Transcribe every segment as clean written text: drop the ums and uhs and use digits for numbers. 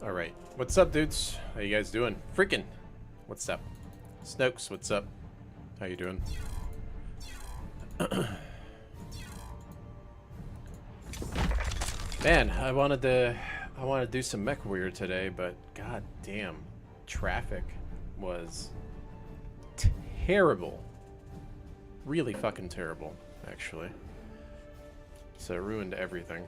Alright, what's up, dudes? How you guys doing? Freaking! What's up? Snokes, what's up? How you doing? Man, I wanted to do some mech warrior today, but god damn, traffic was terrible. Really fucking terrible, actually. So it ruined everything.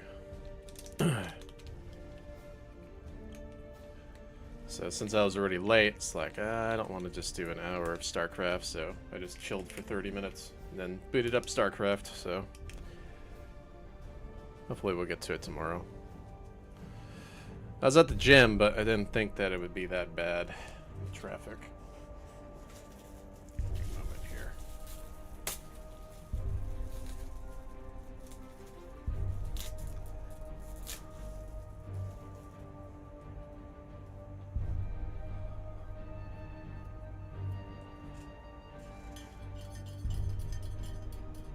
So since I was already late, it's like, I don't want to just do an hour of StarCraft, so I just chilled for 30 minutes, and then booted up StarCraft, so hopefully we'll get to it tomorrow. I was at the gym, but I didn't think that it would be that bad, traffic. Moment here.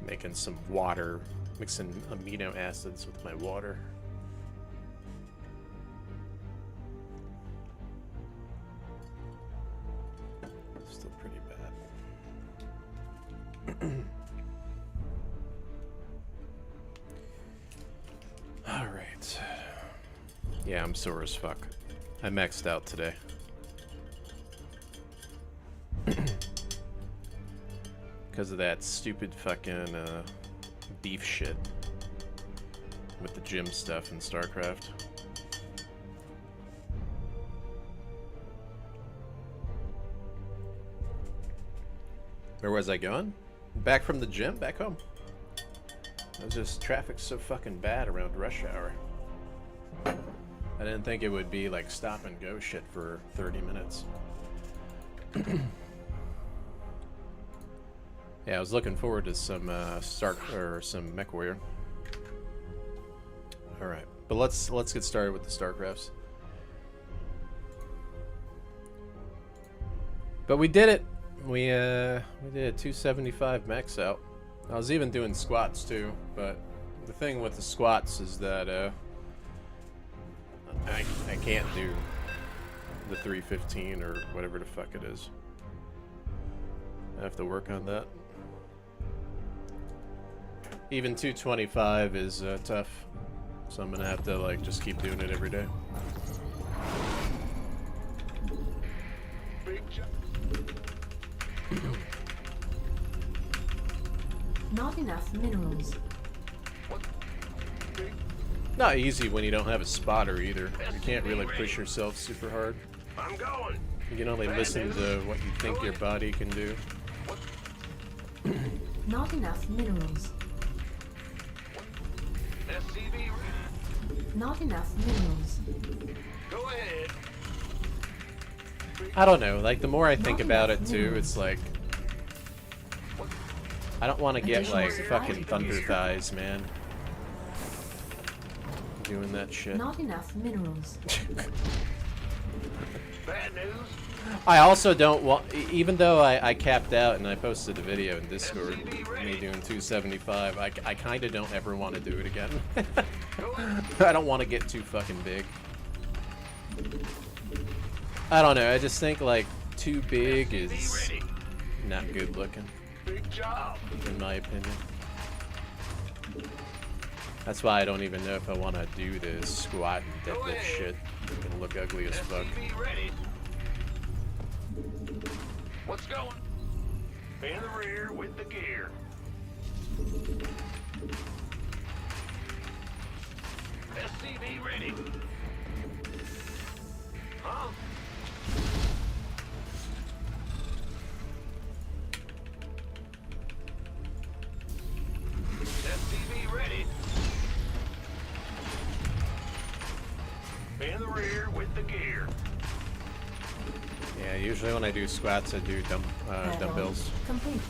Making some water, mixing amino acids with my water. Still pretty bad. All right. Yeah, I'm sore as fuck. I maxed out today. Because of that stupid fucking beef shit with the gym stuff in StarCraft. Where was I going? Back from the gym? Back home. It was just traffic's so fucking bad around rush hour. I didn't think it would be like stop and go shit for 30 minutes. Yeah, I was looking forward to some some mech warrior. All right, but let's get started with the StarCrafts. But we did it. We did a 275 max out. I was even doing squats too, but the thing with the squats is that I can't do the 315 or whatever the fuck it is. I have to work on that. Even 225 is tough, so I'm gonna have to like just keep doing it every day. Not enough minerals. Not easy when you don't have a spotter either. You can't really push yourself super hard. I'm going. You can only listen to what you think your body can do. Not enough minerals. SCV. Not enough minerals. Go ahead. I don't know, like the more I think about it too, it's like I don't want to get like fucking thunder thighs, man. Doing that shit. Not enough minerals. Bad news. I also don't want, even though I capped out and I posted a video in Discord, me doing 275, I kind of don't ever want to do it again. I don't want to get too fucking big. I don't know, I just think like too big is not good looking, Big job. in my opinion. That's why I don't even know if I want to do this squat and deadlift shit. It's gonna look ugly as fuck. SCV ready. What's going? In the rear with the gear. SCV ready. Huh? SCV ready. In the rear with the gear. Yeah, usually when I do squats, I do dumbbells Complete.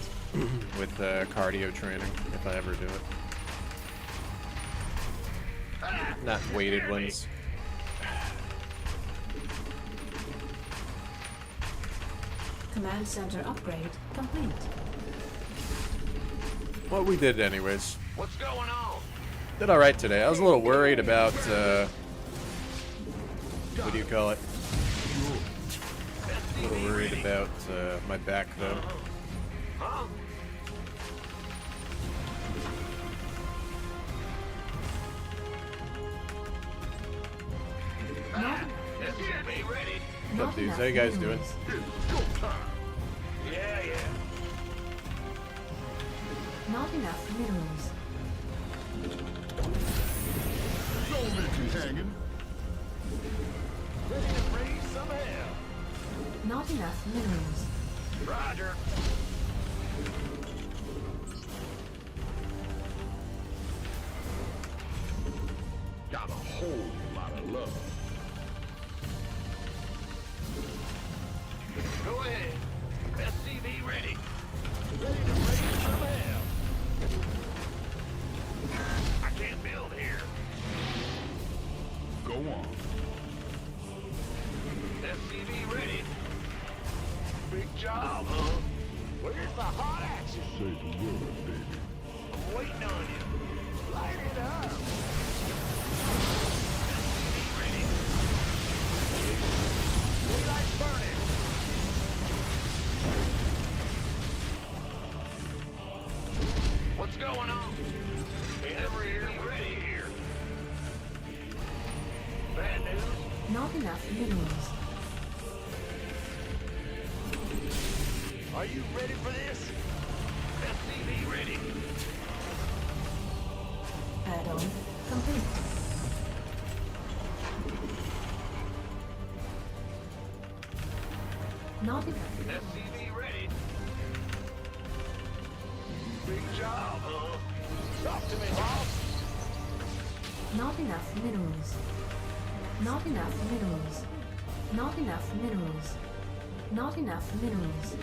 with cardio training, if I ever do it. Not weighted ones. Command center upgrade complete. Well, we did anyways. What's going on? Did alright today. I was a little worried about what do you call it? A little worried about my back though. Huh? Not, SCV ready. What's up, not dudes? enough How you guys doing? minerals. Yeah, yeah. Not enough minerals. Don't make me hanging. Ready to raise some hell. Not enough minerals. Roger. Got a whole lot of love. Go ahead. SCV ready. Ready to raise some hell. I can't build here. Go on. SCV ready. Big job, huh? Where's the hot action? Say the word, baby. I'm waiting on you. Light it up. SCV ready. Daylight's burning. What's going on? SCV ready here. Bad news? Not enough minerals. Are you ready for this? SCV ready. Add-on complete. Not enough. SCV ready. Big job, huh? Talk to me, boss. Not enough minerals. Not enough minerals. Not enough minerals. Not enough minerals.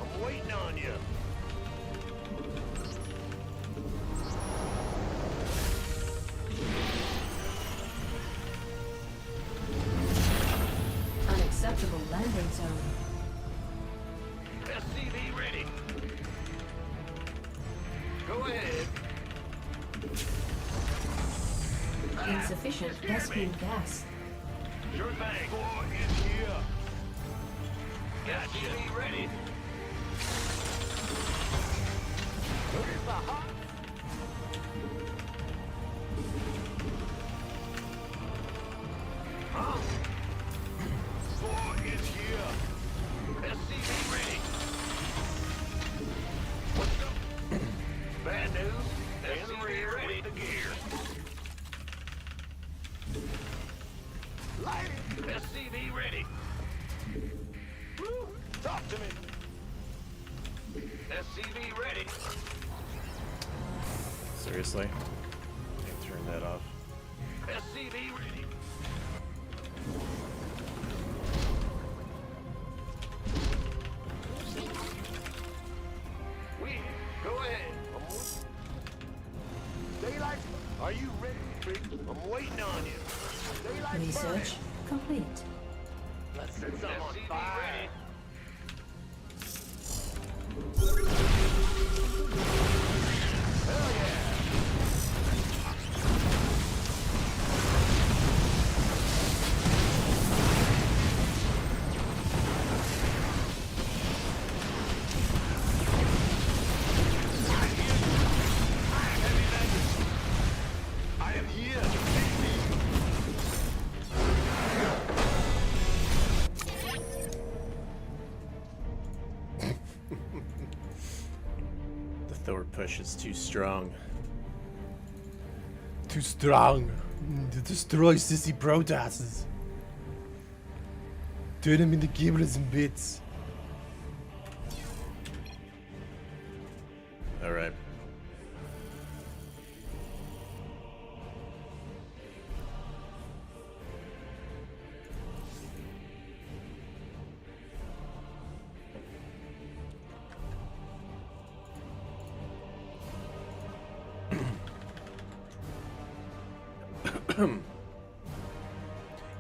I'm waiting on you. Unacceptable landing zone. SCV ready. Go ahead. Insufficient rescue gas. Sure thing. Boy, in here. SCV ready. Where's the hot? Huh? Boy, is here. SCV ready. What's up? Bad news. SCV ready. The gear. Light it. SCV ready. Woo. Talk to me. SCV ready. Seriously? Can't turn that off. SCV ready. We go ahead. Daylight, are you ready, Freak? I'm waiting on you. Daylight Research complete. Let's set some on fire. Hell yeah. I am here. The Thor push is too strong. Too strong to destroy sissy protasters. Turn them into giblets and bits. Alright.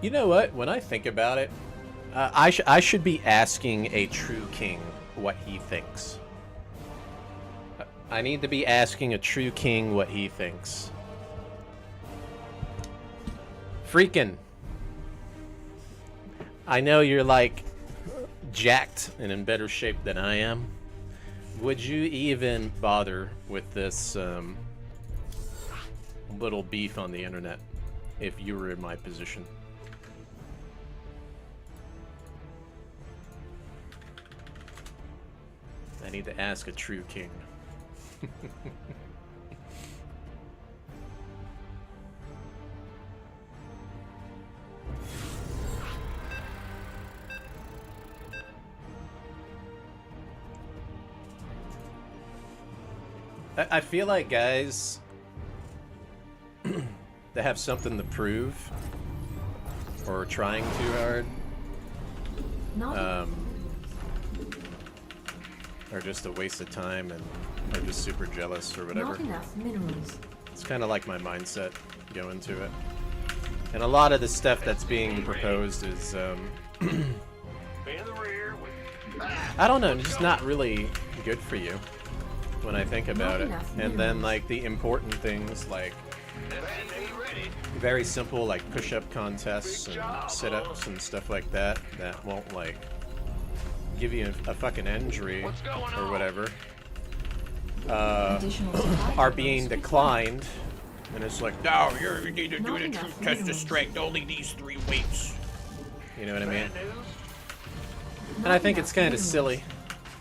You know what? When I think about it, I should be asking a true king what he thinks. I need to be asking a true king what he thinks. Freaking. I know you're like jacked and in better shape than I am. Would you even bother with this little beef on the internet if you were in my position? I need to ask a true king. I feel like guys that have something to prove or are trying too hard are just a waste of time and are just super jealous or whatever. Not enough minerals. It's kind of like my mindset going to it. And a lot of the stuff that's being proposed is, In the rear with... I don't know, just not really good for you when I think about it. And then like the important things like SCV ready. very simple like push-up contests and sit-ups and stuff like that that won't like give you a fucking injury or whatever Additional supply are being depots declined, and it's like, no, you need to do Not the enough truth test of minerals. strength, only these 3 weights. You know what I mean? Bad news. And I think enough it's kind of minerals. silly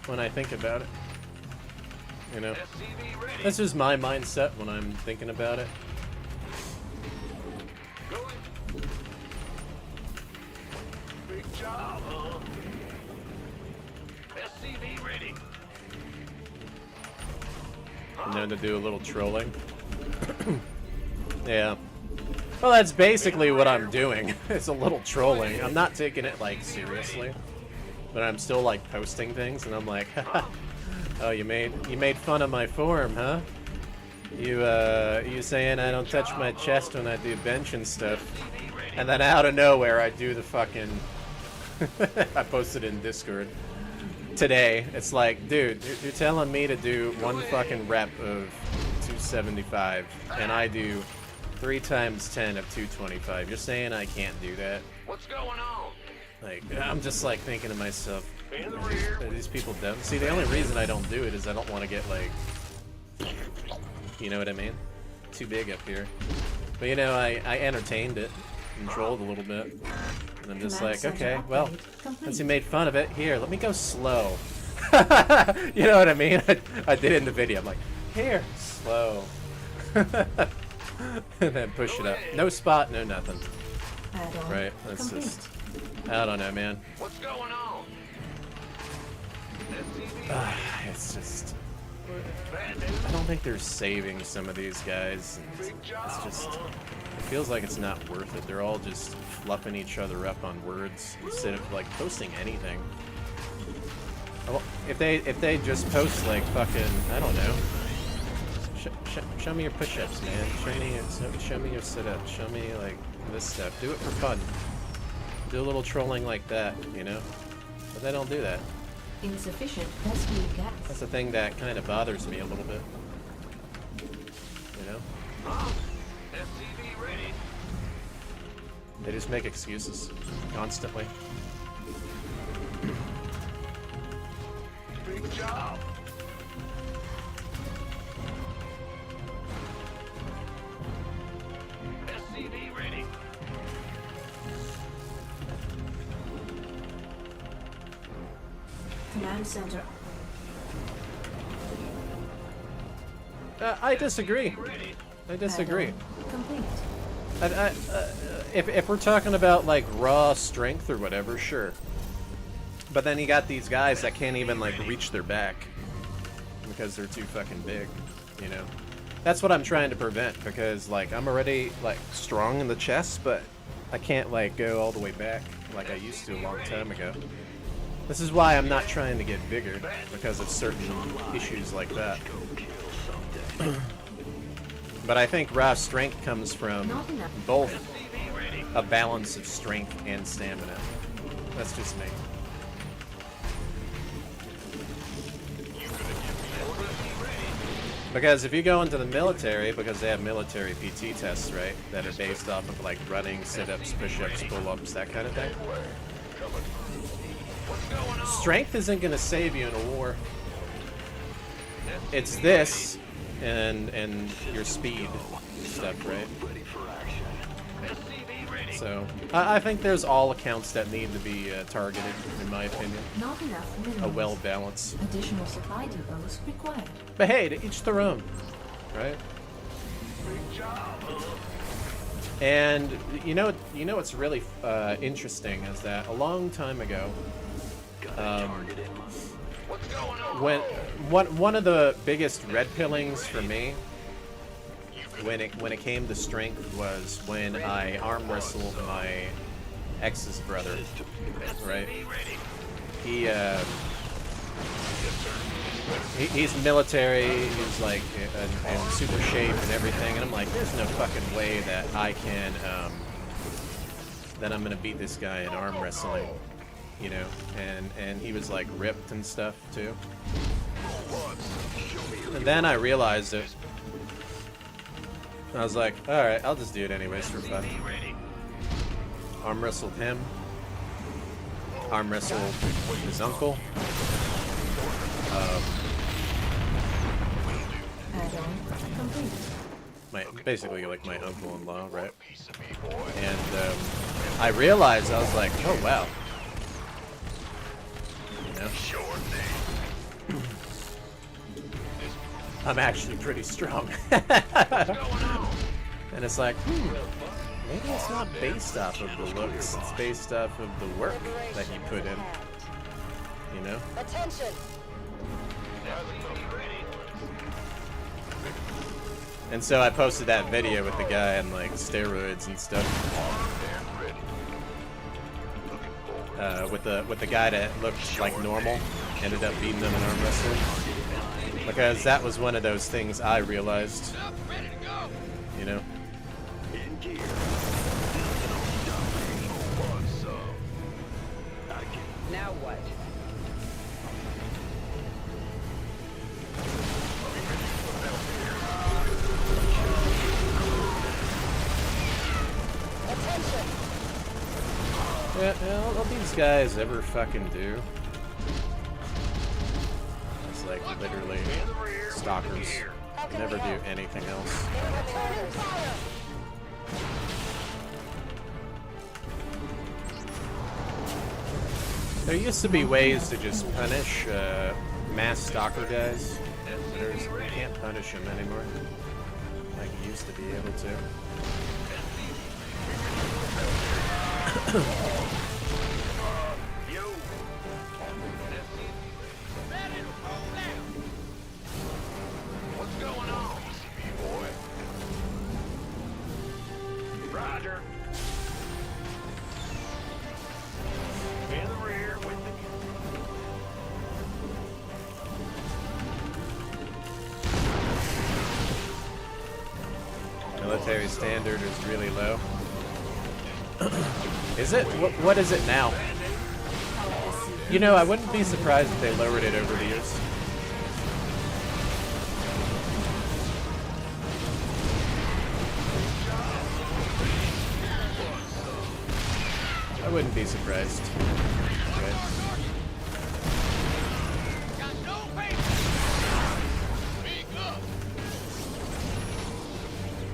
when I think about it. You know, SCV ready. that's just my mindset when I'm thinking about it. Going. Big job, huh? SCV ready. And then to do a little trolling. Yeah. Well, that's basically what I'm doing. It's a little trolling. I'm not taking it like seriously, but I'm still like posting things, and I'm like, oh, you made fun of my form, huh? You saying I don't touch my chest when I do bench and stuff, and then out of nowhere I do the fucking. I posted in Discord today. It's like, dude, you're telling me to do one fucking rep of 275, and I do 3 times 10 of 225. You're saying I can't do that? What's going on? Like, I'm just like thinking to myself, In the rear. are these people dumb? See, the only reason I don't do it is I don't want to get like, you know what I mean? Too big up here. But you know, I entertained it and trolled a little bit. And I'm just Command like, center okay, well, upgrade complete. since you made fun of it, here, let me go slow. You know what I mean? I did it in the video. I'm like, here, slow. And then push it up. No spot, no nothing. Add-on Right, that's complete. just, I don't know, man. What's going on? SCV It's just, bad news. I don't think they're saving some of these guys. And Big job, it's just, huh? it feels like it's not worth it. They're all just fluffing each other up on words instead of like posting anything. Well, if they just post like fucking, I don't know. Show me your push-ups, man. Show me your sit-ups. Show me like this stuff. Do it for fun. Do a little trolling like that, you know. But they don't do that. Insufficient rescue gas. That's the thing that kind of bothers me a little bit. You know, SCV ready. they just make excuses constantly. Big job. SCV ready. Command center. I disagree. Ready. I disagree. Add-on complete. If we're talking about like raw strength or whatever, sure. But then you got these guys that can't even like reach their back because they're too fucking big, you know. That's what I'm trying to prevent, because like I'm already like strong in the chest, but I can't like go all the way back like I used to a long time ago. This is why I'm not trying to get bigger, because of certain issues like that. But I think raw strength comes from Not enough. both SCV ready. a balance of strength and stamina. That's just me. Because if you go into the military, because they have military PT tests, right, that are based off of like running, sit-ups, push-ups, pull-ups, that kind of thing. Strength isn't gonna save you in a war. It's this and your speed stuff, right? So I think there's all accounts that need to be targeted, in my opinion. Not enough minerals. A well balance. Additional supply depots required. But hey, to each their own, right? And you know what's really interesting is that a long time ago, when one of the biggest red pillings for me when it came to strength was when I arm wrestled my ex's brother, right? He's military, he's like in super shape and everything, and I'm like, there's no fucking way that I can, that I'm gonna beat this guy in arm wrestling, you know? And he was like ripped and stuff too. And then I realized it. I was like, alright, I'll just do it anyways for fun. Arm wrestled him. Arm wrestled his uncle. Basically like my uncle-in-law, right? And I realized, I was like, oh wow. You know? I'm actually pretty strong. And it's like, maybe it's not based off of the looks, it's based off of the work that he put in. You know? Attention. And so I posted that video with the guy on like steroids and stuff. With the guy that looked like normal, ended up beating him in arm wrestling. Because that was one of those things I realized. You know? Now what? Attention. Yeah, all these guys ever fucking do. It's like literally stalkers. Never do anything else. There used to be ways to just punish mass stalker guys. You can't punish them anymore. Like you used to be able to. What's going on, boy? Roger. In the rear with the Military standard is really low. Is it? What is it now? You know, I wouldn't be surprised if they lowered it over the years. I wouldn't be surprised. Okay.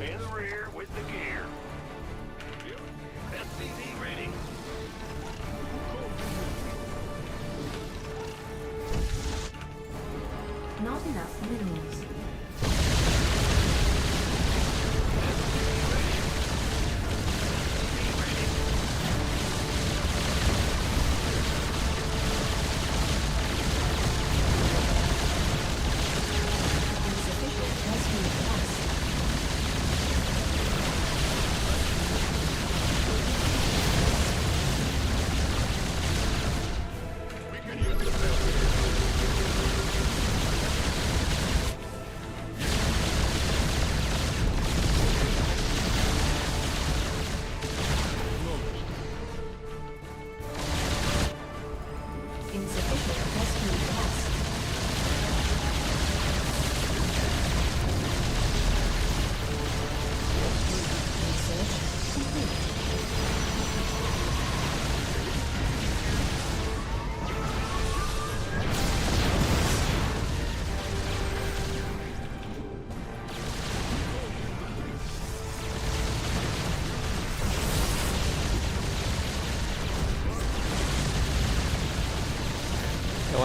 in the rear with the gear. SCV ready. Not enough minerals. Insufficient rescue capacity.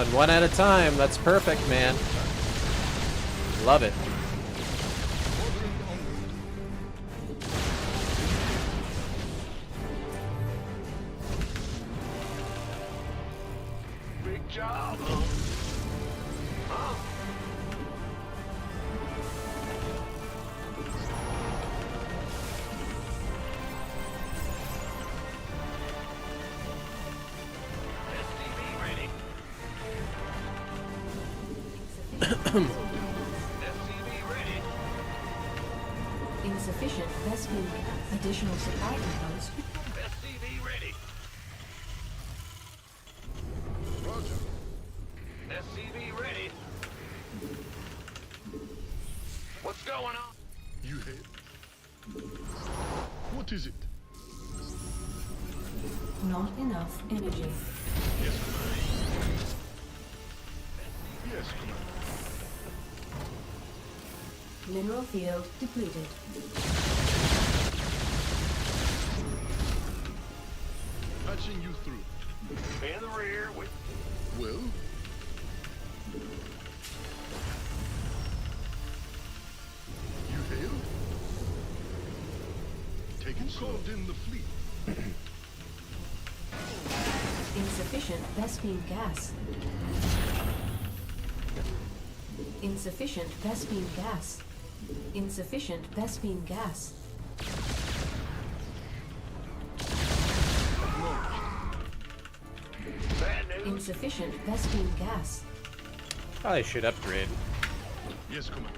Going one at a time. That's perfect, man. Love it. Big job, huh? Huh? STV ready. STV ready. Insufficient Vespene. Additional supply depots required. STV ready. Roger. STV ready. What's going on? You hail? What is it? Not enough energy. Yes, command. Yes, command. Mineral field depleted. Patching you through. In the rear with Well? You hail? Taken called in the fleet. Insufficient Vespene gas. Insufficient Vespene gas. Insufficient Vespene gas. bad news. Insufficient Vespene gas. Probably should upgrade. Yes, command.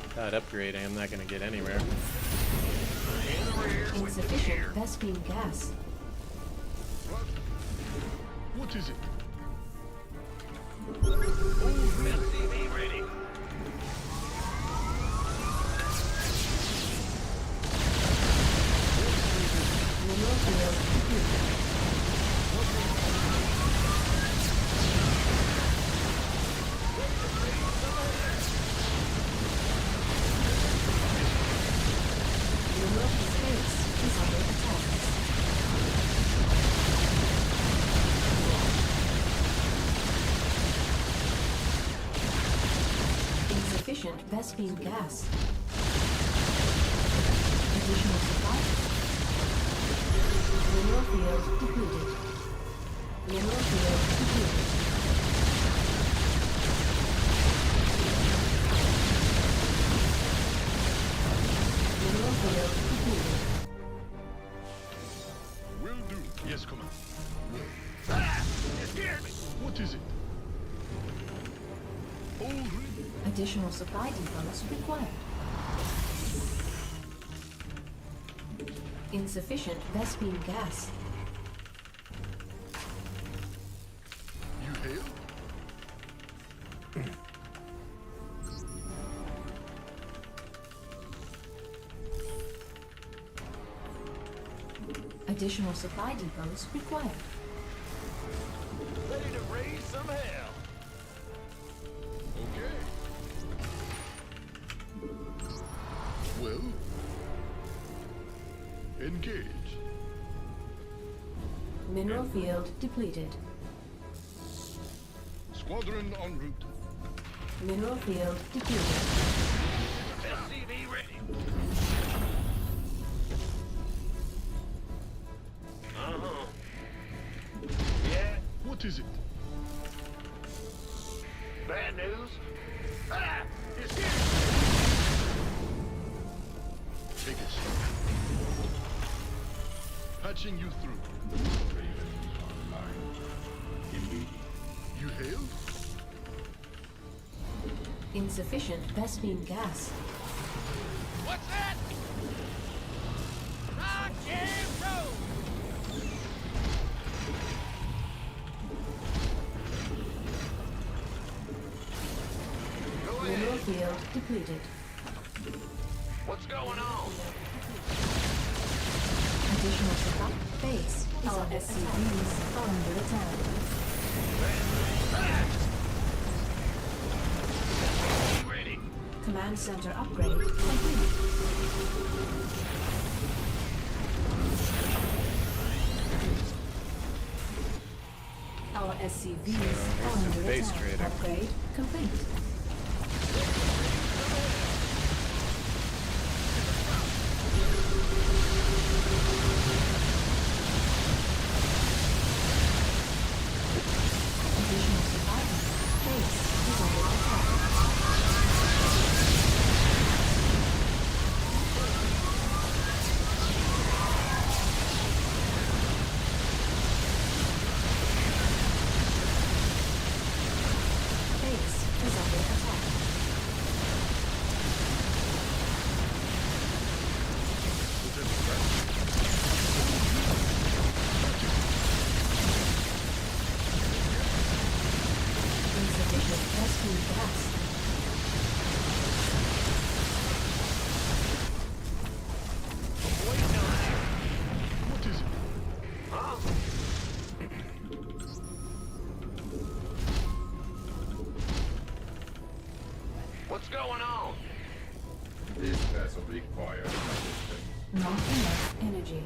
Without upgrading, I'm not gonna get anywhere. In the rear with the Insufficient gear. Vespene gas. What is it? STV ready. Mineral field depleted. Mineral space is under attack. Insufficient Vespene gas. Additional supply. Mineral field depleted. Mineral field depleted. Mineral field depleted. Will do. Yes, command. Ah! You scared me. What is it? All ready. Additional supply depots required. Insufficient Vespene gas. You hail? Additional supply depots required. Ready to raise some hell. Okay. Well? Engage. Mineral field depleted. Squadron en route. Mineral field depleted. STV ready. Uh-huh. Yeah, What is it? bad news. Ah! You scared Take it slow. Patching you through. You hail? Insufficient Vespene gas. What's that? Rock and roll! Go Mineral ahead. field depleted. What's going on? Additional supply. Base is under SCVs under attack. Be ready. Command center upgrade complete. Our SCVs So, here's are some under base attack. trading. Upgrade complete. Additional survivors. Base is under attack. Base is under attack. Insufficient rescue gas. What is it? Huh? What's going on? This vessel requires assistance. Not enough energy.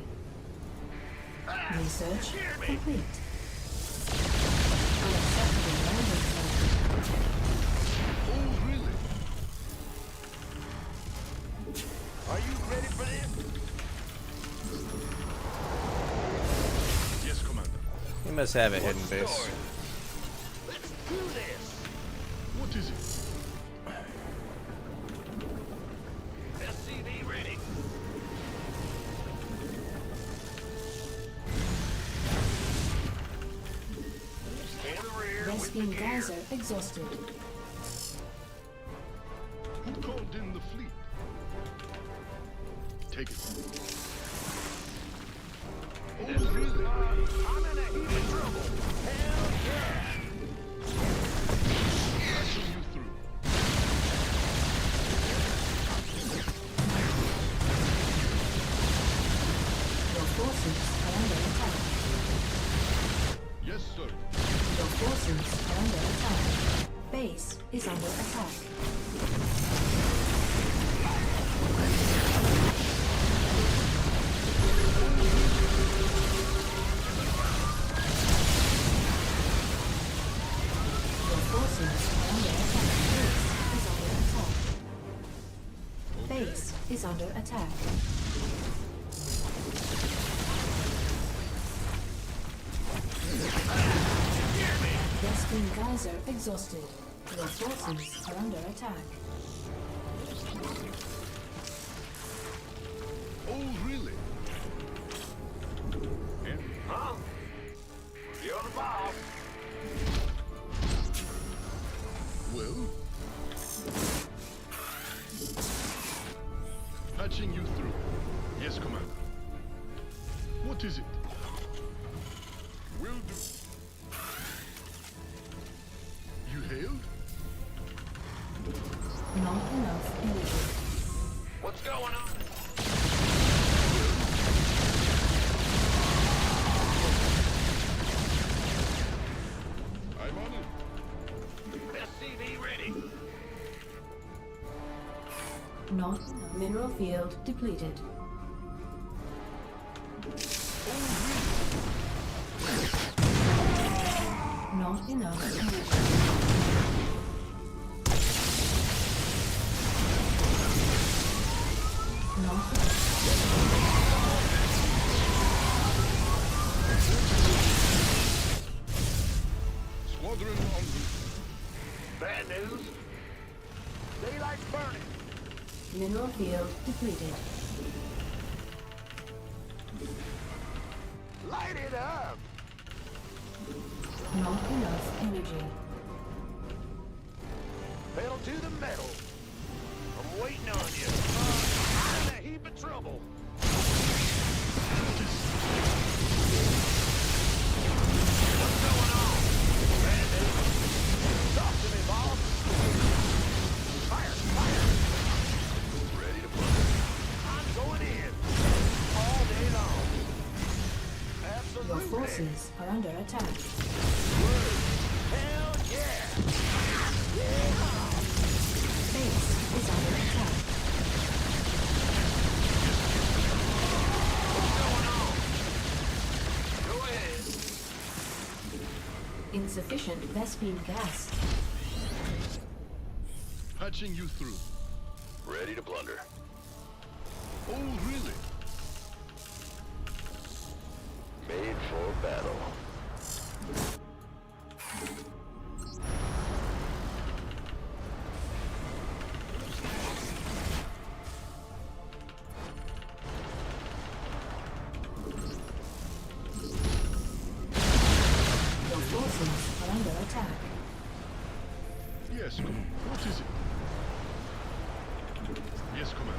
Research hear me. complete. Unacceptable landing zone. Oh, really? Are you ready for this? Yes, Commander. He must have a hidden What's the base. story? Let's do this. What is it? SCV ready. Stay in the rear with Rescuing the gear. geyser exhausted. Who called in the fleet? Take it. Oh, really? I'm in a heap of trouble. Hell yeah. Patching you through. Your forces are under attack. Yes, sir. Your forces are under attack. Base is under attack. Your forces are under attack. Base is under attack. Base is under attack. Rescuing geyser exhausted. Your forces are under attack. Oh, really? And Huh? You're the boss. well? Patching you through. Yes, Commander. What is it? Will do. You hailed? Not enough energy. What's going on? I'm on it. SCV ready. Not enough. Mineral field depleted. Not enough energy. Not enough. Squadron en route. Bad news. Daylight's burning. Mineral field depleted. Light it up. Not enough energy. Pedal to the metal. I'm waiting on you. I'm in a heap of trouble. What's going on? Bad news. Talk to me, boss. Fire, fire. Ready to burn. I'm going in. All day long. Your Absolutely. forces are under attack. Hell yeah. Base is under attack. What's going on? Go ahead. insufficient Vespine gas. Patching you through. Ready to plunder. Oh, really? Made for battle. Your forces are under attack. Yes, what is it? Yes, Commander.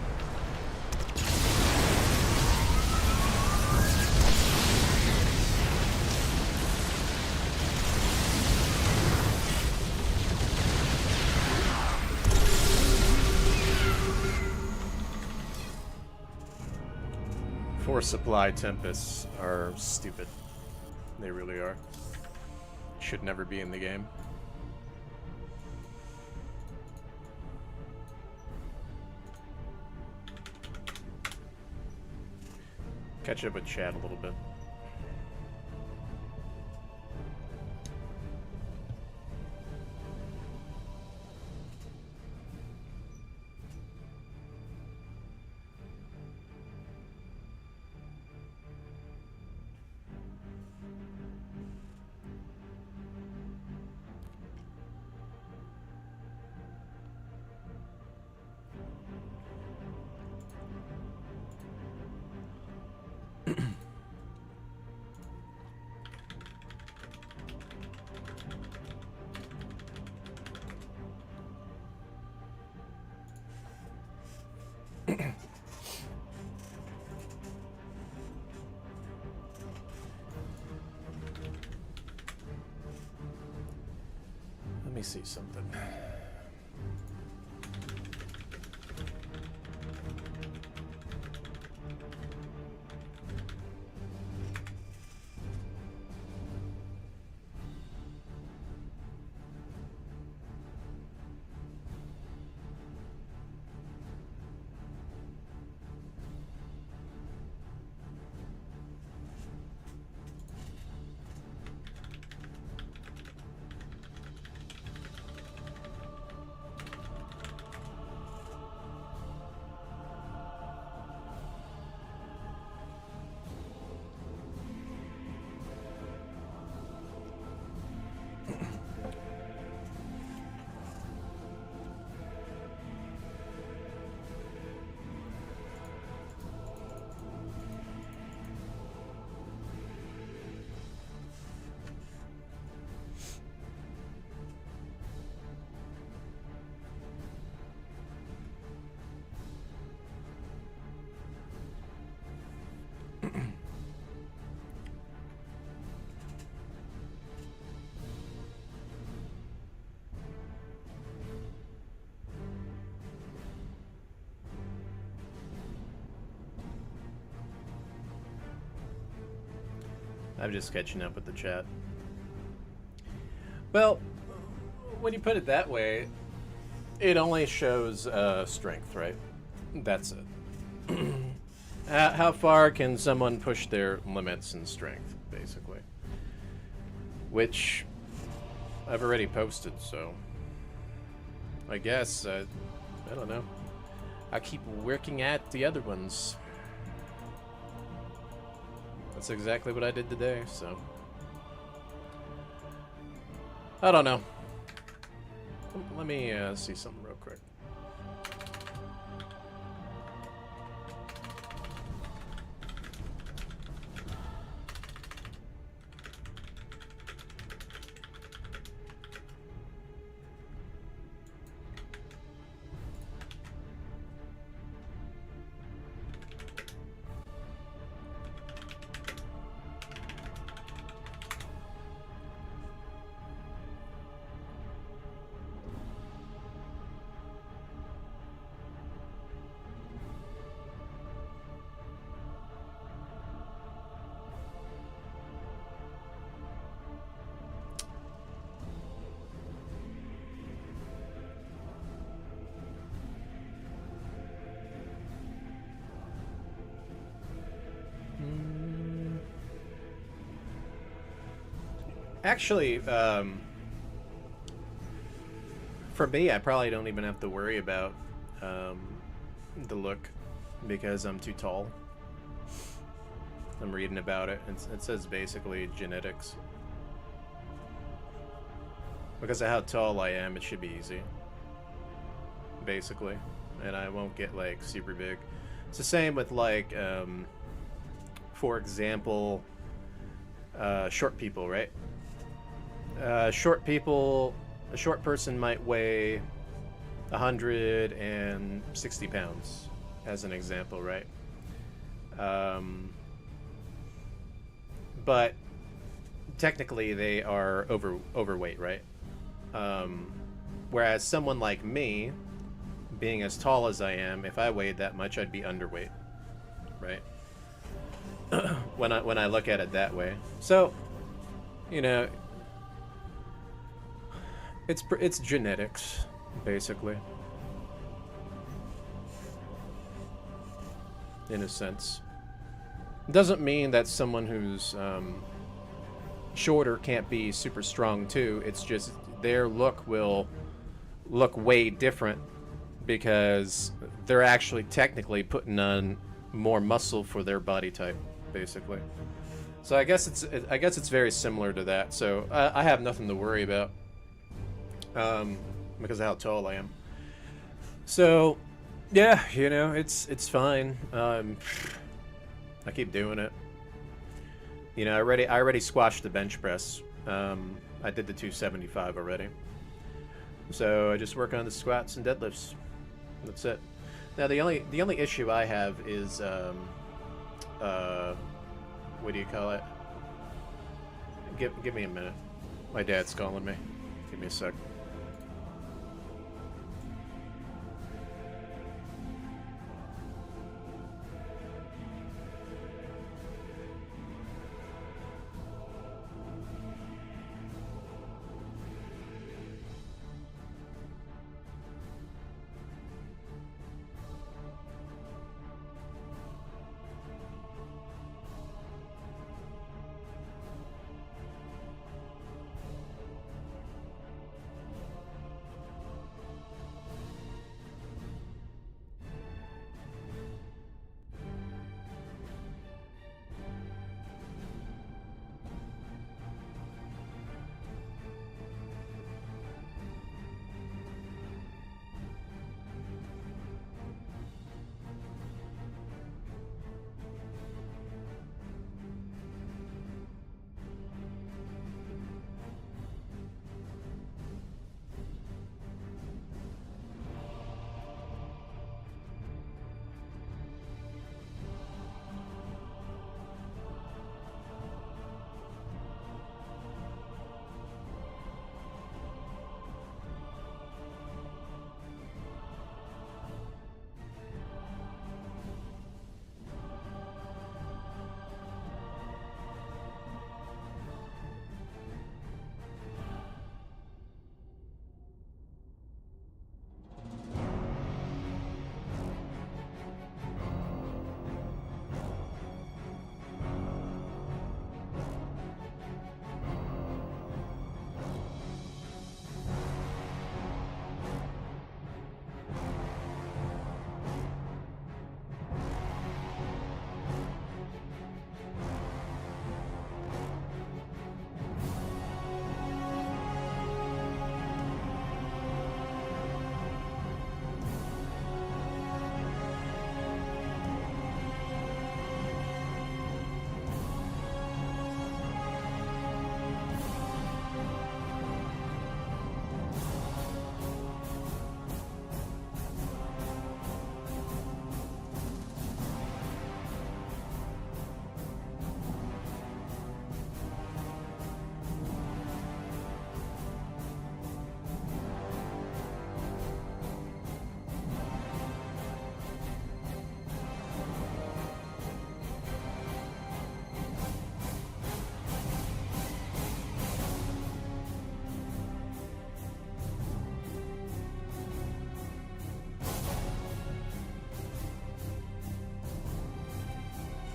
Force supply tempests are stupid. They really are. Should never be in the game. Catch up with Chad a little bit. Let me see something. I'm just catching up with the chat. Well, when you put it that way, it only shows strength, right? That's it. How far can someone push their limits in strength, basically? Which I've already posted, so I guess, I don't know. I keep working at the other ones. That's exactly what I did today, so I don't know. Let me see something real quick. Actually, for me, I probably don't even have to worry about the look because I'm too tall. I'm reading about it, and it says basically genetics. Because of how tall I am, it should be easy. Basically. And I won't get, like, super big. It's the same with, like, for example, short people, right? Short people, a short person might weigh 160 pounds, as an example, right? But technically they are overweight, right? Whereas someone like me, being as tall as I am, if I weighed that much, I'd be underweight, right? when I look at it that way. So, you know, it's genetics, basically, in a sense. It doesn't mean that someone who's shorter can't be super strong too. It's just their look will look way different because they're actually technically putting on more muscle for their body type, basically. So I guess it's very similar to that. So I have nothing to worry about because of how tall I am. So yeah, you know, it's fine. I keep doing it. You know, I already squashed the bench press. I did the 275 already. So I just work on the squats and deadlifts. That's it. Now the only issue I have is what do you call it? Give me a minute. My dad's calling me. Give me a sec.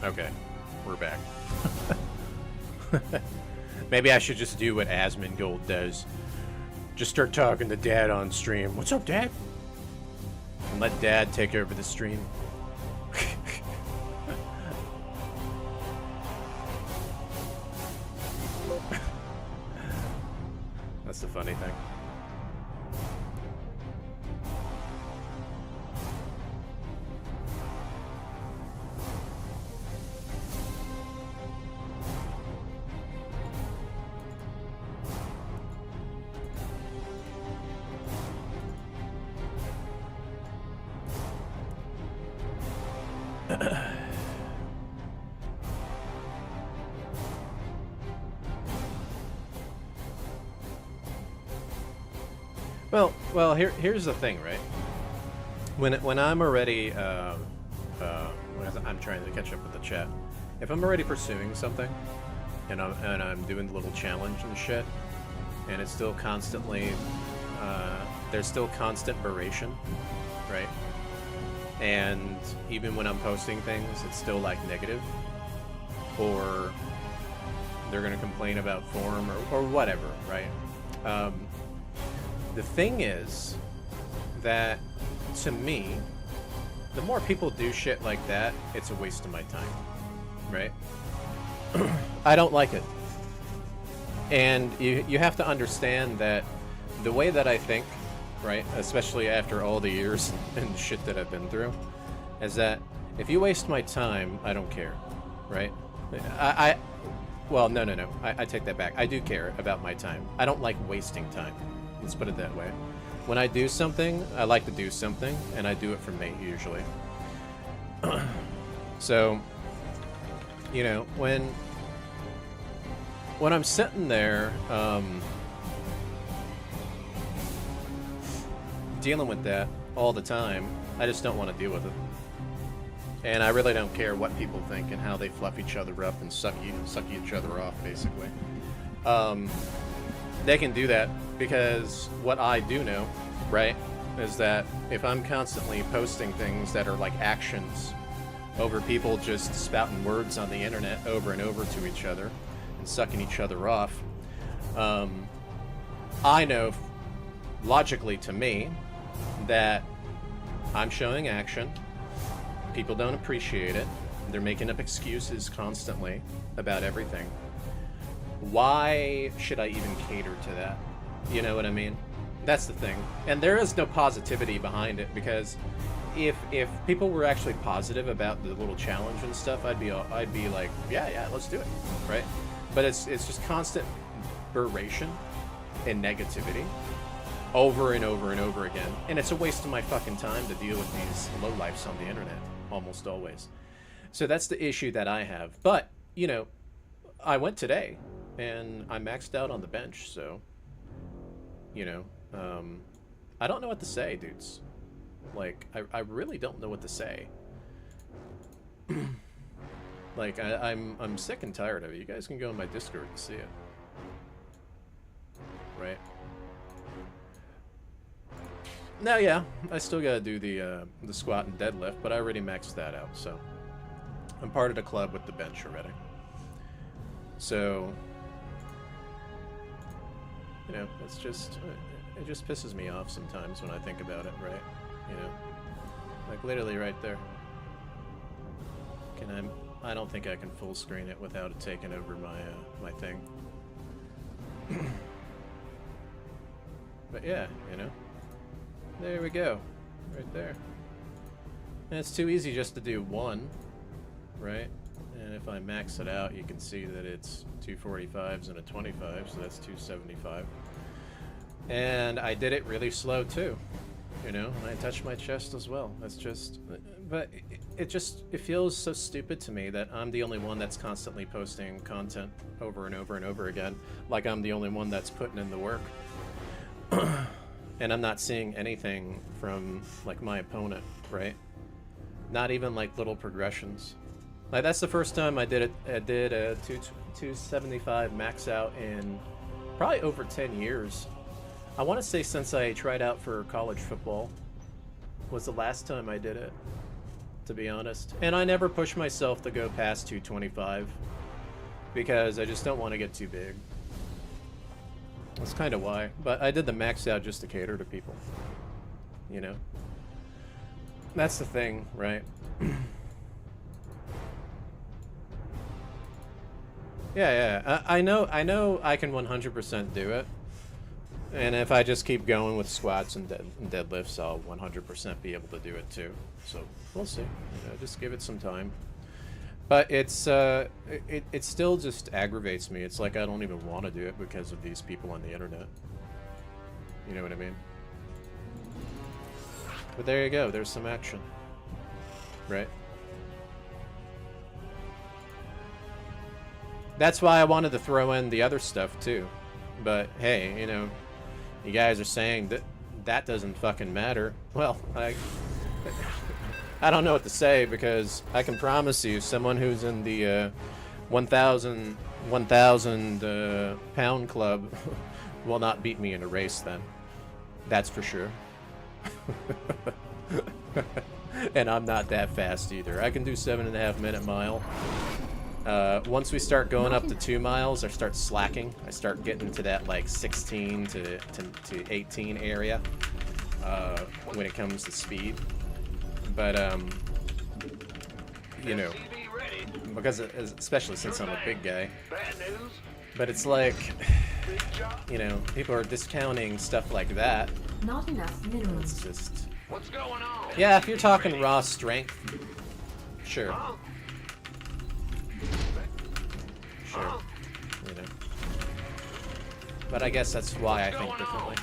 Okay, we're back. Maybe I should just do what Asmongold does. Just start talking to Dad on stream. What's up, Dad? And let Dad take over the stream. That's the funny thing. Well, here's the thing, right? When I'm already, I'm trying to catch up with the chat. If I'm already pursuing something, and I'm doing the little challenge and shit, and it's still constantly, there's still constant duration, right? And even when I'm posting things, it's still like negative, or they're gonna complain about form or whatever, right? The thing is that, to me, the more people do shit like that, it's a waste of my time, right? I don't like it. And you have to understand that the way that I think, right, especially after all the years and shit that I've been through, is that if you waste my time, I don't care, right? Well, no. I take that back. I do care about my time. I don't like wasting time. Let's put it that way. When I do something, I like to do something, and I do it for me, usually. So, you know, when I'm sitting there, dealing with that all the time, I just don't want to deal with it. And I really don't care what people think and how they fluff each other up and suck each other off, basically. They can do that because what I do know, right, is that if I'm constantly posting things that are like actions over people just spouting words on the internet over and over to each other and sucking each other off, I know logically to me that I'm showing action. People don't appreciate it. They're making up excuses constantly about everything. Why should I even cater to that? You know what I mean? That's the thing. And there is no positivity behind it, because if people were actually positive about the little challenge and stuff, I'd be like, yeah, let's do it, right? But it's just constant berration and negativity over and over and over again, and it's a waste of my fucking time to deal with these lowlifes on the internet almost always. So that's the issue that I have. But you know, I went today and I maxed out on the bench, so you know, I don't know what to say, dudes. Like, I really don't know what to say. Like, I'm sick and tired of it. You guys can go on my Discord and see it. Right? Now, yeah, I still gotta do the squat and deadlift, but I already maxed that out, so I'm part of the club with the bench already. So, you know, it just pisses me off sometimes when I think about it, right? You know, like literally right there. I don't think I can full screen it without it taking over my thing. But yeah, you know, there we go, right there. And it's too easy just to do one, right? And if I max it out, you can see that it's 245s and a 25, so that's 275. And I did it really slow too, you know, and I touched my chest as well. That's just, but it feels so stupid to me that I'm the only one that's constantly posting content over and over and over again, like I'm the only one that's putting in the work. And I'm not seeing anything from like my opponent, right? Not even like little progressions. Like, that's the first time I did it. I did a 275 max out in probably over 10 years. I want to say since I tried out for college football was the last time I did it, to be honest. And I never push myself to go past 225 because I just don't want to get too big. That's kind of why. But I did the max out just to cater to people. You know? That's the thing, right? Yeah. I know I can 100% do it. And if I just keep going with squats and deadlifts, I'll 100% be able to do it too. So we'll see. You know, just give it some time. But it's it still just aggravates me. It's like I don't even want to do it because of these people on the internet. You know what I mean? But there you go. There's some action. Right? That's why I wanted to throw in the other stuff too. But hey, you know, you guys are saying that that doesn't fucking matter. Well, I don't know what to say, because I can promise you someone who's in the 1,000 pound club will not beat me in a race then. That's for sure. And I'm not that fast either. I can do 7.5 minute mile. Once we start going up to 2 miles, I start slacking. I start getting to that like 16 to 18 area when it comes to speed. But you know, because especially since I'm a big guy. But it's like, you know, people are discounting stuff like that. Not enough minerals. It's just. What's going on? Yeah, if you're talking raw strength, sure. Sure. You know. But I guess that's why I think differently.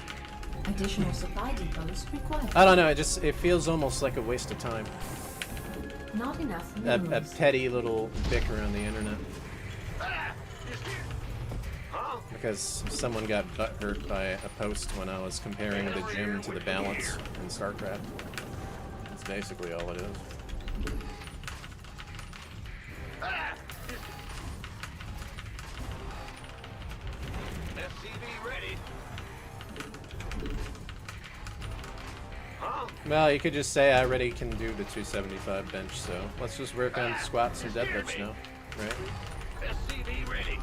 Additional supply depots required. I don't know, it feels almost like a waste of time. Not enough A minerals. petty little bicker on the internet. Because someone got butthurt by a post when I was comparing the gym to the balance in StarCraft. That's basically all it is. Well, you could just say I already can do the 275 bench, so let's just work on squats and deadlifts now, right? SCV ready.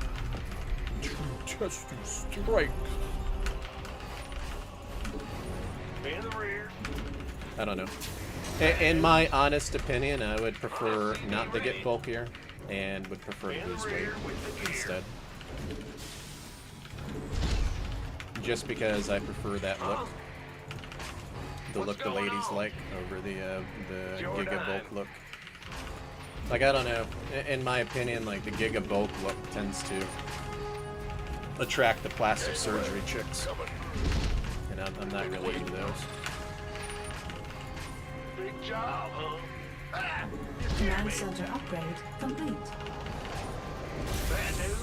Just to strike. In the rear. I don't know. In my honest opinion, I would prefer not to get bulkier and would prefer to lose weight instead. Just because I prefer that look. The look the ladies like over the Giga Bulk look. Like, I don't know. In my opinion, like, the Giga Bulk look tends to attract the plastic surgery chicks. And I'm not really into those. Big job, huh? Command center upgrade complete. Bad news?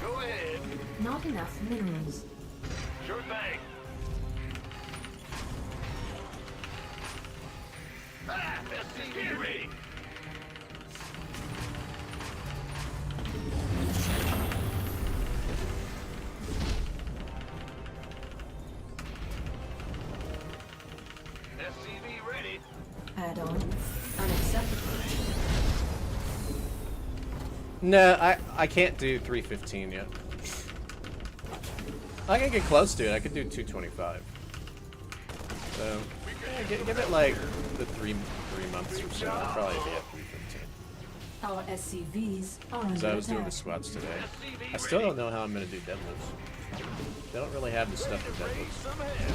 Go ahead. Not enough minerals. Sure thing. SCV ready. SCV ready. Add-on unacceptable. No, I can't do 315 yet. I can get close to it. I could do 225. So, yeah, give it like the three months or so. I'll probably be at 315. Our SCVs are Because under I was doing the attack. squats today. I still don't know how I'm going to do deadlifts. They don't really have the stuff for deadlifts. Some ahead.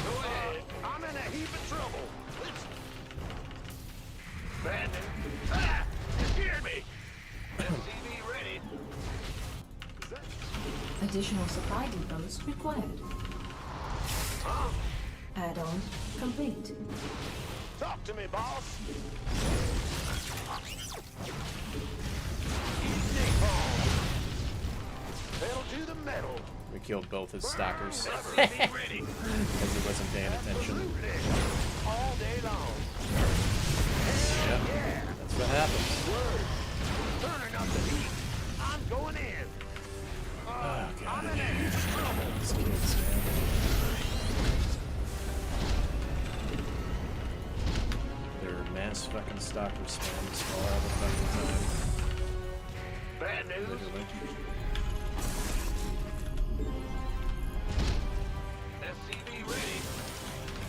Go ahead. I'm in a heap of trouble. Listen. Bad news. You scared me. SCV ready. Additional supply depots required. Add-on complete. Talk to me, boss. Pedal to the metal. We killed both his stalkers. SCV ready. Because he wasn't paying attention. All day long. Yep. That's what happens. Word. Turning up the heat. I'm going in. Oh, God. I'm in a heap of trouble. These kids, man. They're mass fucking stalker spams all the fucking time. Bad news. Literally.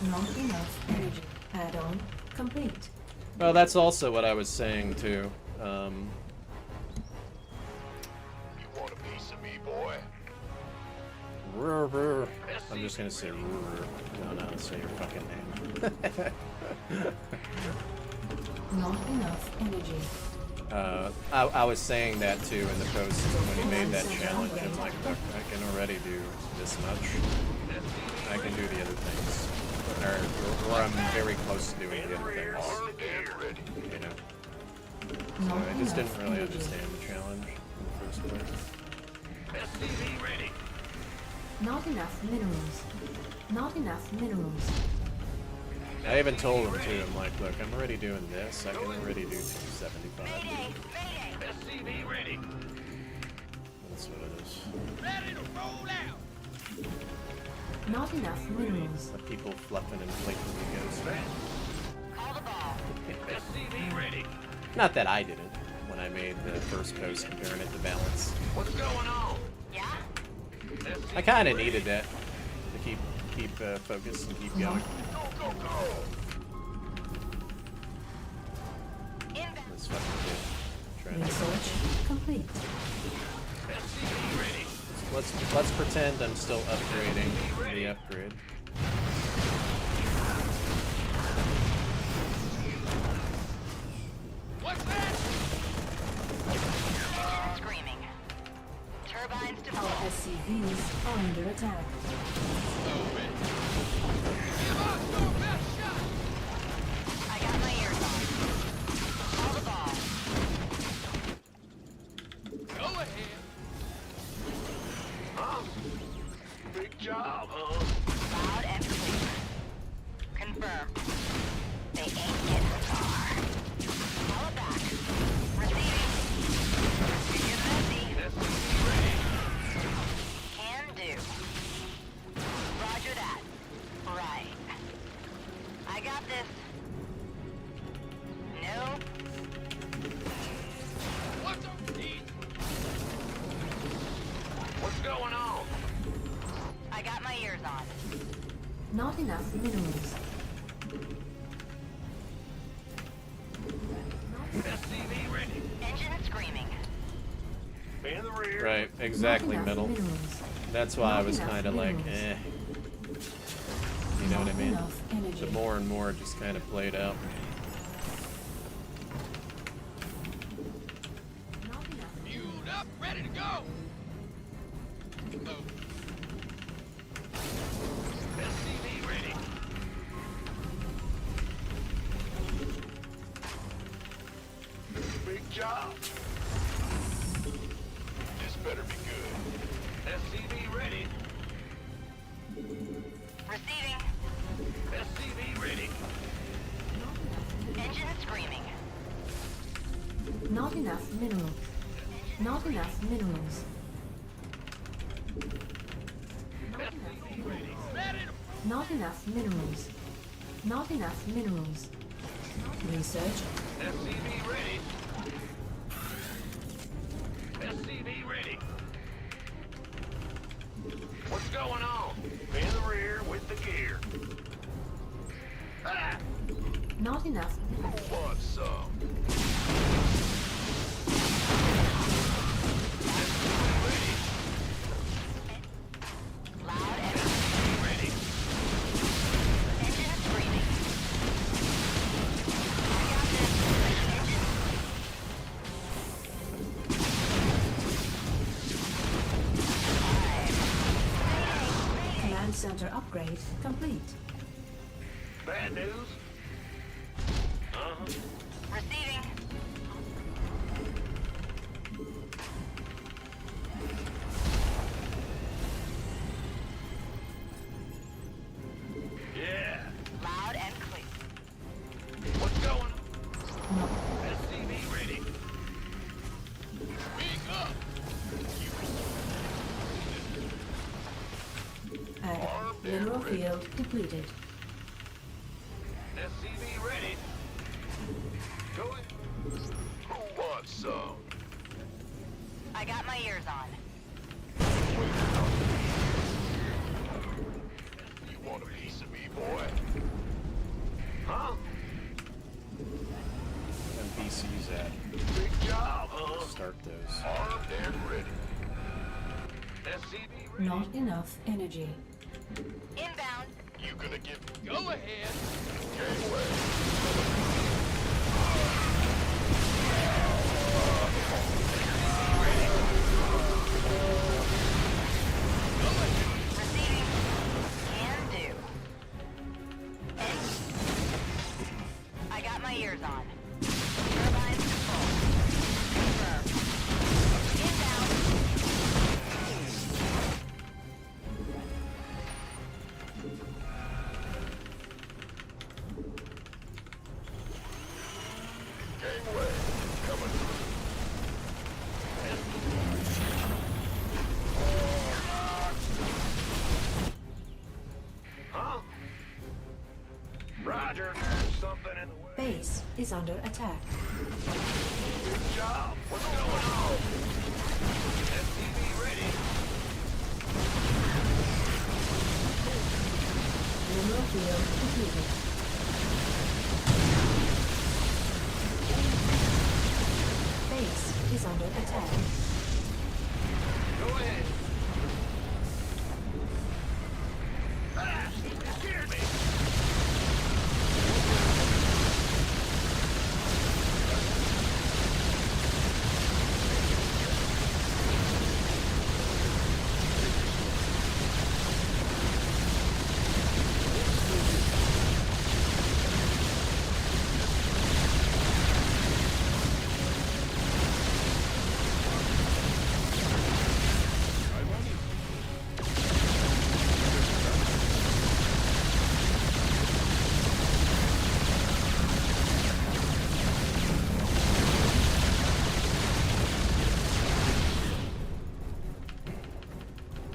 Not enough energy. Add-on complete. Well, that's also what I was saying too. You want a piece of me, boy? RuFF. I'm just gonna say RuFF. No, say your fucking name. Not enough energy. I was saying that too in the post when he made that challenge. I'm like, look, I can already do this much. I can do the other things. Or I'm very close to doing the other things. You know? So I just didn't really understand the challenge in the first place. STV ready. Not enough minerals. Not enough minerals. I even told him too, I'm like, look, I'm already doing this. I can already do 275. STV ready. That's what it is. Ready to roll out. Not enough minerals. The people fluffing and flaking egos. Call the ball. STV ready. Not that I didn't when I made the first post comparing it to balance. What's going on? Yeah. I kind of needed that to keep focused and keep going. Go, go, go. This fucking kid. Trying to. Research complete. STV ready. Let's pretend I'm still upgrading the upgrade. What's that? Screaming. Turbines to Our SCVs are under attack. Give us your best shot. I got my ears on. Call the ball. Go ahead. Huh? Big job, huh? Loud and clear. Confirm. They ain't getting far. Call it back. Receiving. You get messy. STV ready. Can do. Roger that. Right. I got this. No. What's up, Pete? What's going on? I got my ears on. Not enough minerals. STV ready. Engine screaming. In the rear. Right, exactly, Not enough middle. minerals. That's why I Not was enough kind of like, minerals. eh. You know what I Not mean? enough energy. The more and more it just kind of played out. Not enough. Fueled up, ready to go. STV ready. Big job. This better be good. STV ready. Receiving. STV ready. Engine screaming. Not enough minerals. Not enough minerals. Not enough minerals. Not enough minerals. Research. STV ready. STV ready. What's going on? In the rear with the gear. Ah! Not enough. Who wants some? Ready. Loud and Ready. engine screaming. I got this. Engine. Command center upgrade complete. Bad news? Uh-huh. Receiving. Yeah. Loud and clear. What's going? No. STV ready. Wake up. Add mineral field depleted. STV ready. Going. Who wants some? I got my ears on. You want a piece of me, boy? those at? Big job, huh? Start those. Armed and ready. SCV ready. Not enough energy. Inbound. You gonna give... Go ahead. Gangway. Receiving. Can do. I got my ears on. Turbines full. Confirmed. Inbound. Gangway. Coming through. Huh? Roger. Something in the way. Base is under attack. Good job. What's going on? SCV ready. Mineral field completed. Base is under attack. Go ahead. Ah, you scared me.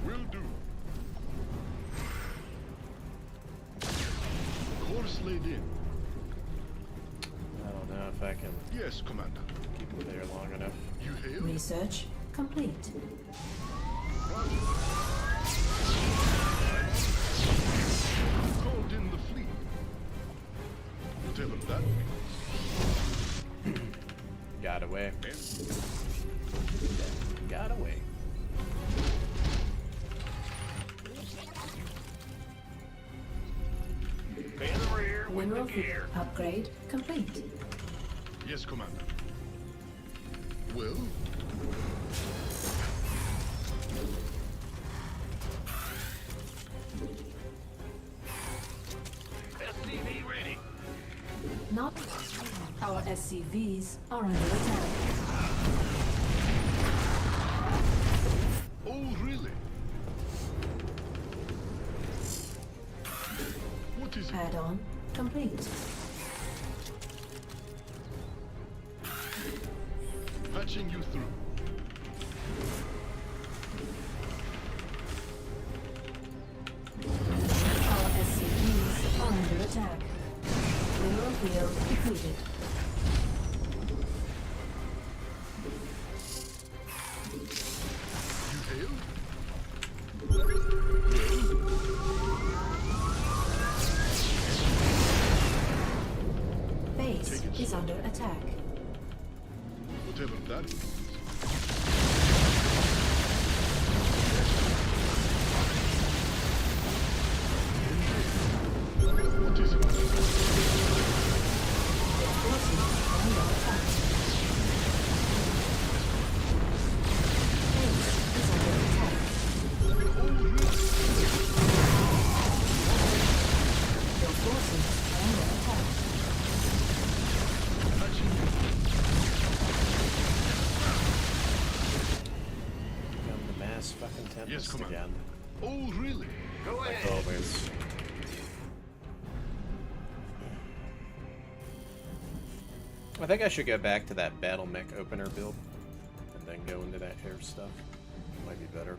Will do. Course laid in. I don't know if I can Yes, Commander. keep them there long enough. You hail? Research complete. Called in the fleet. Whatever that means. Got away. Eh? Got away. In the rear with Mineral the field gear. upgrade complete. Yes, Commander. Well, SCV ready. Not our SCVs are under attack. oh really? What is it? Add-on complete. Patching you through. Our SCVs are under attack. Mineral field depleted. You hail? Base Take it is slow. under attack. Whatever that means. What is it? Forces under attack. Base is under attack. Your forces are under attack. Patching you Become the mass fucking tempest Commander. again. Oh, really? Go Like ahead. always. I think I should go back to that battle mech opener build and then go into that air stuff. Might be better.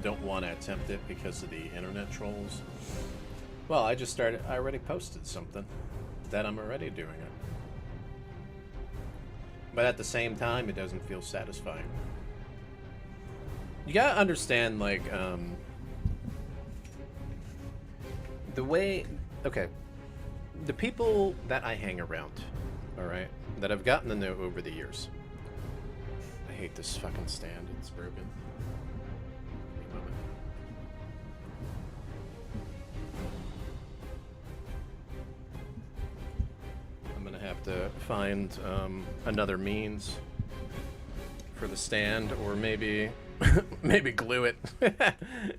don't want to attempt it because of the internet trolls. Well, I already posted something that I'm already doing it. But at the same time, it doesn't feel satisfying. You gotta understand, like, the way... Okay. The people that I hang around, alright, that I've gotten to know over the years. I hate this fucking stand. It's broken. Give me a moment. I'm gonna have to find another means for the stand, or maybe maybe glue it.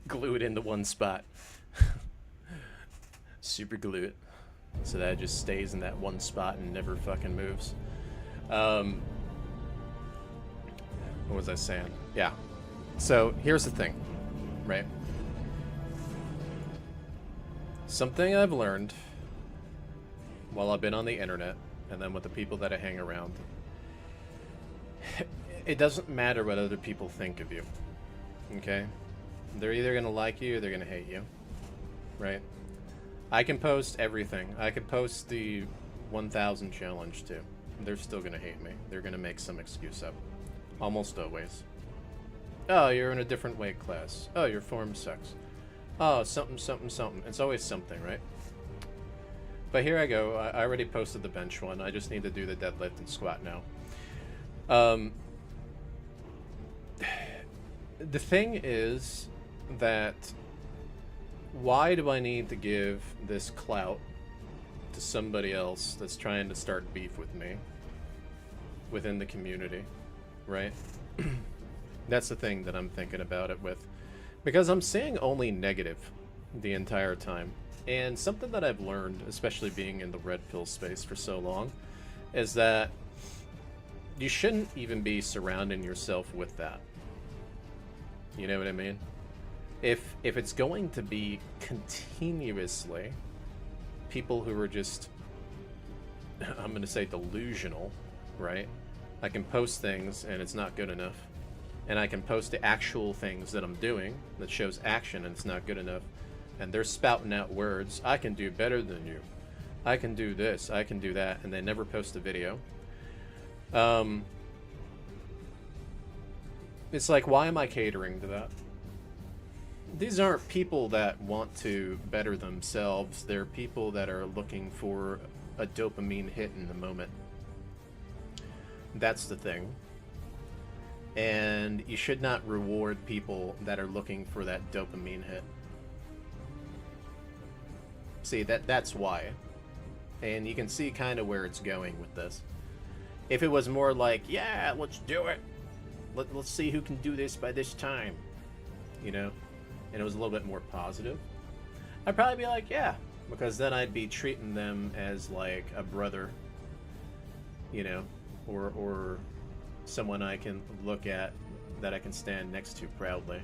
Glue it into one spot. Super glue it so that it just stays in that one spot and never fucking moves. What was I saying? Yeah. So here's the thing, right? Something I've learned while I've been on the internet and then with the people that I hang around. It doesn't matter what other people think of you. Okay? They're either going to like you or they're going to hate you. Right? I can post everything. I could post the 1000 challenge too. They're still going to hate me. They're going to make some excuse up. Almost always. Oh, you're in a different weight class. Oh, your form sucks. Oh, something, something, something. It's always something, right? But here I go. I already posted the bench one. I just need to do the deadlift and squat now. The thing is that why do I need to give this clout to somebody else that's trying to start beef with me within the community, right? That's the thing that I'm thinking about it with, because I'm seeing only negative the entire time. And something that I've learned, especially being in the red pill space for so long, is that you shouldn't even be surrounding yourself with that. You know what I mean? If it's going to be continuously people who are just, I'm going to say delusional, right? I can post things and it's not good enough. And I can post the actual things that I'm doing that shows action and it's not good enough. And they're spouting out words. I can do better than you. I can do this. I can do that. And they never post a video. It's like, why am I catering to that? These aren't people that want to better themselves. They're people that are looking for a dopamine hit in the moment. That's the thing. And you should not reward people that are looking for that dopamine hit. See, that's why. And you can see kind of where it's going with this. If it was more like, yeah, let's do it. Let's see who can do this by this time. You know? And it was a little bit more positive. I'd probably be like, yeah. Because then I'd be treating them as like a brother. You know? Or someone I can look at that I can stand next to proudly.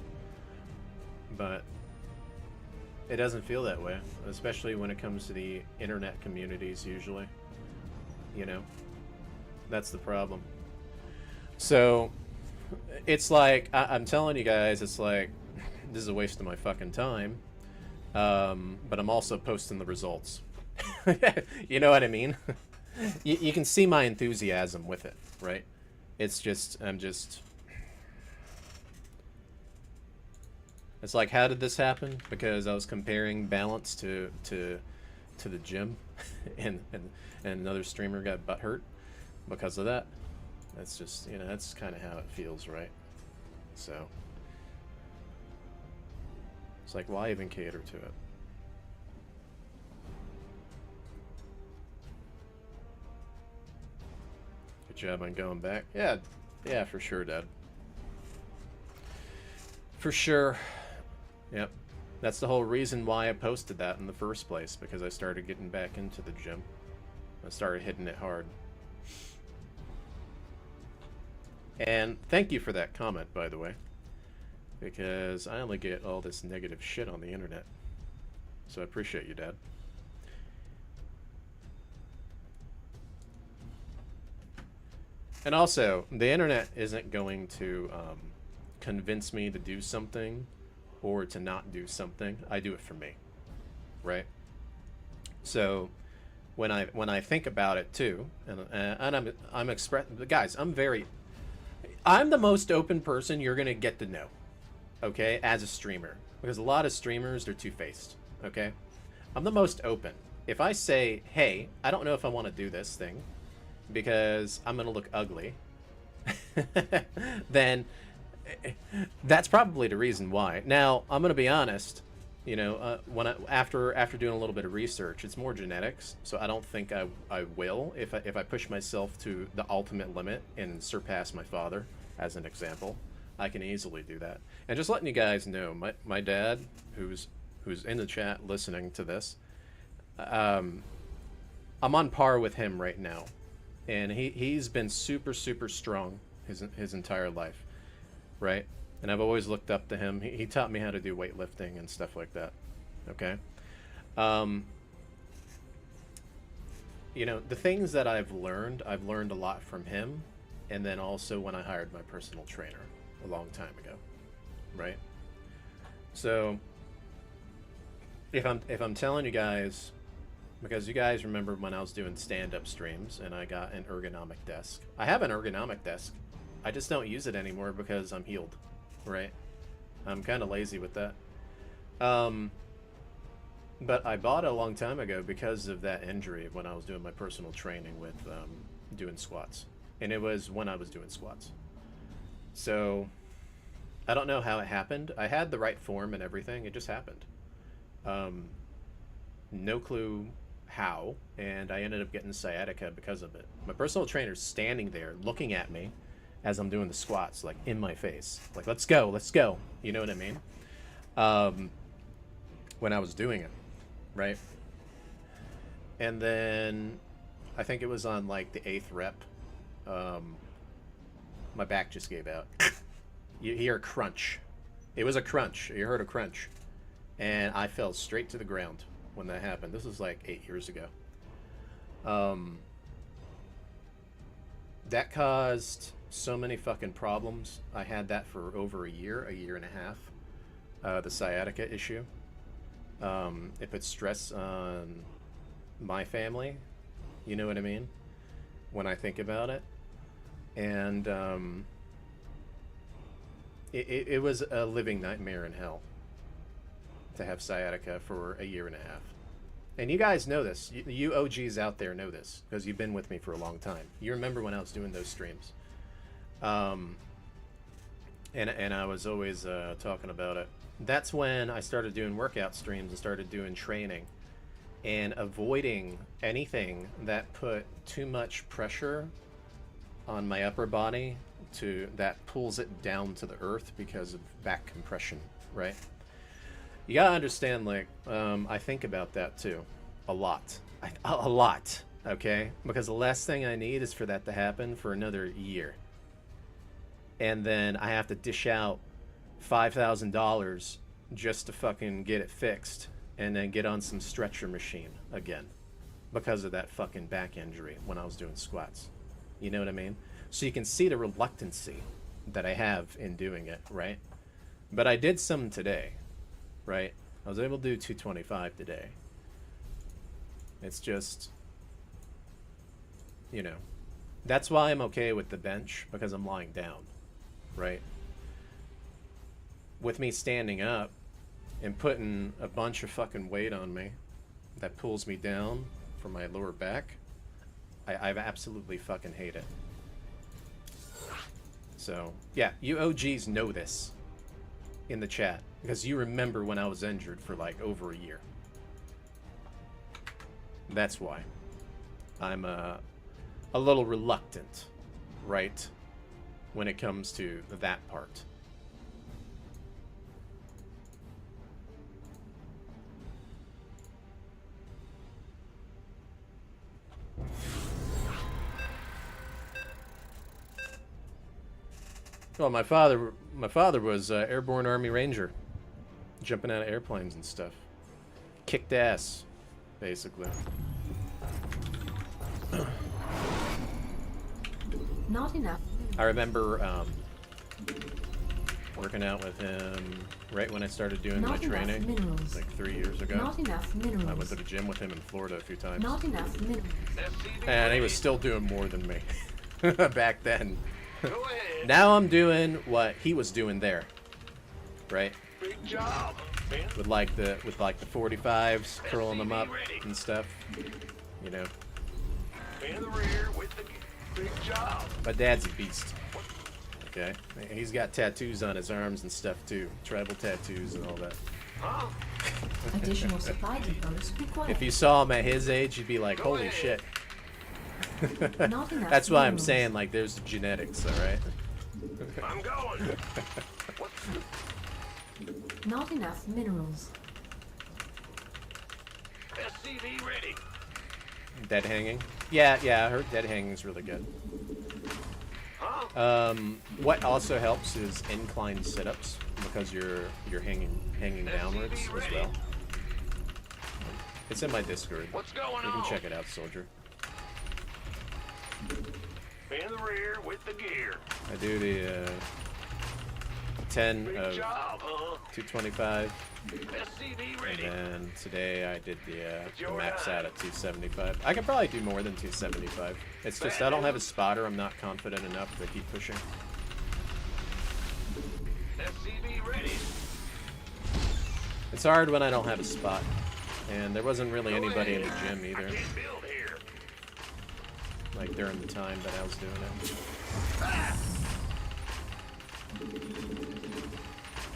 But it doesn't feel that way, especially when it comes to the internet communities usually. You know? That's the problem. So, it's like, I'm telling you guys, it's like, this is a waste of my fucking time. But I'm also posting the results. You know what I mean? You can see my enthusiasm with it, right? It's just, it's like, how did this happen? Because I was comparing balance to the gym, and another streamer got butthurt because of that. That's just, you know, that's kind of how it feels, right? So it's like, why even cater to it? Good job on going back. Yeah, for sure, Dad. For sure. Yep. That's the whole reason why I posted that in the first place, because I started getting back into the gym. I started hitting it hard. And thank you for that comment, by the way, because I only get all this negative shit on the internet. So I appreciate you, Dad. And also, the internet isn't going to convince me to do something or to not do something, I do it for me, right? So when I think about it too, and guys, I'm the most open person you're gonna get to know, okay, as a streamer, because a lot of streamers, they're two-faced, okay? I'm the most open. If I say, hey, I don't know if I want to do this thing because I'm gonna look ugly, then that's probably the reason why. Now, I'm gonna be honest, you know, after doing a little bit of research, it's more genetics, so I don't think I will if I push myself to the ultimate limit and surpass my father, as an example. I can easily do that. And just letting you guys know, my dad, who's in the chat listening to this, I'm on par with him right now, and he's been super strong his entire life, right? And I've always looked up to him. He taught me how to do weightlifting and stuff like that. Okay. You know, the things that I've learned a lot from him, and then also when I hired my personal trainer a long time ago, right? So if I'm telling you guys, because you guys remember when I was doing stand-up streams and I got an ergonomic desk. I have an ergonomic desk. I just don't use it anymore because I'm healed, right? I'm kind of lazy with that. But I bought it a long time ago because of that injury when I was doing my personal training with doing squats. And it was when I was doing squats. So I don't know how it happened. I had the right form and everything. It just happened. No clue how, and I ended up getting sciatica because of it. My personal trainer's standing there looking at me as I'm doing the squats, like in my face, like let's go, you know what I mean? When I was doing it, right? And then I think it was on like the 8th rep, my back just gave out. You hear a crunch. It was a crunch. You heard a crunch, and I fell straight to the ground when that happened. This was like 8 years ago. That caused so many fucking problems. I had that for over a year and a half. The sciatica issue. It put stress on my family. You know what I mean? When I think about it. And it was a living nightmare in hell to have sciatica for a year and a half. And you guys know this. You OGs out there know this because you've been with me for a long time. You remember when I was doing those streams. And I was always talking about it. That's when I started doing workout streams and started doing training and avoiding anything that put too much pressure on my upper body that pulls it down to the earth because of back compression, right? You gotta understand, like, I think about that too, a lot, okay? Because the last thing I need is for that to happen for another year. And then I have to dish out $5,000 just to fucking get it fixed and then get on some stretcher machine again because of that fucking back injury when I was doing squats. You know what I mean? So you can see the reluctancy that I have in doing it, right? But I did some today, right? I was able to do 225 today. It's just, you know, that's why I'm okay with the bench, because I'm lying down, right? With me standing up and putting a bunch of fucking weight on me that pulls me down from my lower back, I absolutely fucking hate it. So, yeah, you OGs know this in the chat, because you remember when I was injured for like over a year. That's why I'm a little reluctant, right, when it comes to that part. Well, my father was airborne Army Ranger, jumping out of airplanes and stuff. Kicked ass, basically. Not enough. I remember working out with him right when I started doing my Not enough training, minerals. like 3 years ago. Not enough minerals. I went to the gym with him in Florida a few times. Not enough minerals. And he was still doing more than me back then. Go ahead. Now I'm doing what he was doing there, right? Big job. Man, With like the 45s, curling them up and stuff. You know, in the rear with the big job. my dad's a beast. Okay, he's got tattoos on his arms and stuff too, tribal tattoos and all that. Huh? Additional supply depots required. If you saw him at his age, you'd be like, holy shit. Not enough That's why I'm minerals. saying, like, there's genetics, alright? I'm going. Not enough minerals. SCV ready. Dead hanging? Yeah, I heard dead hanging is really good. Huh? What also helps is incline sit-ups, because you're hanging downwards as well. It's in my Discord. What's going You on? can check it out, soldier. In the rear with the gear. I do the 10 Big of job, huh? 225, SCV and ready. then today I did the max out at 275. I could probably do more than 275. It's just I don't have a spotter. I'm not confident enough to keep pushing. SCV ready. It's hard when I don't have a spot, and there wasn't really Go anybody in the ahead. gym either, I can't build here. like during the time that I was doing it.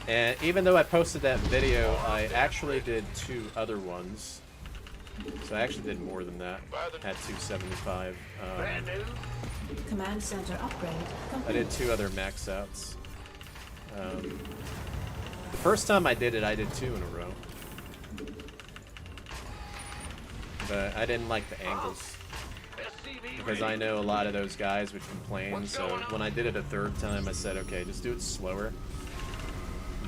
And even though I posted that video, I actually did 2 other ones. So I actually did more than that. Had 275. Brand new. Command center upgrade I complete. did 2 other max outs. The first time I did it, I did 2 in a row. But I didn't like the angles, SCV because ready. I know a lot of those guys would complain. So when I did it a 3rd time, I said, okay, just do it slower.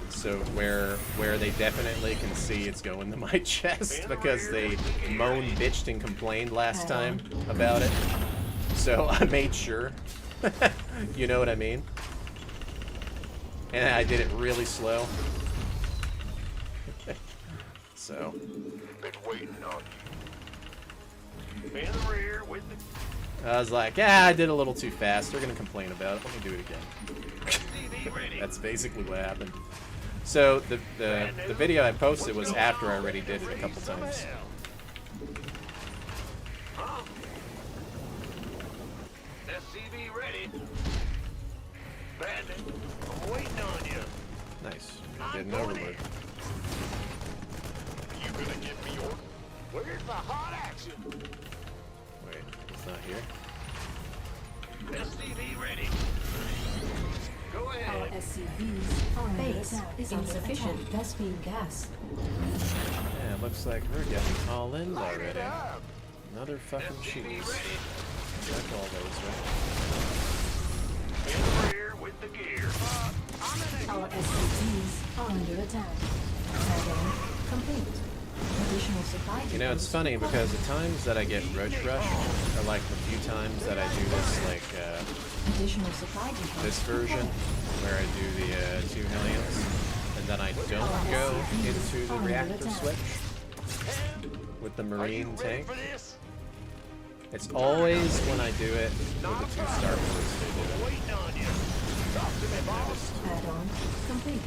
So where they definitely can see it's going to my chest, because they moaned, bitched, and complained last time about it. So I made sure. You know what I mean? And I did it really slow. So Been waiting on you. In the rear with the I was like, yeah, I did a little too fast. They're gonna complain about it. Let me do it again. SCV ready. That's basically what happened. So the video I posted was after I already did it a couple times. Huh? SCV ready. Bandit, I'm waiting on you. Nice. I did an overload. You gonna give me your? Where's the hot action? Wait, it's not here. SCV ready. Go Our ahead. SCVs are Base is is insufficient. attack. Best beam gas. Yeah, it looks like we're getting all in Light it already. up. Another fucking cheese. SCV ready. Check all those, right? In the rear with the gear. I'm in Our SCVs are under attack. Add-on complete. Additional supply You know, it's depots funny required. because the times that I get roach rush are like the few times that I do this, like Additional supply depots this version, required. where I do the 2 Hellions, and then I don't go into the reactor switch with the Marine tank. for this? It's always when I do it with the 2 Starforce they do it. Waiting on you. Talk to me, boss. Add-on complete.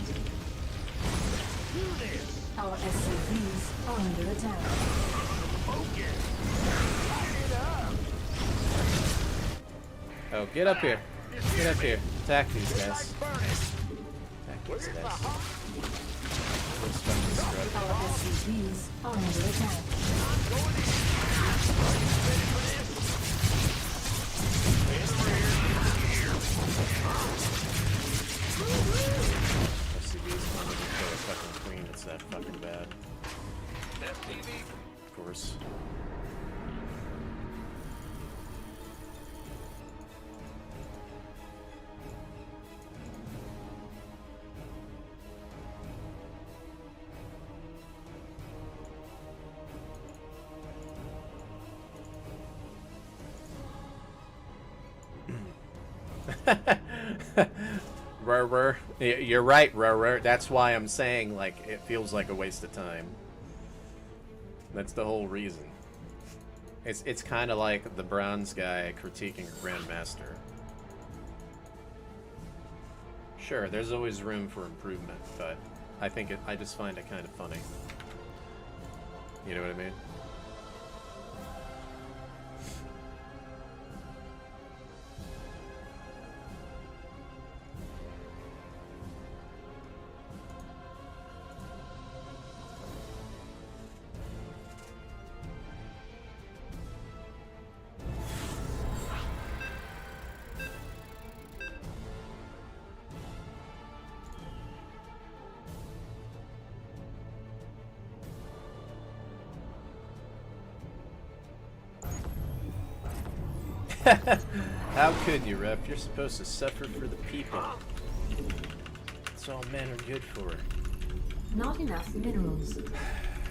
Do this. Our SCVs are under attack. Focus. Light it up. Oh, get up here. Get up here. Attack these guys. Burn it. Attack these Where's the guys. hot? Let's fucking scrub. Our SCVs are under attack. Going in. Ready for this? In the rear. SCV's wanted to kill a fucking queen. It's that fucking bad. SCV. Of course. RuFF. You're right, RuFF. That's why I'm saying, like, it feels like a waste of time. That's the whole reason. It's kind of like the bronze guy critiquing a grandmaster. Sure, there's always room for improvement, but I just find it kind of funny. You know what I mean? How could you, Ref? You're supposed to suffer for the people. That's all men are good for. Not enough minerals.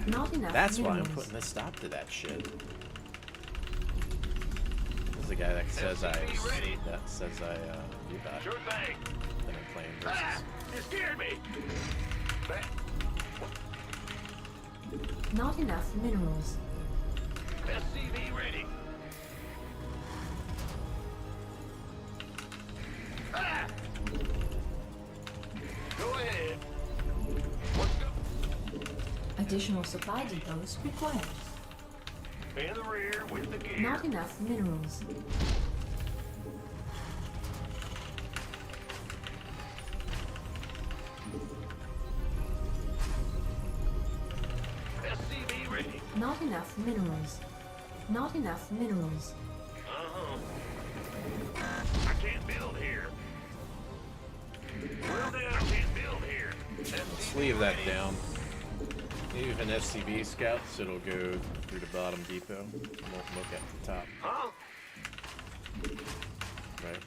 Not enough That's minerals. why I'm putting a stop to that shit. There's the guy that says I do that. Sure thing. Then I'm playing Ah, versus. you scared me. Not enough minerals. SCV ready. Ah! Go ahead. Let's go. Additional supply depots required. In the rear with the gear. Not enough minerals. SCV ready. Not enough minerals. Not enough minerals. I can't build here. Well then, I can't build here. Let's leave that down. Maybe if an FCB scouts, it'll go through the bottom depot. It won't look at the top. Huh? Right?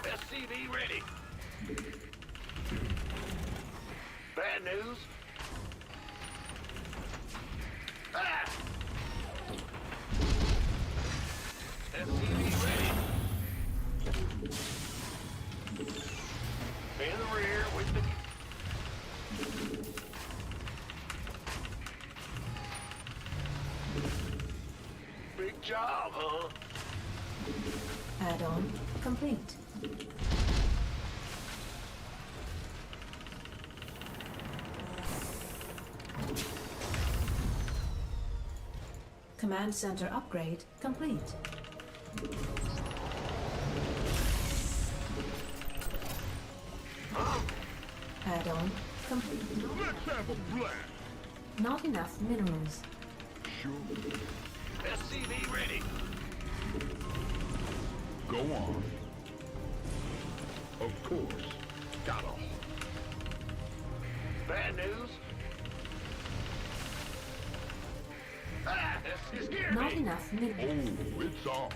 SCV ready. Bad news. Ah! SCV ready. In the rear with the... Big job, huh? Add-on complete. Command center upgrade complete. Add-on complete. Let's have a blast. Not enough minerals. Sure. SCV ready. Go on. Of course. Got 'em. Bad news. Ah, you scared Not me. enough minerals. Oh, it's on.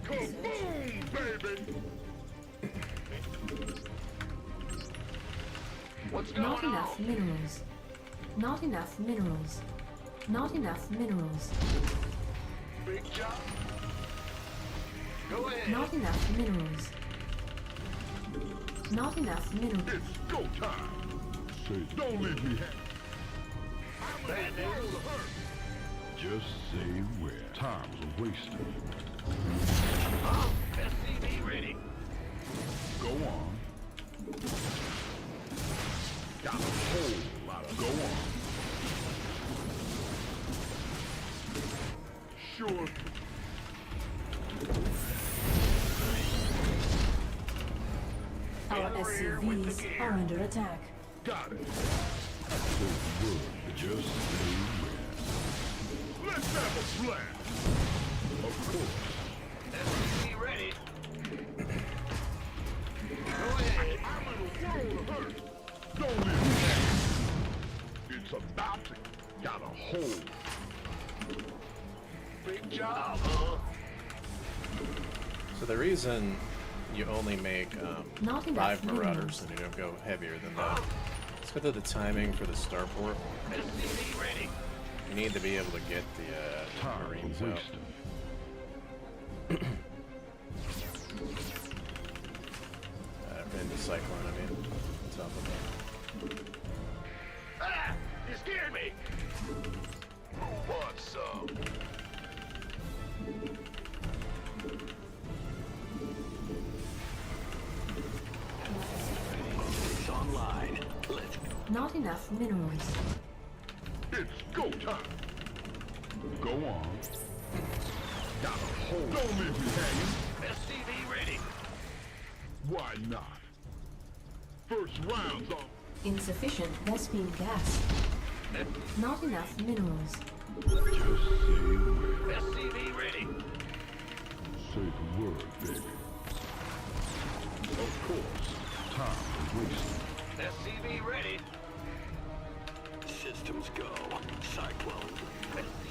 Kaboom, baby! What's going Not enough on? minerals. Not enough minerals. Not enough minerals. Big job. Go ahead. Not enough minerals. Not enough minerals. It's go time. Say, don't leave me hanging. Bad news. Just say where. Time's a wasting. SCV ready. Go on. Got a whole lot of go on. Sure. Our SCVs are under attack. Got it. So good. Just say where. Let's have a blast. Of course. SCV ready. Go ahead. I'm in a world of hurt. Don't leave me hanging. It's about to. Got a hole. Big job, huh? So the reason you only make Not enough 5 Marauders minerals. and you don't go heavier than that, it's because of the timing for the starport. SCV ready. You need to be able to get the Time Marines a out. wasting. Into Cyclone, I mean. On top of that. Ah! You scared me! Who wants some? It's online. Let's Not enough minerals. It's go time. Go on. Got a hold. Don't leave me hanging. SCV ready. Why not? First round's off. Insufficient Vespine gas. Not enough minerals. Just say where. SCV ready. Say the word, baby. Of course. Time to waste. SCV ready. systems go. Cyclone.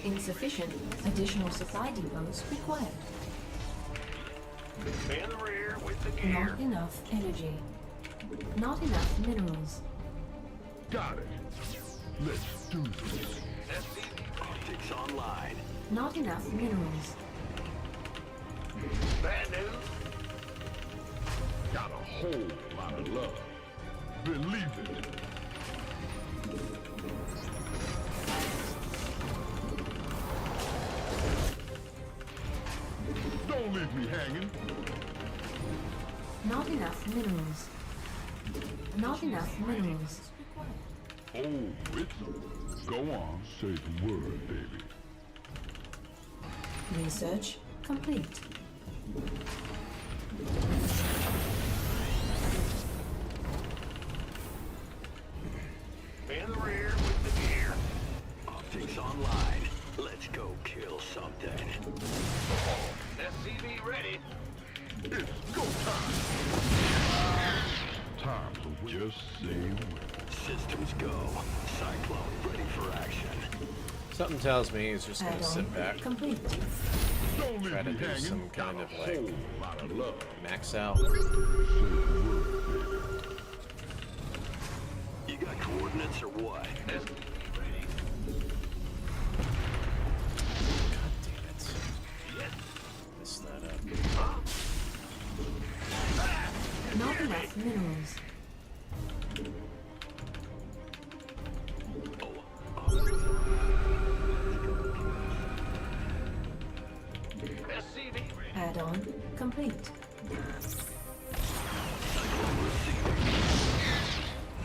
Insufficient. Additional supply depots required. In the rear with the gear. Not enough energy. Not enough minerals. Got it. Let's do this. SCV Optics online. Not enough minerals. bad news. Got a whole lot of love. Believe it. Don't leave me hanging. Not enough minerals. Not enough minerals. Oh, it's go on. Say the word, baby. Research complete. In the rear with the gear. Optics online. Let's go kill something. SCV ready. It's go time. Time for just say when. Systems go. Cyclone ready for action. Something tells me he's just gonna sit Add-on back, complete. Don't leave try to me do hanging. some Got kind a of like whole lot of love. max out. Say the word, baby. You got coordinates or what? SCV ready. God damn it. Yes. Messed that up. Not enough minerals. SCV ready. Add-on complete. Cyclone receiving.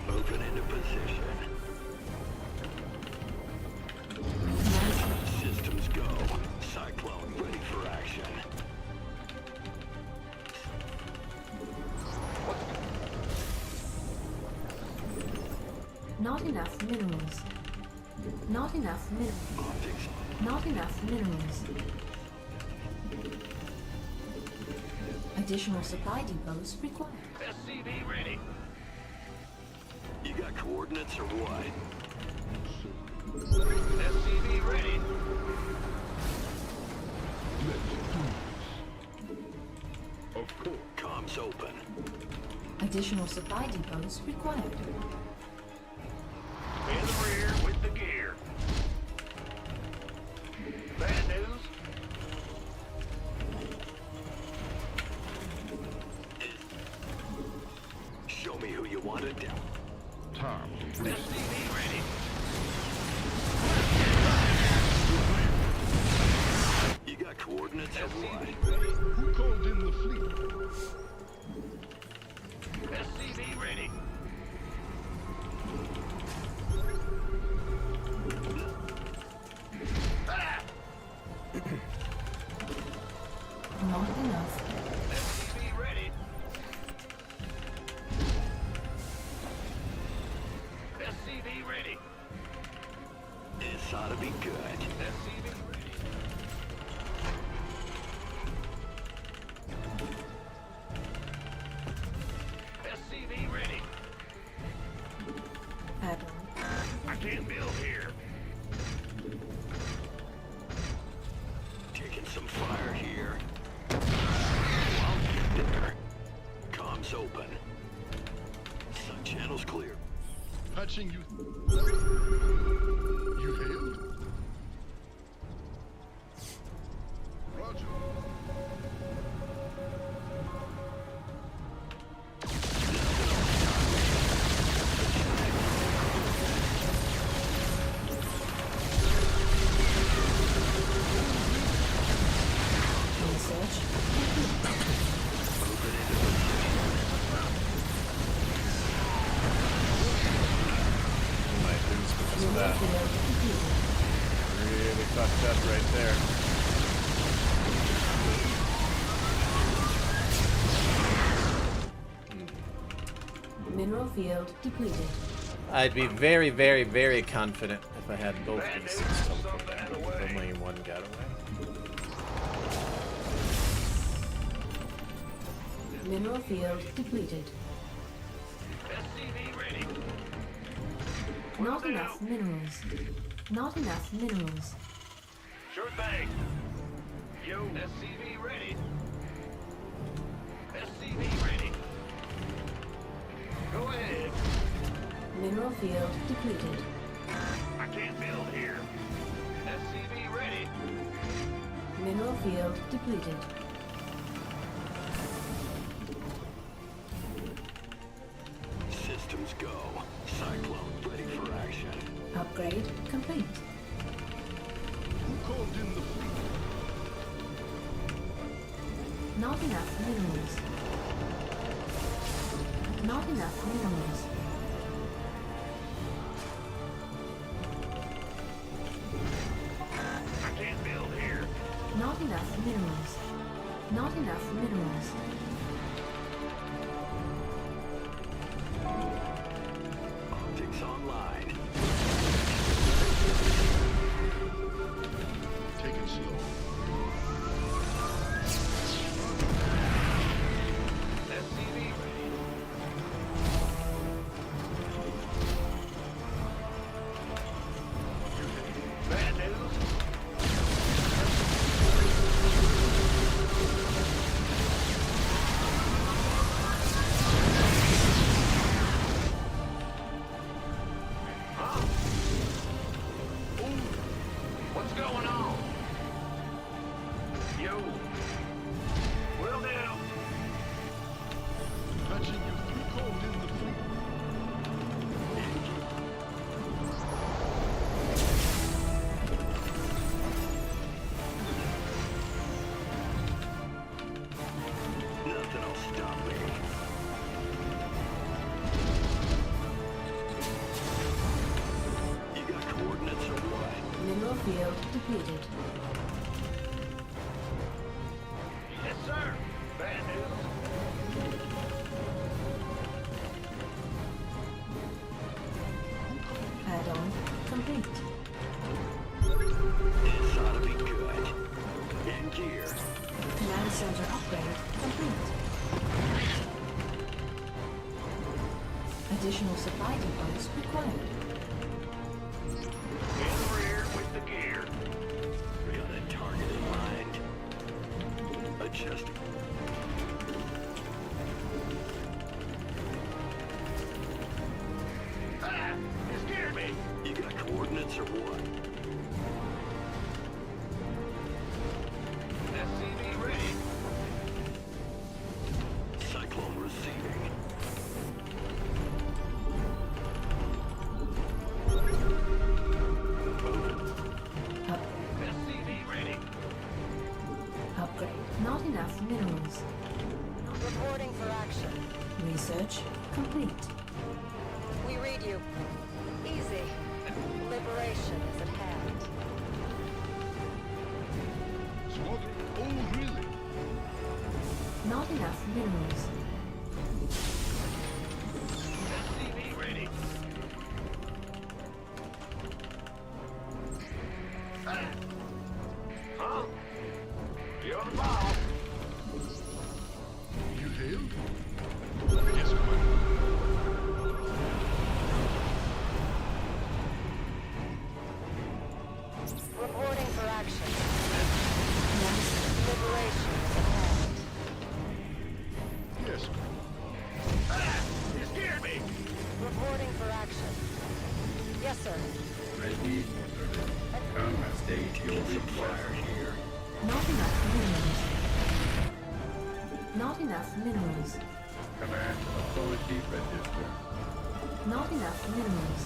Moving into position. Systems go. Cyclone ready for action. Not enough minerals. Not enough minerals. Optics. Not enough minerals. Additional supply depots required. SCV ready. You got coordinates or what? SCV ready. Let's do this. Of course. Comms open. Additional supply depots required. In the rear with the gear. Bad news. Show me who you want it down. Time to waste. SCV ready. You got coordinates or what? SCV ready. Who called in the fleet? SCV ready. Ah! Not enough. SCV ready. SCV ready. This ought to be good. SCV ready. SCV ready. Add-on. I can't build here. Taking some fire here. I'll get there. Comms open. Sun channel's clear. Patching you. You hailed? Roger. field completed. really fucked up right there. Mineral field depleted. I'd be very, very, very confident if I had both these things teleported back. If only one got away. Mineral field depleted. SCV ready. Not enough minerals. Not enough minerals. Sure thing. Yo, SCV ready. SCV ready. Go ahead. Mineral field depleted. I can't build here. SCV ready. Mineral field depleted. Systems go. Cyclone ready for action. Upgrade complete. Who called in the fleet? Not enough minerals. Not enough minerals. I can't build here. Not enough minerals. Not enough minerals. Optics online. Take it slow. SCV ready. Bad news. Huh? Ooh. What's going on? Yo. Will do. Touching you. Who called in the fleet? Nothing'll stop me. You got coordinates or what? Mineral field depleted. Yes, sir. Bad news. Add-on complete. This ought to be good. In gear. Command center upgrade complete. Additional supply depots required. In the rear with the gear. We got a target in mind. Adjusting. Ah! You scared me. You got coordinates or what? SCV ready. Cyclone receiving. SCV ready. Upgrade. Not enough minerals. Reporting for action. Research complete. We read you. Easy. Liberation is at hand. Smoking. Oh, really? Not enough minerals. SCV ready. Ah! Huh? You're the boss. You hailed? Yes, Commander. Reporting for action. Command Liberation is at hand. Yes. Ah! You scared me. Reporting for action. Yes, sir. Ready for service. State your Fire request. here. Not enough minerals. Not enough minerals. Command authority register. Not enough minerals.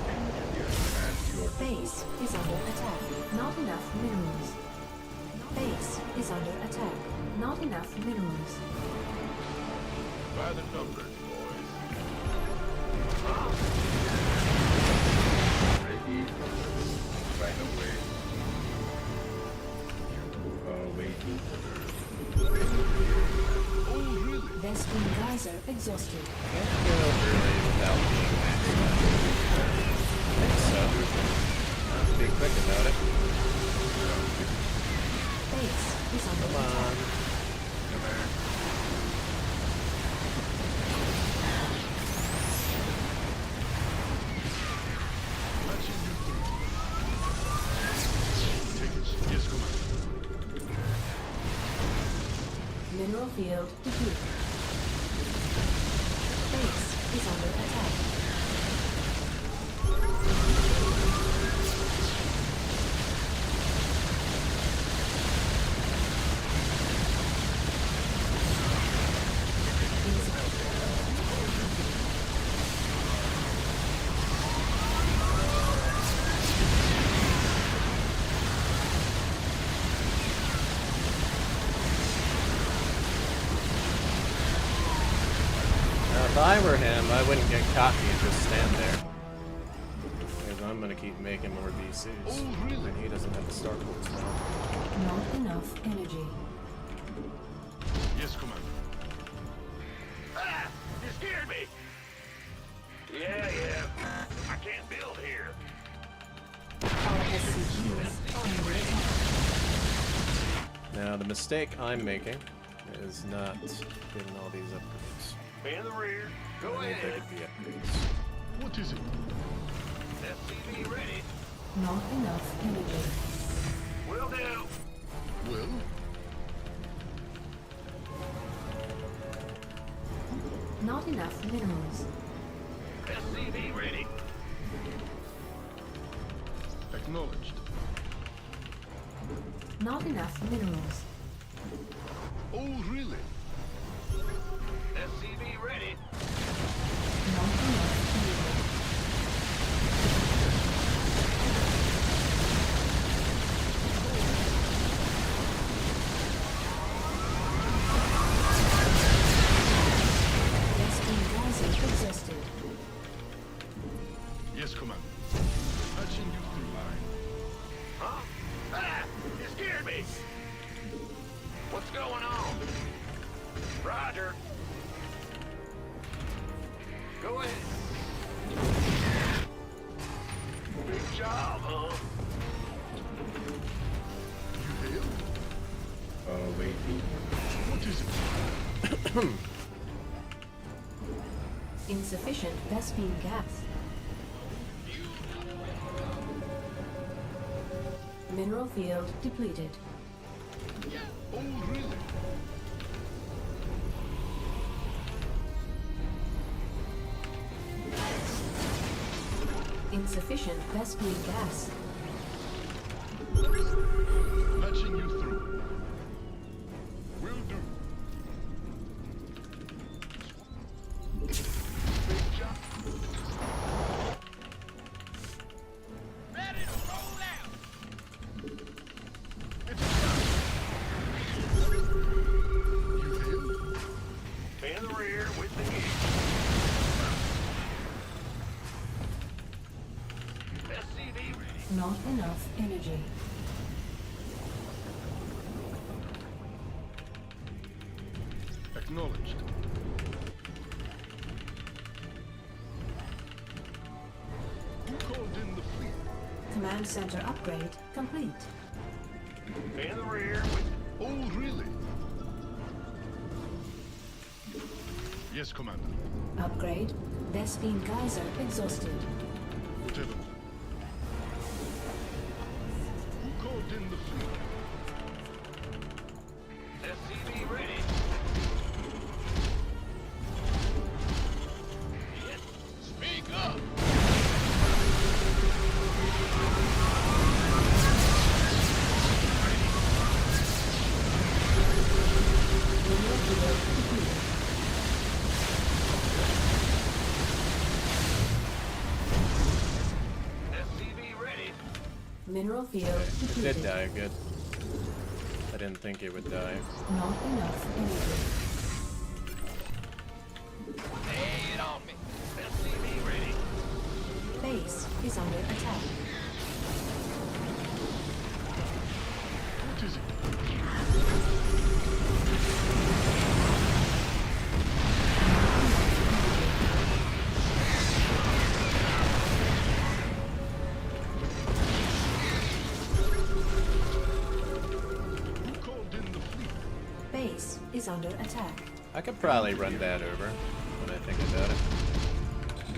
Engineer command your Base is under attack. Not enough minerals. Base is under attack. Not enough minerals. By the numbers, boys. Huh? exhausted. Can't go early without being maxed out. I think so. Have to be quick about it. Base is under Come on. attack. Yes, Commander. Mineral field depleted. Base is under attack. Now, if I were him, I wouldn't get cocky and just stand there. Because I'm gonna keep making more VCs. And he doesn't have the star codes now. Not enough energy. Yes, Commander. Ah! You scared me! Yeah. I can't build here. Our SCPs are under attack. Now, the mistake I'm making is not getting all these upgrades. In the rear. Go I need ahead. to get the upgrades. What is it? SCV ready. Not enough energy. Will do. Well, Not enough minerals. SCV ready. acknowledged. Not enough minerals. Oh, really? SCV ready. Not enough energy. ST exhausted. Yes, Commander. Patching you through line. Huh? Ah! You scared me! What's going on? Roger. Go ahead. Big job, huh? You hail? Oh, wait. What is it? Insufficient Vespine gas. Mineral field depleted. Oh, really? Insufficient Vespine gas. Patching you through. Will do. Big job. Ready to roll out. You hail? In the rear with the geek. SCV ready. Not enough energy. Acknowledged. Who called in the fleet? Command center upgrade complete. In the rear with Oh, really? Yes, Commander. Upgrade. Vespine geyser exhausted. Whatever. Who called in the fleet? SCV ready. Yes. Speak up. Mineral field depleted. SCV ready. Mineral field It depleted. did die, good. I didn't think it would die. Not enough energy. Lay it on me. SCV ready. Base is under attack. What is it? Not enough is under attack. I could probably run that over when I think about it.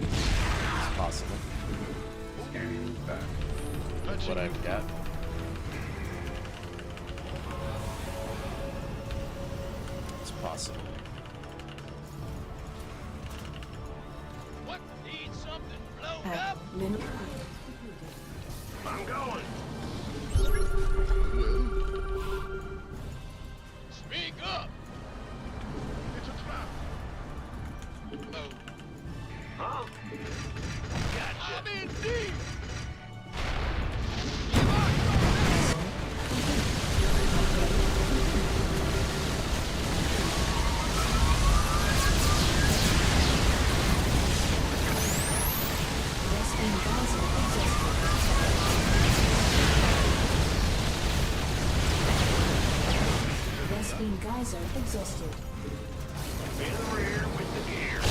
It's possible. Scanning back. What I've got. It's possible. What? Need something blown Attack. up? Mineral. I'm going. Speak up. It's a trap. Oh. Huh? Gotcha. I'm in deep. Vespene geyser exhausted. In the rear with the gear.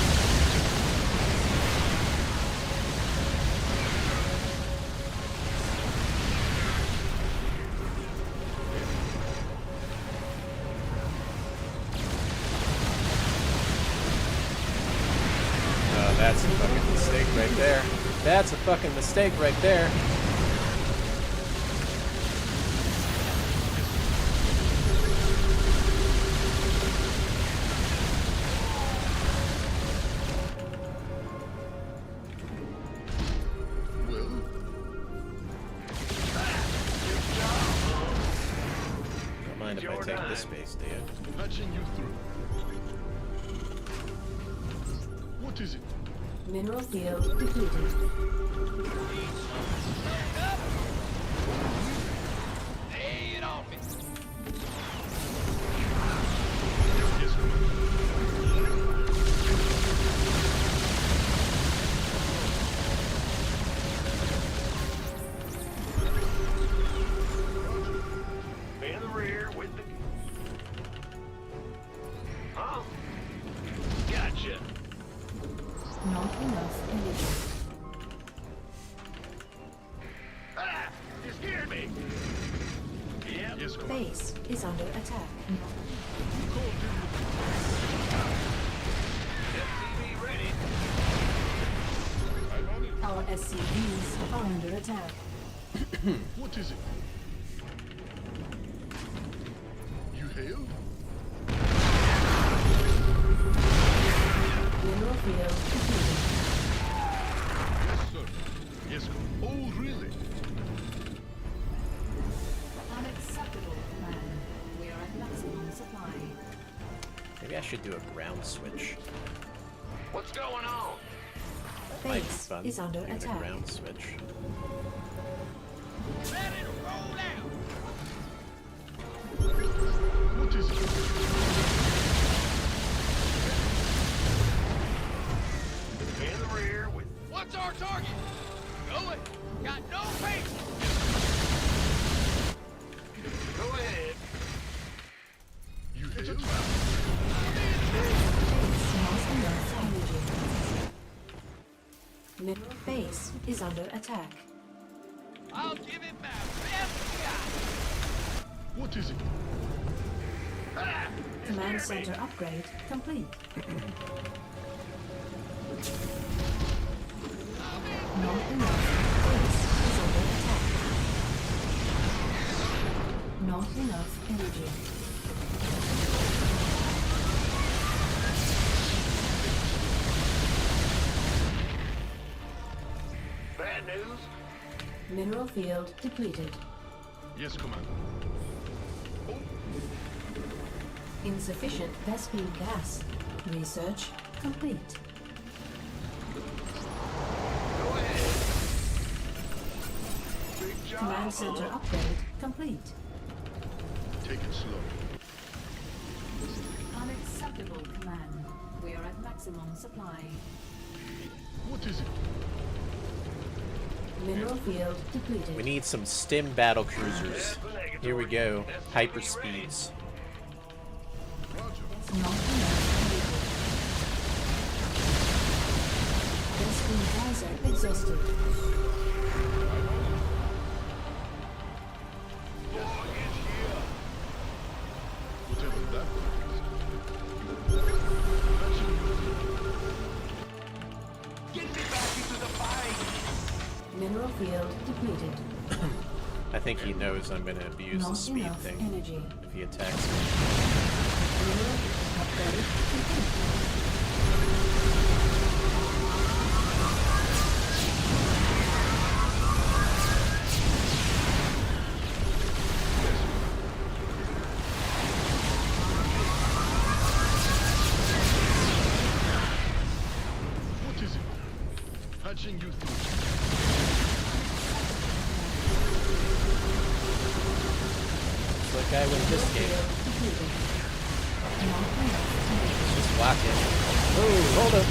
That's a fucking mistake right there. That's a fucking mistake right there. Don't mind if I take this space, dude. Patching you through. What is it? Mineral field depleted. Lay it on me. Yes, Commander. In the rear with the... Huh? Gotcha. Not enough energy. Ah! You scared me. Yep. Yes, Commander. Base is under attack. FTV ready. I'm on it. Our SCVs are under attack. What is it? You hail? Mineral field depleted. Yes, sir. Yes, Commander. Oh, really? Unacceptable, man. We are at maximum supply. Maybe I should do a ground switch. What's going on? Might be Base fun. is under doing a attack. ground switch. Ready to roll out. What is it? In the rear with... What's our target? Going. Got no patience. Go ahead. You hail? Base has enough energy. Mineral base is under attack. I'll give it my best shot. What is it? Ah! You Command scared me. center upgrade complete. Not enough. Base is under attack. Not enough energy. Bad news. Mineral field depleted. Yes, Commander. Insufficient Vespene gas. Research complete. Go ahead. Big job. Command center upgrade complete. Take it slow. Unacceptable, command. We are at maximum supply. What is it? Mineral field depleted. We need some stim battle cruisers. Here we go. Hyperspeeds. Roger. Not enough energy. Vespene geyser exhausted. Whatever that is. Mineral field depleted. I think he knows I'm gonna abuse the Not speed enough thing energy. if he attacks me. Mineral upgrade complete. What is it? Patching you through. Looks like I win this game. Depleted. Not enough energy. Just lock it. Oh, hold up.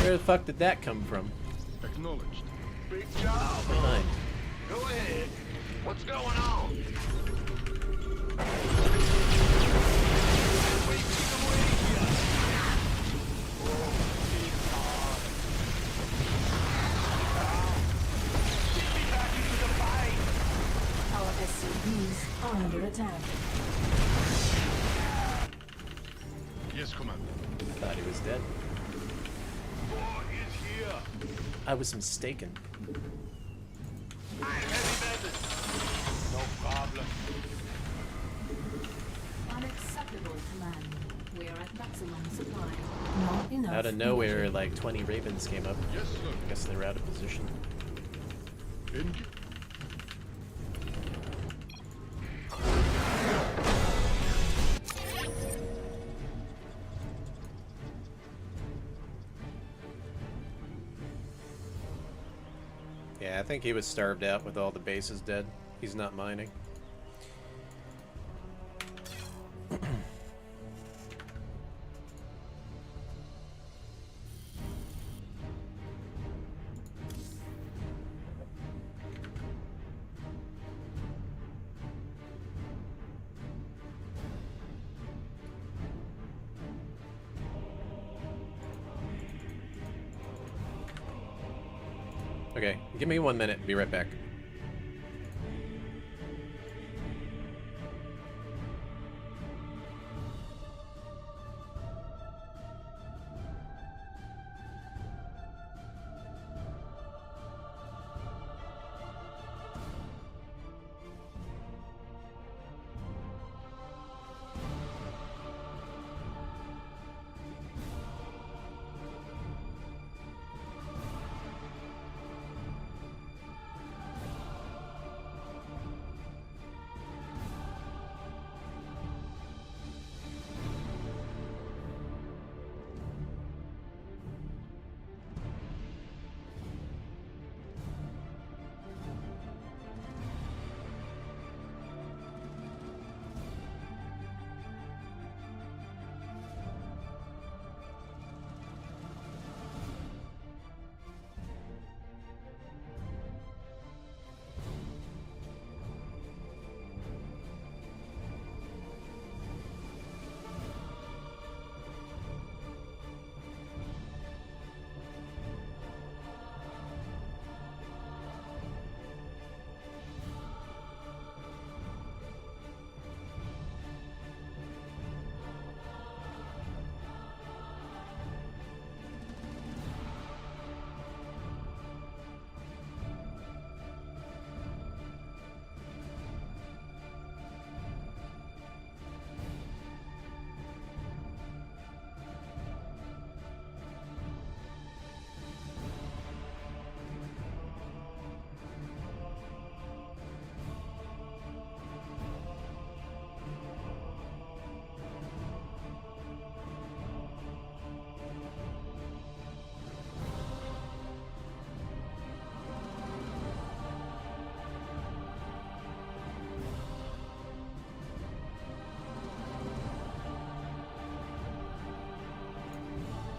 Where the fuck did that come from? Acknowledged. Big job. Behind. Go ahead. What's going on? We keep them waiting here. Oh, big God. Get me back into the fight. Our SCVs are under attack. Yes, Commander. I thought he was dead. War is here. I was mistaken. I'm heavy methods. No problem. Unacceptable, Command. We are at maximum supply. Not enough. Out of nowhere, like 20 ravens came up. Yes, sir. I guess they're out of position. Engage. Yeah, I think he was starved out with all the bases dead. He's not mining. Okay, give me 1 minute. Be right back.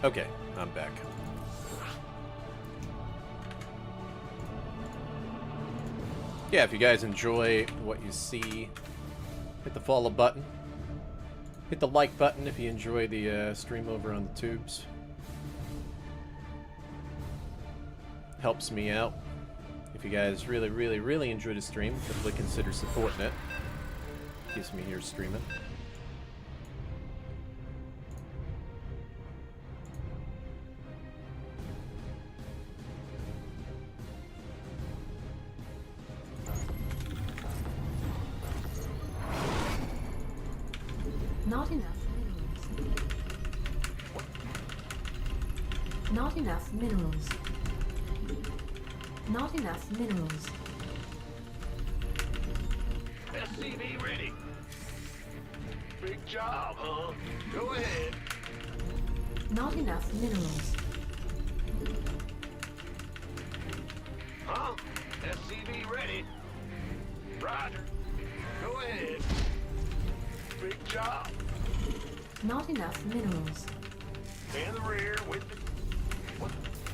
Okay, I'm back. Yeah, if you guys enjoy what you see, hit the follow button. Hit the like button if you enjoy the stream over on the tubes. Helps me out. If you guys really enjoy the stream, definitely consider supporting it. Keeps me here streaming. Not enough minerals. Not enough minerals. Not enough minerals. SCV ready. Big job, huh? Go ahead. Not enough minerals. Huh? SCV ready. Roger. Go ahead. Big job. Not enough minerals. In the rear with the... What?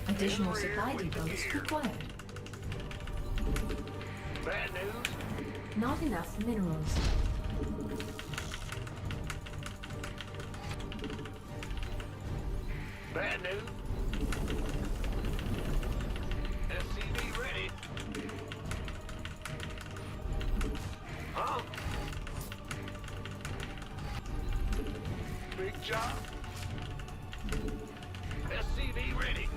Additional In the rear supply with the depots gear. required. Bad news. Not enough minerals. Bad news. SCV ready. Huh? Big job. SCV ready.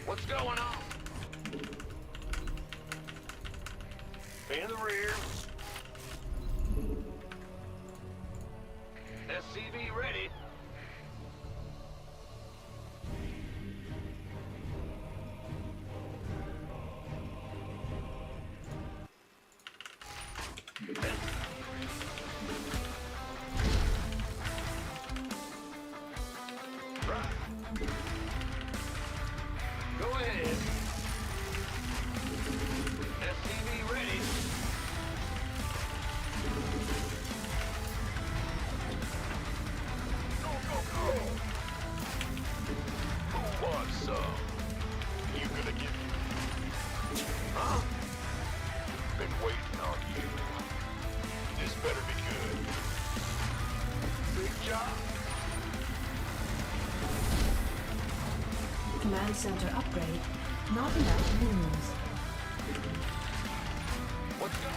What's going on? In the rear. SCV ready. Right. Go ahead. SCV ready. Go, go, go. Who wants some? You gonna get... Huh? Been waiting on you. This better be good. Big job. Command center upgrade. Not enough minerals. What's going?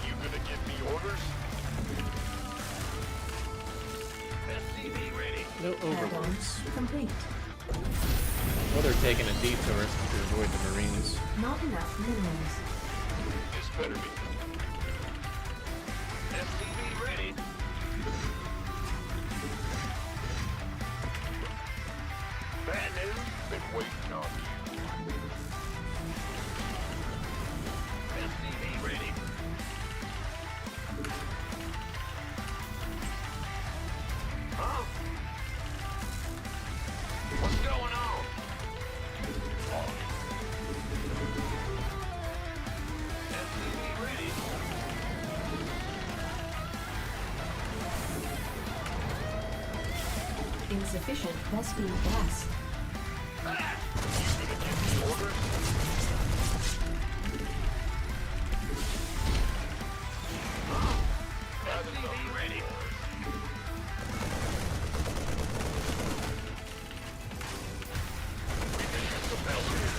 You gonna give me orders? SCV ready. No Add-on overloads. complete. Well, they're taking a detour to avoid the Marines. Not enough minerals. This better be. SCV ready. Bad news. Been waiting on you. SCV ready. Huh? What's going on? SCV ready. Insufficient Vespine gas. Ah! You gonna give me orders? Huh? SCV ready. We can use some help here.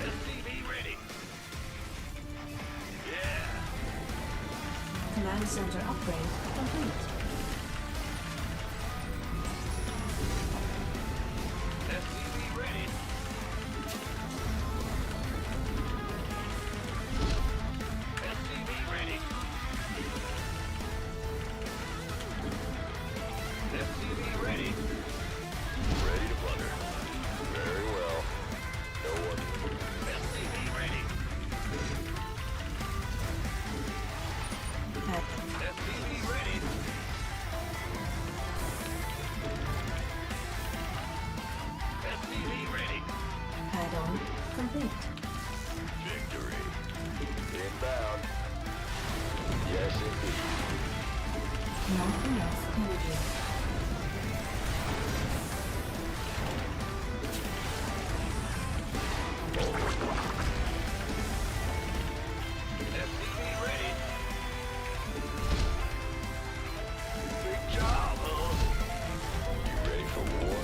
SCV ready. Yeah. Command center upgrade complete. SCV ready. SCV ready. SCV ready. Ready to plunder. Very well. No one. SCV ready. SCV ready. SCV ready. Add-on complete. Victory. Inbound. Yes, indeed. Not enough energy. SCV ready. Big job, huh? You ready for war?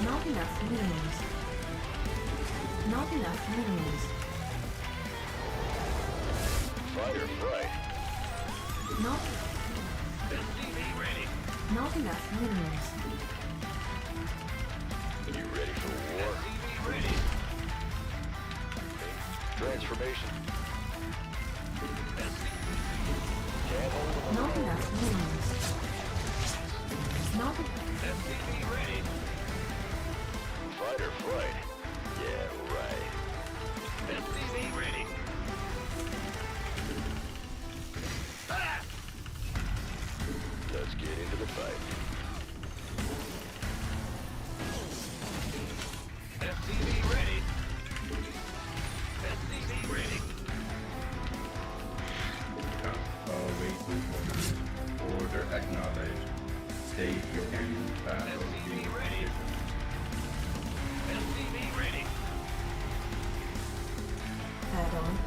Not enough minerals. Not enough minerals. Fight or fright? Not STV ready. not enough minerals. You ready for war? STV ready. Transformation. Not enough minerals. Not STV ready. Fight or flight? Yeah, right. STV ready. Ah! Let's get into the fight. STV ready. STV ready. Await order acknowledged. State your end battle. STV ready. STV ready. add on.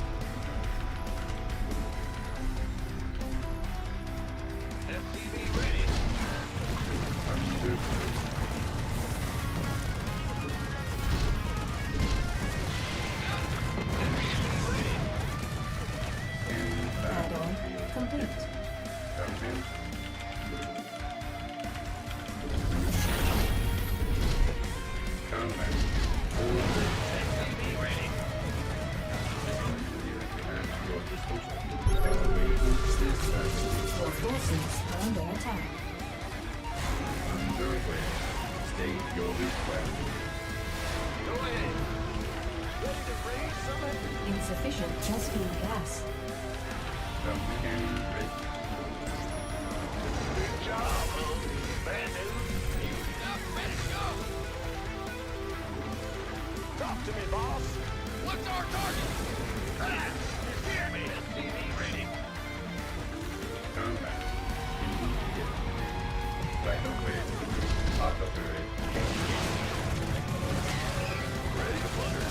STV ready. Add on complete. STV ready. Your forces are under attack. Underway. State your request. Go ahead. Ready to raise some Insufficient Chesfield gas. Command ready. Good job, huh? Bad news. Ready to go. Talk to me, boss. What's our target? Ah, you hear me? STV ready. Combat. Immediate. Right away. Artillery. Ready to plunder.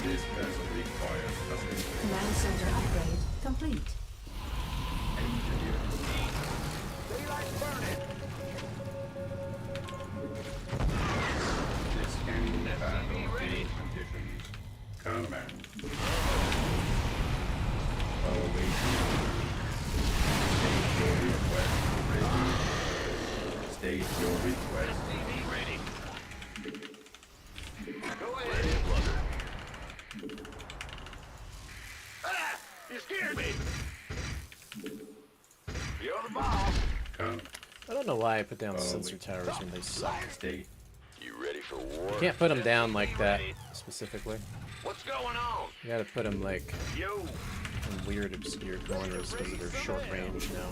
This vessel requires assistance. Command center upgrade complete. Engineer. Daylight burning. This can battle ready. conditions. Command. Awaiting. State your request. Ready. State your request. STV ready. Go ahead. Ready to plunder. Ah, you scared me. You're the boss. Come. I don't know why I put down sensor towers when they suck. State. You ready for war? Can't put them down like that specifically. What's going on? You gotta put them like Yo. in weird, obscure corners because of their short range now.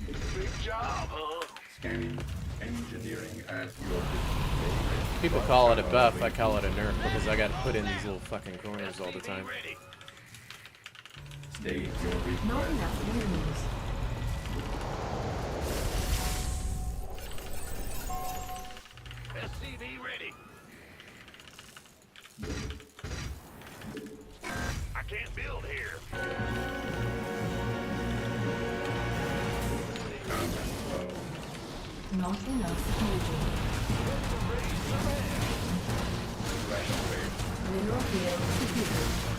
Big job, huh? Scanning. Engineering at your disposal. People call it a buff, I call it a nerf because I gotta put in these little fucking corners all the STV time. ready. State your Not request. enough minerals. STV ready. I can't build here. Not enough energy. Right away. Mineral field depleted.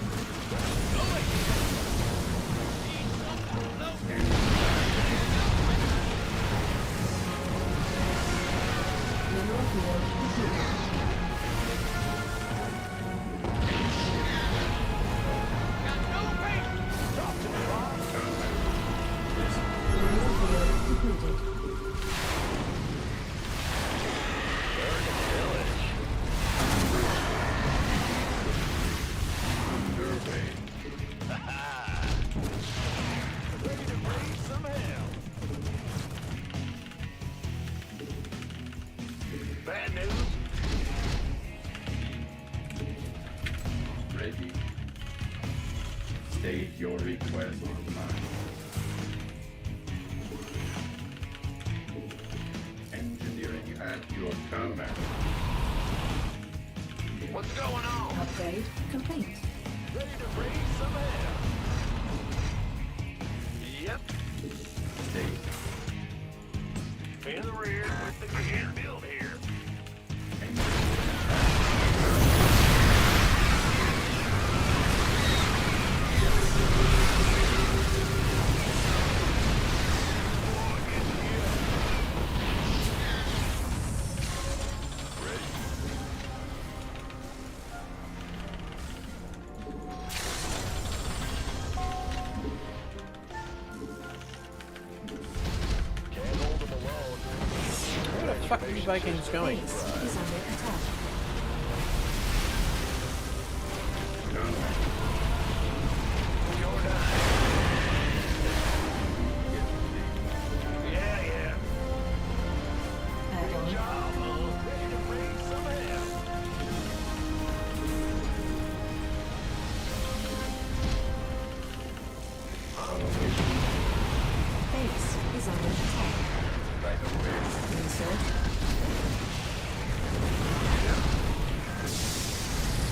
Mineral field depleted. Mineral field depleted. Underway. Ready to raise some hell. Bad news. Ready. State your request online. Engineering at your command. What's going on? Upgrade complete. Ready to raise some hell. Yep. State. In the rear with the gear build here. Engineering fuck are you Vikings going? Base is under attack. Yeah, yeah. Add-on. Job, ready to bring some hell. Base is under attack. Right away. Insert.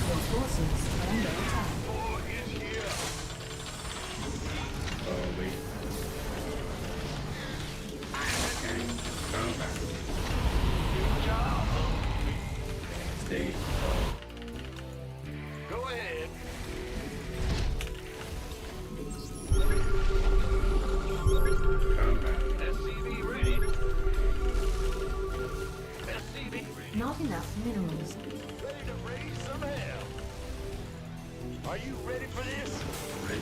Your forces are under attack. War is here. Oh, wait. Combat. Job. Stay. Go ahead. Combat. SCV ready. SCV ready. Not enough minerals. Ready to raise some hell. Are you ready for this? Ready.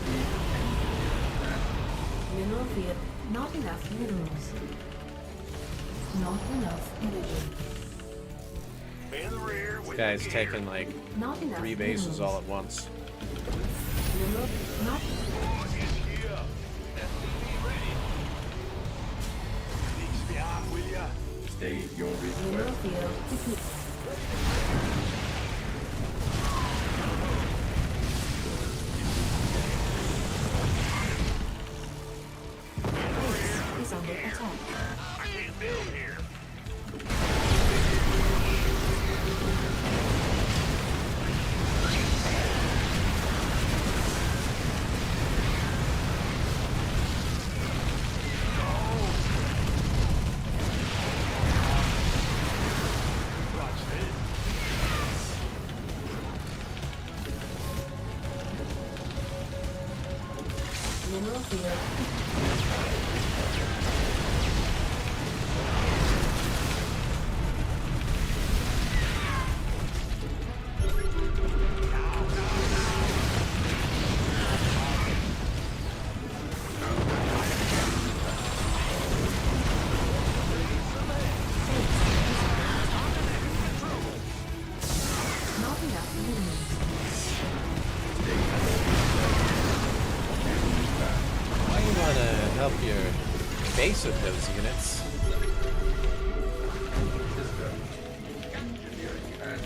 Mineral field. Not enough minerals. Not enough energy. In the rear This with guy's the gear. taking like Not enough 3 bases minerals. all at once. Mineral. Not. War is here. SCV ready. Fix me out, will ya? State your Mineral request. field depleted. Base is under attack. I can't build here. Watch this. Mineral field. Not enough minerals. Why you wanna help your base with those units? System. Engineering and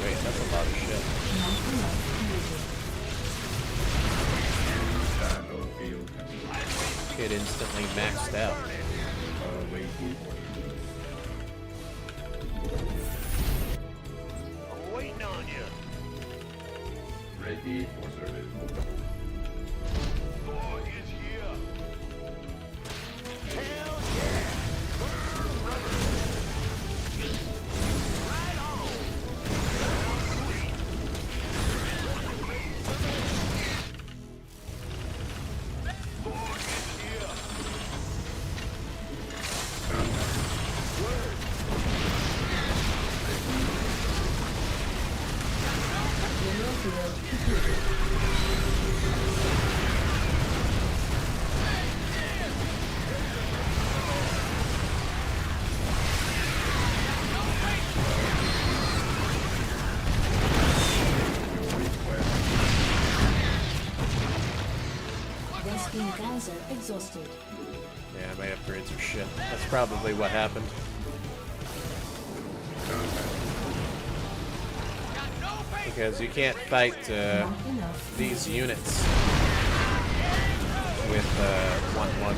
Wait, that's a lot of shit. Not enough energy. battlefield. Kid instantly maxed out. Awaiting orders. I'm waiting on you. Ready for service. War is here. Hell yeah. Burn rubber. Right on. Sweet. War is here. Mineral field depleted. Vespine geyser exhausted. Yeah, my upgrades are shit. That's probably what happened. Because you can't fight Not enough. these units with 1-1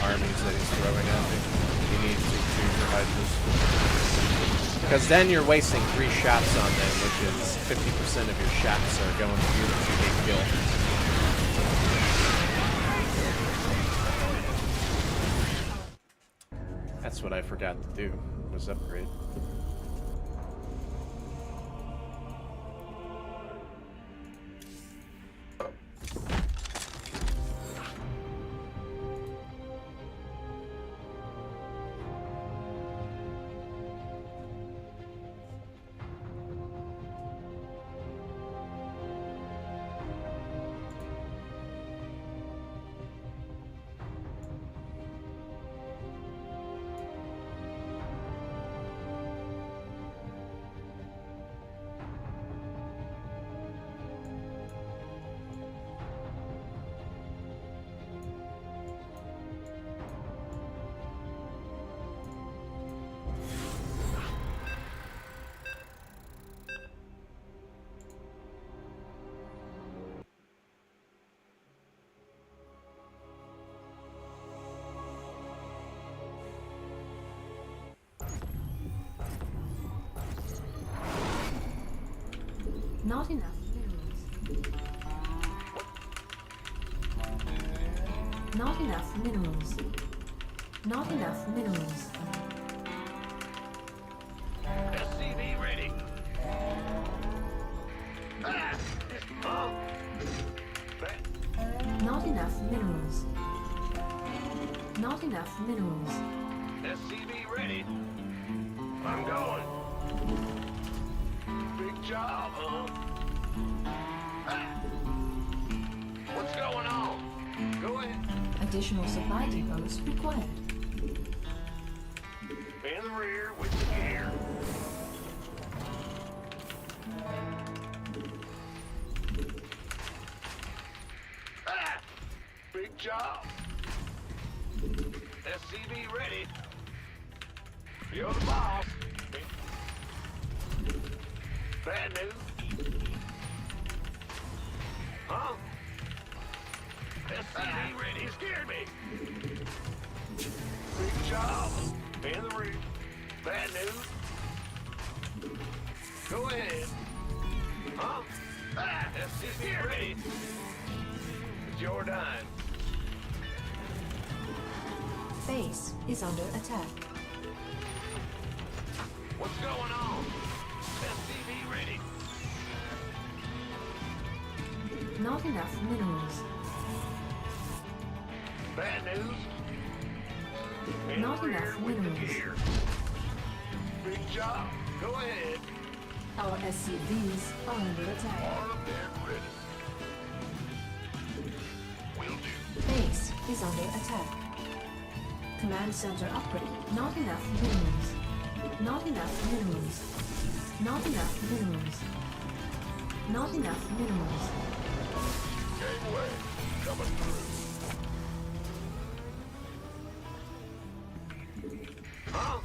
armies that he's throwing at me. You need to hydras. Because then you're wasting 3 shots on them, which is 50% of your shots are going to units you can't kill. That's what I forgot to do, was upgrade. Not enough minerals. Not enough minerals. Not enough minerals. SCV ready. Ah! Oh! Not enough minerals. Not enough minerals. SCV ready. I'm going. Big job, huh? Ah! What's going on? Go ahead. Additional supply depots required. In the rear with the gear. Ah! Big job. SCV ready. You're the boss. Bad news. Huh? SCV ready. You scared me. Big job. In the rear. Bad news. Go ahead. Huh? Ah, SCV ready. It's your dime. Base is under attack. What's going on? SCV ready. Not enough minerals. Bad news. In Not the rear enough with the minerals. gear. Big job. Go ahead. Our SCVs are under attack. Armed and ready. Will do. Base is under attack. Command center upgrade. Not enough minerals. Not enough minerals. Not enough minerals. Not enough minerals. Gateway coming through. Huh?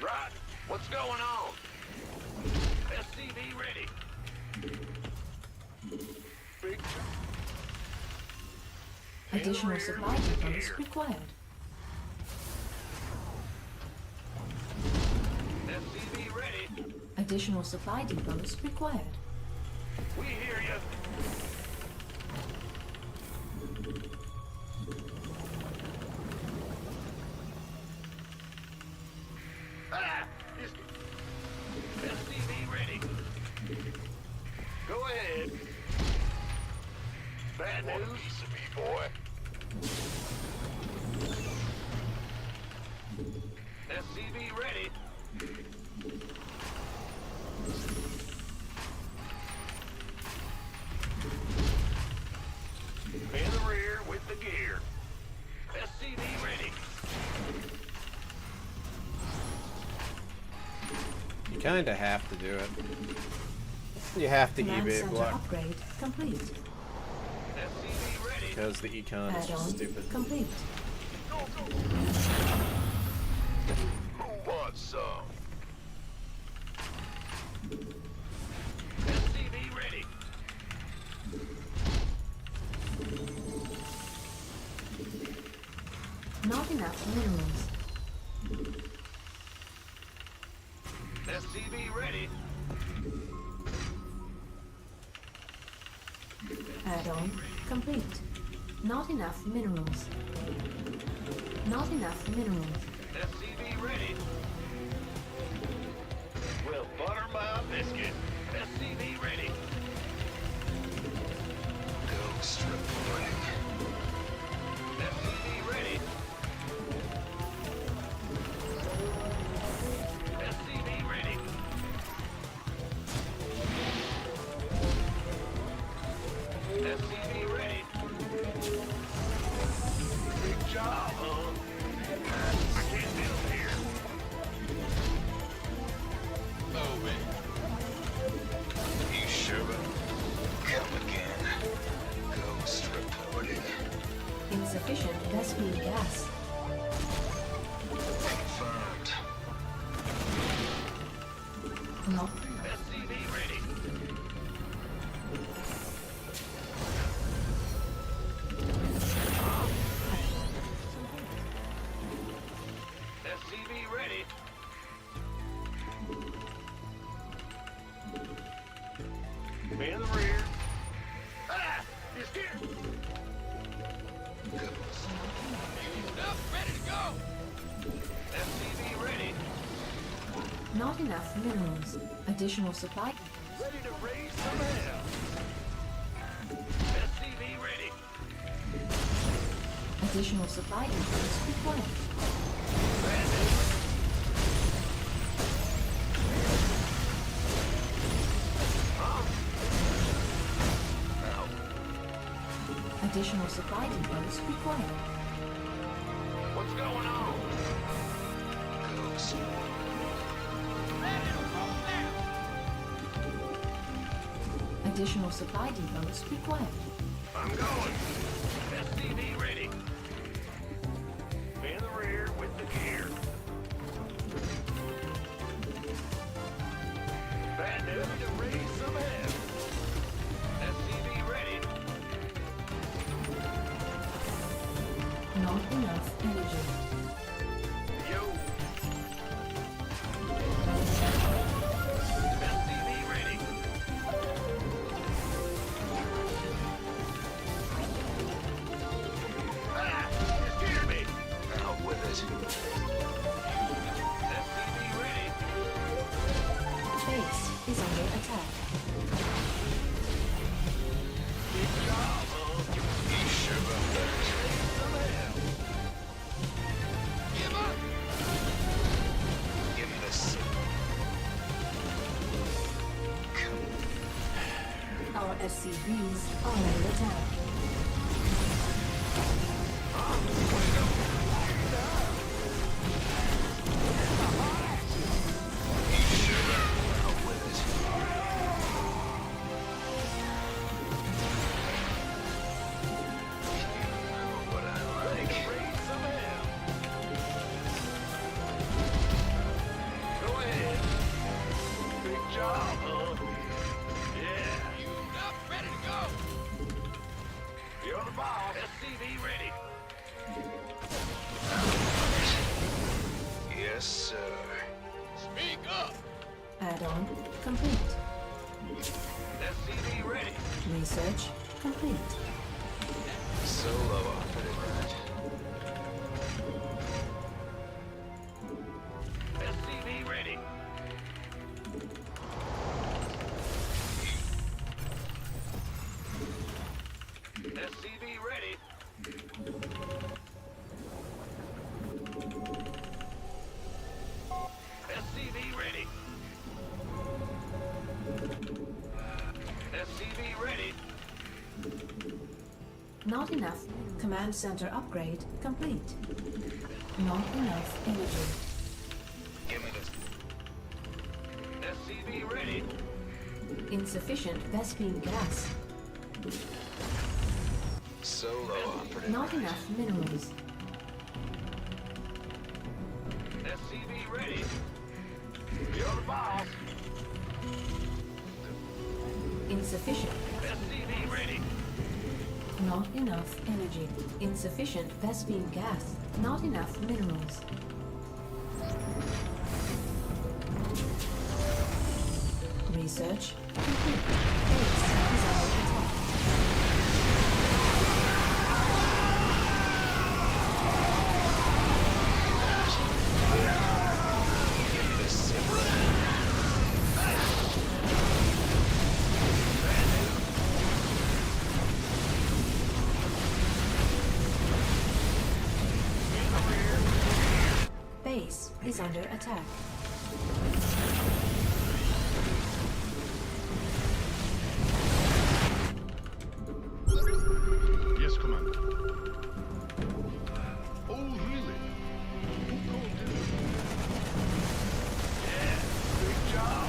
Right. What's going on? SCV ready. Big job. Additional supply depots required. SCV ready. Additional supply depots required. We hear you. Ah! SCV ready. Go ahead. Bad news. Want a piece of me, boy? SCV ready. In the rear with the gear. SCV ready. You kinda have to do it. You have to Command eBay center block upgrade complete. SCV ready. because the econ is just Add-on stupid. complete. Go, go. Who wants some? SCV ready. Not enough minerals. SCV ready. Add-on complete. Not enough minerals. Not enough minerals. SCV ready. We'll butter my biscuit. SCV ready. Go strip ring. SCV ready. SCV ready. SCV ready. Big job, huh? I can't build here. Over. You sure? Come again. Ghost reported. Insufficient Vespine gas. Confirmed. Not SCV ready. SCV ready. Not enough minerals. Additional supply. Ready to raise some hell. SCV ready. Additional supply depots required. Additional supply depots required. What's going on? Additional supply depots required. I'm going. SCV ready. In the rear with the gear. Bad news to raise some hell. SCV ready. Not enough energy. Yo. SCV ready. Ah! You scared me. Out with it. SCV ready. Base is under attack. Good job, huh? Raise some hell. Give up. Give me this. Our SCVs are under attack. What I like. Raise some hell. Go ahead. Big job, huh? Yeah. You up, ready to go. You're the boss. SCV ready. Yes, sir. Speak up. Add-on complete. SCV ready. Research complete. Solo operative, right? SCV ready. SCV ready. SCV ready. SCV ready. Not enough. Command center upgrade complete. Not enough energy. Give me this. SCV ready. Insufficient Vespene gas. Solo operative. Not enough minerals. SCV ready. You're the boss. Insufficient. SCV ready. Not enough energy. Insufficient Vespene gas. Not enough minerals. Research complete. Base is under attack. Base is under attack. Yes, Commander. Oh, really? Who called in? Big job.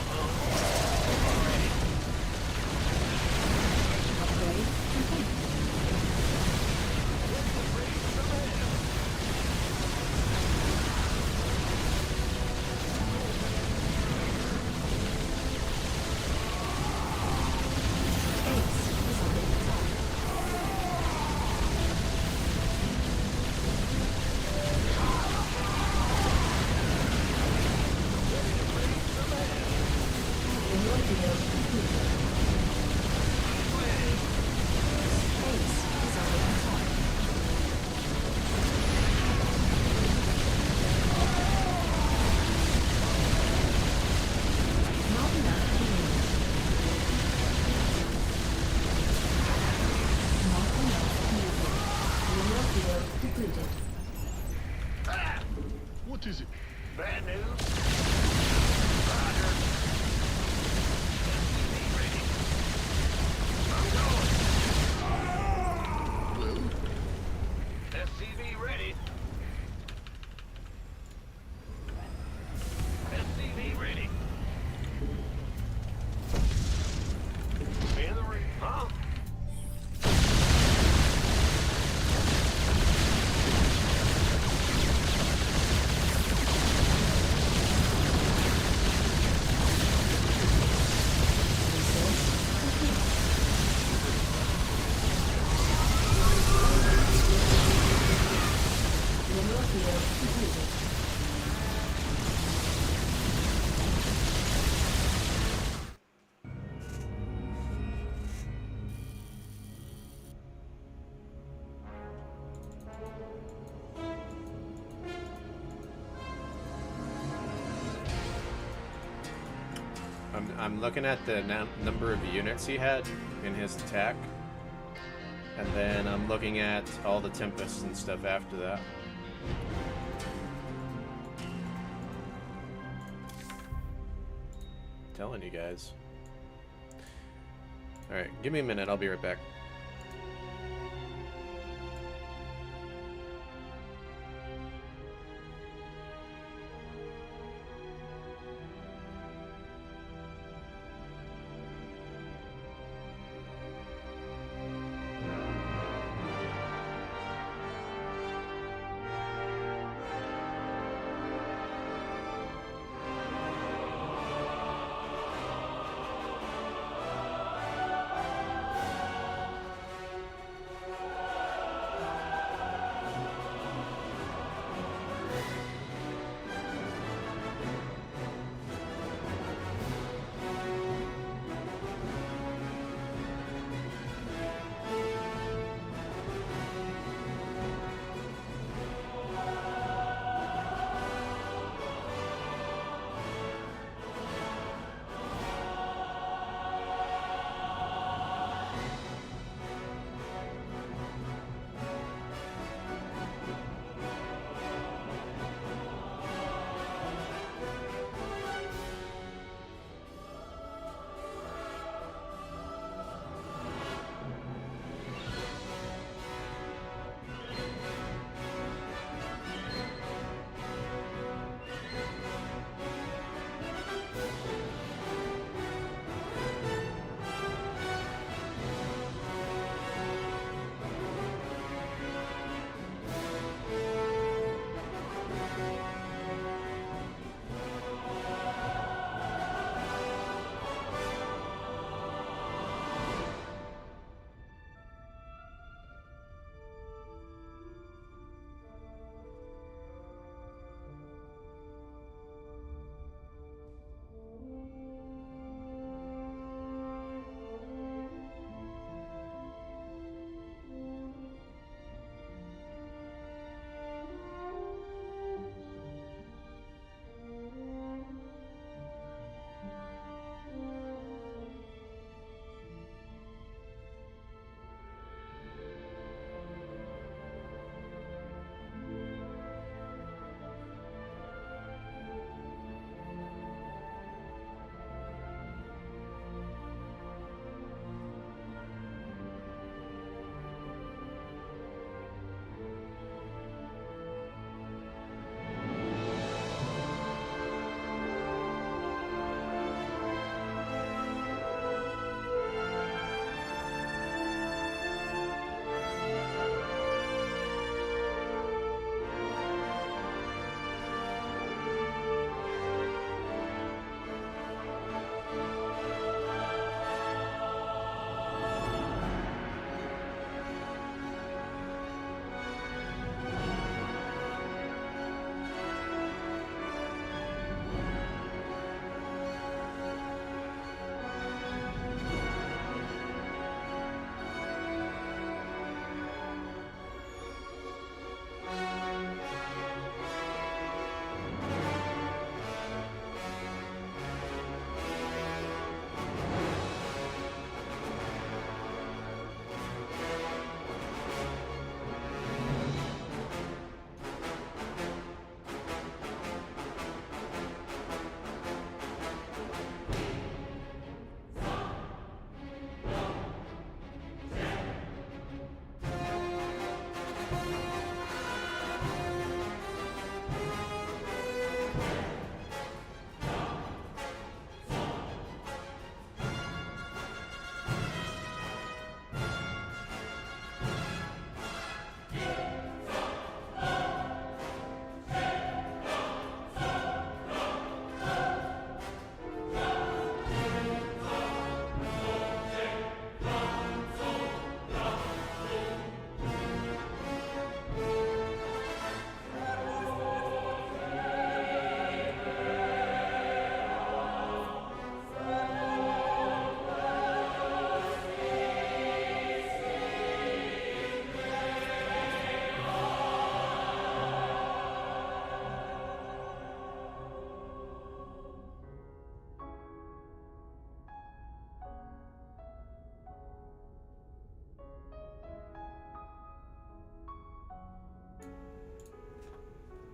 Upgrade complete. defeated. Ah! What is it? Bad news. Roger. SCV ready. I'm going. Well, SCV ready. SCV ready. In the ring, huh? Mineral field completed. I'm looking at the number of units he had in his attack, and then I'm looking at all the tempests and stuff after that. Telling you guys. Alright, give me a minute, I'll be right back.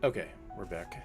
Okay, we're back.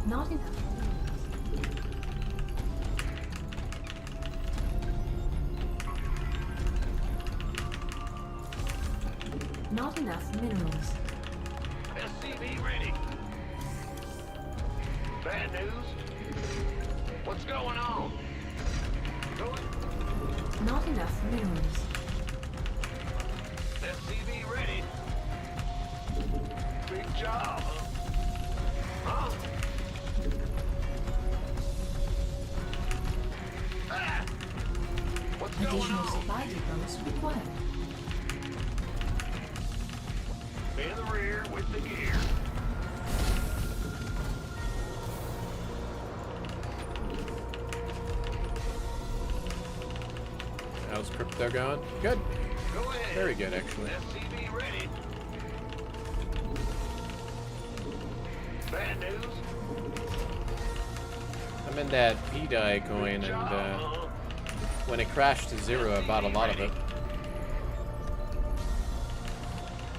Not enough. Not enough minerals. SCV ready. Bad news? What's going on? Not enough minerals. SCV ready. Big job. Huh? Ah! What's going Additional on? supply depots required. In the rear with the gear. How's crypto going? Good. Go ahead. Very good, actually. SCV ready. Bad news? I'm in that P-Dye coin, and when it crashed to zero, I bought a lot of it.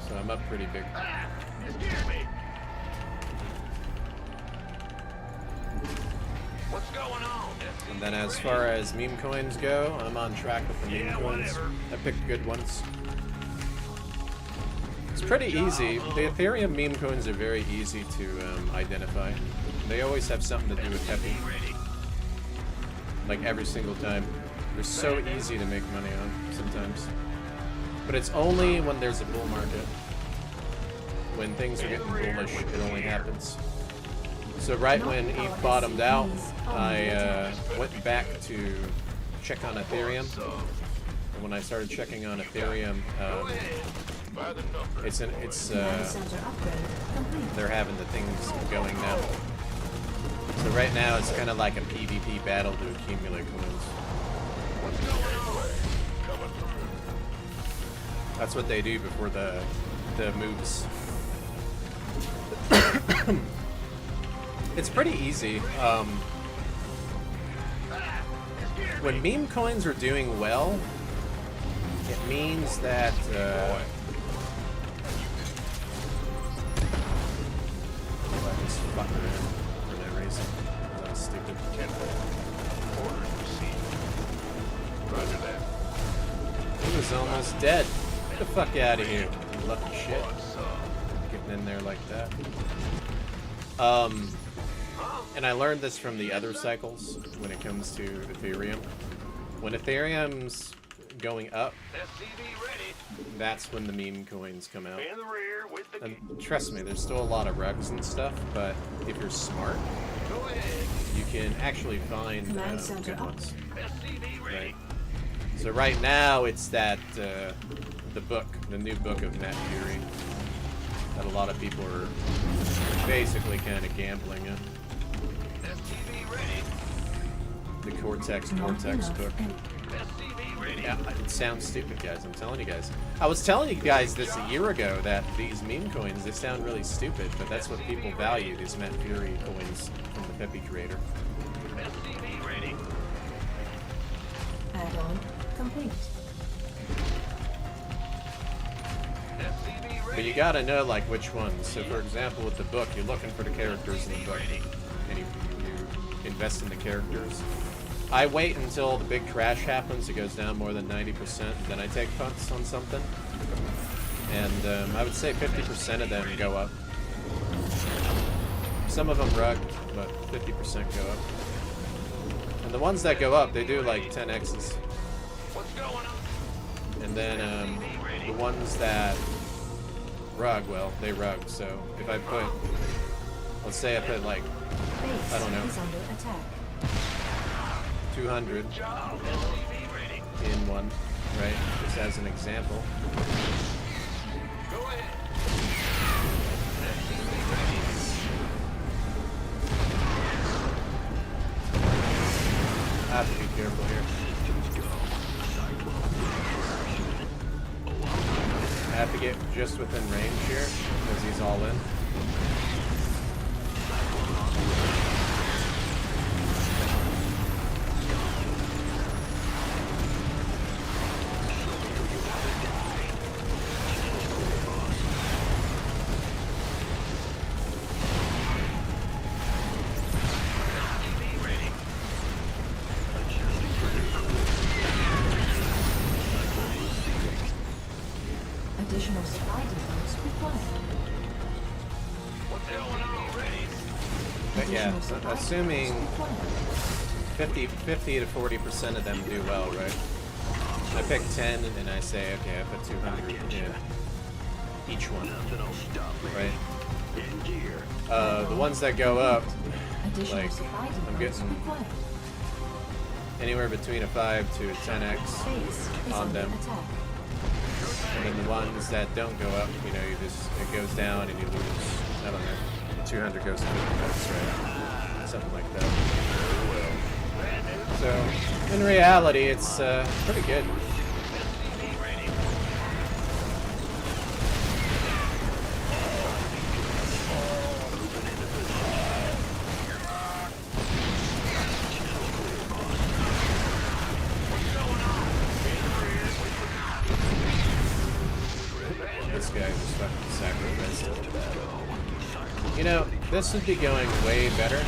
So I'm up pretty big. Ah! You scared me. What's going on? And then as far as meme coins go, I'm on track with the meme Yeah, coins. whatever. I picked good ones. It's pretty easy. The Ethereum meme coins are very easy to identify. They always have something to do with Peppy. Ready. Like every single time. They're so easy to make money on sometimes. But it's only when there's a bull market. When things are getting bullish, it only happens. So right when ETH bottomed out, I went back to check on Ethereum. And when I started checking on Ethereum, it's Command center upgrade complete. they're having the things going now. So right now it's kind of like a PvP battle to accumulate coins. That's what they do before the moves. It's pretty easy. When meme coins are doing well, it means that I just fucked around for no reason. That was stupid. Roger that. He was almost dead. Get the fuck out of here, you lucky shit. Getting in there like that. And I learned this from the other cycles when it comes to Ethereum. When Ethereum's going up, SCV ready. that's when the meme coins come out. In the rear with the And trust me, there's still a lot of rugs and stuff, but if you're smart, Go ahead. you can actually find Command center good up. ones. SCV ready. Right. So right now it's that the book, the new book of Matt Fury, that a lot of people are basically kind of gambling in. SCV ready. The Cortex Not book. enough SCV ready. Yeah, it sounds stupid, guys. I'm telling you guys. I was telling you guys this a year ago that these meme coins, they sound really stupid, but that's what people value, these Matt Fury coins from the Peppy creator. SCV ready. Add-on complete. SCV ready. But you gotta know like which ones. So for example, with the book, you're looking for the characters in the book, and you invest in the characters. I wait until the big crash happens, it goes down more than 90%, then I take punts on something. And I would say 50% of them go up. Some of them rug, but 50% go up. And the ones that go up, they do like 10x's. What's going on? And then the ones that rug, well, they rug. So if I put, let's say I put like Base I don't know. is under attack. 200 Job. SCV ready. in one, right? Just as an example. Go ahead. SCV ready. I have to be careful here. I have to get just within range here because he's all in. Additional supply depots required. What's going on already? But yeah, Additional supply assuming depots required. 50 to 40% of them do well, right? I pick 10 and I say, okay, I put 200 in each one, Nothing'll stop me. right? In gear. The ones that go up, Additional like, supply I'm depots getting required. anywhere between a 5 to a 10x Base is on under them. attack. And then the ones that don't go up, you know, you just, it goes down and you lose, I don't know, 200 goes to 50x, right? Something like that. So, in reality, it's pretty good. This guy just fucking sacrificed it. You know, this would be going way better.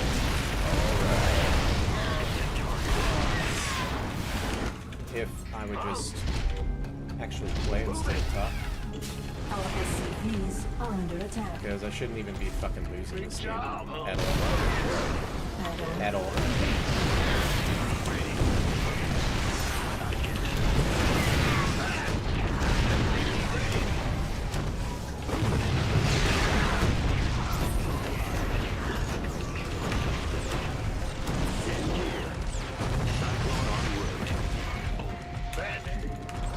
If I would just actually play instead of talk. Our SCVs are under attack. Because I shouldn't even be fucking losing this game at all. Add-on At all.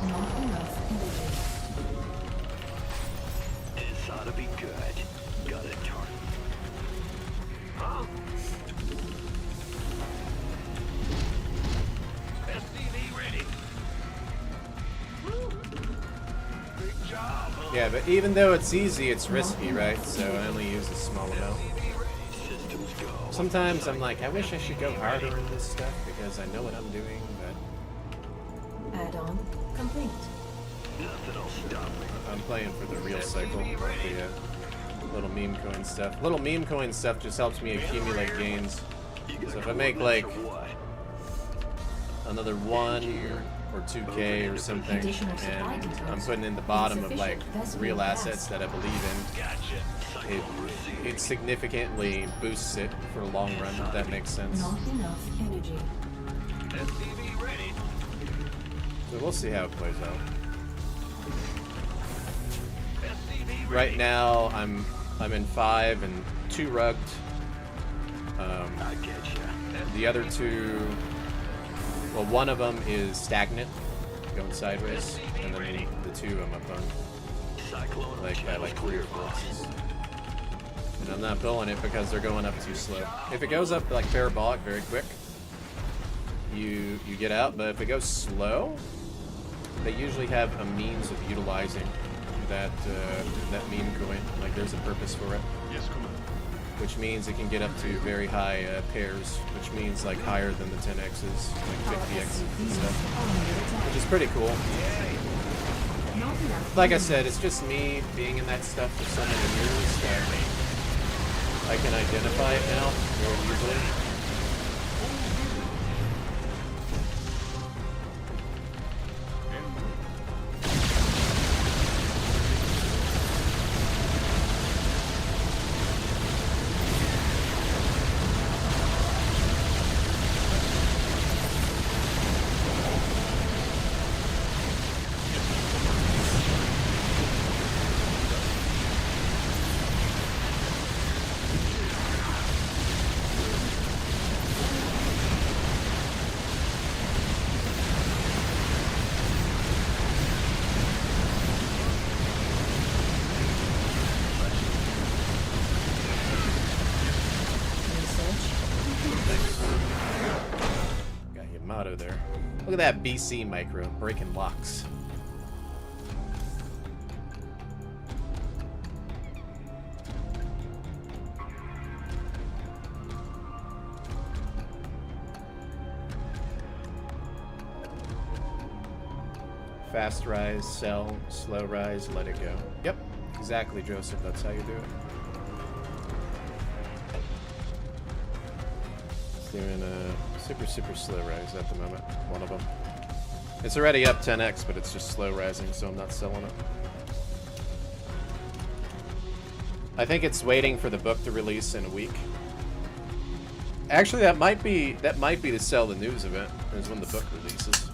not enough energy. This ought to be good. Got a target. Huh? SCV ready. Woo. Big job, huh? Yeah, but even though it's easy, it's risky, right? So I only use a small amount. SCV ready. Systems go. Sometimes I'm like, I wish I should go harder in this stuff because I know what I'm doing, but Add-on complete. Nothing'll stop me. I'm playing for the real cycle, not the little meme coin stuff. Little meme coin stuff just helps me accumulate gains. So if I make like What? another 1 or 2K or something, and I'm putting in the bottom of like real assets that I believe in, Gotcha. it significantly boosts it for a long run, if that makes sense. Not enough energy. SCV ready. So we'll see how it plays out. SCV ready. Right now, I'm in 5 and 2 rugged. I get you. The other two, well, one of them is stagnant, going sideways, and then the two I'm up on, Cyclone like by like 3 or 4 inches. And I'm not pulling it because they're going up too slow. If it goes up like parabolic very quick, you get out. But if it goes slow, they usually have a means of utilizing that meme coin. Like there's a purpose for it. Yes, Commander. Which means it can get up to very high pairs, which means like higher than the 10x's, like 50x's and stuff, which is pretty cool. Like I said, it's just me being in that stuff for so many years that I can identify it now very easily. There. Look at that BC micro breaking locks. Fast rise, sell, slow rise, let it go. Yep, exactly, Joseph. That's how you do it. It's doing a super slow rise at the moment. One of them. It's already up 10x, but it's just slow rising, so I'm not selling it. I think it's waiting for the book to release in a week. Actually, that might be to sell the news event, is when the book releases.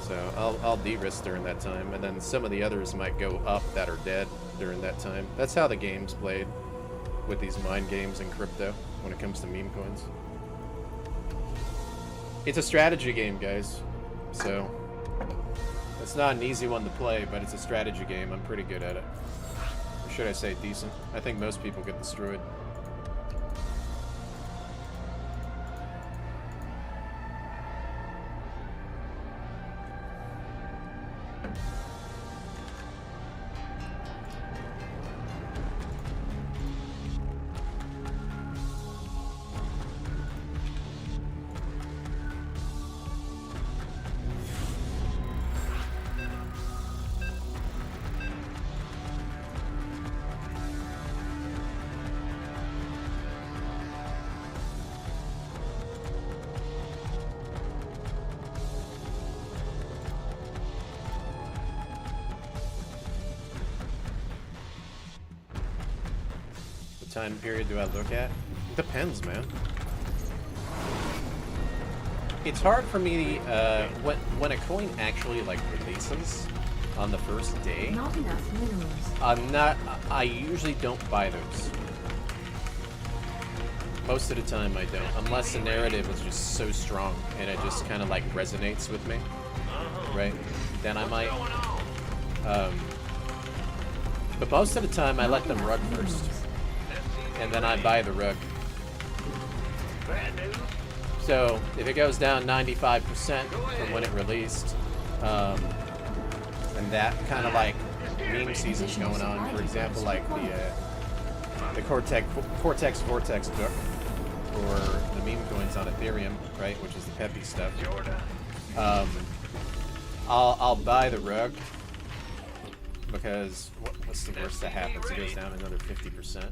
So I'll de-risk during that time, and then some of the others might go up that are dead during that time. That's how the game's played with these mind games and crypto when it comes to meme coins. It's a strategy game, guys, so it's not an easy one to play, but it's a strategy game. I'm pretty good at it. Or should I say decent? I think most people get destroyed. Time period do I look at? Depends, man. It's hard for me when a coin actually like releases on the first day. Not enough minerals. I usually don't buy those. Most of the time I don't, unless the narrative is just so strong and it just kind of like resonates with me, right? Then I might. But most of the time I let them rug first. And then I buy the rug. So if it goes down 95% from when it released, and that kind of like meme season's going on, for example, like the Cortex Vortex book, or the meme coins on Ethereum, right, which is the peppy stuff. I'll buy the rug because what's the worst that happens? It goes down another 50%.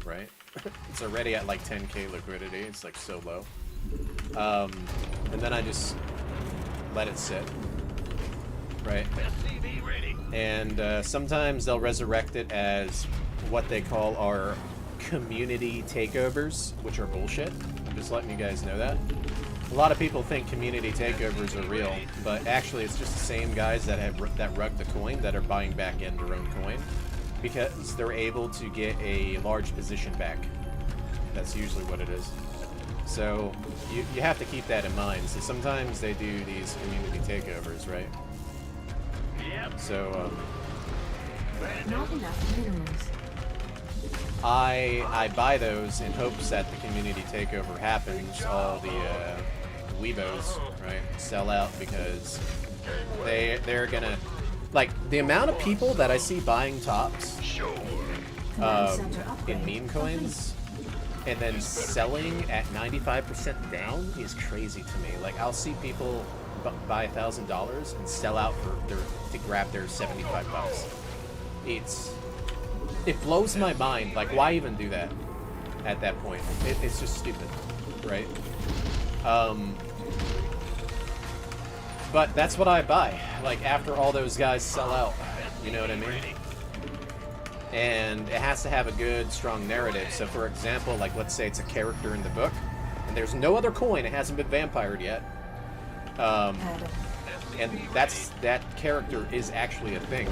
Right? It's already at like 10k liquidity. It's like so low. And then I just let it sit. Right? And sometimes they'll resurrect it as what they call our community takeovers, which are bullshit. I'm just letting you guys know that. A lot of people think community takeovers are real, but actually it's just the same guys that rug the coin that are buying back in their own coin, because they're able to get a large position back That's usually what it is. So you have to keep that in mind. So sometimes they do these community takeovers, right? Yep. So Not enough minerals. I buy those in hopes that the community takeover happens. All the Weebos, right, sell out because they're gonna, like, the amount of people that I see buying tops Command center upgrade in meme coins and then selling at 95% down is crazy to me. Like, I'll see people buy $1,000 and sell out for to grab their 75 bucks. It blows my mind. Like, why even do that at that point? It's just stupid, right? But that's what I buy. Like, after all those guys sell out, you know what I mean? And it has to have a good, strong narrative. So, for example, like, let's say it's a character in the book, and there's no other coin, it hasn't been vampired yet. And that character is actually a thing.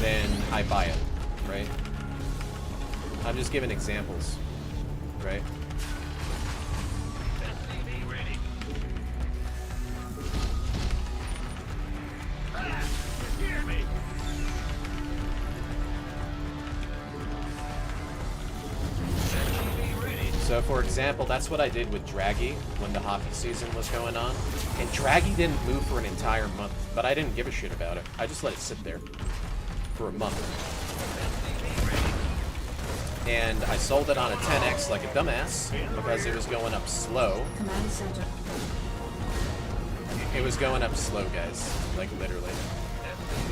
Then I buy it, right? I'm just giving examples, right? So, for example, that's what I did with Draggy when the hockey season was going on. And Draggy didn't move for an entire month, but I didn't give a shit about it. I just let it sit there for a month. And I sold it on a 10x like a dumbass because it was going up slow. Command center. It was going up slow, guys. Like, literally.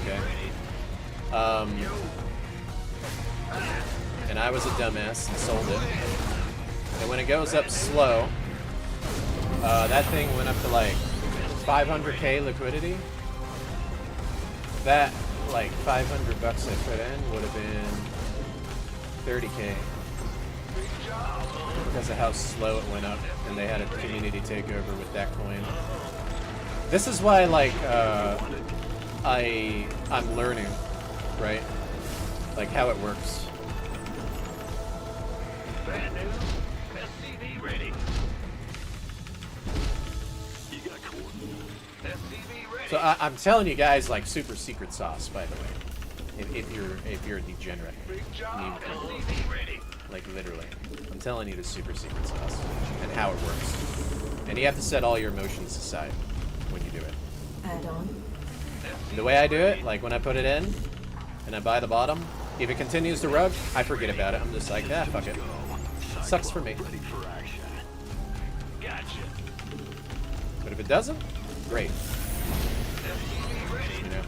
Okay? And I was a dumbass and sold it. And when it goes up slow, that thing went up to like 500k liquidity. That, like, 500 bucks I put in would have been 30k. Because of how slow it went up, and they had a community takeover with that coin. This is why, like, I'm learning, right? Like, how it works. Bad news. SCV ready. You got coordinates. SCV ready. So I'm telling you guys, like, super secret sauce, by the way. If you're a degenerate. Big job. Meme coin. SCV ready. Like, literally. I'm telling you the super secret sauce and how it works. And you have to set all your emotions aside when you do it. Add on. The way I do it, like when I put it in and I buy the bottom, if it continues to rug, I forget about it. I'm just like, ah, fuck it. Sucks for me. Ready for action. Gotcha. But if it doesn't, great. SCV ready. You know,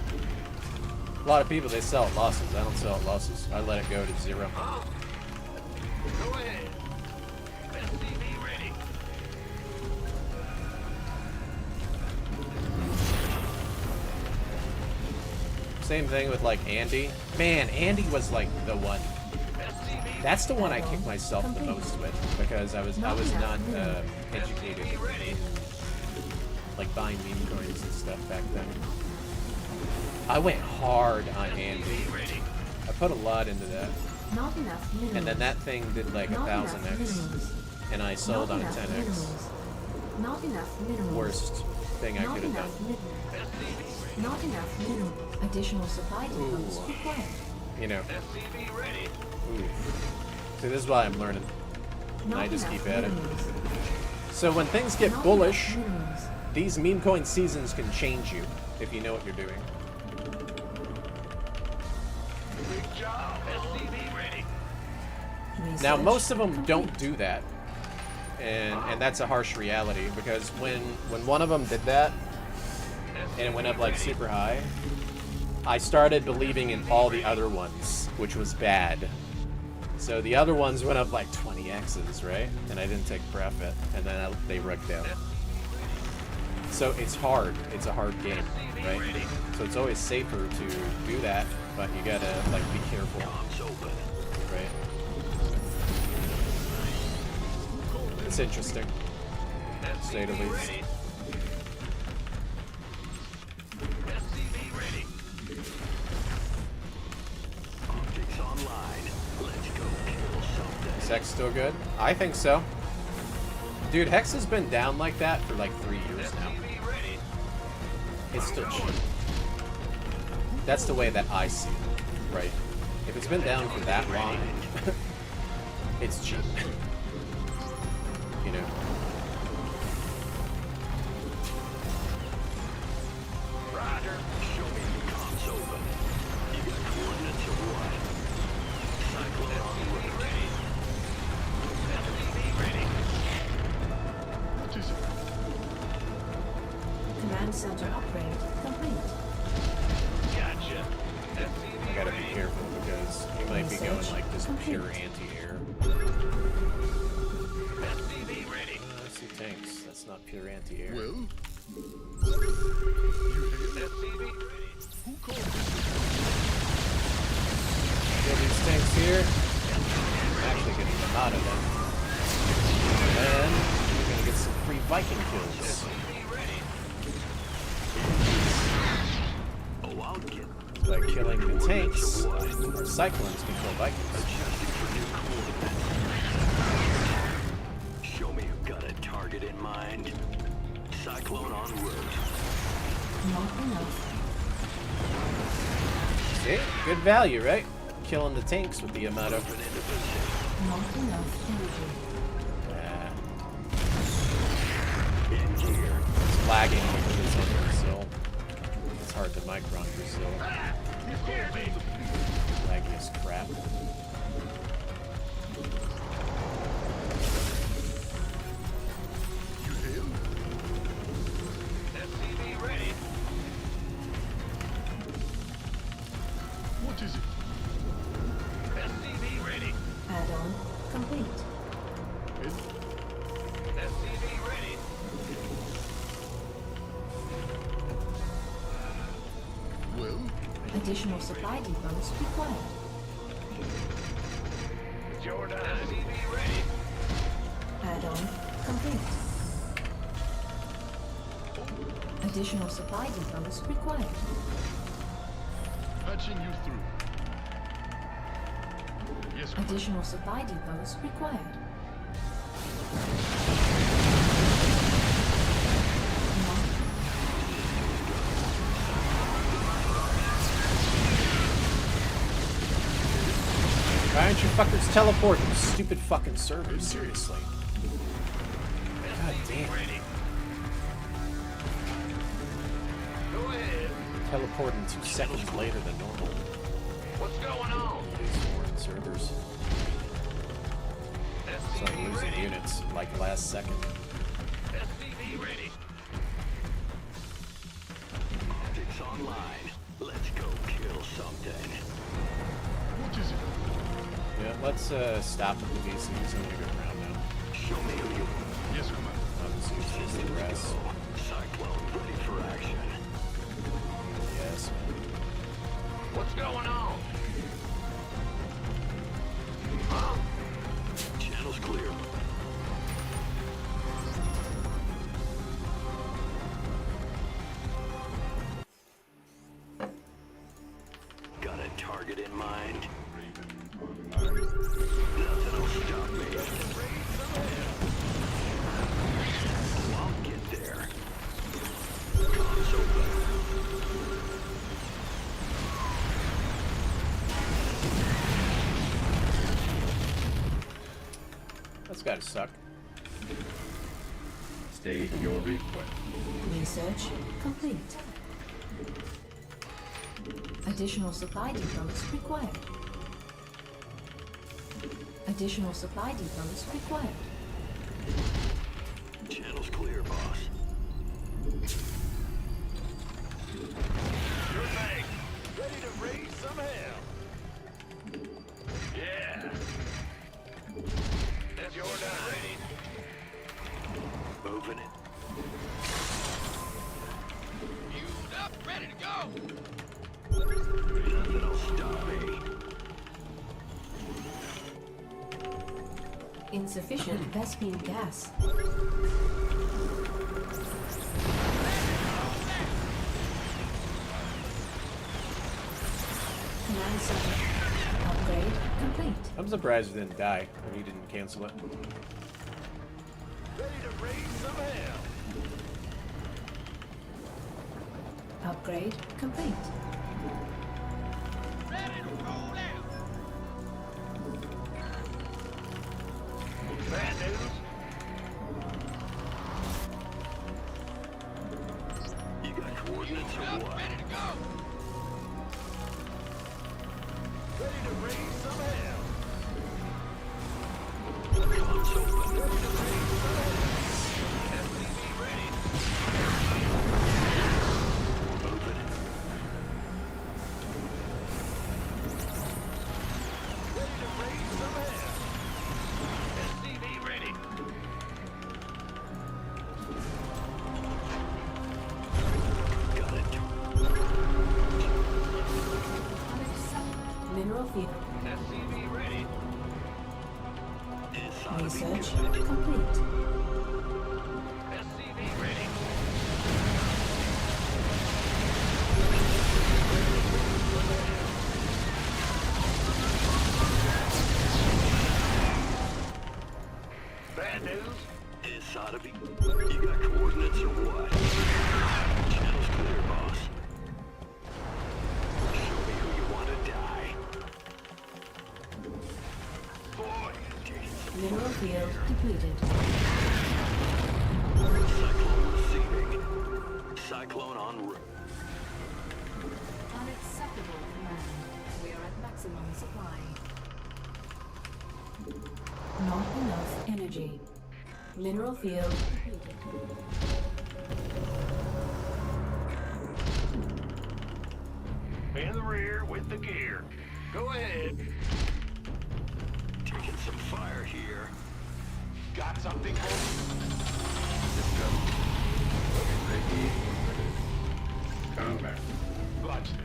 a lot of people, they sell at losses. I don't sell at losses. I let it go to 0. Go ahead. SCV ready. Same thing with, like, Andy. Man, Andy was like the one. SCV. That's the one I kicked myself the most with because I was not educated in, like, buying meme coins and stuff back then. I went hard on Andy. I put a lot into that, Not enough minerals. and then that thing did like Not enough 1000x, minerals. and I sold Not on a enough 10x. minerals. Not enough minerals. Worst thing I Not could have enough done. minerals. Not enough minerals. Additional supply depots required. You know. SCV ready. Ooh. See, this is why I'm learning. And I Not just enough keep at it. minerals. So when things get Not bullish, enough minerals. these meme coin seasons can change you if you know what you're doing. Big job. SCV ready. Now, Research most of them complete. don't do that, and that's a harsh reality because when one of them did that and it went up like super high, I started believing in all the other ones, which was bad. So the other ones went up like 20x's, right? And I didn't take profit, and then they rugged down. So it's hard. It's a hard game, right? So it's always safer to do that, but you gotta, like, be careful, Comms open. right? It's interesting, to say the least. Ready. SCV ready. Optics online. Let's go kill something. Is Hex still good? I think so. Dude, Hex has been down like that for like 3 years now. It's still cheap. That's the way that I see it, right? If it's been down for that long, it's cheap. You know? Roger. Show me the comms open. You got coordinates or what? Cyclone on the way. Ready. SCV ready. What is it? Command center upgrade complete. Gotcha. I gotta be careful because he might be going like this pure anti-air. SCV ready. I see tanks. That's not pure anti-air. Well, SCV ready. who called this? Kill these tanks here. I'm actually getting them out of them. And we're gonna get some free Viking kills. Oh, I'll get By killing the tanks, our cyclones can kill Vikings. adjusting for new coordinates. Show me you've got a target in mind. Cyclone en route. Not enough. See? Good value, right? Killing the tanks with the amount of... Moving into position. Not enough energy. In gear. It's lagging because it's in Brazil. It's hard to micron Brazil. Laggy as crap. You hail? SCV ready. What is it? SCV ready. Add-on complete. SCV ready. Well, Additional supply depots required. Jordan. SCV ready. Add-on complete. Additional supply depots required. patching you through. Yes, Commander. Additional supply depots required. Why aren't you fuckers teleporting? Stupid fucking servers, seriously. God damn. Ready. Go ahead. Teleporting 2 seconds later than normal. What's going on? These foreign servers. So I'm SCV losing ready. units like last second. SCV ready. Optics online. Let's go kill something. What is it? Yeah, let's stop at the VCs. I'm gonna go around now. Show me who you Yes, Commander. I'll just use this to rest. Cyclone ready for action. Yes. What's going on? Huh? Channel's clear. Got a target in mind? Nothing'll stop me. Oh, I'll get there. Comms open. That's gotta suck. State your request. Research complete. Additional supply depots required. Additional supply depots required. Channel's clear, boss. Sure thing. Ready to raise some hell. Yeah. That's your dime. Ready. Moving it. Fueled up, ready to go. Nothing'll stop me. Insufficient Vespine gas. Command center. Upgrade complete. I'm surprised he didn't die when he didn't cancel it. Ready to raise some hell. Upgrade complete. Ready to roll out. Bad news. You got coordinates or what? Ready to go. Ready to raise some hell. Comms open. Ready to raise some hell. STV ready. Move it. Ready to raise some hell. STV ready. Got it. Mineral field. STV ready. It's ought to be Research good. complete. STV ready. Bad news. It's ought to be. You got coordinates or what? Channel's clear, boss. Show me who you want to die. Boy, Mineral field depleted. Cyclone receiving. Cyclone en route. Unacceptable, command. We are at maximum supply. Not enough energy. Mineral field depleted. in the rear with the gear. Go ahead. Taking some fire here. Got something for Ready. Combat. Watch me.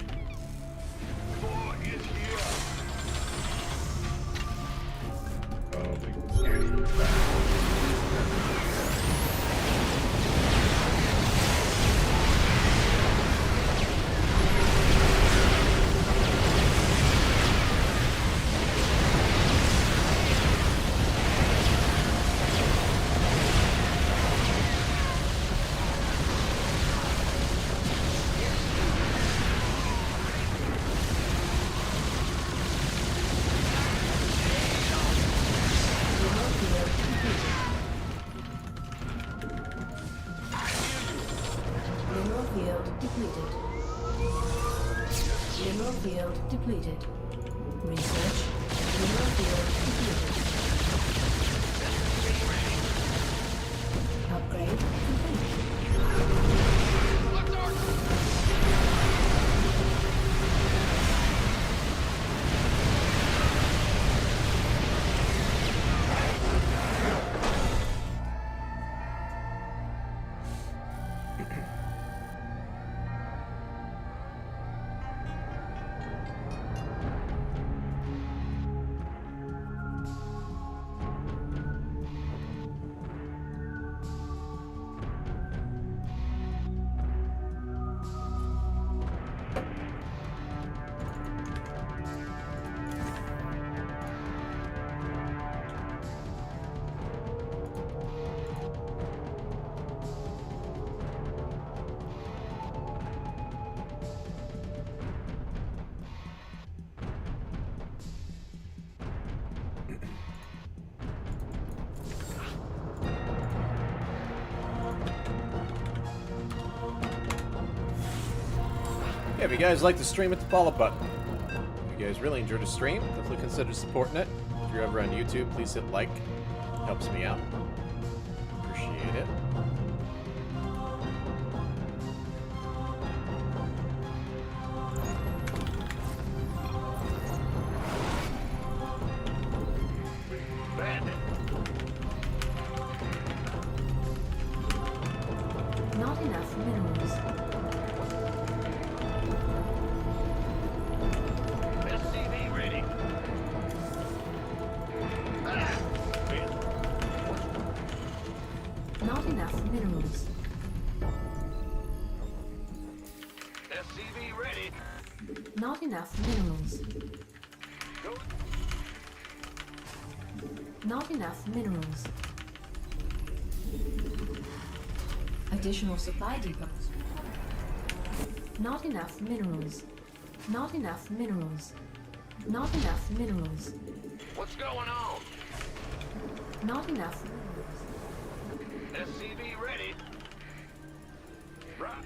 Boy is here. Oh, the scanning back. Mineral field depleted. Mineral field depleted. Research. Mineral field depleted. Upgrade complete. Yeah, if you guys like the stream, hit the follow button. If you guys really enjoyed the stream, definitely consider supporting it. If you're ever on YouTube, please hit like. Helps me out. Appreciate it. Bandit. Not enough minerals. SCV ready. Ah! Not enough minerals. SCV ready. Not enough minerals. Go. Not enough minerals. Additional supply depots. Not enough minerals. Not enough minerals. Not enough minerals. What's going on? Not enough minerals. SCV ready. Right.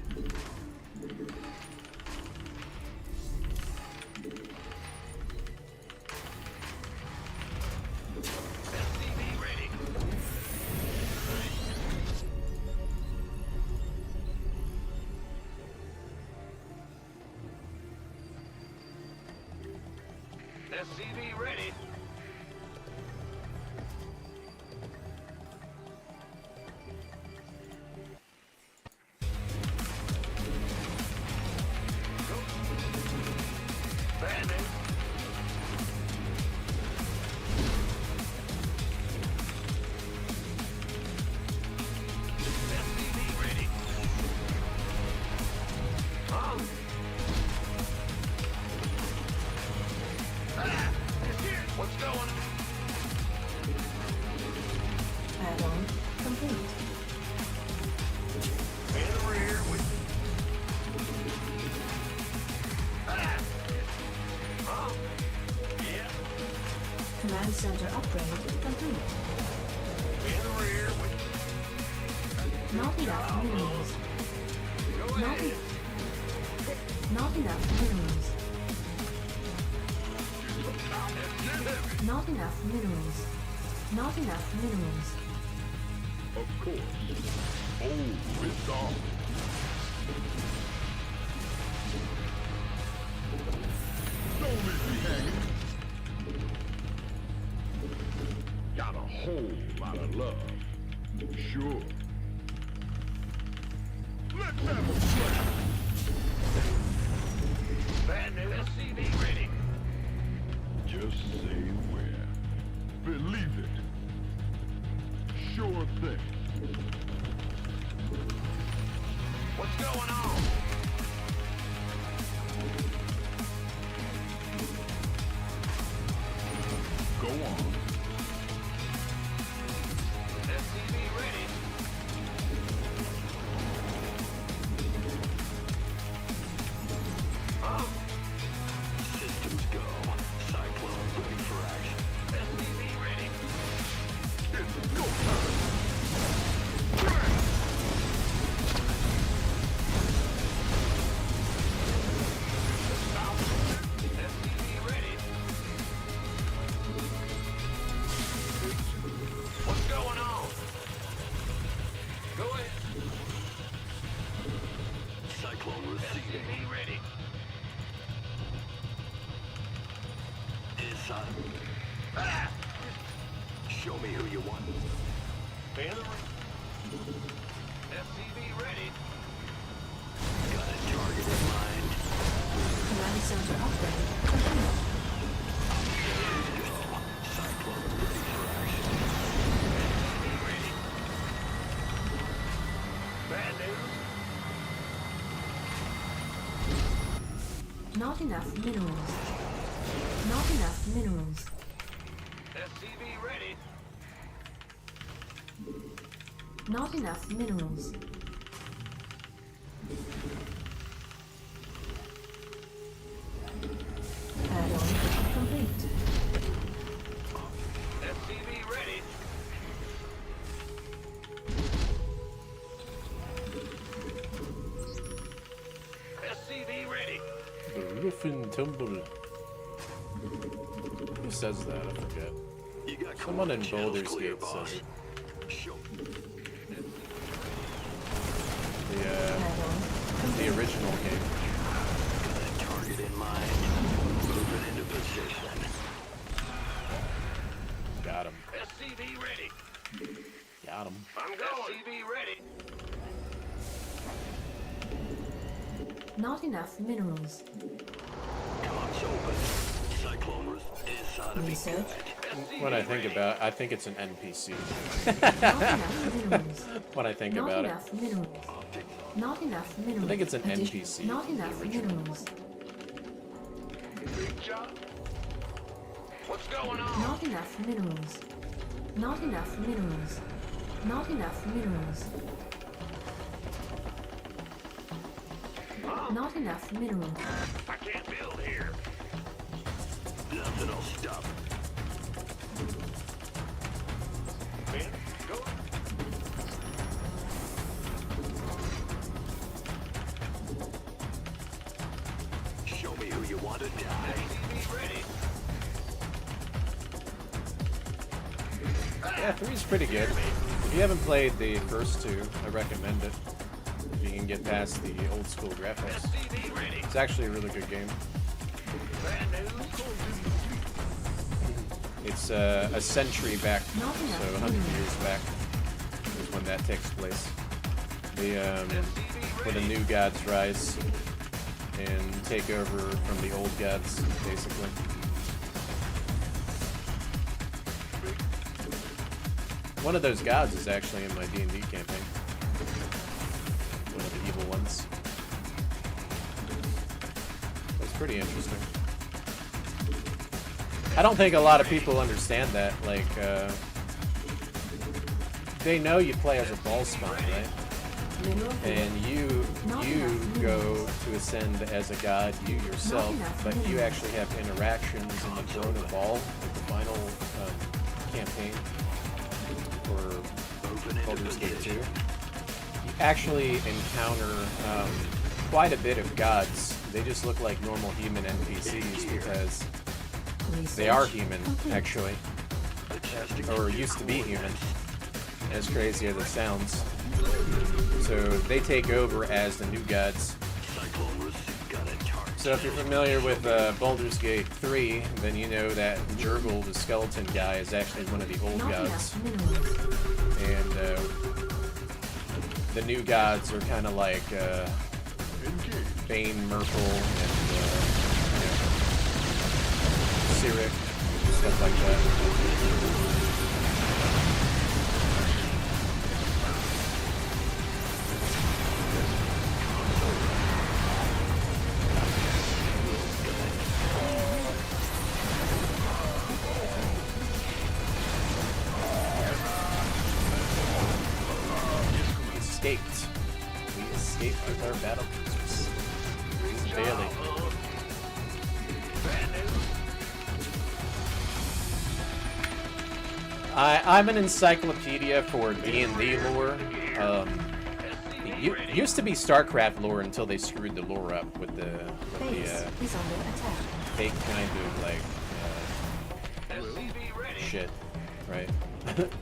SCV ready. SCV ready. Bandit. SCV ready. Huh? Ah! It's here! What's going on? Add-on complete. In the rear with... Ah! Huh? Yeah. Command center upgrade complete. In the rear with... Not enough minerals. Go Not, ahead. not enough minerals. Not enough minerals. Not enough minerals. Of course. Oh, it's on. Don't leave me hanging. Got a whole lot of love. Sure. Let's have a flash. Bad news. SCV ready. Just say where. Believe it. Sure thing. What's going on? Go on. SCV ready. Huh? Systems go. Cyclone ready for action. SCV ready. It's go time. Bang! SCV ready. What's going on? Go ahead. Cyclone receiving. SCV ready. Inside. Ah! Show me who you want. In the rear. SCV ready. Got a target in mind. Command center upgrade complete. Cyclone ready for action. SCV ready. Bad news. Not enough minerals. Not enough minerals. SCV ready. Not enough minerals. Add-on complete. SCV ready. SCV ready. The roof and tumble. Who says that? I forget. You got Someone in channels Baldur's clear, Gate boss. says it. Show. Add-on The original game. Got a target in mind. Moving into position. Got him. SCV ready. Got him. I'm going. SCV ready. Not enough minerals. Comms open. Cyclone inside of Research. SCV When I think ready. about, I think it's an NPC. Not enough minerals. When I think Not about it, enough minerals. Not enough minerals. I think it's an Addition- NPC. Not enough the original. minerals. Big job. What's going on? Not enough minerals. Not enough minerals. Not enough minerals. Not enough minerals. I can't build here. Nothing'll stop. Ben, go. Show me who you want to die. SCV ready. Yeah, 3's pretty good. If you haven't played the first two, I recommend it. If you can get past the old school graphics. SCV ready. It's actually a really good game. Brand new. It's a century back, so Not enough 100 minerals. years back is when that takes place. Where the new gods rise and take over from the old gods, basically. One of those gods is actually in my D&D campaign. One of the evil ones. That's pretty interesting. I don't think a lot of people understand that. Like, they know you play as a ball spawn, right? Mineral And you go to ascend as a god, you yourself, but you actually have interactions in the throne of ball, like the final campaign for Baldur's Gate 2. You actually encounter quite a bit of gods. They just look like normal human NPCs because they are human, actually, or used to be human, as crazy as it sounds. So they take over as the new gods. So if you're familiar with Baldur's Gate 3, then you know that Jurgle, the skeleton guy, is actually one of the old gods. And the new gods are kind of like Bane, Merkel, and Cyric, stuff like that. We escaped with our battle cruisers. Barely. I'm an encyclopedia for D&D lore. It used to be StarCraft lore until they screwed the lore up with the Base is under attack. fake kind of like shit, right?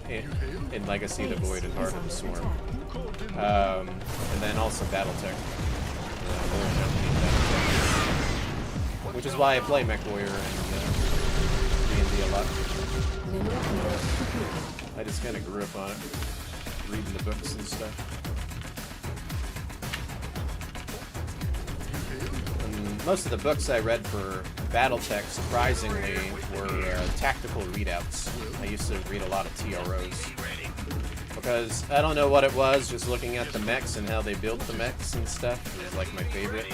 in Legacy, the Void, and Heart of the Swarm. And then also Battletech. Which is why I play MechWarrior and D&D a lot. I just kind of grew up on it, reading the books and stuff. And most of the books I read for Battletech, surprisingly, were tactical readouts. I used to read a lot of TROs. Because I don't know what it was, just looking at the mechs and how they built the mechs and stuff was like my favorite.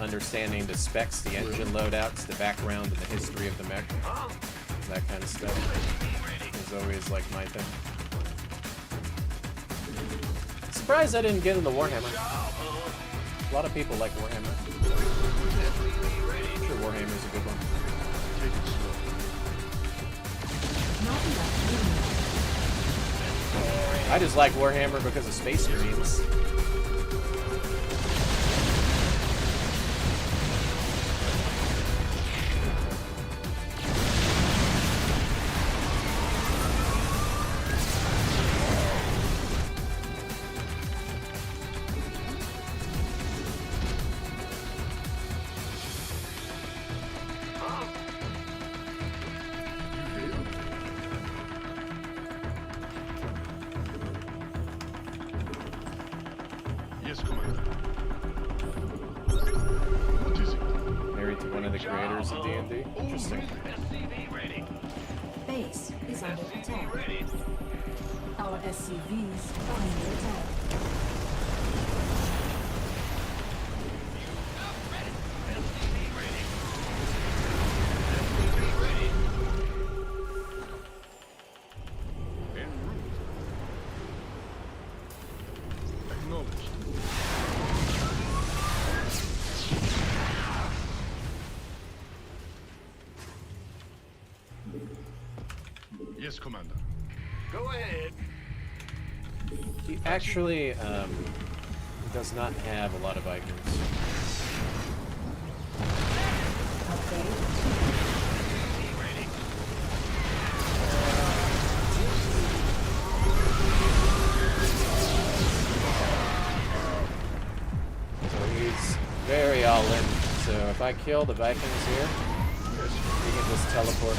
Understanding the specs, the engine loadouts, the background and the history of the mech, that kind of stuff was always like my thing. Surprised I didn't get into Warhammer. A lot of people like Warhammer. I'm sure Warhammer's a good one. I just like Warhammer because of Space Marines. Yes, Commander. What is it? Married to one of the creators of D&D. Interesting. SCV ready. Base is under attack. Ready. Our SCVs are under attack. SCV ready. SCV ready. Yes, Commander. Go ahead. He actually does not have a lot of Vikings. So he's very all in. So if I kill the Vikings here, he can just teleport.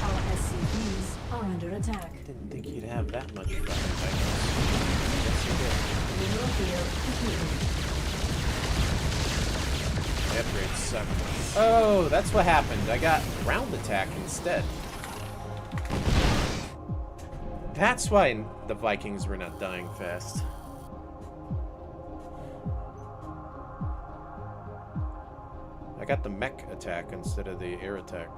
Our SCVs are under attack. Didn't think he'd have that much fucking Vikings. Yes, he did. Mineral field completed. The upgrades suck. Oh, that's what happened. I got ground attack instead. That's why the Vikings were not dying fast. I got the mech attack instead of the air attack.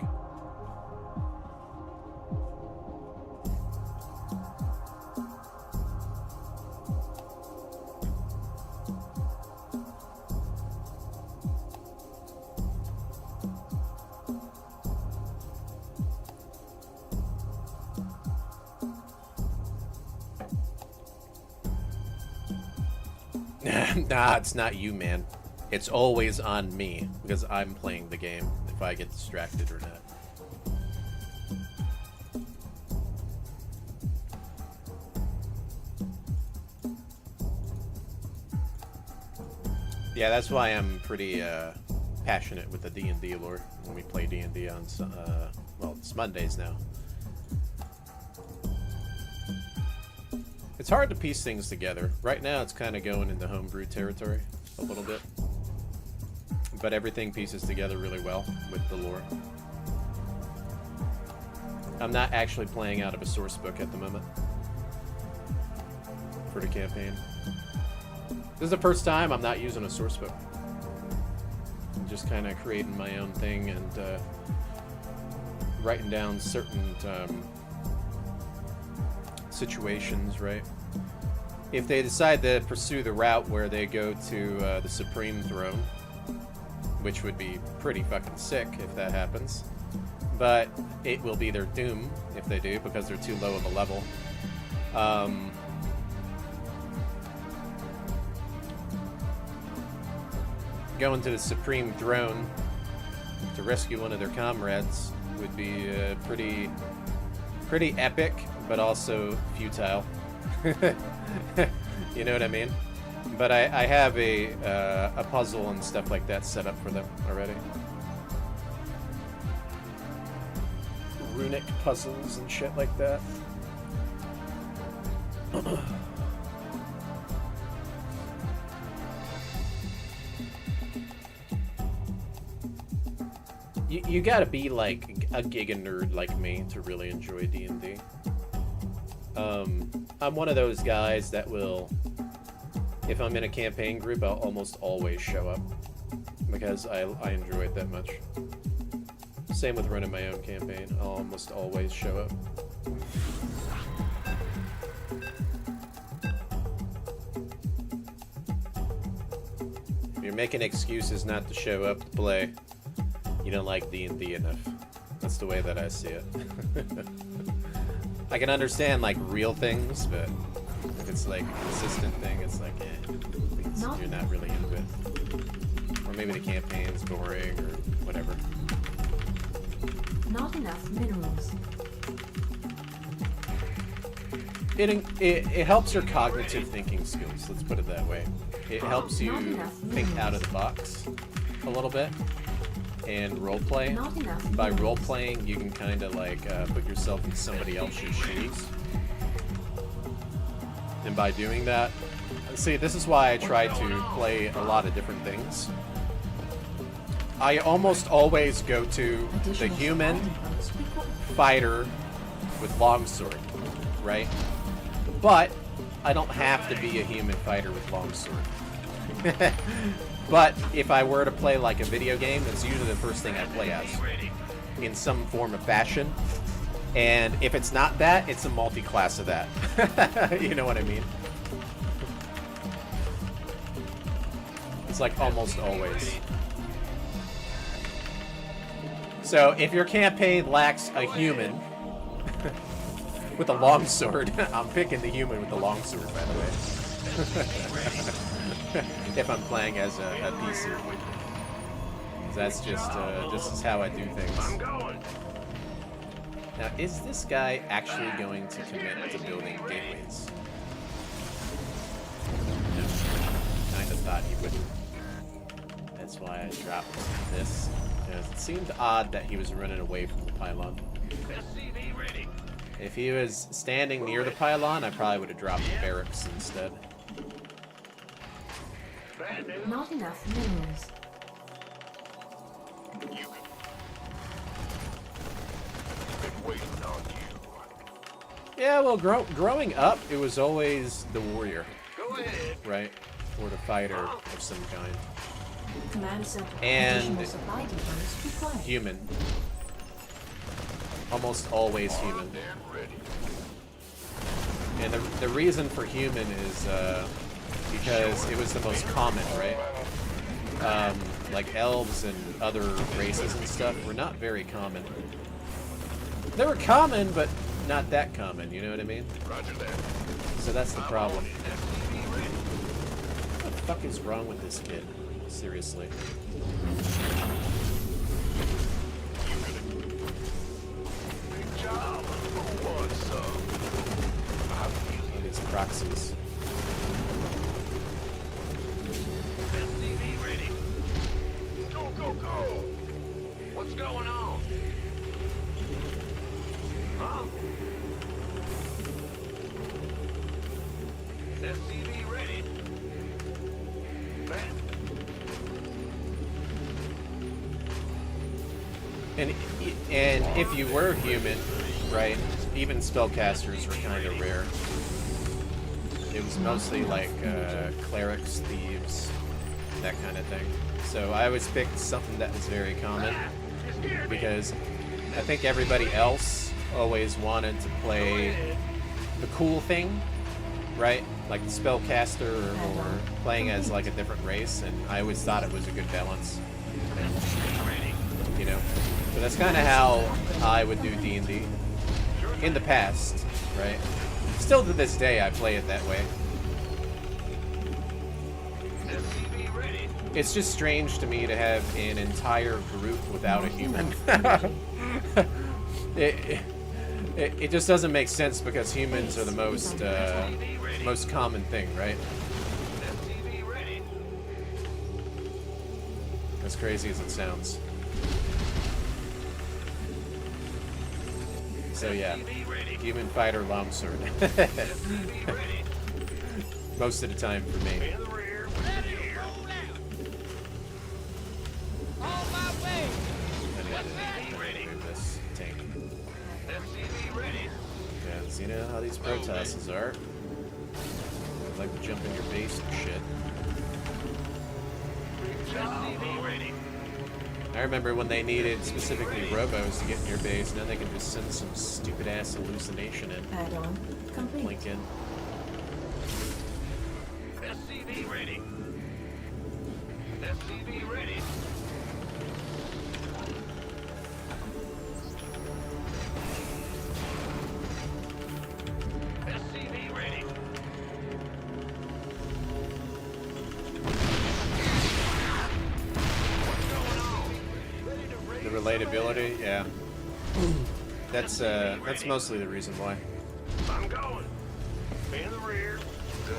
Nah, it's not you, man. It's always on me because I'm playing the game if I get distracted or not. Yeah, that's why I'm pretty passionate with the D&D lore when we play D&D on, well, it's Mondays now. It's hard to piece things together. Right now, it's kind of going into homebrew territory a little bit. But everything pieces together really well with the lore. I'm not actually playing out of a source book at the moment for the campaign. This is the first time I'm not using a source book. I'm just kind of creating my own thing and writing down certain situations, right? If they decide to pursue the route where they go to the Supreme Throne, which would be pretty fucking sick if that happens, but it will be their doom if they do because they're too low of a level. Going to the Supreme Throne to rescue one of their comrades would be pretty epic, but also futile. You know what I mean? But I have a puzzle and stuff like that set up for them already. Runic puzzles and shit like that. You gotta be like a giga nerd like me to really enjoy D&D. I'm one of those guys that will, if I'm in a campaign group, I'll almost always show up because I enjoy it that much. Same with running my own campaign. I'll almost always show up. If you're making excuses not to show up to play, you don't like D&D enough. That's the way that I see it. I can understand like real things, but if it's like a consistent thing, it's like, you're not really into it. Or maybe the campaign's boring or whatever. Not enough minerals. It helps your cognitive thinking skills, let's put it that way. It helps you think out of the box a little bit and roleplay. By roleplaying, you can kind of like put yourself in somebody else's shoes. And by doing that, see, this is why I try to play a lot of different things. I almost always go to the human fighter with longsword, right? But I don't have to be a human fighter with longsword. But if I were to play like a video game, that's usually the first thing I play as, in some form of fashion. And if it's not that, it's a multi-class of that. You know what I mean? It's like almost always. So if your campaign lacks a human with a longsword, I'm picking the human with the longsword, by the way. If I'm playing as a PC. That's just, this is how I do things. Now, is this guy actually going to commit to building gateways? Kinda thought he wouldn't. That's why I dropped this. Because it seemed odd that he was running away from the pylon. If he was standing near the pylon, I probably would have dropped the barracks instead. Not enough minerals. Yeah, well, growing up, it was always the warrior, right? Or the fighter of some kind. Command center. And Additional supply depots required. human. Almost always human. And the reason for human is because it was the most common, right? Like elves and other races and stuff were not very common. They were common, but not that common, you know what I mean? Roger that. So that's the problem. What the fuck is wrong with this kid? Seriously. Big job. Who wants some? Look at these proxies. SCV ready. Go, go, go. What's going on? Huh? SCV ready. Man. And if you were human, right, even spellcasters were kind of rare. It was mostly like clerics, thieves, that kind of thing. So I always picked something that was very common because I think everybody else always wanted to play the cool thing, right? Like the spellcaster or playing as like a different race, and I always thought it was a good balance. You know? So that's kind of how I would do D&D in the past, right? Still to this day, I play it that way. It's just strange to me to have an entire group without a human. It just doesn't make sense because humans are the most common thing, right? As crazy as it sounds. So yeah, human fighter longsword. Most of the time for me. This tank. Yeah, so you know how these Protosses are. I'd like to jump in your base and shit. I remember when they needed specifically robos to get in your base, now they can just send some stupid ass hallucination in. Add-on complete. Blink in. SCV ready. SCV ready. SCV ready. What's going on? Ready to raise The relatability, yeah. That's mostly the reason why. I'm going. In the rear. Go.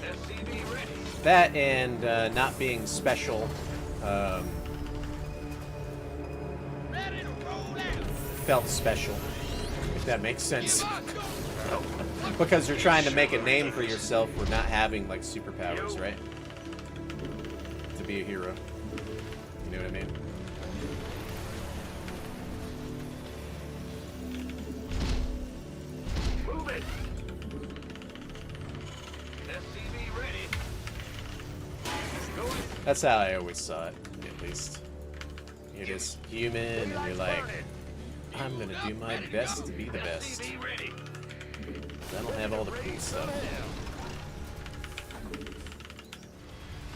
SCV ready. That and not being special felt special, if that makes sense. Because you're trying to make a name for yourself for not having like superpowers, right? To be a hero. You know what I mean? Move it. SCV ready. That's how I always saw it, at least. You're just human, and you're like, I'm gonna do my best to be the best. I don't have all the cool stuff.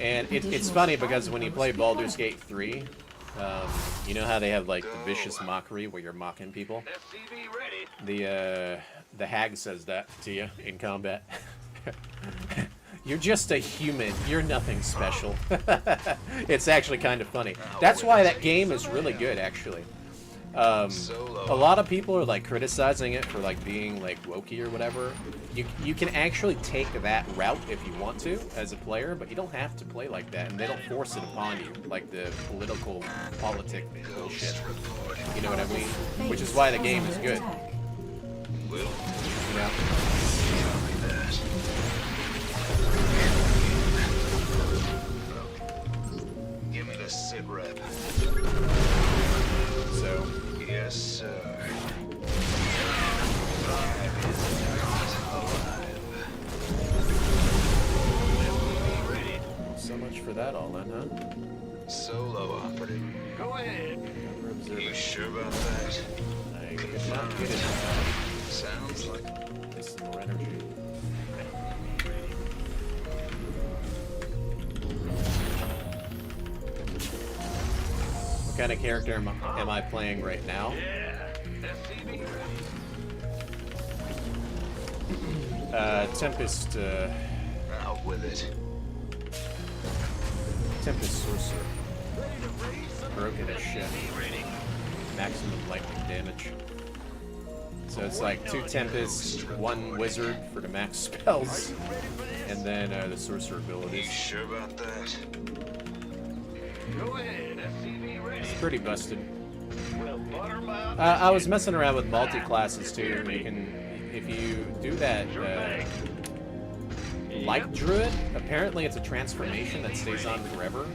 And it's funny because when you play Baldur's Gate 3, you know how they have like the vicious mockery where you're mocking people? The hag says that to you in combat. You're just a human. You're nothing special. It's actually kind of funny. That's why that game is really good, actually. A lot of people are like criticizing it for like being like wokey or whatever. You can actually take that route if you want to as a player, but you don't have to play like that, and they don't force it upon you like the politic bullshit. You know what I mean? Which is why the game is good. You know? Give me the sit rep. So. Yes, sir. So much for that all then, huh? Solo operative. Go ahead. You sure about that? I could not get it. Sounds like This is more energy. What kind of character am I playing right now? Tempest, out with it. Tempest Sorcerer. Broken as shit. Maximum lightning damage. So it's like 2 Tempests, 1 Wizard for the max spells, and then the Sorcerer You abilities. sure about that? Go ahead. SCV ready. It's pretty busted. Well, Buttermouth. I was messing around with multi-classes too, and you can, if you do that, like Druid, apparently it's a transformation that stays on forever.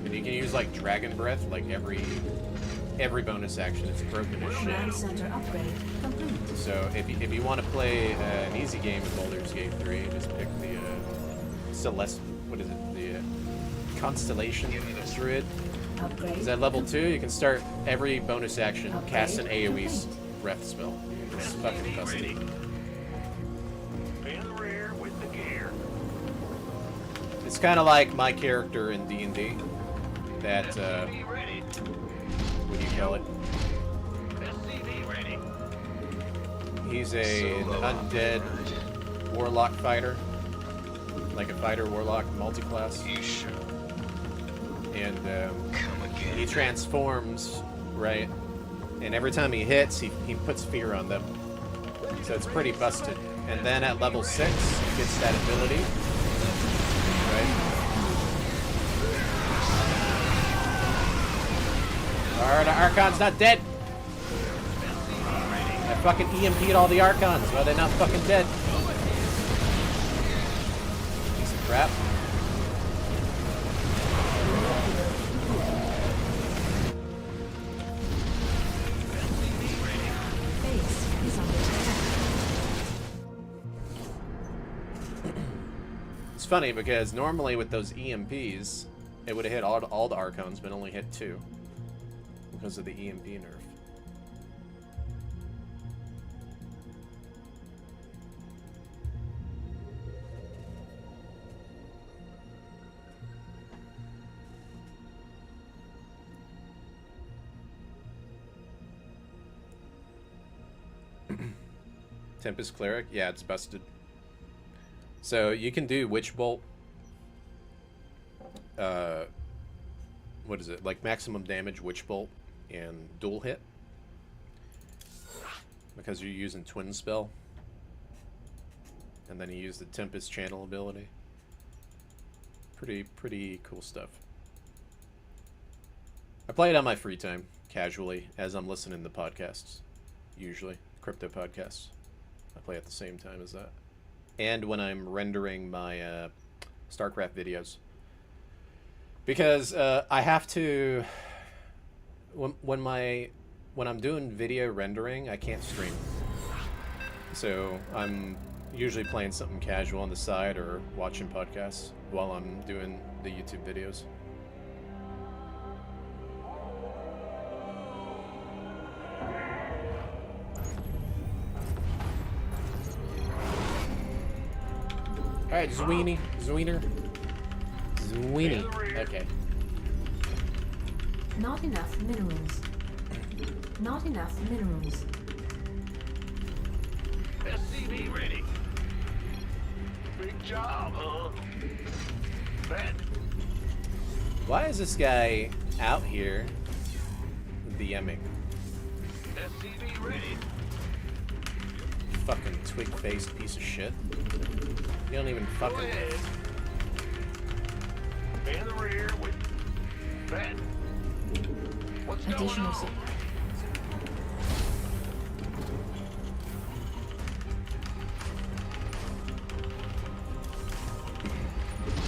And you can use like Dragon Breath like every bonus action. It's broken as Command shit. center upgrade complete. So if you want to play an easy game with Baldur's Gate 3, just pick the Constellation Druid. Upgrade. Is at level 2, you can start every bonus action, cast an Upgrade AoE complete. breath spell. It's fucking busted. In the rear with the gear. It's kind of like my character in D&D. That, SCV ready. what do you call it? SCV ready. He's an undead warlock fighter. Like a fighter warlock multi-class. You sure? And Come again. he transforms, right? And every time he hits, he puts fear on them. So it's pretty busted. And then at level 6, he gets that ability. Right? Alright, the Archon's not dead! I fucking EMP'd all the Archons. Why are they not fucking dead? Piece of crap. Base is under attack. It's funny because normally with those EMPs, it would have hit all the Archons, but only hit 2. Because of the EMP nerf. Tempest Cleric? Yeah, it's busted. So you can do Witch Bolt. What is it? Like maximum damage Witch Bolt and dual hit. Because you're using Twin Spell. And then you use the Tempest Channel ability. Pretty cool stuff. I play it on my free time, casually, as I'm listening to podcasts. Usually. Crypto podcasts. I play at the same time as that. And when I'm rendering my StarCraft videos. Because I have to... When I'm doing video rendering, I can't stream. So I'm Usually playing something casual on the side or watching podcasts while I'm doing the YouTube videos. Alright, Zweeney. Zweener. Zweeny. Okay. Not enough minerals. Not enough minerals. SCV ready. Big job, huh? Bet. Why is this guy out here DMing? SCV ready. Fucking twig-faced piece of shit. You don't even Go fucking... ahead. In the rear with Bet. What's going Additional on? supply.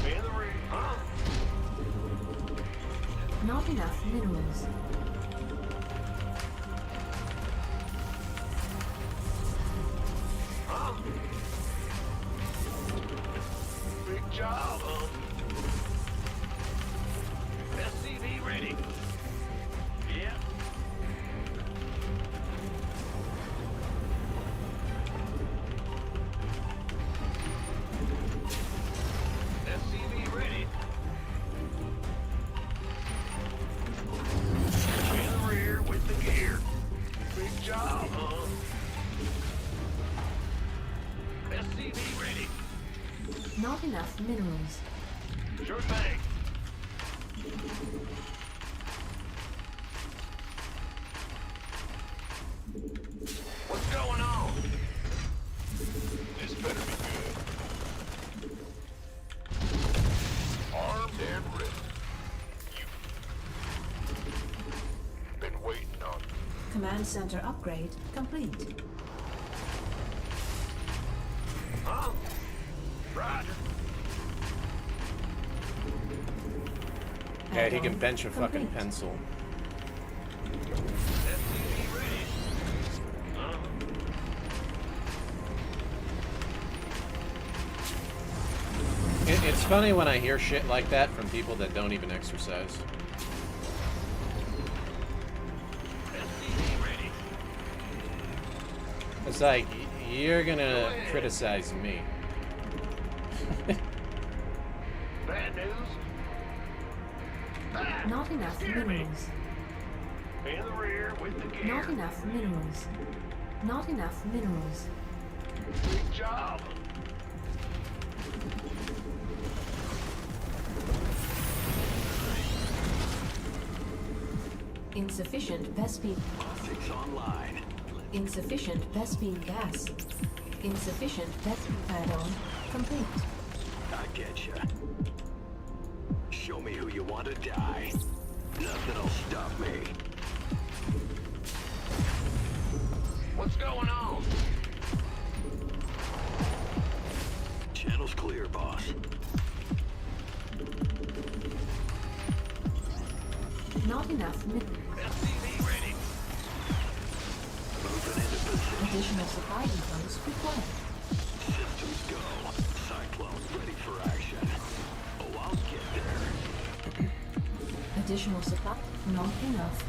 In the rear, huh? Not enough minerals. Huh? Big job, huh? SCV ready. Yeah. SCV ready. In the rear with the gear. Big job, huh? SCV ready. Not enough minerals. Sure thing. What's going on? This better be good. Armed and ready. You've been waiting on me. Command center upgrade complete. Huh? Roger. Yeah, he can Add-on bench a fucking complete. pencil. SCV ready. Huh? It's funny when I hear shit like that from people that don't even exercise. SCV ready. It's like, you're gonna criticize me. Bad news. Bad. Not enough Hear me. minerals. In the rear with the gear. Not enough minerals. Not enough minerals. Big job. Insufficient Vespine. Optics online. Insufficient Vespine gas. Insufficient Vespine add-on complete. I get ya. Show me who you want to die. Nothing'll stop me. What's going on? Channel's clear, boss. Not enough minerals. SCV ready. Moving into position. Additional supply depots required. Systems go. Cyclone's ready for action. Oh, I'll get there. Additional supply. Not enough.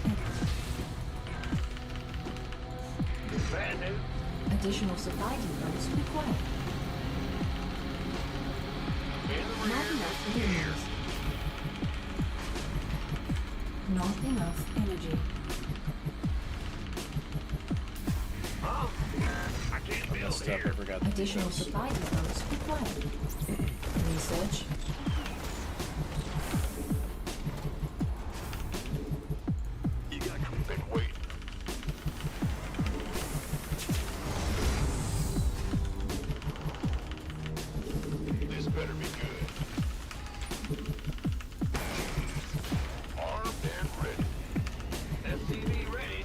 Bad news. Additional supply depots required. In the Not rear enough with the gear. minerals. Not enough energy. Huh? I can't build Messed up, I here. forgot the Additional details. supply depots required. Research. You got Been waiting. This better be good. Armed and ready. SCV ready.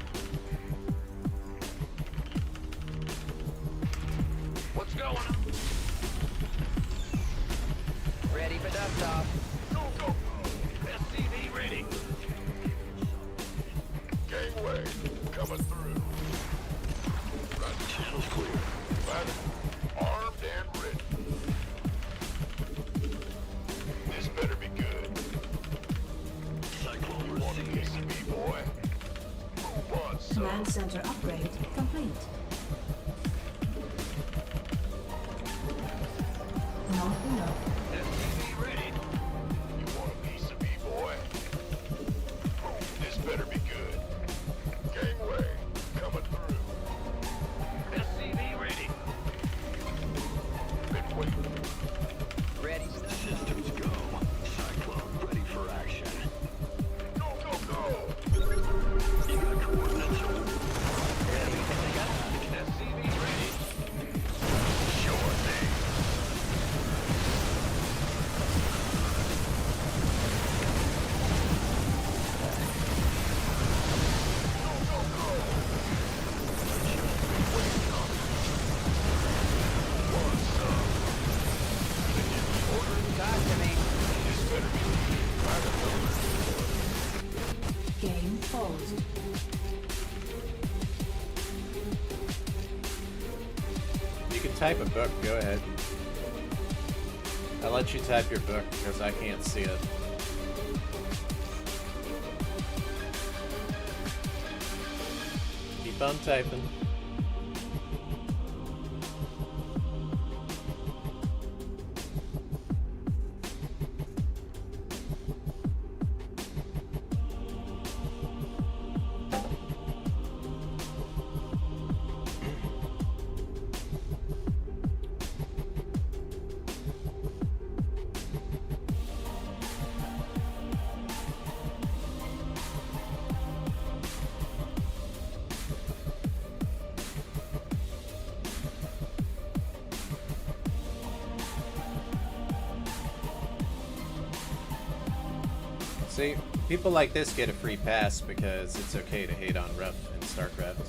What's going on? Ready for dust off. Go, go. SCV ready. Gangway coming through. Right. channel's clear. Armed Command center upgrade complete. Not enough. STV ready. You want a piece of me, boy? This better be good. Gangway, coming through. SCV ready. Been waiting. Ready. Systems go. Cyclone ready for action. Go, go, go! You got coordinates? SCV ready. Sure thing. Go, go, go! Waiting on it. What's up? Talk to me. This better be by the numbers. Game paused. You can type a book, go ahead. I'll let you type your book because I can't see it. Keep on typing. See, people like this get a free pass because it's okay to hate on RuFF in StarCraft.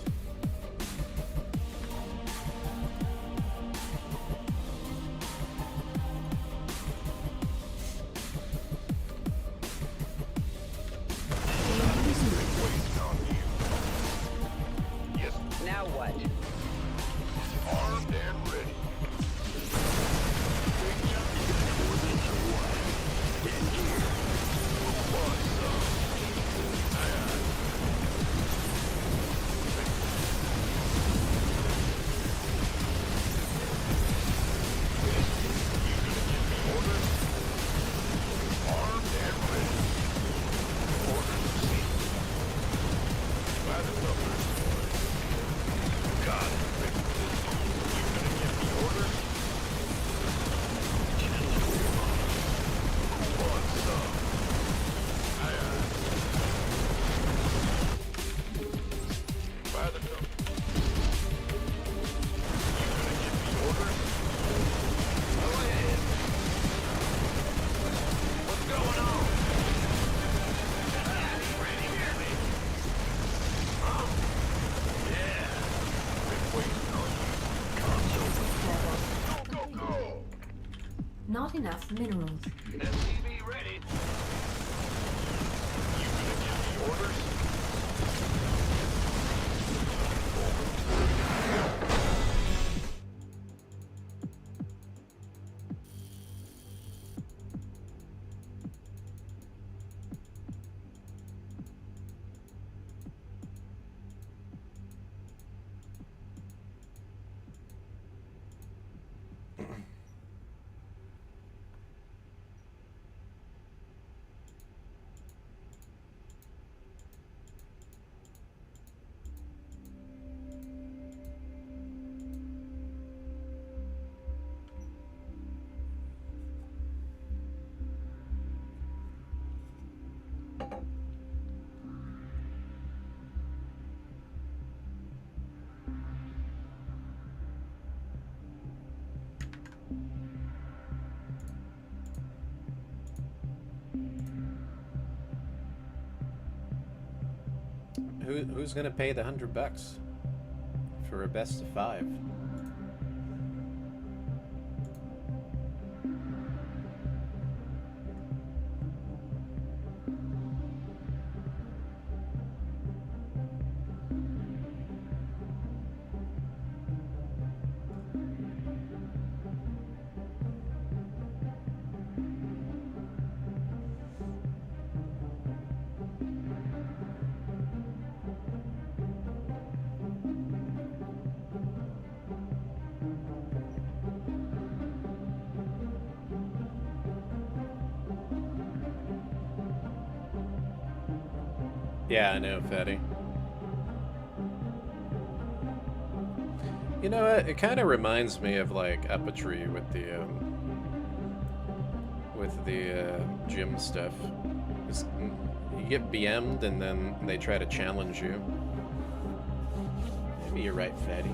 Waiting on you. Yes, Now what? armed and ready. Armed and ready. Orders received. By the numbers. Got it. You gonna give me orders? What's up? Aye, aye. By the numbers. You gonna give me orders? Go ahead. What's going on? Ready, ready. Huh? Yeah. Been waiting on you. Go, go, go! Not enough minerals. SCV ready. You gonna give me orders? Who's gonna pay the $100 for a best of 5? Yeah, I know, Fatty. You know what? It kind of reminds me of like Uppetry with the gym stuff. You get BM'd and then they try to challenge you. Maybe you're right, Fatty.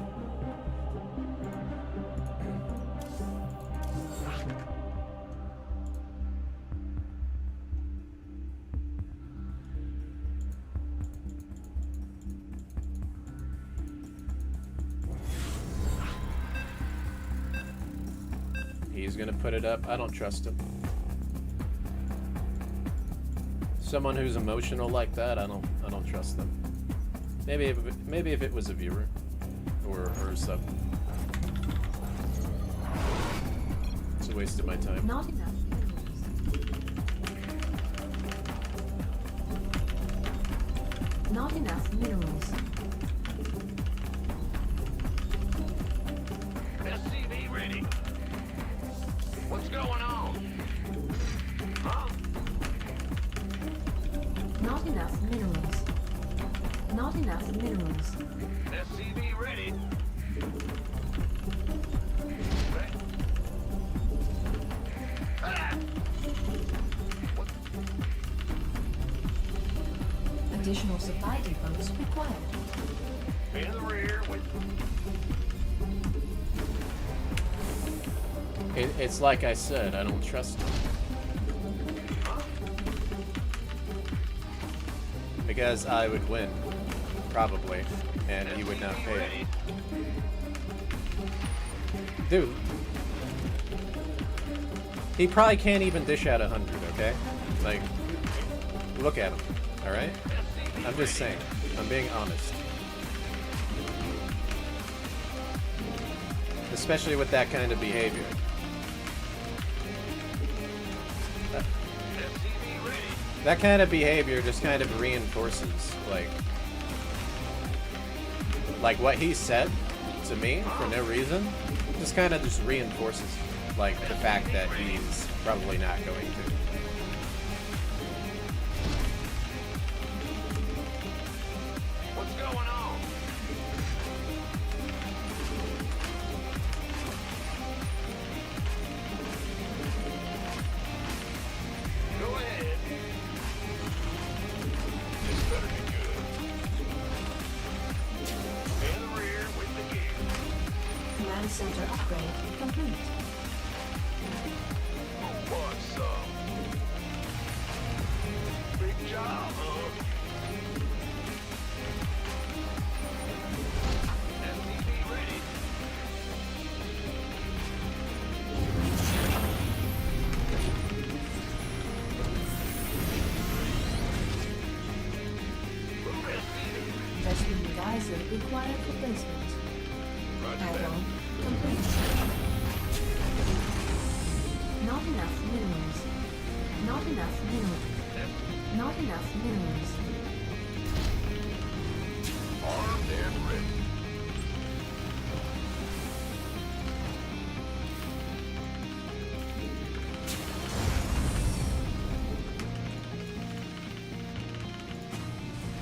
He's gonna put it up. I don't trust him. Someone who's emotional like that, I don't trust them. Maybe if it was a viewer or a sub. It's a waste of my time. Not enough minerals. Not enough minerals. SCV ready. What's going on? Huh? Not enough minerals. Not enough minerals. SCV ready. Right. Ah! What? Additional supply depots required. In the rear with... It's like I said, I don't trust him. Because I would win, probably, and he would not pay it. Dude. He probably can't even dish out 100, okay? Like, look at him, alright? I'm just saying. I'm being honest. Especially with that kind of behavior. That kind of behavior just kind of reinforces, like what he said to me for no reason, just kind of just reinforces, like, the fact that he's probably not going to. What's going on? Go ahead. This better be good. In the rear with the gear. Command center upgrade complete. What's up? Big job, huh? SCV ready. Move SCV. Testing geyser required replacement. Add-on complete. Not enough minerals. Not enough minerals. Not enough minerals. Armed and ready.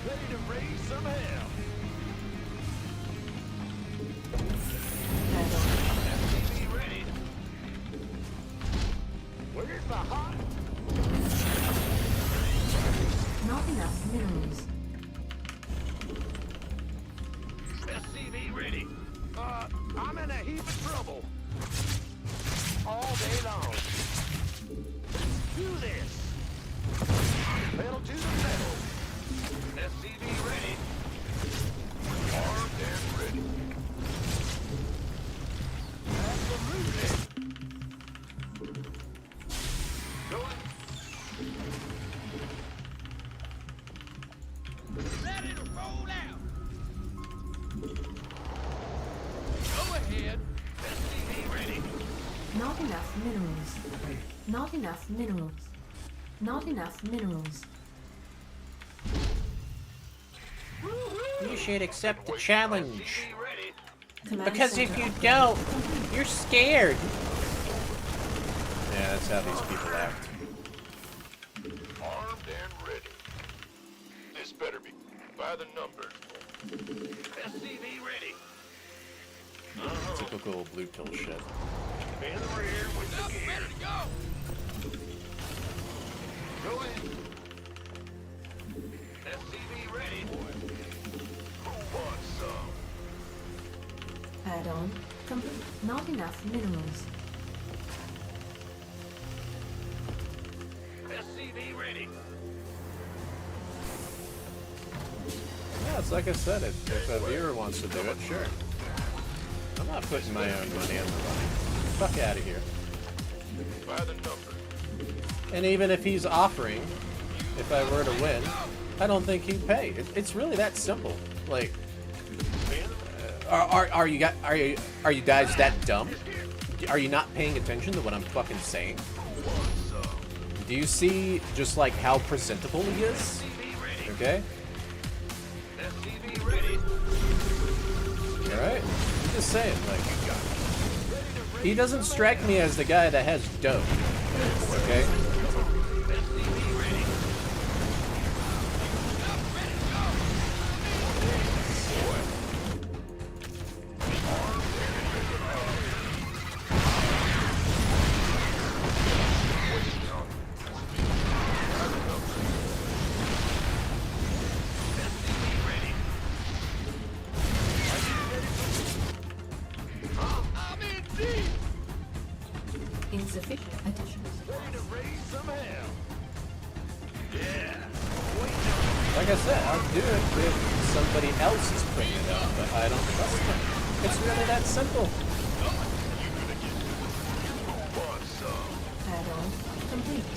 Ready to raise some hell. Add-on. SCV ready. Where's my hot? Not enough minerals. SCV ready. I'm in a heap of trouble. All day long. Let's do this. Pedal to the metal. SCV ready. Armed and ready. Absolutely. Going. Ready to roll out. Go ahead. SCV ready. Not enough minerals. Not enough minerals. Not enough minerals. You should accept the challenge. SCV ready. Command Because if center you upgrade don't, complete. you're scared. Yeah, that's how these people act. Armed and ready. This better be SCV ready. Typical blue pill shit. In the rear with the gear. Ready to go. Go in. SCV ready. Who wants some? Add-on complete. Not enough minerals. SCV ready. Yeah, it's like I said, if a viewer wants to do it, sure. I'm not putting my own money on the line. Fuck out of here. By the number. And even if he's offering, if I were to win, I don't think he'd pay. It's really that simple. Like, are you guys that dumb? Are you not paying attention to what I'm fucking saying? Do you see just like how presentable he is? Okay. SCV ready. All right. I'm just saying, like, he doesn't strike me as the guy that has dough. Okay. SCV ready. Insufficient additions. Ready to raise some hell. Yeah. Like I said, I'll do it if somebody else is putting it up, but I don't trust them. It's really that simple. Add-on complete.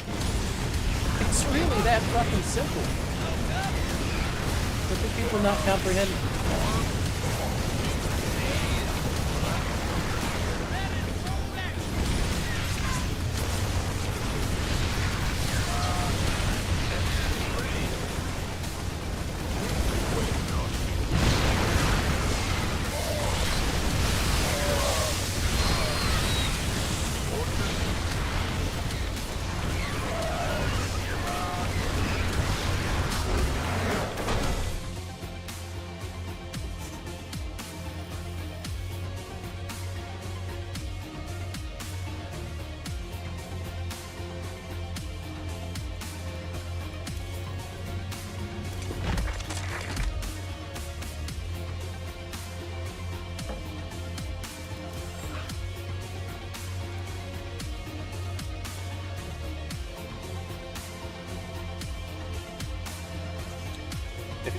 It's really that fucking simple. But the people not comprehend.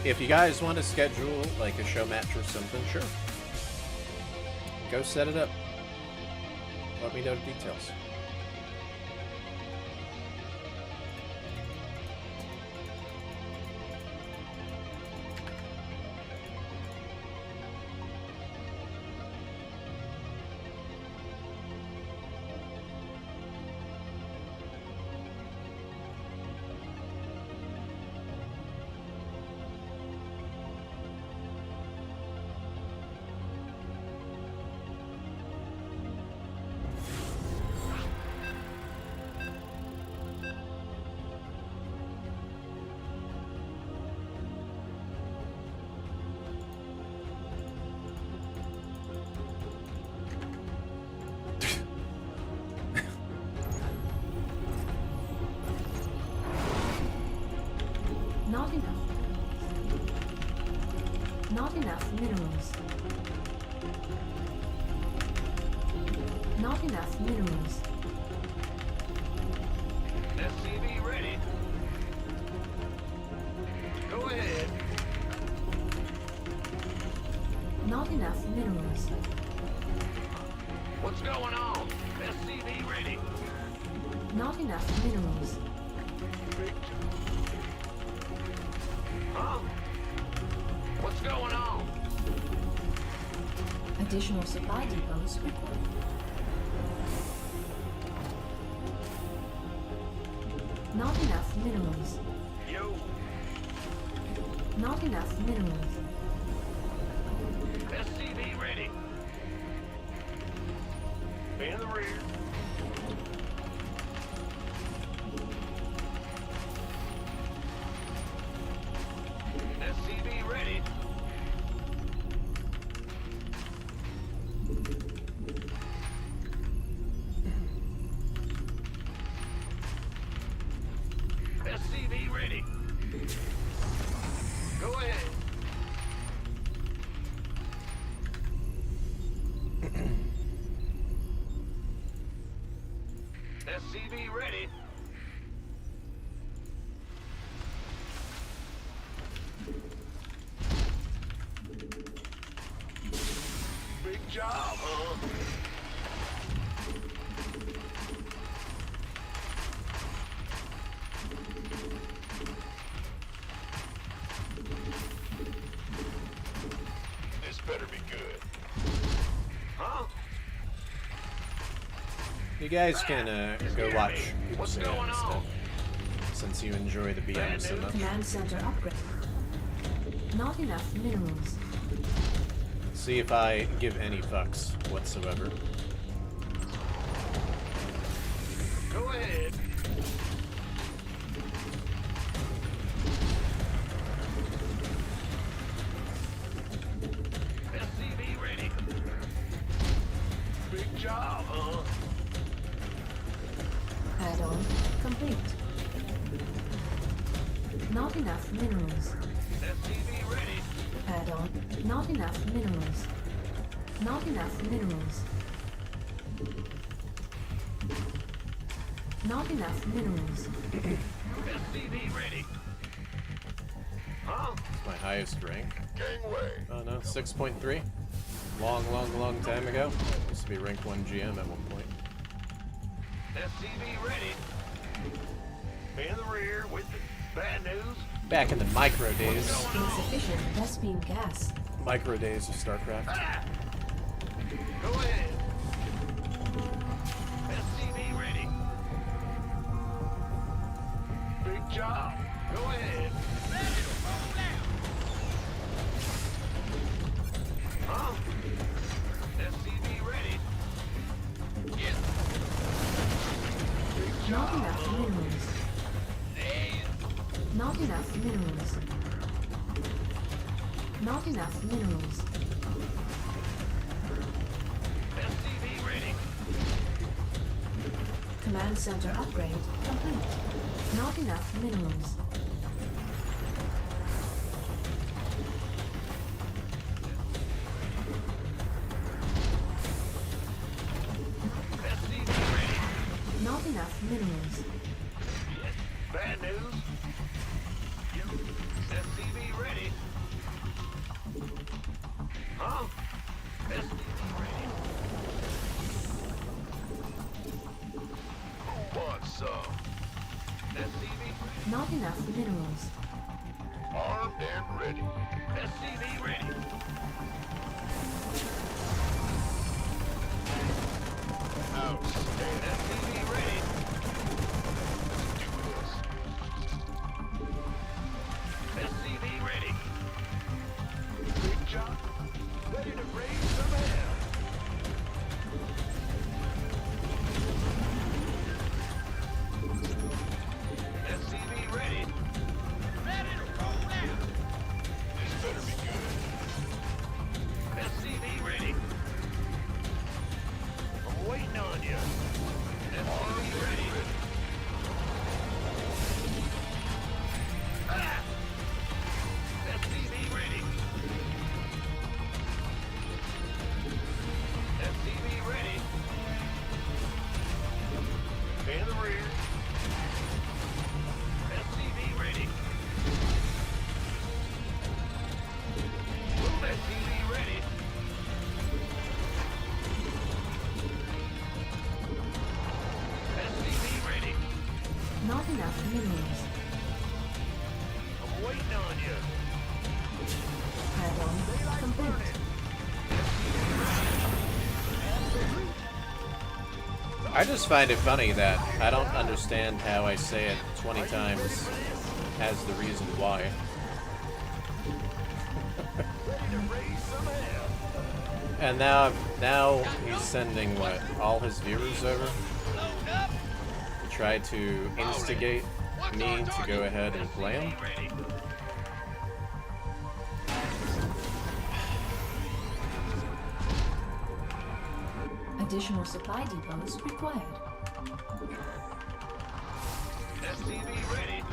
If you guys want to schedule like a show match or something, sure. Go set it up. Let me know the details. Not enough. Not enough minerals. Not enough minerals. SCV ready. Go ahead. Not enough minerals. What's going on? SCV ready. Not enough minerals. Huh? What's going on? Additional supply depots required. Not enough minerals. Yo. Not enough minerals. SCV ready. In the rear. SCV ready. SCV ready. Go ahead. SCV ready. Big job, huh? This better be good. Huh? You guys can go watch What's Oops going and stuff, on? since you enjoy the BM so much. Command center upgrade. Not enough minerals. See if I give any fucks whatsoever. Go ahead. SCV ready. Big job, huh? Add-on complete. Not enough minerals. SCV ready. Add-on. Not enough minerals. Not enough minerals. Not enough minerals. SCV ready. Huh? It's my highest rank. Gangway. Oh no, 6.3. Long time ago. Used to be rank 1 GM at one point. SCV ready. In the rear with the bad news. Back in the micro days. Insufficient Vespine gas. Micro days of StarCraft. Ah! Go ahead. SCV ready. Big job. Go ahead. Huh? SCV ready. Yeah. Big Not job. enough minerals. Not enough minerals. Not enough minerals. SCV ready. Command center upgrade complete. Not enough minerals. SCV ready. Not enough minerals. Bad news. SCV ready. Huh? SCV ready. Who wants some? SCV ready. Not enough minerals. Armed and ready. SCV ready. Outstanding. SCV ready. Let's do this. SCV ready. Big job. Ready to raise some hell. SCV ready. Ready to roll out. This better be good. SCV ready. I'm waiting on you. SCV ready. Ah! SCV ready. SCV ready. In the rear. SCV ready. SCV ready. SCV ready. Not enough minerals. I'm waiting on you. Add-on complete. I just find it funny that I don't understand how I say it 20 times as the reason why. Ready to raise some hell. And now he's sending what, all his viewers over to try to instigate me to go ahead and play him. Ready. Additional supply depots required. SCV ready.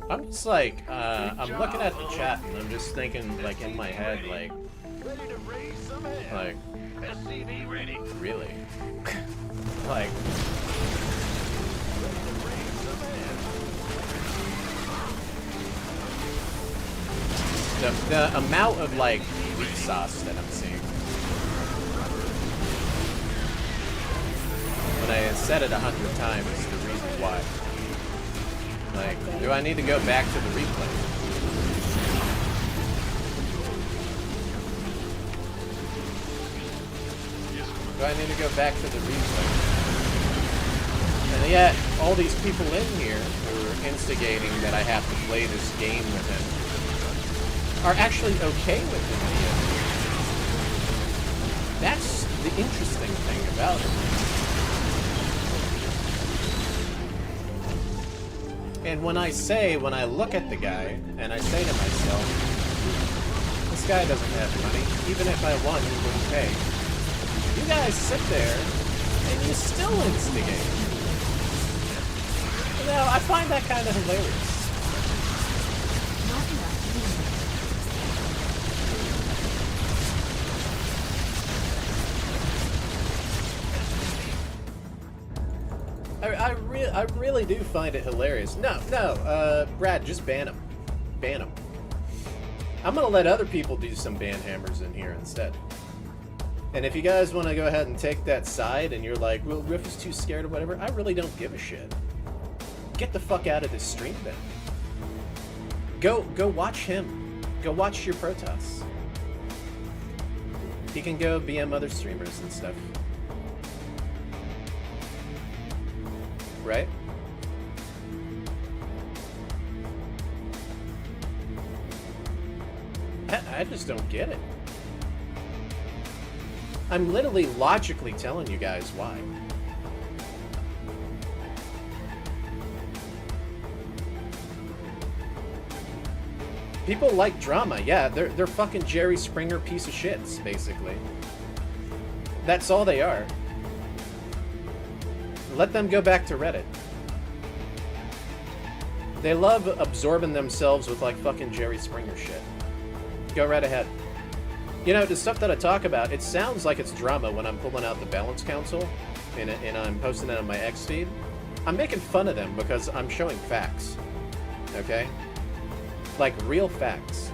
I'm just like, I'm looking at the chat and I'm just thinking, like, in my head, like, Ready to raise some hell. SCV ready. really? Like, Ready to raise some hell. the amount of, like, weak sauce that I'm seeing. When I said it 100 times, the reason why. Like, do I need to go back to the replay? Do I need to go back to the replay? And yet, all these people in here who are instigating that I have to play this game with him are actually okay with it. That's the interesting thing about it. And when I look at the guy, and I say to myself, this guy doesn't have money. Even if I won, he wouldn't pay. You guys sit there, and you still instigate. You know, I find that kind of hilarious. Not enough I really do find it hilarious. No, Brad, just ban him. Ban him. I'm gonna let other people do some ban hammers in here instead. And if you guys want to go ahead and take that side and you're like, well, Riff is too scared or whatever, I really don't give a shit. Get the fuck out of this stream then. Go watch him. Go watch your Protoss. He can go BM other streamers and stuff. Right? I just don't get it. I'm literally logically telling you guys why. People like drama, yeah, they're fucking Jerry Springer piece of shits, basically. That's all they are. Let them go back to Reddit. They love absorbing themselves with like fucking Jerry Springer shit. Go right ahead. You know, the stuff that I talk about, it sounds like it's drama when I'm pulling out the Balance Council and I'm posting it on my X feed. I'm making fun of them because I'm showing facts. Okay? Like real facts.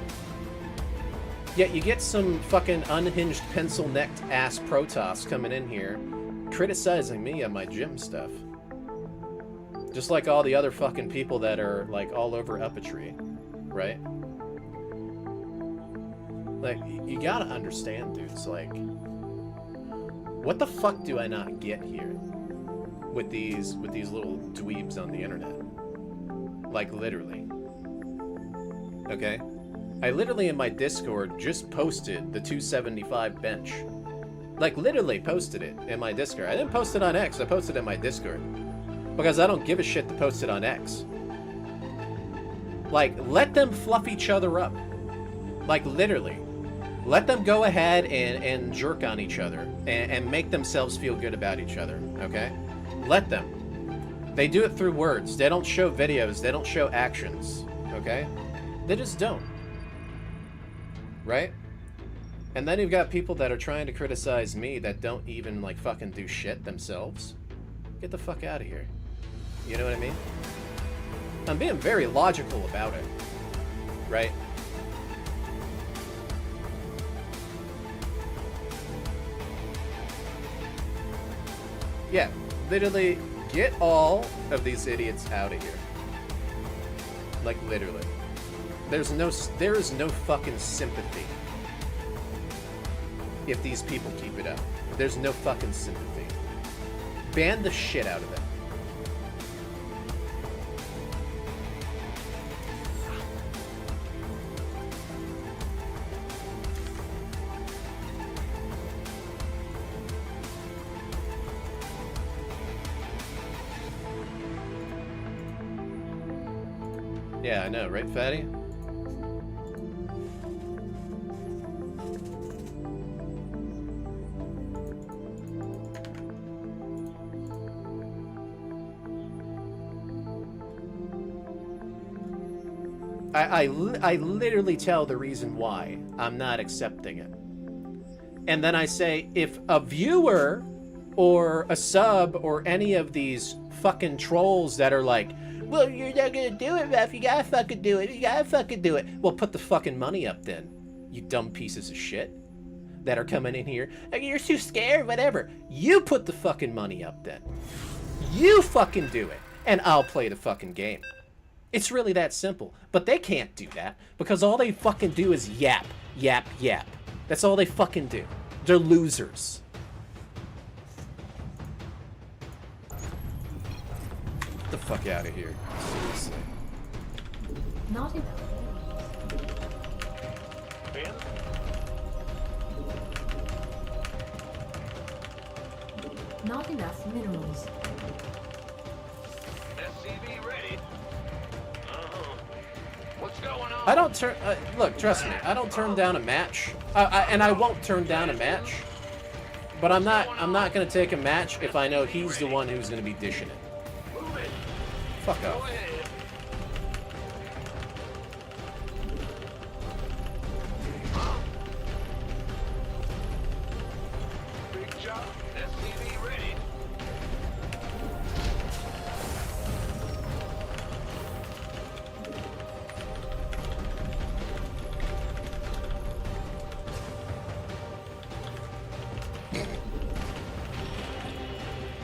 Yet you get some fucking unhinged pencil-necked ass Protoss coming in here criticizing me on my gym stuff. Just like all the other fucking people that are like all over Uppatry, right? Like, you gotta understand, dudes, like, what the fuck do I not get here with these little dweebs on the internet? Like, literally. Okay? I literally in my Discord just posted the 275 bench. Like, literally posted it in my Discord. I didn't post it on X, I posted it in my Discord. Because I don't give a shit to post it on X. Like, let them fluff each other up. Like, literally. Let them go ahead and jerk on each other and make themselves feel good about each other, okay? Let them. They do it through words. They don't show videos. They don't show actions, okay? They just don't. Right? And then you've got people that are trying to criticize me that don't even, like, fucking do shit themselves. Get the fuck out of here. You know what I mean? I'm being very logical about it. Right? Yeah, literally, get all of these idiots out of here. Like, literally. There is no fucking sympathy if these people keep it up. There's no fucking sympathy. Ban the shit out of them. Yeah, I know, right, Fatty? I literally tell the reason why I'm not accepting it. And then I say, if a viewer or a sub or any of these fucking trolls that are like, well, you're not gonna do it, Ref, you gotta fucking do it, you gotta fucking do it. Well, put the fucking money up then, you dumb pieces of shit that are coming in here. Like, you're too scared, whatever. You put the fucking money up then. You fucking do it, and I'll play the fucking game. It's really that simple. But they can't do that because all they fucking do is yap, yap, yap. That's all they fucking do. They're losers. Get the fuck out of here. Seriously. Not enough. Ben? Not enough minerals. SCV ready. What's going on? I don't turn... look, trust me. I don't turn down a match. And I won't turn down a match. But I'm not going to take a match if I know he's the one who's going to be dishing it. Move it. Fuck Go off. ahead. Big job. SCV ready.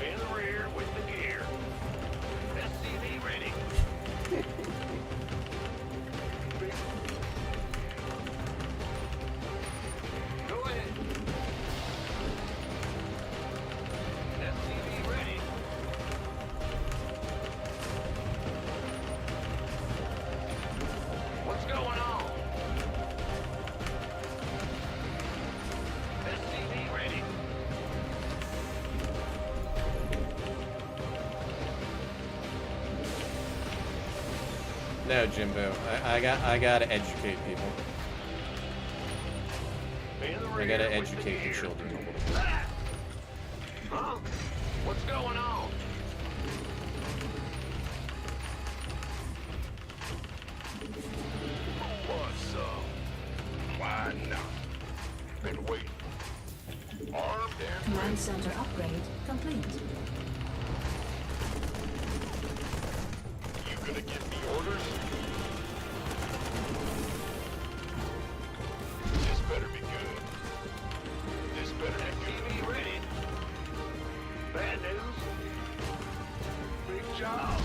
In the rear with the gear. SCV ready. Go ahead. SCV ready. What's going on? SCV ready. No, Jimbo. I gotta educate people. In the I rear gotta with the educate the gear. children. Huh? What's going on? What's up? Why not? Been waiting. Armed and Command center upgrade complete. you gonna give me orders? This better be good. This better be good. TV ready. Bad news. Big job.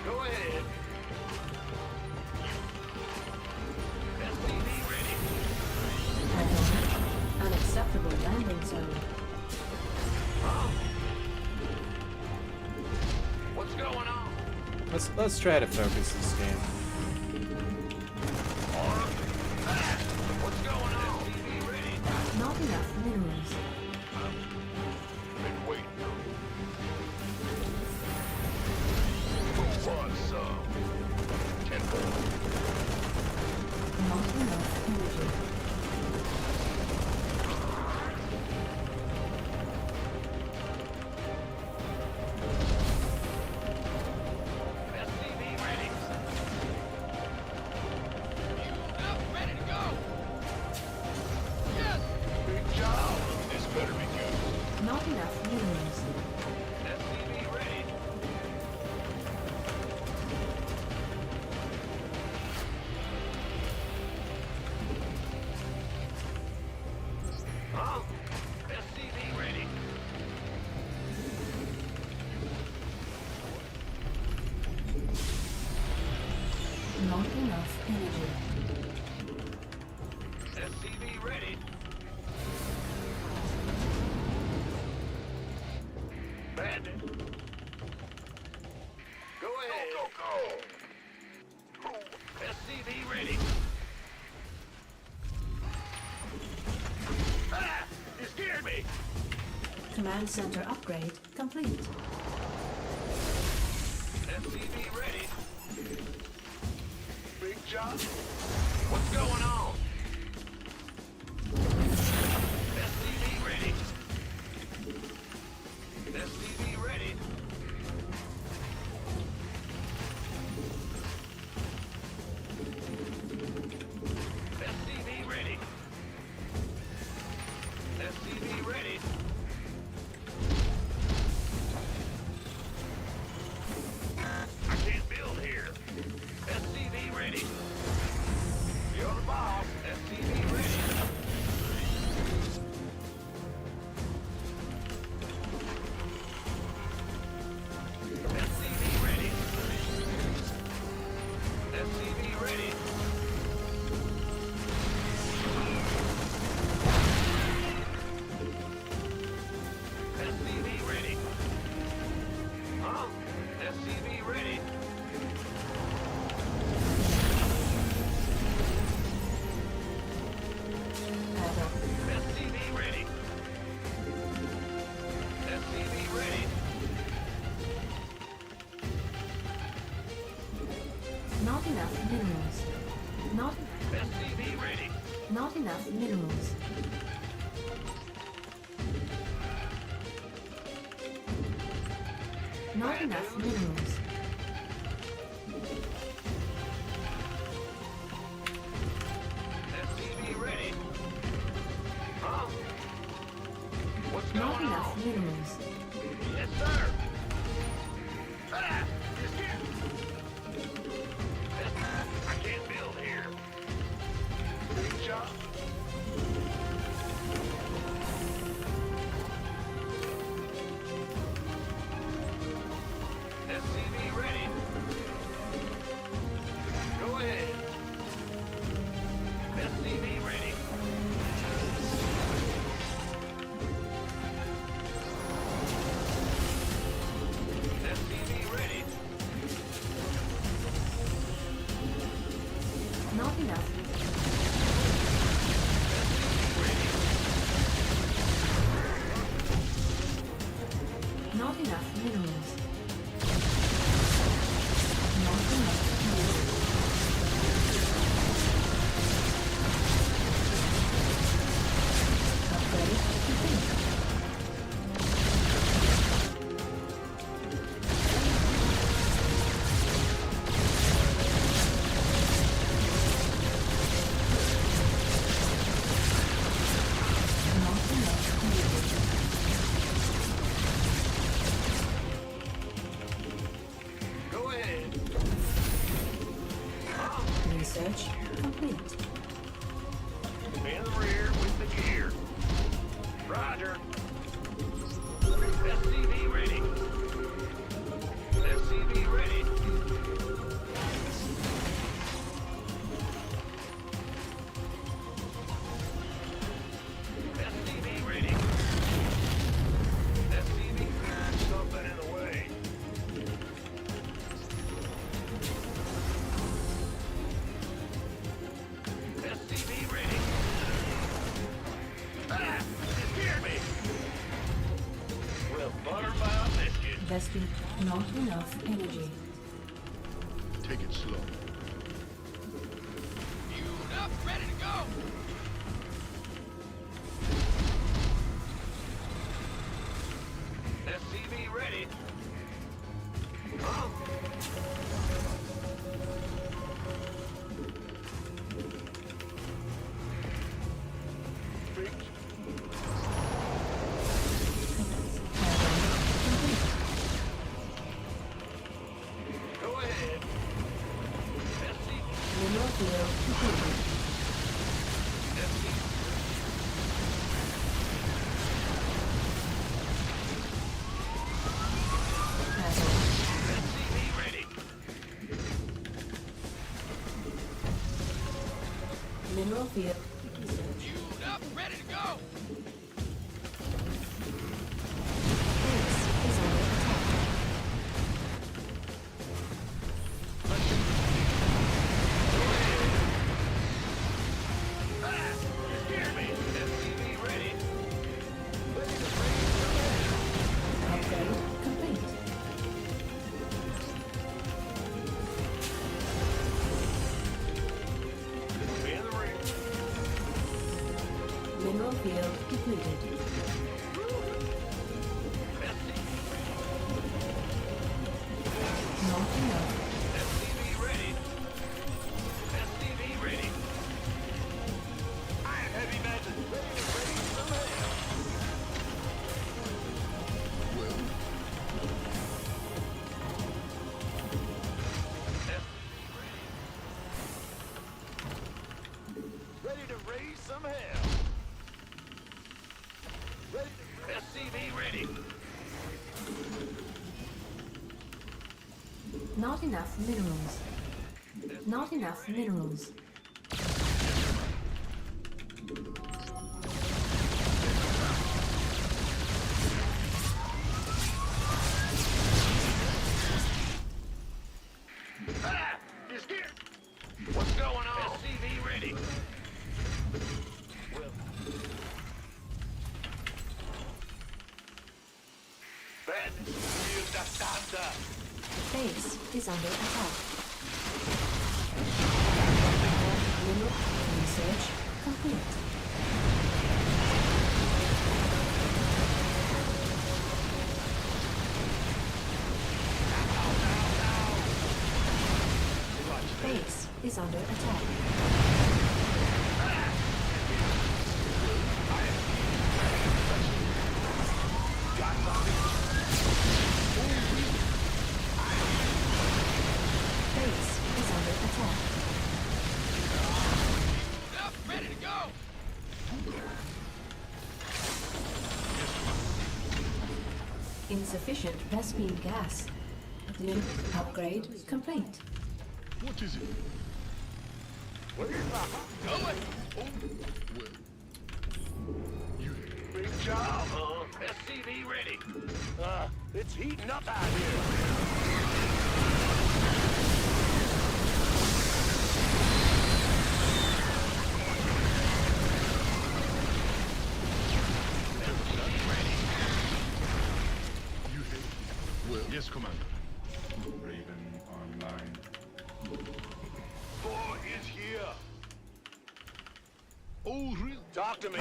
Go ahead. SCV ready. Unacceptable landing zone. Huh? What's going on? Let's try to focus this game. What's going on? SCV ready. Not enough minerals. Been waiting. What's up? 10 Not enough energy. SCV ready. Ready to go. Yes. Big job. This better be good. Not enough minerals. SCV ready. Huh? SCV ready. Not enough energy. SCV ready. Bandit. Go ahead. Go. SCV ready. Ah! You scared me. Command center upgrade complete. SCV ready. Big job. What's going on? SCV ready. SCV ready. ready. SCV ready. Huh? SCV ready. Battle. SCV ready. SCV ready. Not enough minerals. SCV ready. Not enough minerals. Not enough minerals. SCV ready. Huh? What's Not going enough on? minerals. Yes, sir. Ah, just here. I can't build here. Big shot. SCV ready. Go ahead. SCV ready. SCV ready. Not enough. Not enough minerals. Not enough minerals. Upgrade complete. Not enough minerals. Go ahead. Research complete. In the rear with the gear. Roger. SCV ready. SCV ready. SCV ready. SCV. Something in the way. SCV ready. Ah! You hear me? We'll butter my biscuit. Investing not enough energy. Take it slow. Fueled up, ready to go. SCV ready. Huh? Go ahead. SCV. Mineral field completed. SCV. Battle. SCV ready. Mineral field. Research. Fueled up, ready to go. Base is under attack. Ah! You scared me. SCV ready. Upgrade complete. In the rear. Mineral field depleted. Not enough. SCV ready. SCV ready. I am heavy metal. Ready to raise some hell. Well, Ready to raise some hell. Ready to SCV ready. Not enough minerals. Not enough minerals. Ah! You're scared! What's going on? SCV ready. Well. Ben, use the thunder. Base is under attack. Mineral research complete. Base is under attack. Base is under attack. Ready to go! Insufficient Vespine gas. Limb upgrade complete. What is it? Going! Big job, huh? SCV ready. It's heating up out here. You hit? Well, yes, Commander. Raven online. Boy is here. Oh, really? Talk to me.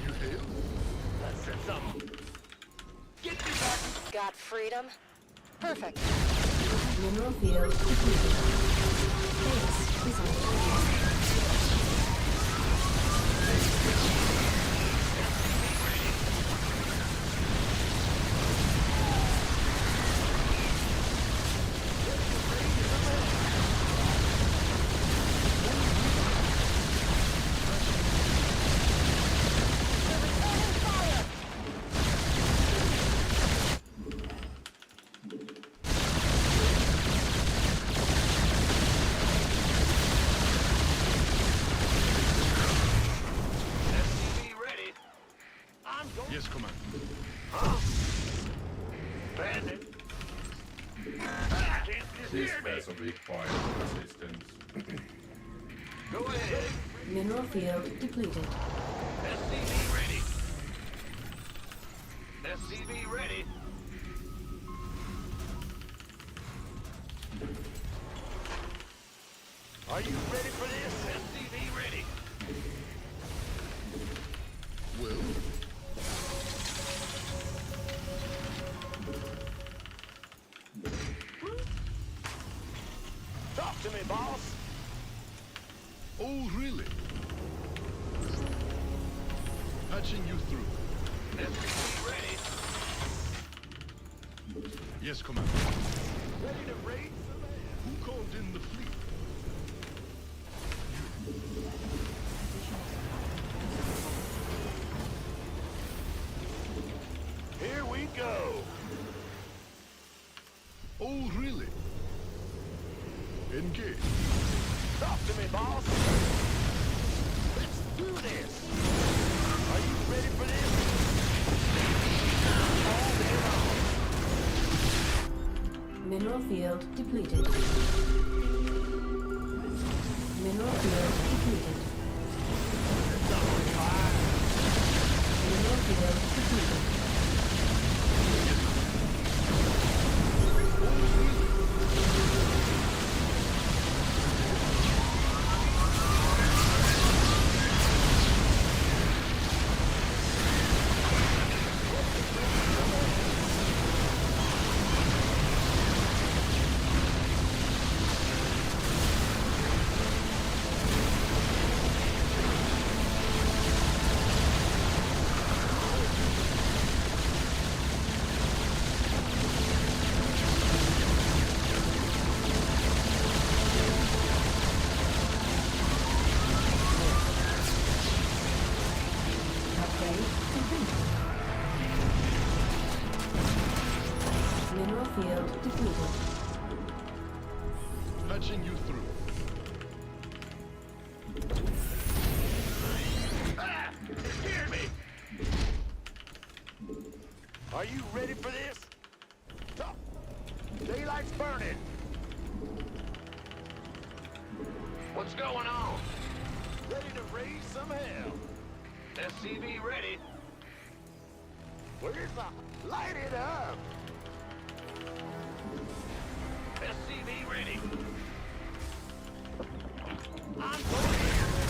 You hail? Let's set something. Get me back. Got freedom? Perfect. Mineral field depleted. Base is under attack. SCV ready. I'm going. Yes, Commander. Bandit. Can't This disappear me. vessel requires assistance. Go ahead. Mineral field depleted. SCV ready. SCV ready. Are you ready for this? SCV ready. Well, Talk to me, boss. oh, really? Patching you through. SCV ready. Yes, Commander. Ready to raid the land. Who called in the fleet? Here we go. Oh, really? Engage. Talk to me, boss. Let's do this. Are you ready for this? All day long. Mineral field depleted. Mineral field depleted. Mineral field depleted. Upgrade complete. Mineral field depleted. Patching you through. Ah! You scared me! Are you ready for this? Stop! Daylight's burning! What's going on? Ready to raise some hell! SCV ready. Where's the... Light it up! SCV ready. I'm going in!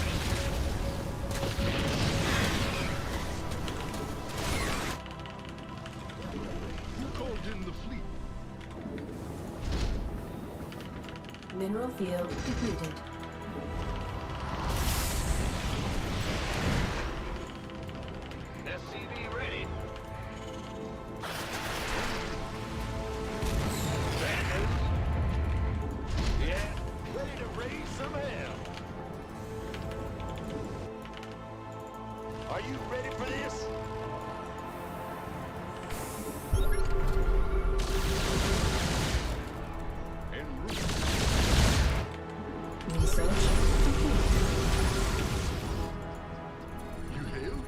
You called in the fleet. Mineral field depleted. SCV ready. Bad news? Yeah, ready to raise some hell. Are you ready for this? En route. Research complete. You hailed?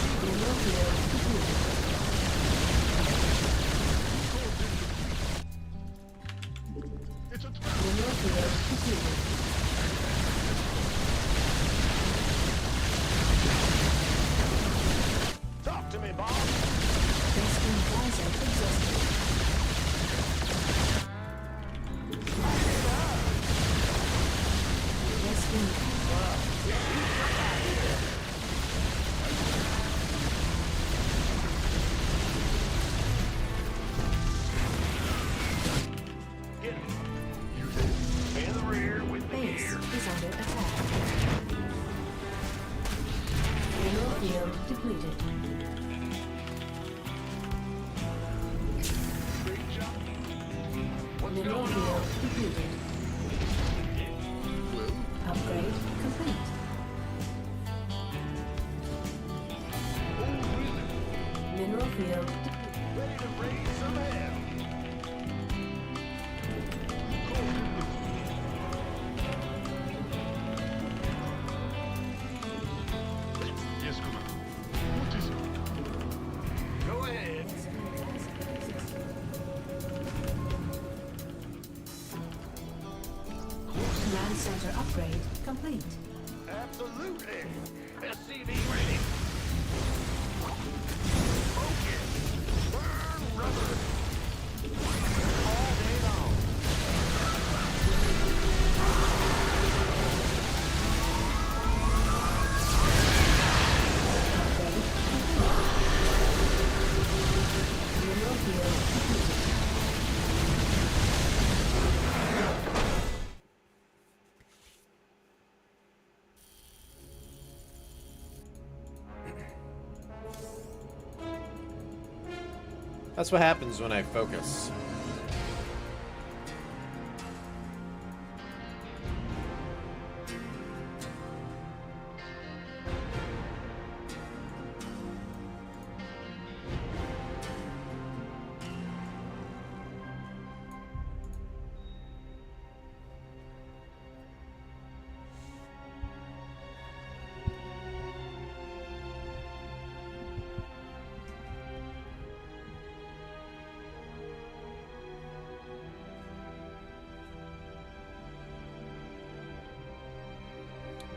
Mineral field depleted. It's a trap. Mineral field depleted. Talk to me, boss. Rescue visor exhausted. Rescue. Get me. You hailed? In the rear with the Base gear. is under attack. Mineral field depleted. Straight shot. What's Mineral going field on? depleted. Well, Upgrade complete. oh really? Mineral field depleted. Ready to raise some hell. You called in the fleet. Yes, Commander. What is it? Go ahead. Command center upgrade complete. Absolutely. SCV ready. Focus. Burn rubber. All day long. Upgrade complete. Mineral field depleted. That's what happens when I focus.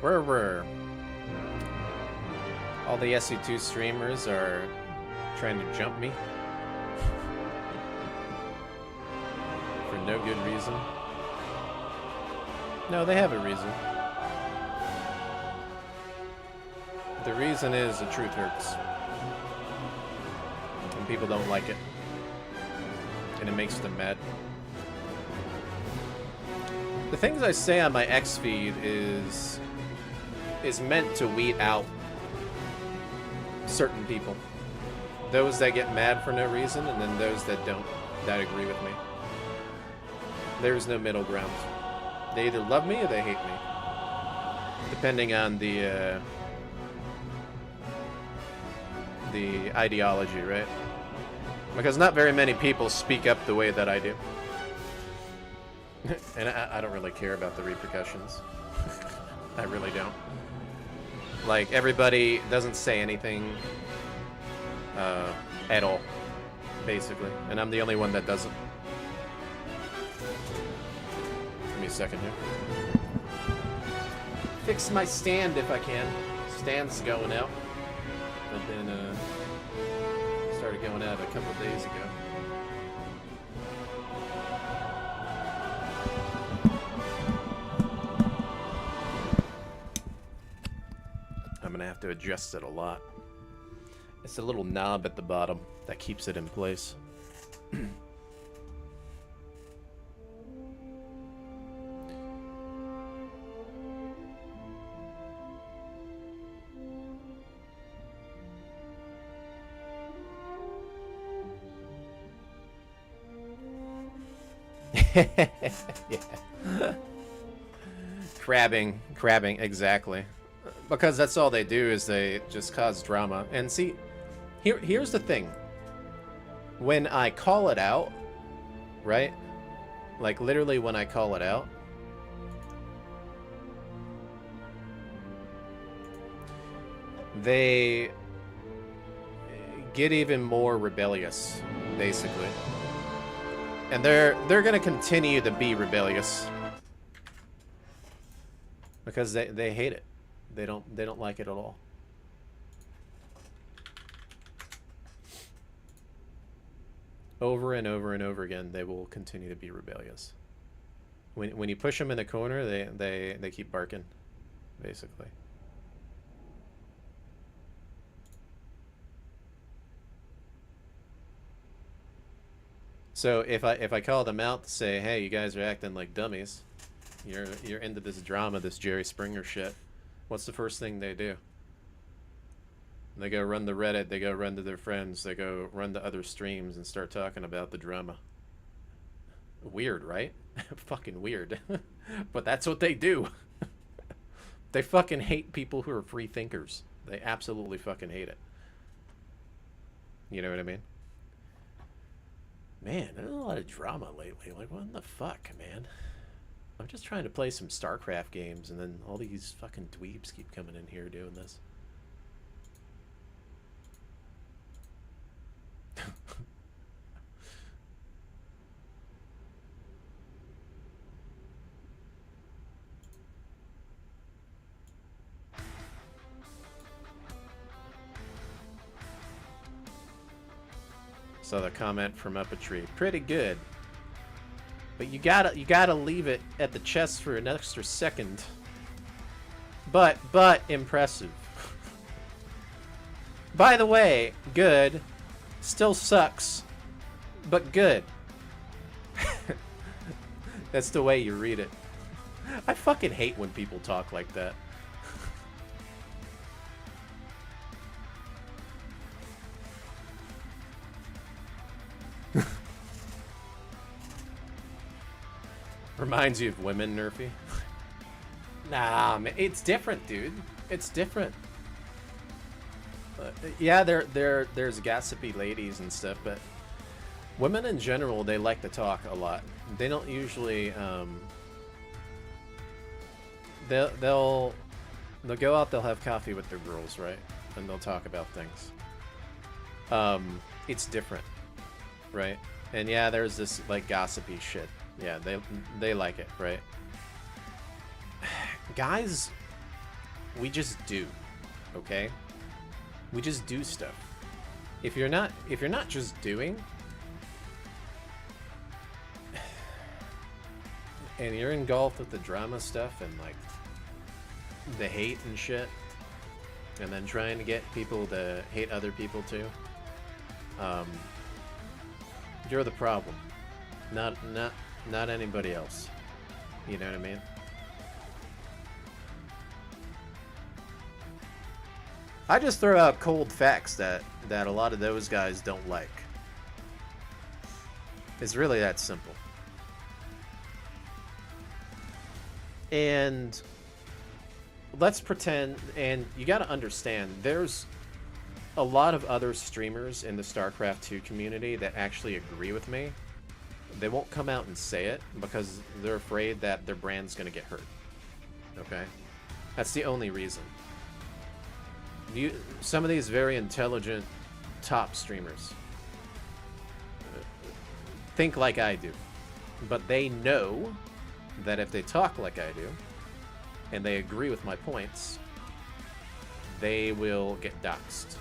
Where all the SE2 streamers are trying to jump me for no good reason. No, they have a reason. The reason is the truth hurts. And people don't like it. And it makes them mad. The things I say on my X feed is is meant to weed out certain people. Those that get mad for no reason, and then those that don't, that agree with me. There's no middle ground. They either love me or they hate me. Depending on the ideology, right? Because not very many people speak up the way that I do. And I don't really care about the repercussions. I really don't. Like, everybody doesn't say anything at all, basically. And I'm the only one that doesn't. Give me a second here. Fix my stand if I can. Stand's going out. But then, started going out a couple of days ago. I'm gonna have to adjust it a lot. It's a little knob at the bottom that keeps it in place. Yeah. Crabbing, exactly. Because that's all they do is they just cause drama. And see, here's the thing. When I call it out, right? Like literally when I call it out, they get even more rebellious, basically. And they're gonna continue to be rebellious. Because they hate it. They don't like it at all. Over and over and over again, they will continue to be rebellious. When you push them in the corner, they keep barking, basically. So if I call them out to say, hey, you guys are acting like dummies, you're into this drama, this Jerry Springer shit. What's the first thing they do? They go run to Reddit, they go run to their friends, they go run to other streams and start talking about the drama. Weird, right? Fucking weird. But that's what they do. They fucking hate people who are free thinkers. They absolutely fucking hate it. You know what I mean? Man, there's a lot of drama lately. Like, what in the fuck, man? I'm just trying to play some StarCraft games, and then all these fucking dweebs keep coming in here doing this. Saw the comment from Up a Tree. Pretty good. But you gotta leave it at the chest for an extra second. But impressive. By the way, good. Still sucks, but good. That's the way you read it. I fucking hate when people talk like that. Reminds you of women, Nerfy? Nah, man, it's different, dude. It's different. Yeah, there's gossipy ladies and stuff, but women in general, they like to talk a lot. They don't usually, they'll go out, they'll have coffee with their girls, right? And they'll talk about things. It's different, right? And yeah, there's this, like, gossipy shit. Yeah, they like it, right? Guys, we just do, okay? We just do stuff. If you're not just doing, and you're engulfed with the drama stuff and like the hate and shit, and then trying to get people to hate other people too, you're the problem. Not anybody else. You know what I mean? I just throw out cold facts that a lot of those guys don't like. It's really that simple. And let's pretend, and you got to understand, there's a lot of other streamers in the StarCraft 2 community that actually agree with me. They won't come out and say it because they're afraid that their brand's going to get hurt. Okay? That's the only reason. Some of these very intelligent top streamers think like I do, but they know that if they talk like I do and they agree with my points, they will get doxxed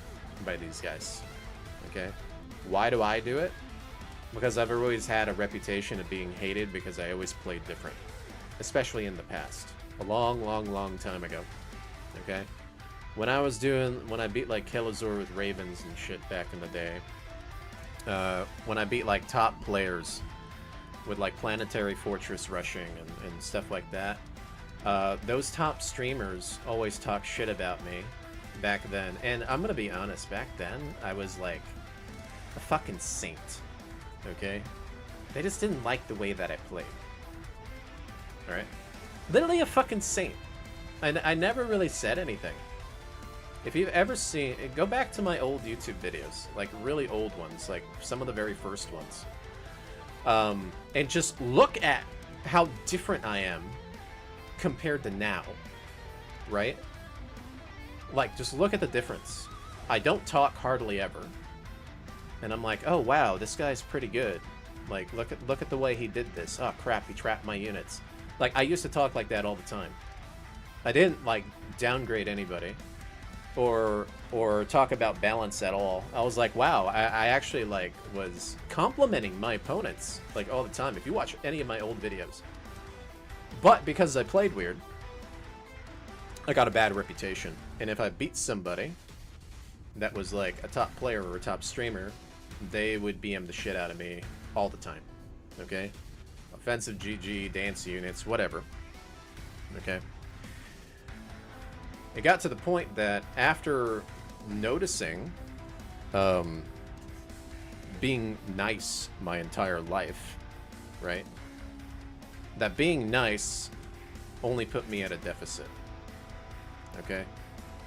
by these guys. Okay? Why do I do it? Because I've always had a reputation of being hated because I always played different, especially in the past, a long time ago. Okay? When I beat like Kelazor with Ravens and shit back in the day, when I beat like top players with like Planetary Fortress rushing and stuff like that, those top streamers always talk shit about me back then. And I'm gonna be honest, back then I was like a fucking saint. Okay? They just didn't like the way that I played. Alright? Literally a fucking saint. I never really said anything. If you've ever seen... Go back to my old YouTube videos. Like, really old ones. Like, some of the very first ones. And just look at how different I am compared to now. Right? Like, just look at the difference. I don't talk hardly ever. And I'm like, oh, wow, this guy's pretty good. Like, look at the way he did this. Oh, crap, he trapped my units. Like, I used to talk like that all the time. I didn't, like, downgrade anybody. Or talk about balance at all. I was like, wow, I actually, like, was complimenting my opponents, like, all the time. If you watch any of my old videos. But because I played weird, I got a bad reputation. And if I beat somebody that was, like, a top player or a top streamer, they would BM the shit out of me all the time. Okay? Offensive GG, dance units, whatever. Okay? It got to the point that after noticing being nice my entire life, right? That being nice only put me at a deficit. Okay?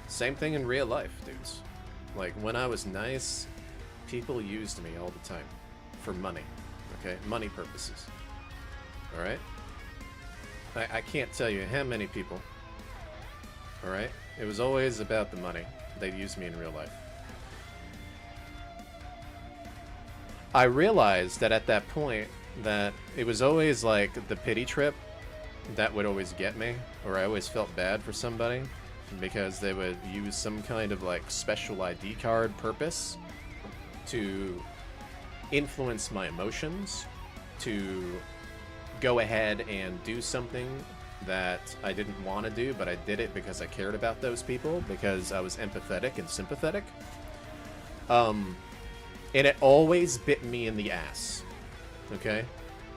Same thing in real life, dudes. Like, when I was nice, people used me all the time for money. Okay? Money purposes. Alright? I can't tell you how many people... Alright? It was always about the money. They'd use me in real life. I realized that at that point that it was always like the pity trip that would always get me, or I always felt bad for somebody because they would use some kind of like special ID card purpose to influence my emotions, to go ahead and do something that I didn't want to do, but I did it because I cared about those people, because I was empathetic and sympathetic. And it always bit me in the ass, okay?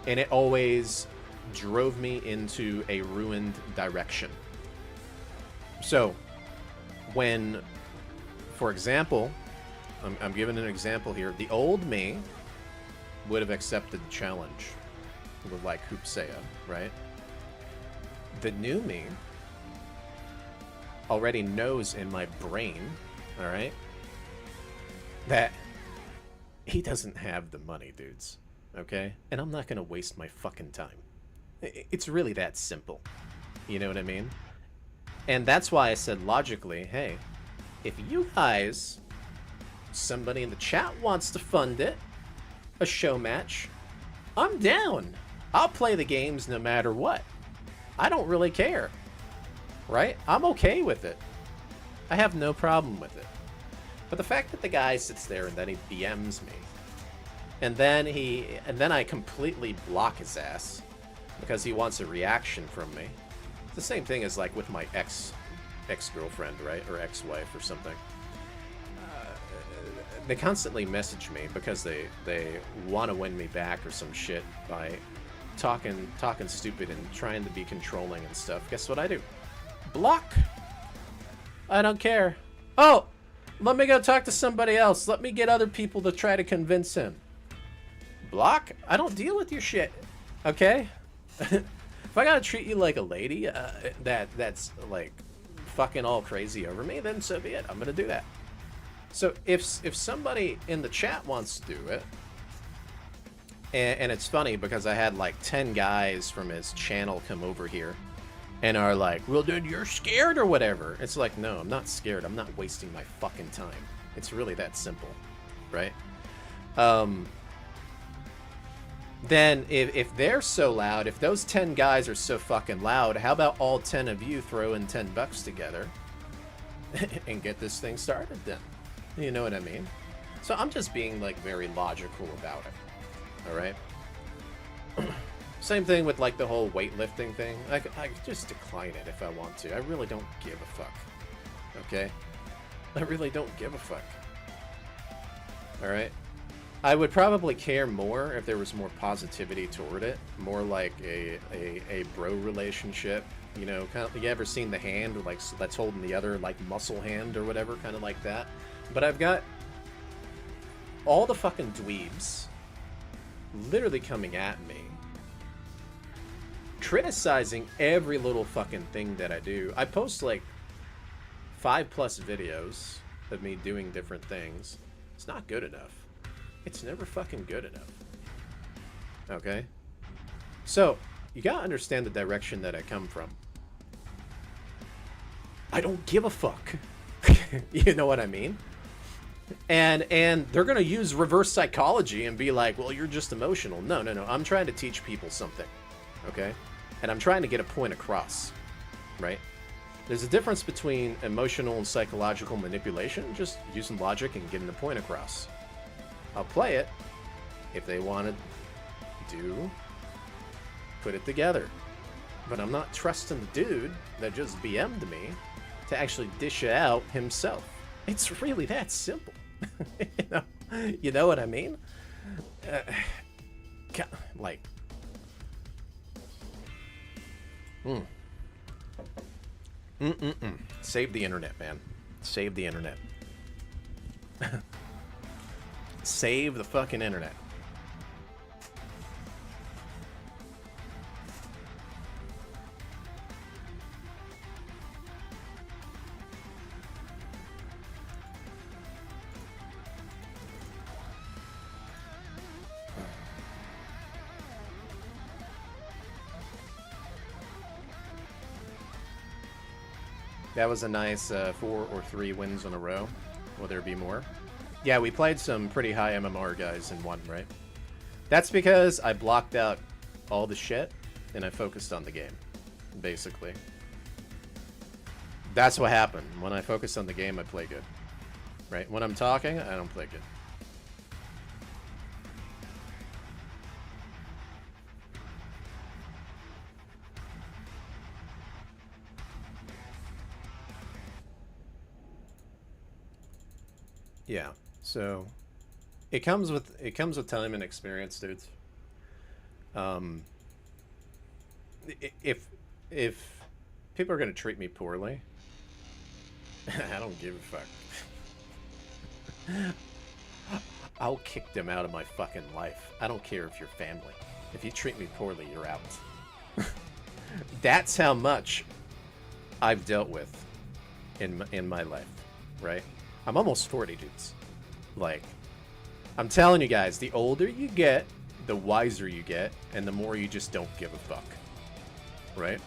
And it always drove me into a ruined direction. So, when, for example, I'm giving an example here, the old me would have accepted the challenge with, like, Hoopsaya, right? The new me already knows in my brain, alright, that he doesn't have the money, dudes, okay? And I'm not gonna waste my fucking time. It's really that simple. You know what I mean? And that's why I said logically, hey, if you guys, somebody in the chat wants to fund it, a show match, I'm down. I'll play the games no matter what. I don't really care, right? I'm okay with it. I have no problem with it. But the fact that the guy sits there and then he BMs me, and then I completely block his ass because he wants a reaction from me. It's the same thing as like with my ex-girlfriend, right, or ex-wife or something. They constantly message me because they want to win me back or some shit by talking stupid and trying to be controlling and stuff. Guess what I do? Block. I don't care. Oh, let me go talk to somebody else. Let me get other people to try to convince him. Block? I don't deal with your shit. Okay? If I gotta treat you like a lady, that's like fucking all crazy over me, then so be it. I'm gonna do that. So if somebody in the chat wants to do it, and it's funny because I had like 10 guys from his channel come over here and are like, well, dude, you're scared or whatever. It's like, no, I'm not scared. I'm not wasting my fucking time. It's really that simple, right? Then if they're so loud, if those 10 guys are so fucking loud, how about all 10 of you throw in $10 together and get this thing started then? You know what I mean? So I'm just being like very logical about it. All right. Same thing with like the whole weightlifting thing. I could just decline it if I want to. I really don't give a fuck. Okay? I really don't give a fuck. All right? I would probably care more if there was more positivity toward it, more like a bro relationship. You know, kind of. You ever seen the hand like that's holding the other like muscle hand or whatever, kind of like that. But I've got all the fucking dweebs literally coming at me, criticizing every little fucking thing that I do. I post like 5+ videos of me doing different things. It's not good enough. It's never fucking good enough. Okay? So, you gotta understand the direction that I come from. I don't give a fuck. You know what I mean? And they're gonna use reverse psychology and be like, well, you're just emotional. No. I'm trying to teach people something. Okay? And I'm trying to get a point across. Right? There's a difference between emotional and psychological manipulation, just using logic and getting a point across. I'll play it if they want to put it together. But I'm not trusting the dude that just BM'd me to actually dish it out himself. It's really that simple. You know what I mean? Like... Save the internet, man. Save the internet. Save the fucking internet. That was a nice 4 or 3 wins in a row. Will there be more? Yeah, we played some pretty high MMR guys in one, right? That's because I blocked out all the shit and I focused on the game, basically. That's what happened. When I focus on the game, I play good. Right? When I'm talking, I don't play good. Yeah. So it comes with time and experience, dudes. If people are gonna treat me poorly, I don't give a fuck. I'll kick them out of my fucking life. I don't care if you're family. If you treat me poorly, you're out. That's how much I've dealt with in my life, right? I'm almost 40, dudes. Like, I'm telling you guys, the older you get, the wiser you get, and the more you just don't give a fuck. Right?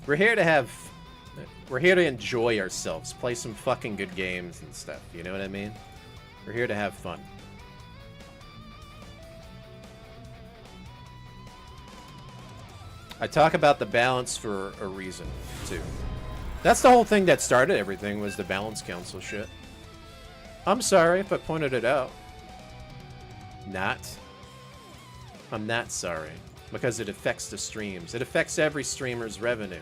We're here to enjoy ourselves, play some fucking good games and stuff, you know what I mean? We're here to have fun. I talk about the balance for a reason, too. That's the whole thing that started everything, was the balance council shit. I'm sorry if I pointed it out. I'm not sorry. Because it affects the streams. It affects every streamer's revenue.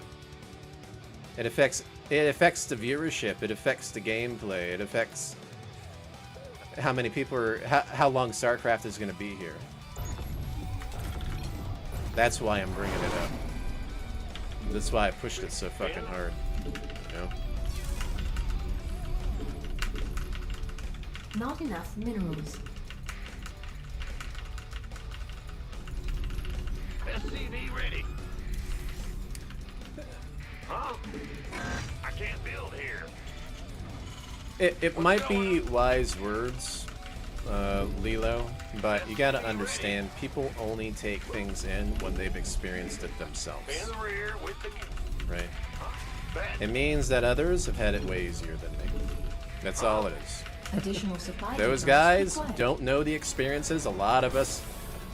It affects the viewership. It affects the gameplay. It affects how many people are, how long StarCraft is going to be here. That's why I'm bringing it up. That's why I pushed it so fucking hard. You know? Not enough minerals. SCV ready. Huh? I can't build here. It might be wise words, Lilo, but you gotta understand, people only take things in when they've experienced it themselves, In the rear with the right? bad. It means that others have had it way easier than me. That's all it is. Additional supply. Those depots guys required. don't know the experiences. A lot of us,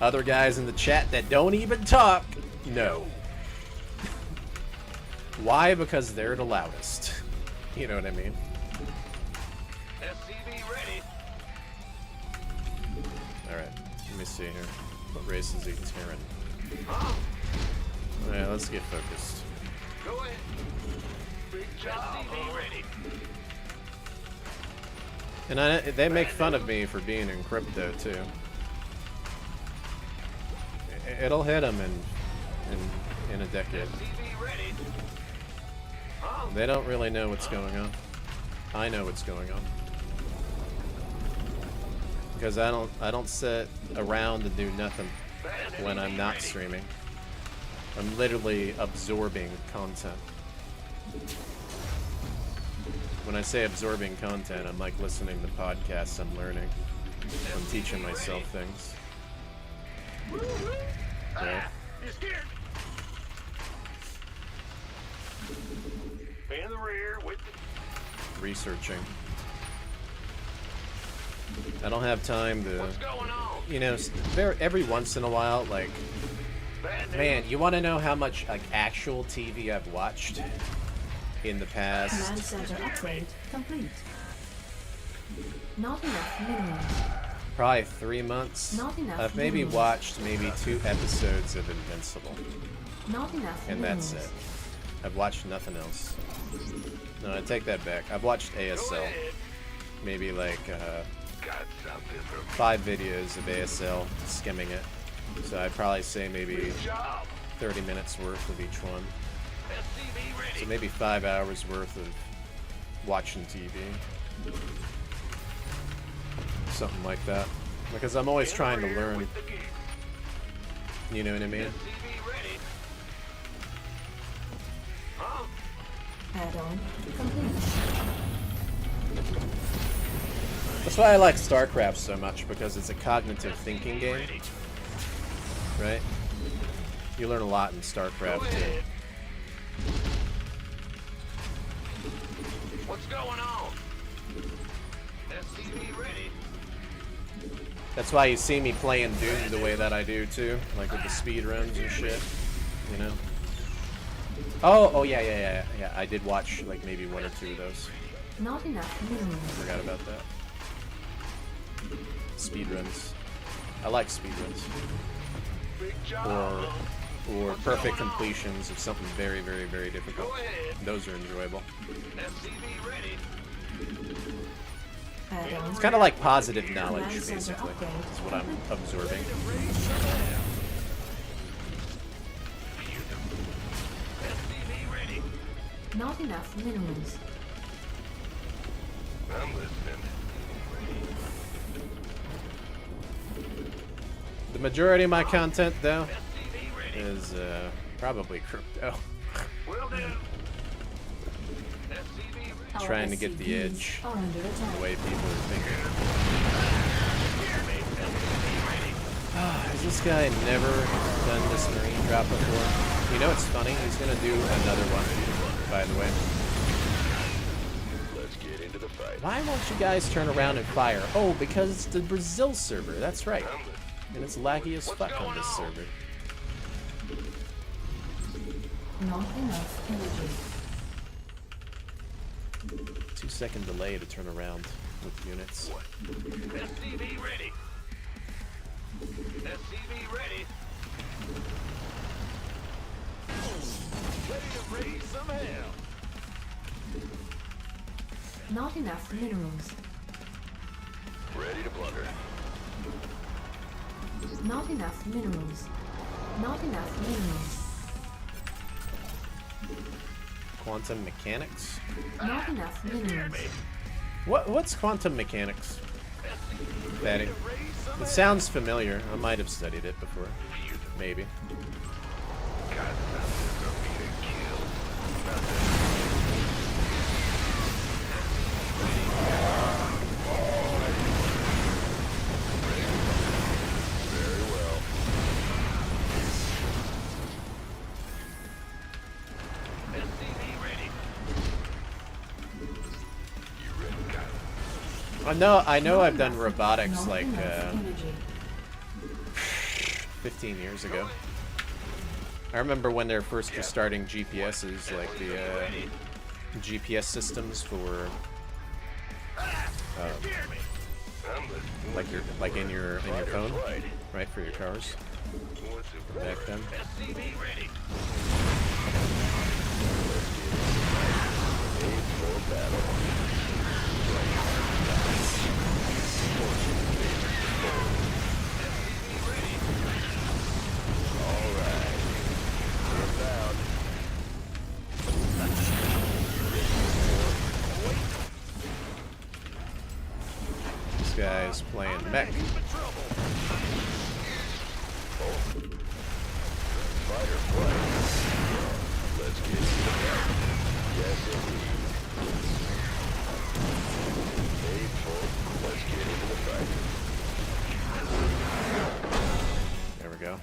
other guys in the chat that don't even talk, know. Why? Because they're the loudest. You know what I mean? SCV ready. Alright, let me see here. What race is he tearing? Huh? Alright, let's get focused. Go ahead. Big job. SCV ready. And they make fun of me for being in crypto too. It'll hit them in a decade. SCV ready. Huh? They don't really know what's going on. I know what's going on. Because I don't sit around and do nothing when I'm not streaming. I'm literally absorbing content. When I say absorbing content, I'm like listening to podcasts, I'm learning. I'm teaching myself things. Right? You scared? In the rear with the Researching. I don't have time to, what's going on? you know, every once in a while, like, Bad news. man, you want to know how much like actual TV I've watched in the Command past? center upgrade complete. Not enough minerals. Probably 3 months. Not enough I've maybe minerals. watched maybe 2 episodes of Invincible, Not enough and minerals. that's it. I've watched nothing else. No, I take that back. I've watched Go ASL, ahead. maybe like Got something for 5 videos of ASL, skimming it. So I'd probably say maybe Good job. 30 minutes worth of each one. SCV ready. So maybe 5 hours worth of watching TV. Something like that. Because I'm always In the trying to rear learn, with the gear. you know what I mean? SCV ready. Huh? Add-on complete. That's why I like StarCraft so much, because it's a cognitive thinking game, Ready. right? You learn a lot in Go StarCraft too. ahead. What's going on? SCV ready. That's why you see me playing Doom the way that I do too, like with the speed runs and shit, you know? Oh yeah. I did watch like maybe 1 or 2 of those. Not enough minerals. Forgot about that. Speed runs. I like speed runs. Big job. Or perfect completions of something very, very, very difficult. Go ahead. Those are enjoyable. SCV ready. Add-on. It's kind of like positive knowledge, Command center basically, upgrade. is what I'm absorbing. SCV ready. Not enough minerals. I'm listening. The majority of my content, though, SCV ready. is probably crypto. Will do. SCV ready. Our Trying to get the SCVs edge. are under attack. The way people are thinking. Hear me. SCV ready. Has this guy never done this marine drop before? You know what's funny? He's gonna do another one, by the way. Let's get into the fight. Why won't you guys turn around and fire? Oh, because it's the Brazil server. That's right. I'm listening. And it's laggy as What's fuck on going this on? server. Not enough energy. 2-second delay to turn around with units. SCV ready. SCV ready. Ready to raise some hell. Not enough minerals. Ready to plunder. Not enough minerals. Not enough minerals. Quantum mechanics? Not enough minerals. What's quantum mechanics? Fatty. It sounds familiar. I might have studied it before. Maybe. Got nothing for me to kill. Nothing. Very well. SCV ready. You ready, Kyle? I know I've done robotics Not like enough energy. 15 years ago. I remember when they're first just starting GPSs, like the GPS systems for like in your phone, right, for your cars back then. SCV ready. This guy's playing mech. Let's get to the fight. Yes, indeed. Hey, folks, let's get into the fight. There we go.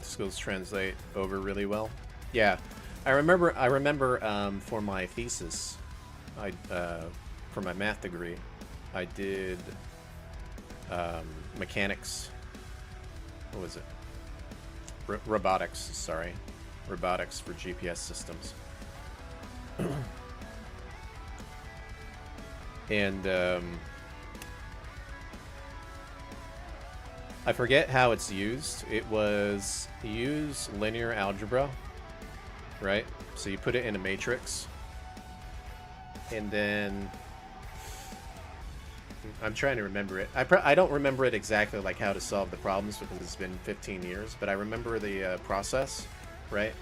Skills translate over really well. Yeah, I remember for my thesis, for my math degree, I did mechanics. What was it? Robotics. Sorry, robotics for GPS systems. And I forget how it's used. It was use linear algebra, right? So you put it in a matrix, and then I'm trying to remember it. I don't remember it exactly, like how to solve the problems, because it's been 15 years, but I remember the process, right?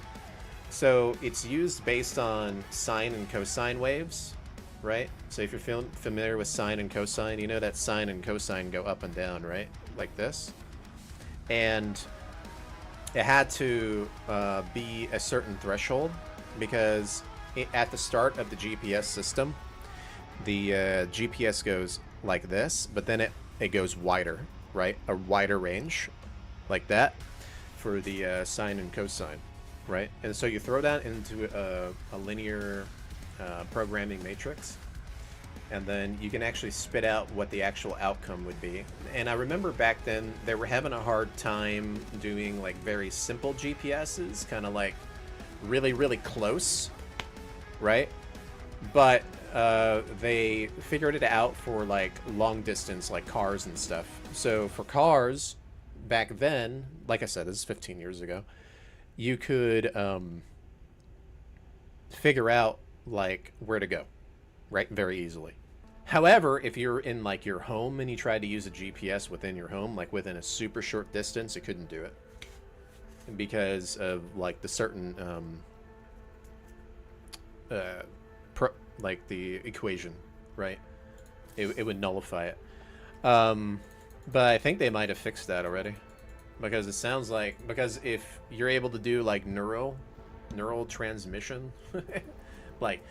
So it's used based on sine and cosine waves, right? So if you're familiar with sine and cosine, you know that sine and cosine go up and down, right? Like this. And it had to be a certain threshold, because at the start of the GPS system, the GPS goes like this, but then it goes wider, right? A wider range, like that, for the sine and cosine, right? And so you throw that into a linear programming matrix, and then you can actually spit out what the actual outcome would be. And I remember back then they were having a hard time doing like very simple GPSs, kind of like really, really close, right? But they figured it out for like long distance, like cars and stuff. So for cars back then, like I said, this is 15 years ago, you could figure out like where to go, right? Very easily. However, if you're in like your home and you tried to use a GPS within your home, like within a super short distance, it couldn't do it because of like the certain like the equation, right? It would nullify it. But I think they might have fixed that already, because it sounds like, because if you're able to do like neural transmission, like,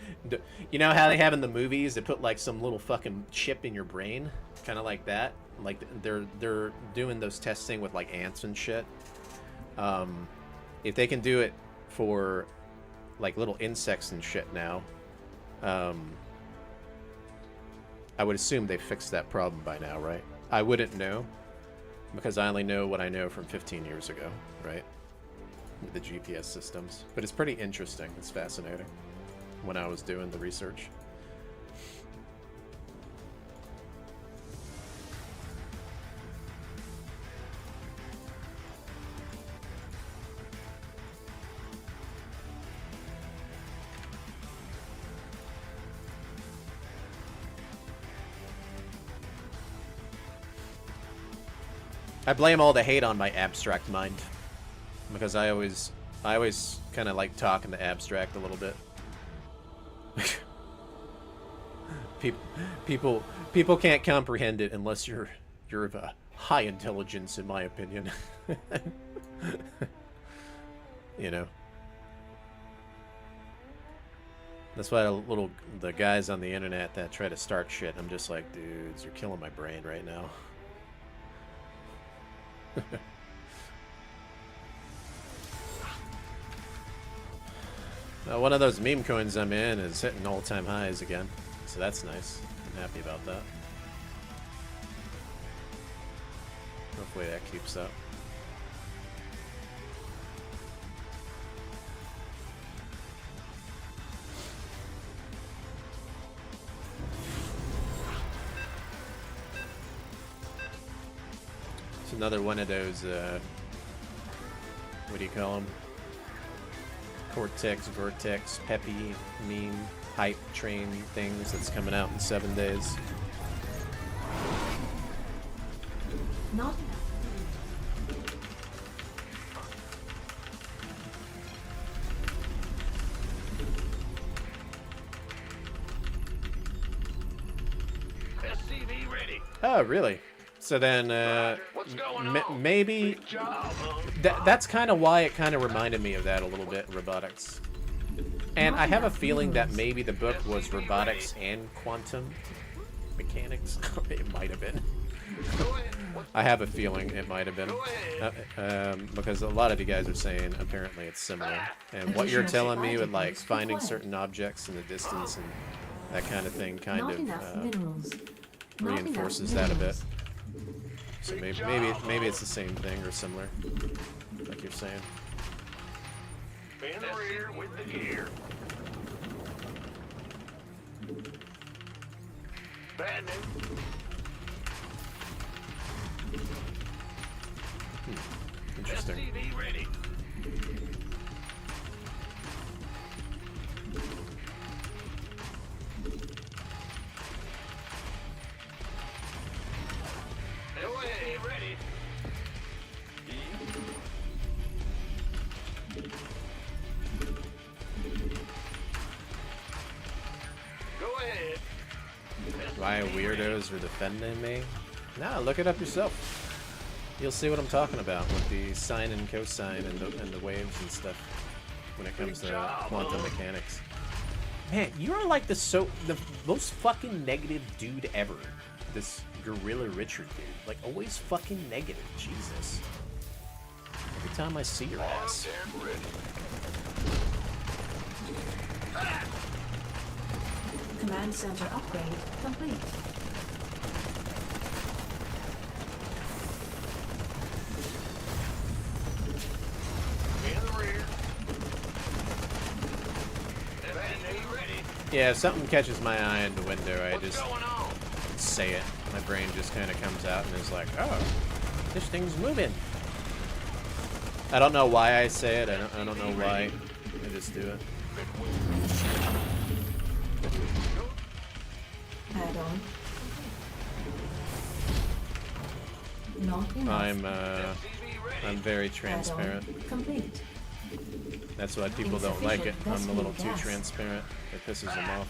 you know how they have in the movies, they put like some little fucking chip in your brain, kind of like that. Like they're doing those testing with like ants and shit. If they can do it for like little insects and shit now, I would assume they fixed that problem by now, right? I wouldn't know, because I only know what I know from 15 years ago, right? With the GPS systems. But it's pretty interesting. It's fascinating when I was doing the research. I blame all the hate on my abstract mind. Because I always kind of like talking to abstract a little bit. People can't comprehend it unless you're of a high intelligence, in my opinion. You know. That's why the guys on the internet that try to start shit, I'm just like, dudes, you're killing my brain right now. One of those meme coins I'm in is hitting all-time highs again, so that's nice. I'm happy about that. Hopefully that keeps up. It's another one of those, what do you call them? Cortex, Vertex, Peppy, meme, hype train things that's coming out in 7 days. Not SCV ready. Oh, really? So then, What's going on? maybe Big job, huh? that's kind of why it kind of reminded me of that a little bit, robotics. And I have a feeling that maybe the book was robotics and quantum mechanics. It might have been. Go ahead. I have a feeling it might have been. Because a lot of you guys are saying apparently it's similar. And what you're telling me with like finding certain objects in the distance and that kind of thing kind not of enough minerals. Not reinforces enough that a bit. minerals. So maybe it's the same thing or similar, like you're saying. In the rear with the gear. Bad news. Interesting. SCV ready. Go ahead, ready. Go ahead. Why weirdos are defending me? Nah, look it up yourself. You'll see what I'm talking about with the sine and cosine and the waves and stuff when it comes to quantum mechanics. Man, you're like the most fucking negative dude ever. This Gorilla Richard dude. Like, always fucking negative. Jesus. Every time I see your ass. Command center upgrade complete. In the rear. SCV ready. Yeah, if something catches my eye in the window, I What's just going on? say it. My brain just kind of comes out and is like, oh, this thing's moving. I don't know why I say it. I don't know why. I just do it. Add on. Not enough. I'm very Add-on transparent. complete. That's why people don't like it. I'm a little too transparent. It pisses them off.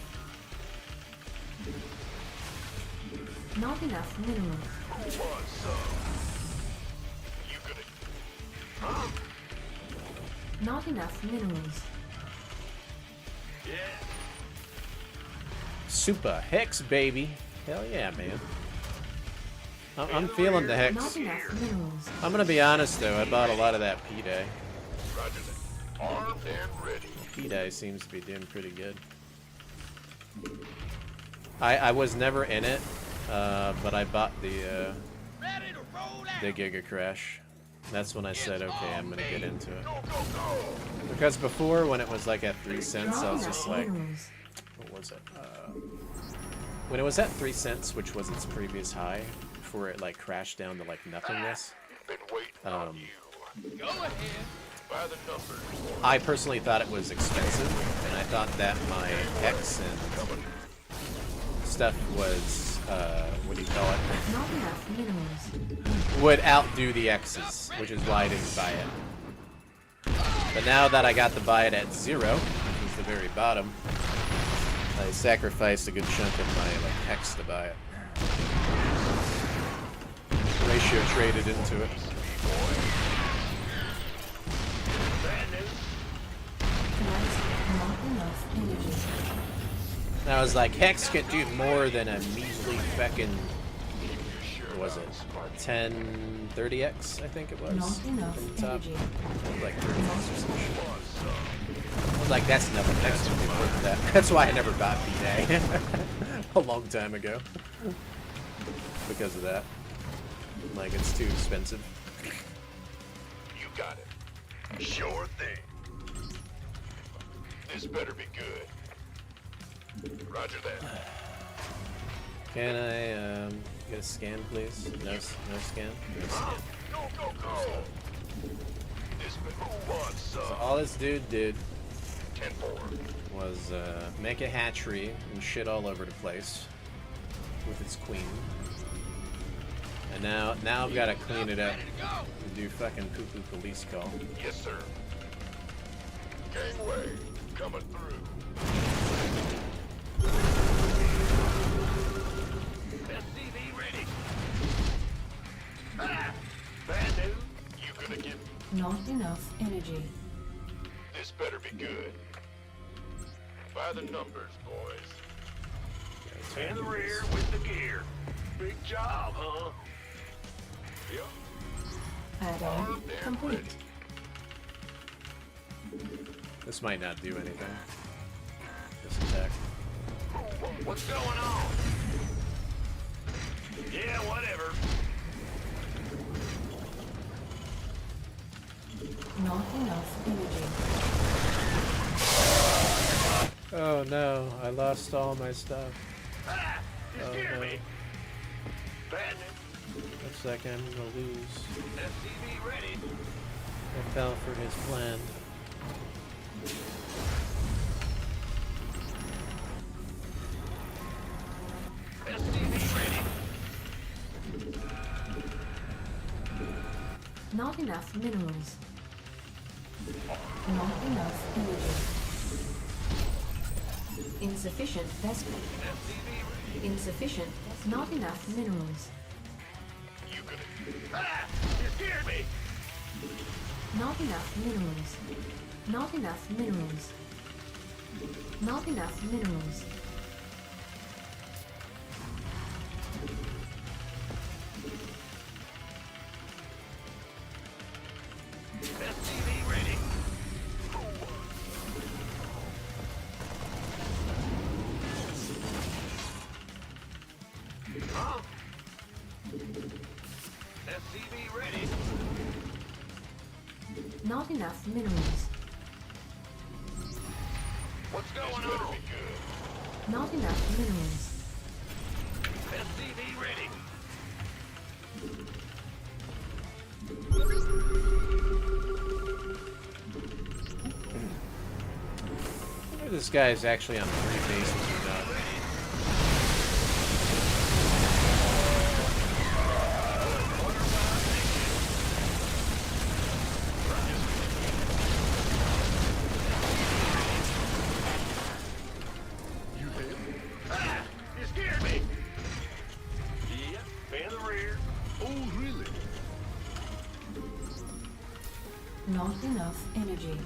Not enough minerals. You gonna... Huh? Not enough minerals. Yeah. Super Hex, baby. Hell yeah, man. I'm feeling the Hex. Not enough minerals. I'm gonna be honest though, I bought a lot of that P-Day. Roger that. Armed and ready. P-Day seems to be doing pretty good. I was never in it, but I bought the Giga Crash. That's when I said, okay, I'm gonna get into it. Because before, when it was like at 3 cents, I was just like, what was it? When it was at 3 cents, which was its previous high, before it like crashed down to like nothingness. Been waiting on you. Go ahead. By the numbers. I personally thought it was expensive, and I thought that my Hex and stuff was, what do you call it? Not enough minerals. would outdo the X's, which is why I didn't buy it. But now that I got to buy it at 0, which is the very bottom, I sacrificed a good chunk of my like Hex to buy it. Ratio traded into it. Not enough energy. And I was like, Hex can do more than a measly feckin', what was it, 1030x, I think it was, Not enough from the top. energy. Like 30x or some shit. I was like, that's nothing. Hex can do more than that. That's why I never bought B-Day a long time ago. Because of that. Like, it's too expensive. You got it. Sure thing. This better be good. Roger that. Can I get a scan, please? No scan? No scan. Go, go, go. This who wants So some? all this dude did 10-4. was make a hatchery and shit all over the place with its queen. And now I've got to clean it up and do fucking poo-poo police call. Yes, sir. Gangway coming through. SCV ready. Ah, bad news. You gonna get Not enough energy. this? Better be good. By the numbers, boys. In the rear with the gear. Big job, huh? Yep. Add-on Armed and complete. ready. This might not do anything. This attack. What's going on? Yeah, whatever. Not enough energy. Oh no, I lost all my stuff. Ah, you Oh scared no. me. Bad news. Looks like I'm gonna lose. SCV ready. I fell for his plan. SCV ready. Not enough minerals. Not enough energy. Insufficient vessel. SCV ready. Insufficient. Not enough minerals. You gonna? Ah, you scared me. Not enough minerals. Not enough minerals. Not enough minerals. SCV ready. Huh? SCV ready. Not enough minerals. What's going on? Not enough minerals. SCV ready. Maybe this guy is actually on 3 bases or not. Ah, you scared me. Yep, in the rear. Oh, really? Not enough energy.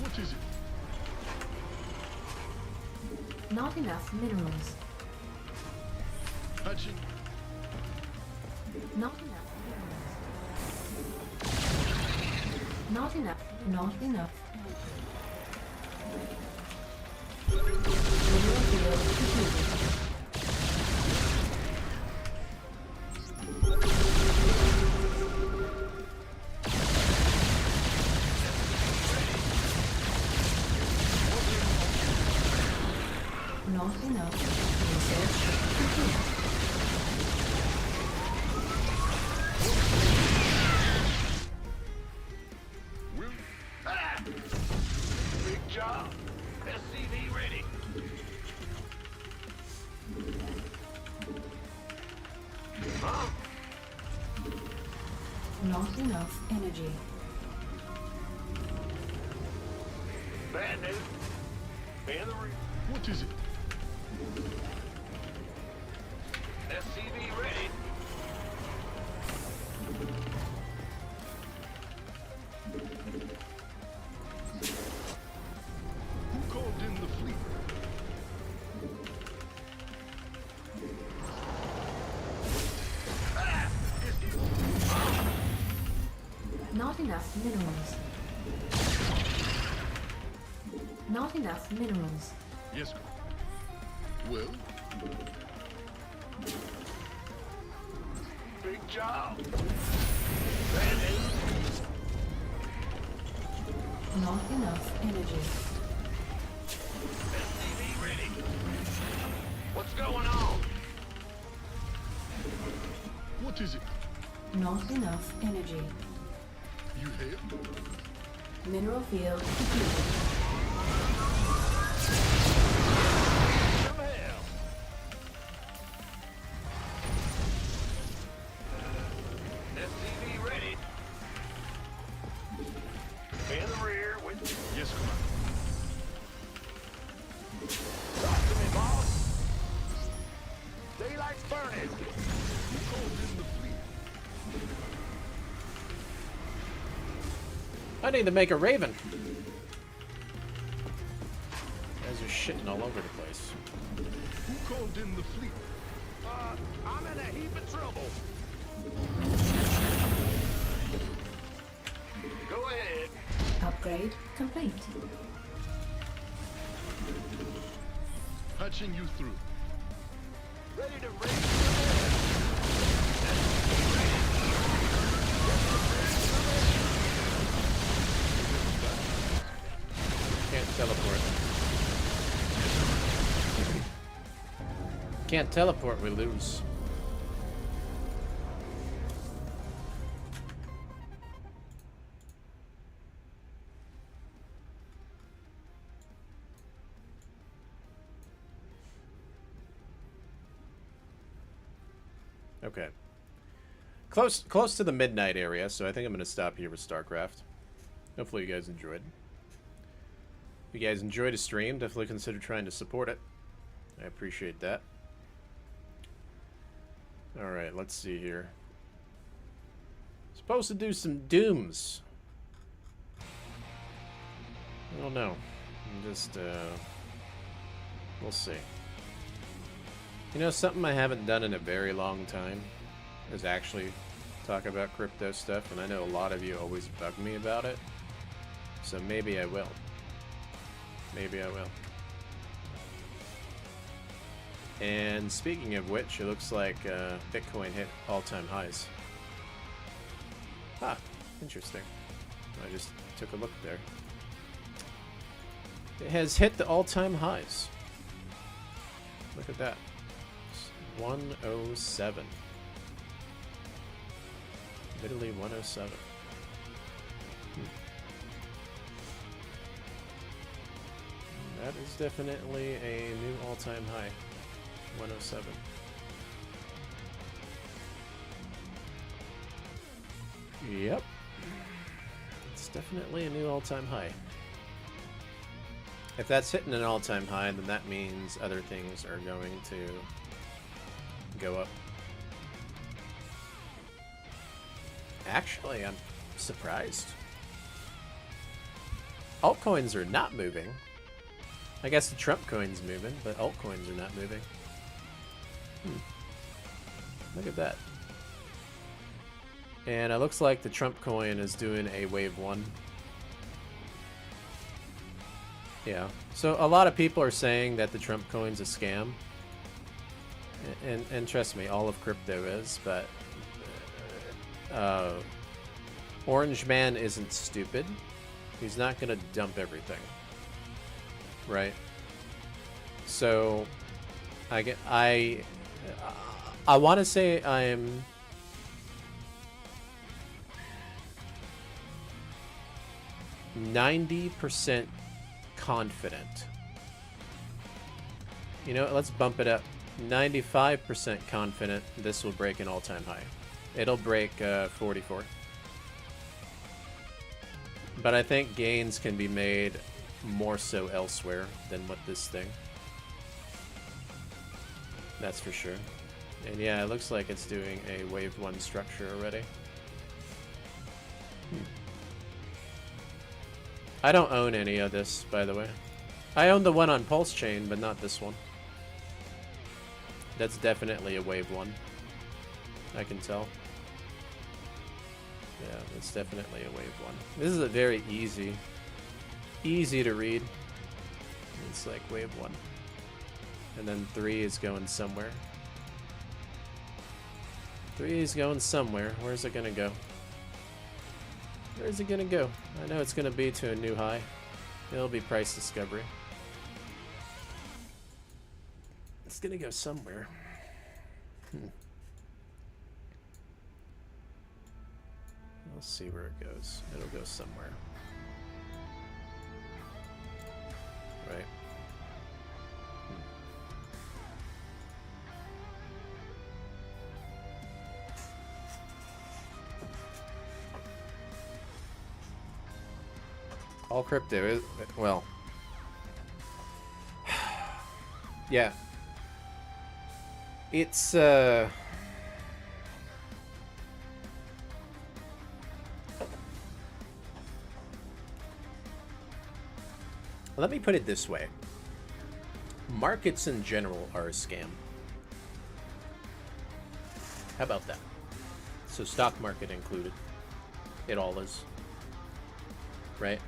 What is it? Not enough minerals. Hatching. Not enough minerals. Not enough. Not enough. Mineral field completed. Not enough. Research complete. Will. Ah! Big job. SCV ready. Huh? Not enough energy. Bad news. In the rear. What is it? SCV ready. Who called in the fleet? Not enough minerals. Not enough minerals. Yes. Well, Big job. Bad news. Not enough energy. SCV ready. What's going on? what is it? Not enough energy. You have? Mineral field depleted. Some hell. SCV ready. In the rear with Yes, Commander. talk to me, boss. Daylight's burning. Who called in the fleet? I need to make a raven. Guys are shitting all over the place. Who called in the fleet? I'm in a heap of trouble. Go ahead. Upgrade complete. Patching you through. Ready to raise Can't teleport. Can't teleport, we lose. Okay. Close to the midnight area, so I think I'm going to stop here with StarCraft. Hopefully you guys enjoyed. If you guys enjoyed a stream, definitely consider trying to support it. I appreciate that. Alright, let's see here. Supposed to do some dooms. I don't know. I'm just, we'll see. You know, something I haven't done in a very long time is actually talk about crypto stuff, and I know a lot of you always bug me about it. So maybe I will. Maybe I will. And speaking of which, it looks like Bitcoin hit all-time highs. Ah, interesting. I just took a look there. It has hit the all-time highs. Look at that. It's 107. Literally 107. That is definitely a new all-time high. 107. Yep. It's definitely a new all-time high. If that's hitting an all-time high, then that means other things are going to go up. Actually, I'm surprised. Altcoins are not moving. I guess the Trump coin's moving, but altcoins are not moving. Look at that. And it looks like the Trump coin is doing a wave 1. Yeah. So a lot of people are saying that the Trump coin's a scam. And trust me, all of crypto is, but Orange Man isn't stupid. He's not gonna dump everything. Right? So I want to say I'm %90 confident. You know, let's bump it up 95% confident this will break an all-time high. It'll break 44. But I think gains can be made more so elsewhere than with this thing. That's for sure. And yeah, it looks like it's doing a wave 1 structure already. I don't own any of this, by the way. I own the one on Pulse Chain, but not this one. That's definitely a wave 1. I can tell. Yeah, it's definitely a wave 1. This is a very easy to read. It's like wave 1. And then 3 is going somewhere. 3 is going somewhere. Where's it gonna go? Where's it gonna go? I know it's gonna be to a new high. It'll be price discovery. It's gonna go somewhere. We'll see where it goes. It'll go somewhere. Right. All crypto is, well, yeah. It's let me put it this way. Markets in general are a scam. How about that? So stock market included. It all is. Right?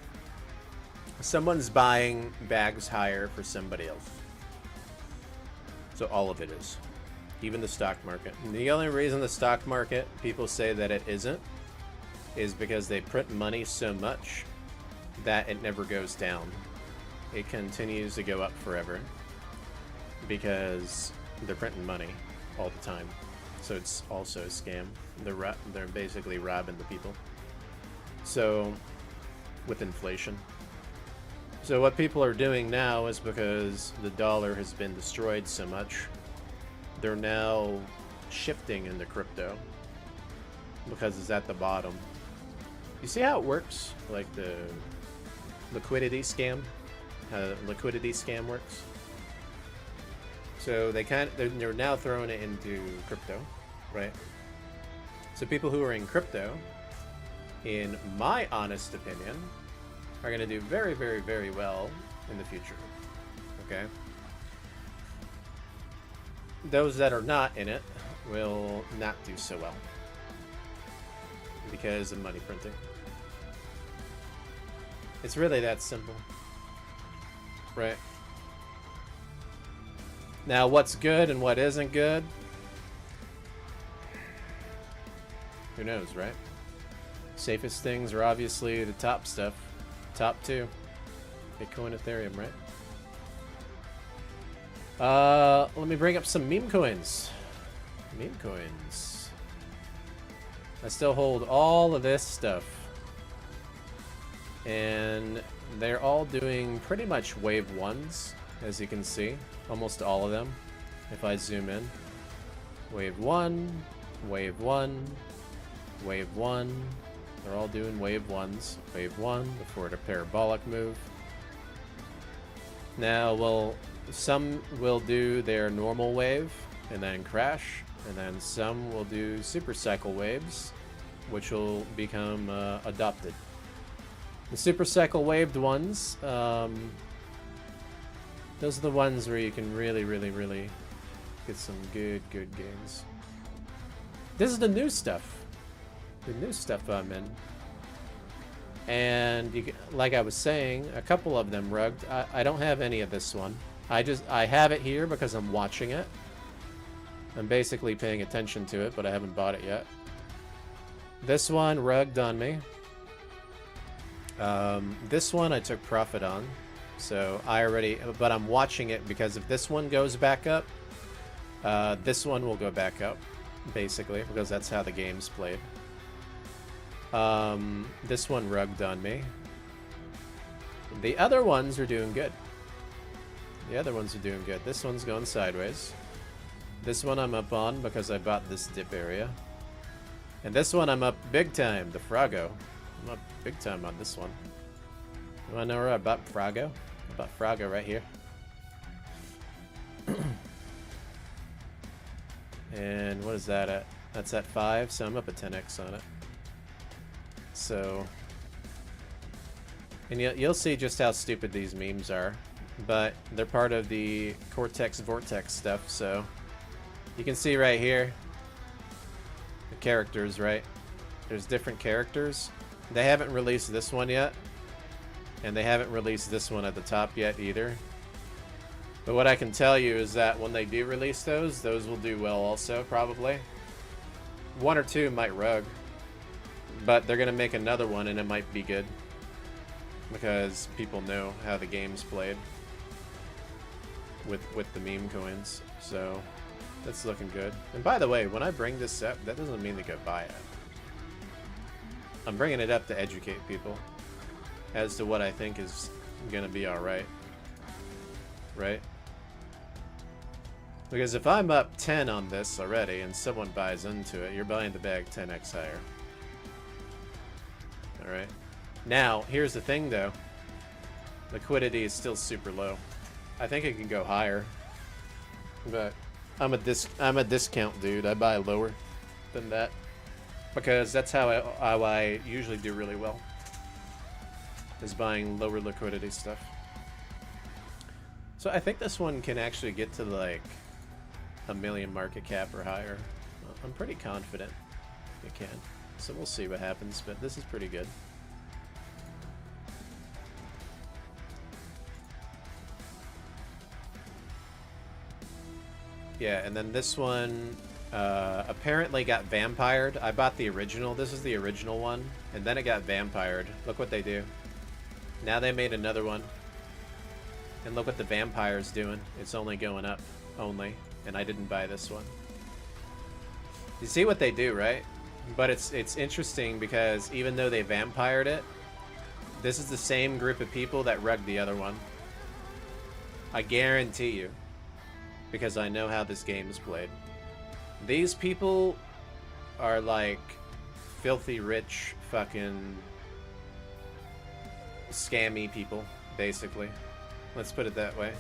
Someone's buying bags higher for somebody else. So all of it is. Even the stock market. And the only reason the stock market, people say that it isn't, is because they print money so much that it never goes down. It continues to go up forever because they're printing money all the time. So it's also a scam. They're basically robbing the people. So with inflation. So what people are doing now is because the dollar has been destroyed so much, they're now shifting into crypto because it's at the bottom. You see how it works? Like the liquidity scam? How the liquidity scam works? So they're now throwing it into crypto, right? So people who are in crypto, in my honest opinion, are going to do very, very, very well in the future. Okay? Those that are not in it will not do so well because of money printing. It's really that simple. Right? Now, what's good and what isn't good? Who knows, right? Safest things are obviously the top stuff. Top 2. Bitcoin, Ethereum, right? Let me bring up some meme coins. Meme coins. I still hold all of this stuff. And they're all doing pretty much wave 1s, as you can see. Almost all of them, if I zoom in. Wave 1, wave 1, wave 1. They're all doing wave 1s. Wave 1 before the parabolic move. Now, well, some will do their normal wave and then crash, and then some will do super cycle waves, which will become adopted. The super cycle waved ones, those are the ones where you can really, really, really get some good gains. This is the new stuff. The new stuff I'm in. And you, like I was saying, a couple of them rugged. I don't have any of this one. I have it here because I'm watching it. I'm basically paying attention to it, but I haven't bought it yet. This one rugged on me. This one I took profit on. So but I'm watching it because if this one goes back up, this one will go back up, basically, because that's how the game's played. This one rugged on me. The other ones are doing good. The other ones are doing good. This one's going sideways. This one I'm up on because I bought this dip area. And this one I'm up big time, the Froggo. I'm up big time on this one. You wanna know where I bought Froggo? I bought Froggo right here. And what is that at? That's at 5, so I'm up at 10x on it. So, and you'll see just how stupid these memes are, but they're part of the Cortex Vortex stuff, so you can see right here the characters, right? There's different characters. They haven't released this one yet, and they haven't released this one at the top yet either. But what I can tell you is that when they do release those will do well also, probably. 1 or 2 might rug, but they're gonna make another one and it might be good because people know how the game's played with the meme coins. So that's looking good. And by the way, when I bring this up, that doesn't mean to go buy it. I'm bringing it up to educate people as to what I think is gonna be alright. Right? Because if I'm up 10 on this already and someone buys into it, you're buying the bag 10x higher. Alright. Now, here's the thing though. Liquidity is still super low. I think it can go higher. But I'm a discount dude. I buy lower than that. Because that's how I usually do really well. Is buying lower liquidity stuff. So I think this one can actually get to like $1 million market cap or higher. I'm pretty confident it can. So we'll see what happens, but this is pretty good. Yeah, and then this one apparently got vampired. I bought the original. This is the original one, and then it got vampired. Look what they do. Now they made another one. And look what the vampire's doing. It's only going up, only. And I didn't buy this one. You see what they do, right? But it's interesting because even though they vampired it, this is the same group of people that rugged the other one. I guarantee you. Because I know how this game is played. These people are like filthy rich fucking scammy people, basically. Let's put it that way.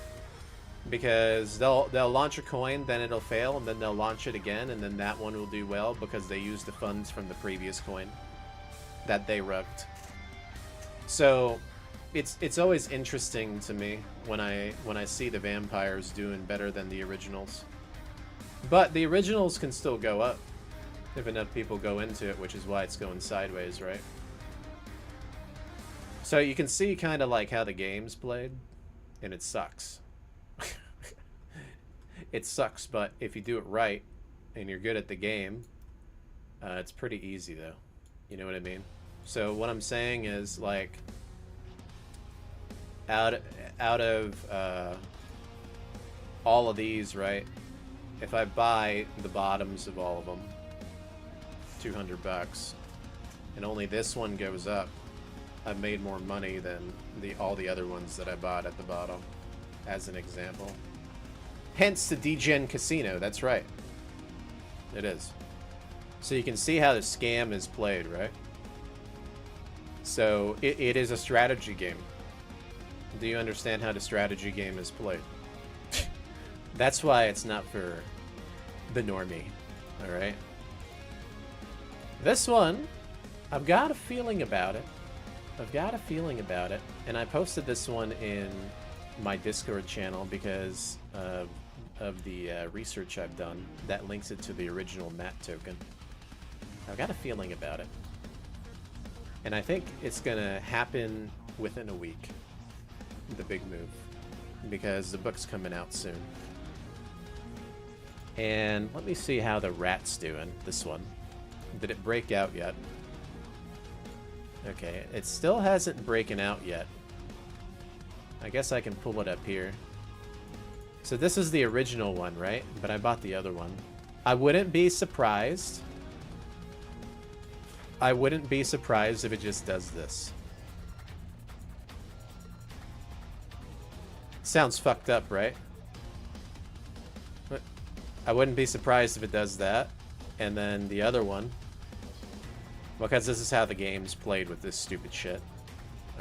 Because they'll launch a coin, then it'll fail, and then they'll launch it again, and then that one will do well because they used the funds from the previous coin that they rugged. So it's always interesting to me when I see the vampires doing better than the originals. But the originals can still go up if enough people go into it, which is why it's going sideways, right? So you can see kind of like how the game's played, and it sucks. It sucks, but if you do it right and you're good at the game, it's pretty easy though. You know what I mean? So what I'm saying is, like, out of all of these, right? If I buy the bottoms of all of them, $200, and only this one goes up, I've made more money than all the other ones that I bought at the bottom, as an example. Hence the DGen Casino, that's right. It is. So you can see how the scam is played, right? So it is a strategy game. Do you understand how the strategy game is played? That's why it's not for the normie, alright? This one, I've got a feeling about it. I've got a feeling about it. And I posted this one in my Discord channel because of the research I've done that links it to the original MAT token. I've got a feeling about it. And I think it's gonna happen within a week. The big move. Because the book's coming out soon. And let me see how the rat's doing, this one. Did it break out yet? Okay, it still hasn't broken out yet. I guess I can pull it up here. So this is the original one, right? But I bought the other one. I wouldn't be surprised. I wouldn't be surprised if it just does this. Sounds fucked up, right? I wouldn't be surprised if it does that. And then the other one, because this is how the game's played with this stupid shit.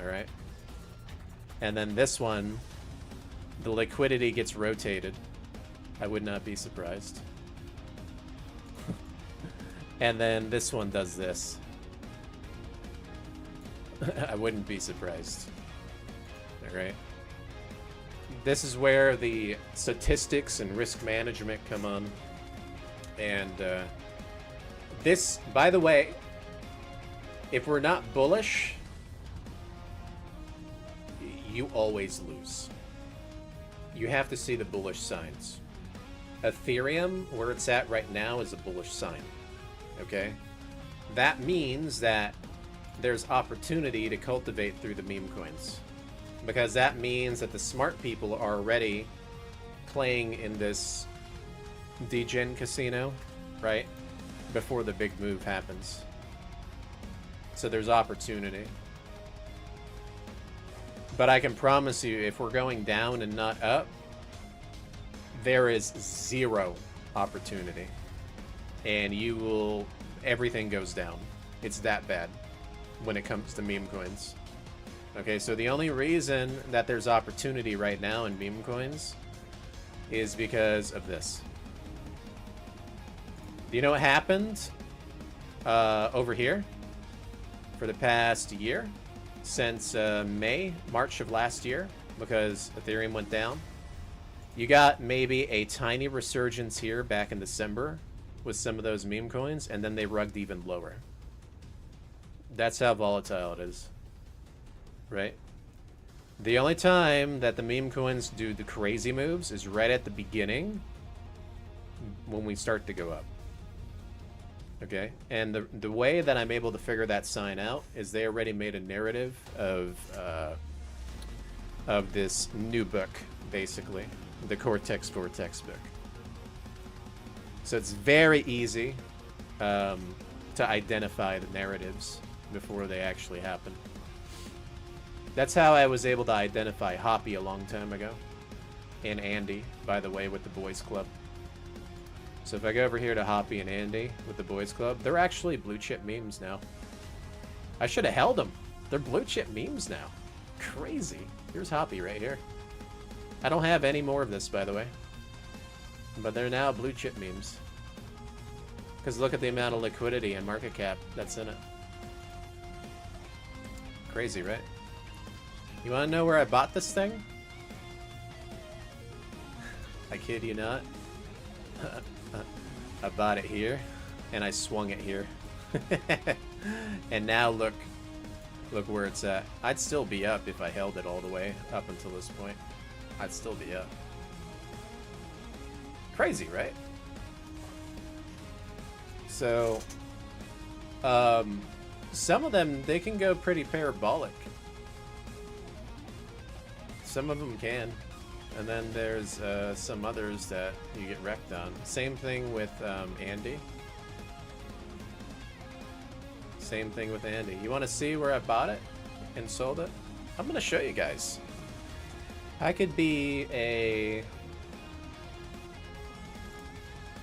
Alright. And then this one, the liquidity gets rotated. I would not be surprised. And then this one does this. I wouldn't be surprised. Alright. This is where the statistics and risk management come on. And this, by the way, if we're not bullish, you always lose. You have to see the bullish signs. Ethereum, where it's at right now, is a bullish sign. Okay? That means that there's opportunity to cultivate through the meme coins. Because that means that the smart people are already playing in this degen casino, right? Before the big move happens. So there's opportunity. But I can promise you, if we're going down and not up, there is zero opportunity. And you will... everything goes down. It's that bad when it comes to meme coins. Okay, so the only reason that there's opportunity right now in meme coins is because of this. Do you know what happened over here for the past year? Since March of last year, because Ethereum went down. You got maybe a tiny resurgence here back in December with some of those meme coins, and then they rugged even lower. That's how volatile it is. Right? The only time that the meme coins do the crazy moves is right at the beginning when we start to go up. Okay? And the way that I'm able to figure that sign out is they already made a narrative of this new book, basically. The Cortex Vortex book. So it's very easy to identify the narratives before they actually happen. That's how I was able to identify Hoppy a long time ago. And Andy, by the way, with the Boys Club. So if I go over here to Hoppy and Andy with the Boys Club, they're actually blue chip memes now. I should have held them. They're blue chip memes now. Crazy. Here's Hoppy right here. I don't have any more of this, by the way. But they're now blue chip memes. Because look at the amount of liquidity and market cap that's in it. Crazy, right? You want to know where I bought this thing? I kid you not. I bought it here, and I swung it here. And now look where it's at. I'd still be up if I held it all the way up until this point. I'd still be up. Crazy, right? So, some of them, they can go pretty parabolic. Some of them can. And then there's some others that you get wrecked on. Same thing with Andy. Same thing with Andy. You want to see where I bought it and sold it? I'm going to show you guys. I could be a...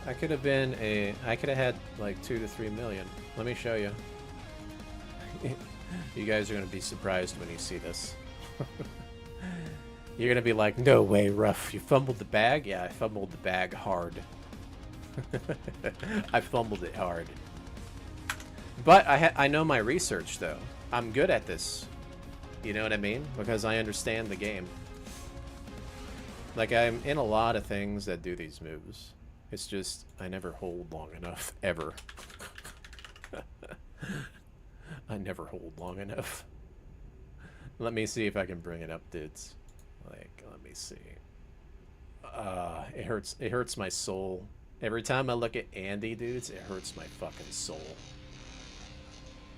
I could have been a... I could have had like 2 to 3 million. Let me show you. You guys are going to be surprised when you see this. You're going to be like, no way, RuFF. You fumbled the bag? Yeah, I fumbled the bag hard. I fumbled it hard. But I know my research, though. I'm good at this. You know what I mean? Because I understand the game. Like, I'm in a lot of things that do these moves. It's just, I never hold long enough, ever. I never hold long enough. Let me see if I can bring it up, dudes. Like, let me see. It hurts my soul. Every time I look at Andy, dudes, it hurts my fucking soul.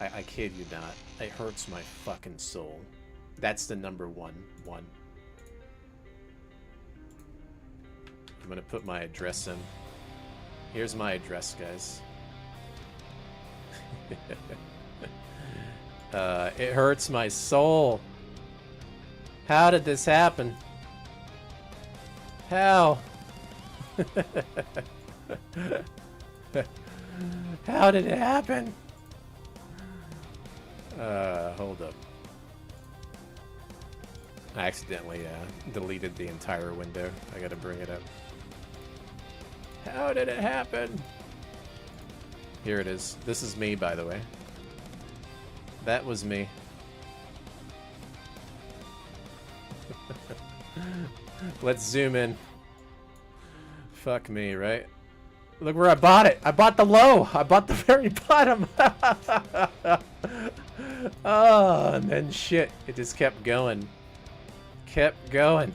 I kid you not. It hurts my fucking soul. That's the number one. I'm gonna put my address in. Here's my address, guys. It hurts my soul. How did this happen? How? How did it happen? Hold up. I accidentally deleted the entire window. I gotta bring it up. How did it happen? Here it is. This is me, by the way. That was me. Let's zoom in. Fuck me, right? Look where I bought it. I bought the low. I bought the very bottom. Oh, and then shit. It just kept going. Kept going.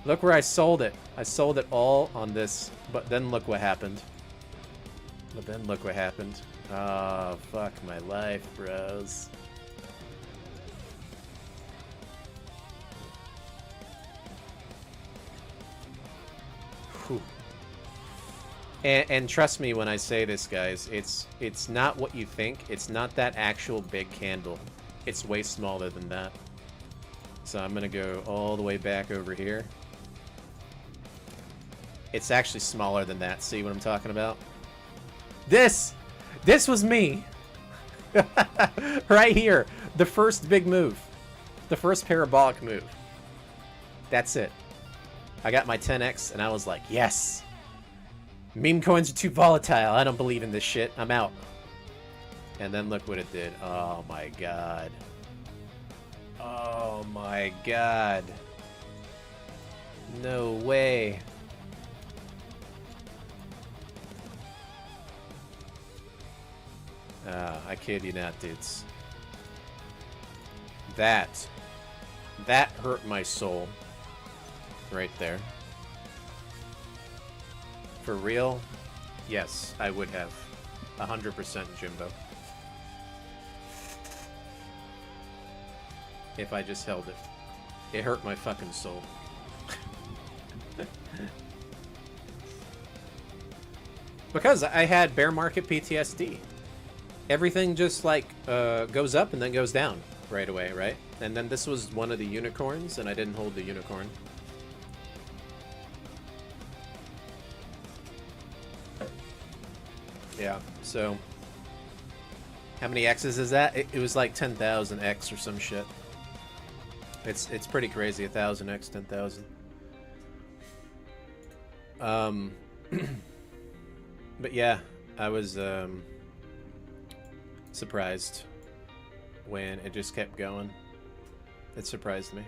Look where I sold it. I sold it all on this. But then look what happened. But then look what happened. Oh, fuck my life, bros. Whew. And trust me when I say this, guys, it's not what you think. It's not that actual big candle. It's way smaller than that. So I'm gonna go all the way back over here. It's actually smaller than that. See what I'm talking about? This was me. Right here. The first big move. The first parabolic move. That's it. I got my 10x and I was like, yes. Meme coins are too volatile. I don't believe in this shit. I'm out. And then look what it did. Oh my god. Oh my god. No way. I kid you not, dudes. That hurt my soul. Right there. For real? Yes, I would have. 100% Jimbo. If I just held it. It hurt my fucking soul. Because I had bear market PTSD. Everything just like goes up and then goes down right away, right? And then this was one of the unicorns and I didn't hold the unicorn. Yeah, so how many X's is that? It was like 10,000 X or some shit. It's pretty crazy, 1,000 X, 10,000. But yeah, I was surprised when it just kept going. It surprised me.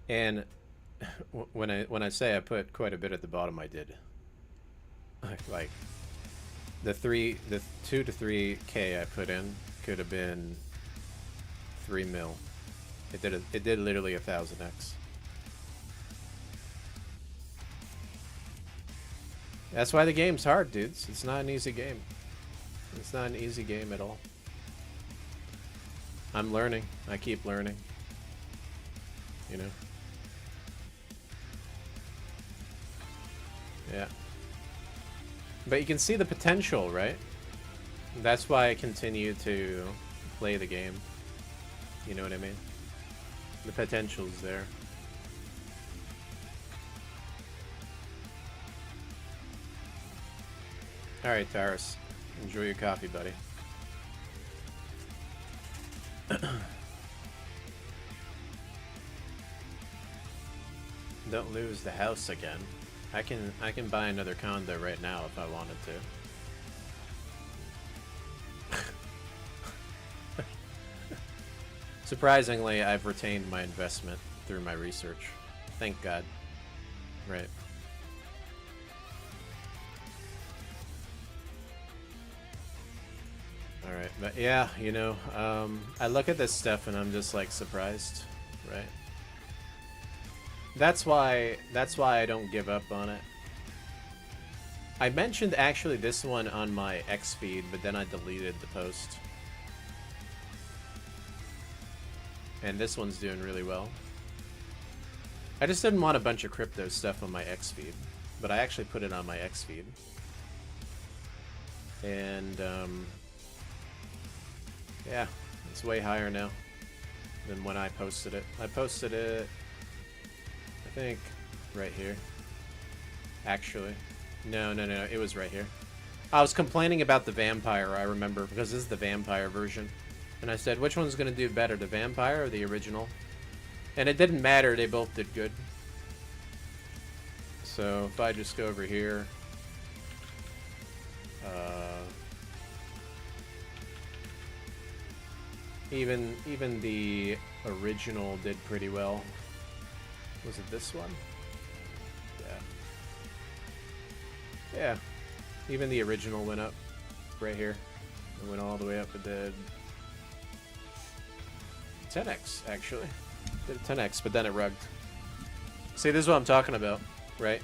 And when I say I put quite a bit at the bottom, I did. Like the 2 to 3K I put in could have been 3 mil. It did literally 1,000x. That's why the game's hard, dudes. It's not an easy game. It's not an easy game at all. I'm learning. I keep learning. You know? Yeah. But you can see the potential, right? That's why I continue to play the game. You know what I mean? The potential's there. Alright, Taurus. Enjoy your coffee, buddy. Don't lose the house again. I can buy another condo right now if I wanted to. Surprisingly, I've retained my investment through my research. Thank God. Right. Alright, but yeah, you know, I look at this stuff and I'm just like surprised, right? That's why I don't give up on it. I mentioned actually this one on my X feed, but then I deleted the post. And this one's doing really well. I just didn't want a bunch of crypto stuff on my X feed, but I actually put it on my X feed. And yeah, it's way higher now than when I posted it. I posted it, I think, right here. actually. No, it was right here. I was complaining about the vampire, I remember, because this is the vampire version. And I said, which one's going to do better, the vampire or the original? And it didn't matter, they both did good. So if I just go over here, even the original did pretty well. Was it this one? Yeah. Even the original went up right here. It went all the way up. It did 10x actually. Did a 10x, but then it rugged. See, this is what I'm talking about, right?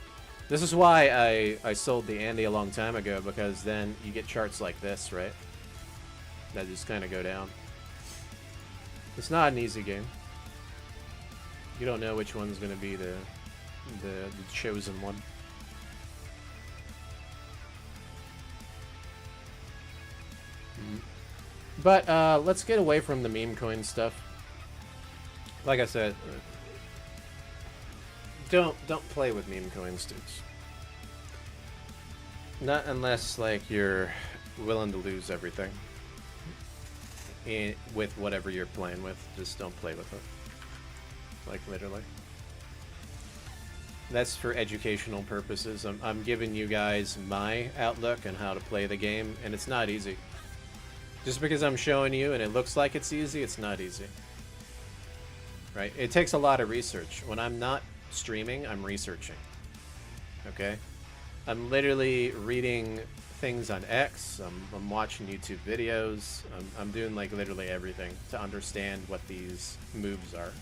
This is why I sold the Andy a long time ago, because then you get charts like this, right? That just kind of go down. It's not an easy game. You don't know which one's going to be the chosen one. But let's get away from the meme coin stuff. Like I said, don't play with meme coins, dudes. Not unless like you're willing to lose everything with whatever you're playing with. Just don't play with it. Like literally. That's for educational purposes. I'm giving you guys my outlook on how to play the game, and it's not easy. Just because I'm showing you and it looks like it's easy, it's not easy. Right? It takes a lot of research. When I'm not streaming, I'm researching. Okay? I'm literally reading things on X. I'm watching YouTube videos. I'm doing like literally everything to understand what these moves are.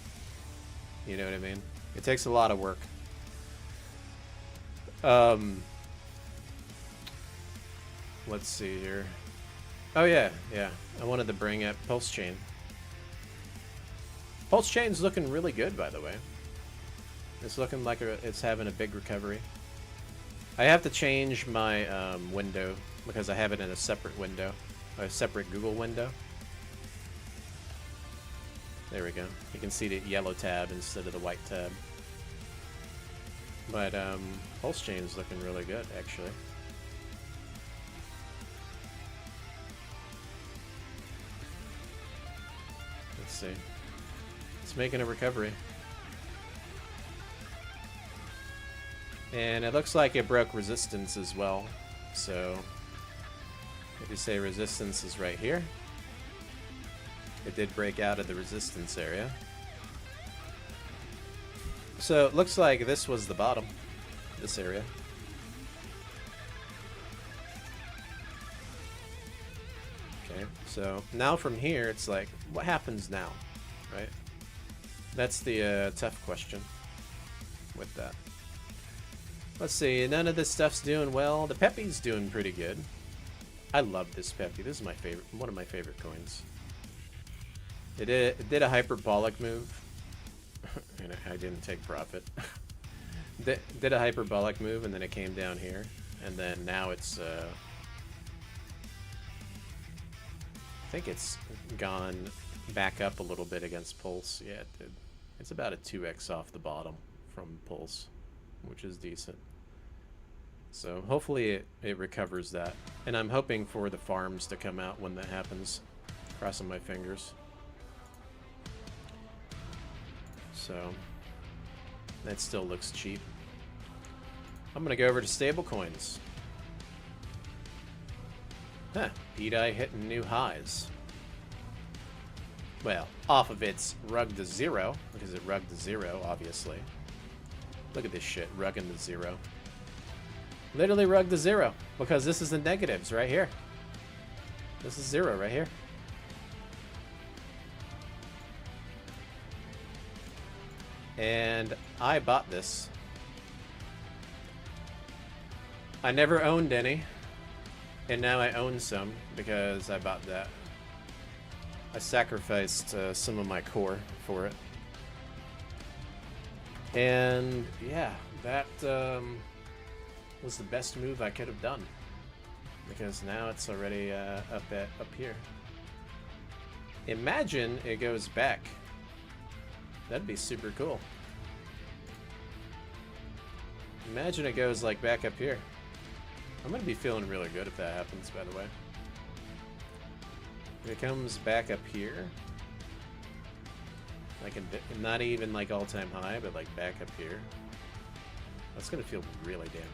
You know what I mean? It takes a lot of work. Let's see here. Oh yeah. I wanted to bring up Pulse Chain. Pulse Chain's looking really good, by the way. It's looking like it's having a big recovery. I have to change my window because I have it in a separate window, a separate Google window. There we go. You can see the yellow tab instead of the white tab. But Pulse Chain's looking really good, actually. Let's see. It's making a recovery. And it looks like it broke resistance as well. So if you say resistance is right here, it did break out of the resistance area. So it looks like this was the bottom, this area. Okay, so now from here, it's like, what happens now, right? That's the tough question with that. Let's see, none of this stuff's doing well. The Peppy's doing pretty good. I love this Peppy. This is my favorite, one of my favorite coins. It did a hyperbolic move. And I didn't take profit. Did a hyperbolic move, and then it came down here. And then now it's... I think it's gone back up a little bit against Pulse. Yeah, it did. It's about a 2x off the bottom from Pulse, which is decent. So hopefully it recovers that. And I'm hoping for the farms to come out when that happens. Crossing my fingers. So that still looks cheap. I'm gonna go over to stablecoins. Huh, PDI hitting new highs. Well, off of its rug to zero, because it rugged to zero, obviously. Look at this shit, rugging to zero. Literally rugged to zero, because this is the negatives right here. This is zero right here. And I bought this. I never owned any, and now I own some because I bought that. I sacrificed some of my core for it. And yeah, that was the best move I could have done, because now it's already up here. Imagine it goes back. That'd be super cool. Imagine it goes like back up here. I'm gonna be feeling really good if that happens, by the way. If it comes back up here, like not even like all-time high, but like back up here, that's gonna feel really damn good.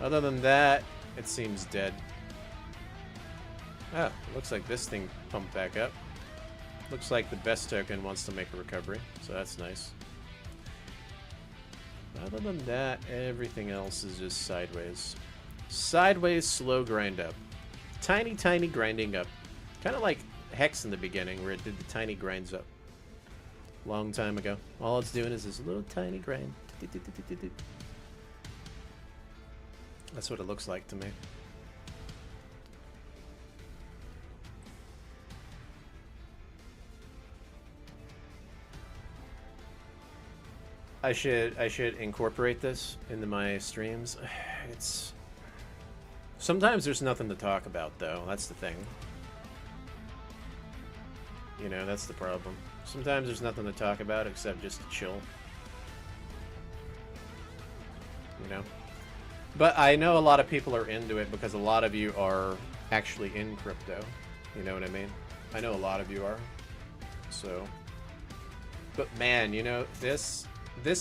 Other than that, it seems dead. Oh, looks like this thing pumped back up. Looks like the best token wants to make a recovery, so that's nice. Other than that, everything else is just sideways. Sideways, slow grind up. Tiny, tiny grinding up. Kind of like Hex in the beginning, where it did the tiny grinds up. Long time ago. All it's doing is this little tiny grind. That's what it looks like to me. I should incorporate this into my streams. It's sometimes there's nothing to talk about though. That's the thing. You know, that's the problem. Sometimes there's nothing to talk about except just to chill. You know? But I know a lot of people are into it because a lot of you are actually in crypto. You know what I mean? I know a lot of you are. So. But man, you know, this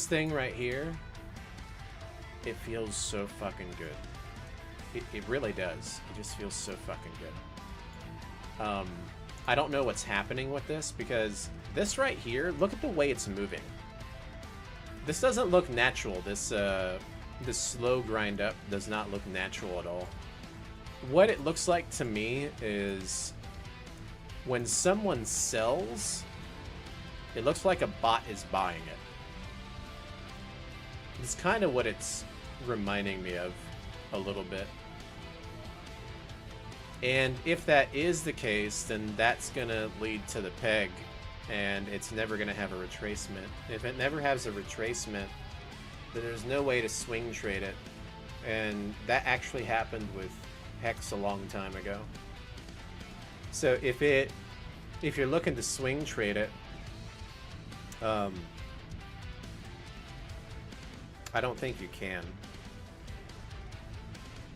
thing right here, it feels so fucking good. It really does. It just feels so fucking good. I don't know what's happening with this because this right here, look at the way it's moving. This doesn't look natural. This slow grind up does not look natural at all. What it looks like to me is when someone sells, it looks like a bot is buying it. It's kind of what it's reminding me of a little bit. And if that is the case, then that's gonna lead to the peg and it's never gonna have a retracement. If it never has a retracement, then there's no way to swing trade it. And that actually happened with Hex a long time ago. So if you're looking to swing trade it, I don't think you can.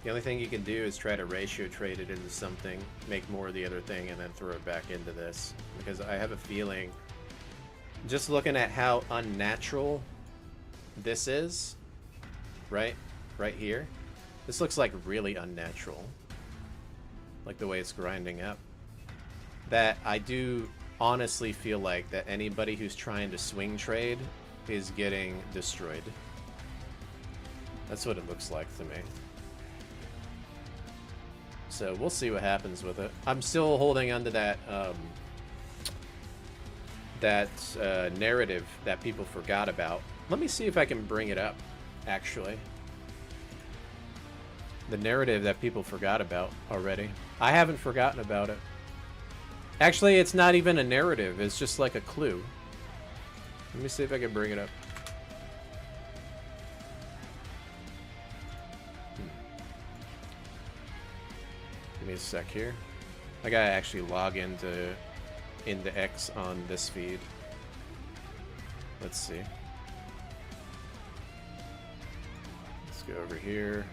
The only thing you can do is try to ratio trade it into something, make more of the other thing, and then throw it back into this. Because I have a feeling, just looking at how unnatural this is, right here, this looks like really unnatural. Like the way it's grinding up. That I do honestly feel like that anybody who's trying to swing trade is getting destroyed. That's what it looks like to me. So we'll see what happens with it. I'm still holding onto that narrative that people forgot about. Let me see if I can bring it up, actually. The narrative that people forgot about already. I haven't forgotten about it. Actually, it's not even a narrative. It's just like a clue. Let me see if I can bring it up. Give me a sec here. I gotta actually log into X on this feed. Let's see. Let's go over here.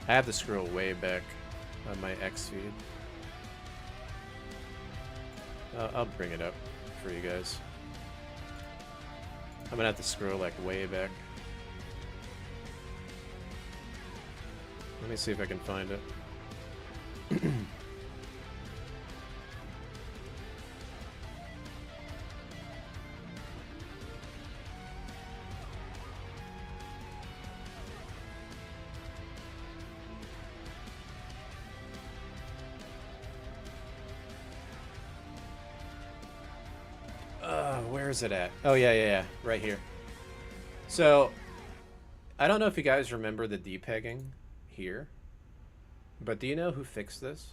I have to scroll way back on my X feed. I'll bring it up for you guys. I'm gonna have to scroll like way back. Let me see if I can find it. Where is it at? Oh, yeah. Right here. So, I don't know if you guys remember the depegging here, but do you know who fixed this?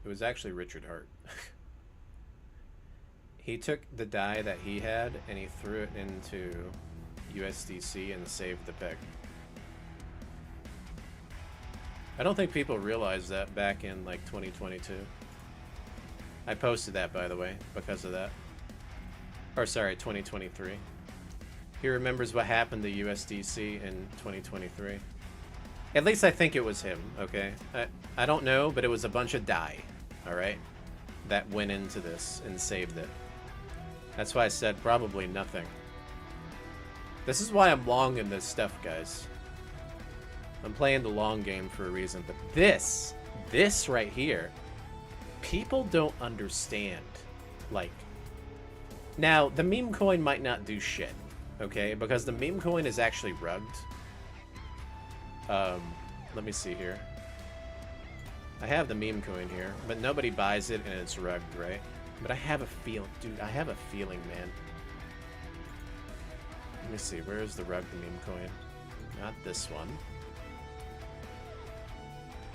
It was actually Richard Hart. He took the die that he had and he threw it into USDC and saved the peg. I don't think people realized that back in like 2022. I posted that, by the way, because of that. Or sorry, 2023. He remembers what happened to USDC in 2023. At least I think it was him, okay? I don't know, but it was a bunch of dye, alright? That went into this and saved it. That's why I said probably nothing. This is why I'm long in this stuff, guys. I'm playing the long game for a reason, but this right here, people don't understand. Like, now, the meme coin might not do shit, okay? Because the meme coin is actually rugged. Let me see here. I have the meme coin here, but nobody buys it and it's rugged, right? But I have a feel, dude, I have a feeling, man. Let me see, where's the rugged meme coin? Not this one.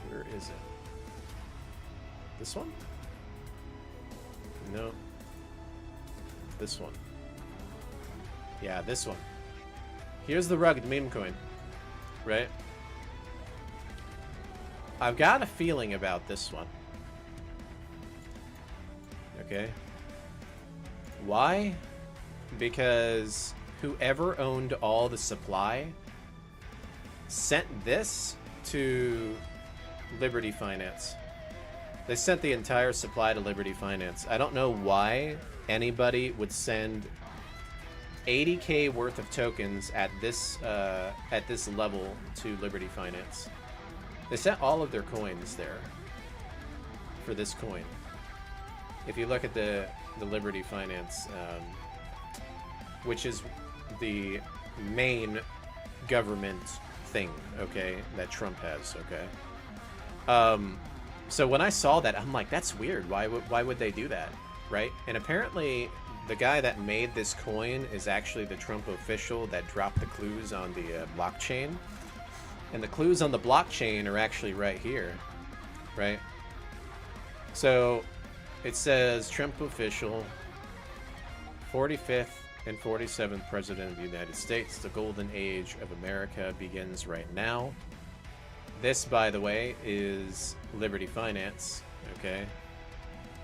Where is it? This one? No. This one. Yeah, this one. Here's the rugged meme coin, right? I've got a feeling about this one. Okay. Why? Because whoever owned all the supply sent this to Liberty Finance. They sent the entire supply to Liberty Finance. I don't know why anybody would send 80k worth of tokens at this level to Liberty Finance. They sent all of their coins there for this coin. If you look at the Liberty Finance, which is the main government thing, okay, that Trump has, okay. So when I saw that, I'm like, that's weird. Why would they do that, right? And apparently, the guy that made this coin is actually the Trump official that dropped the clues on the blockchain. And the clues on the blockchain are actually right here, right? So it says Trump official, 45th and 47th President of the United States. The golden age of America begins right now. This, by the way, is Liberty Finance, okay?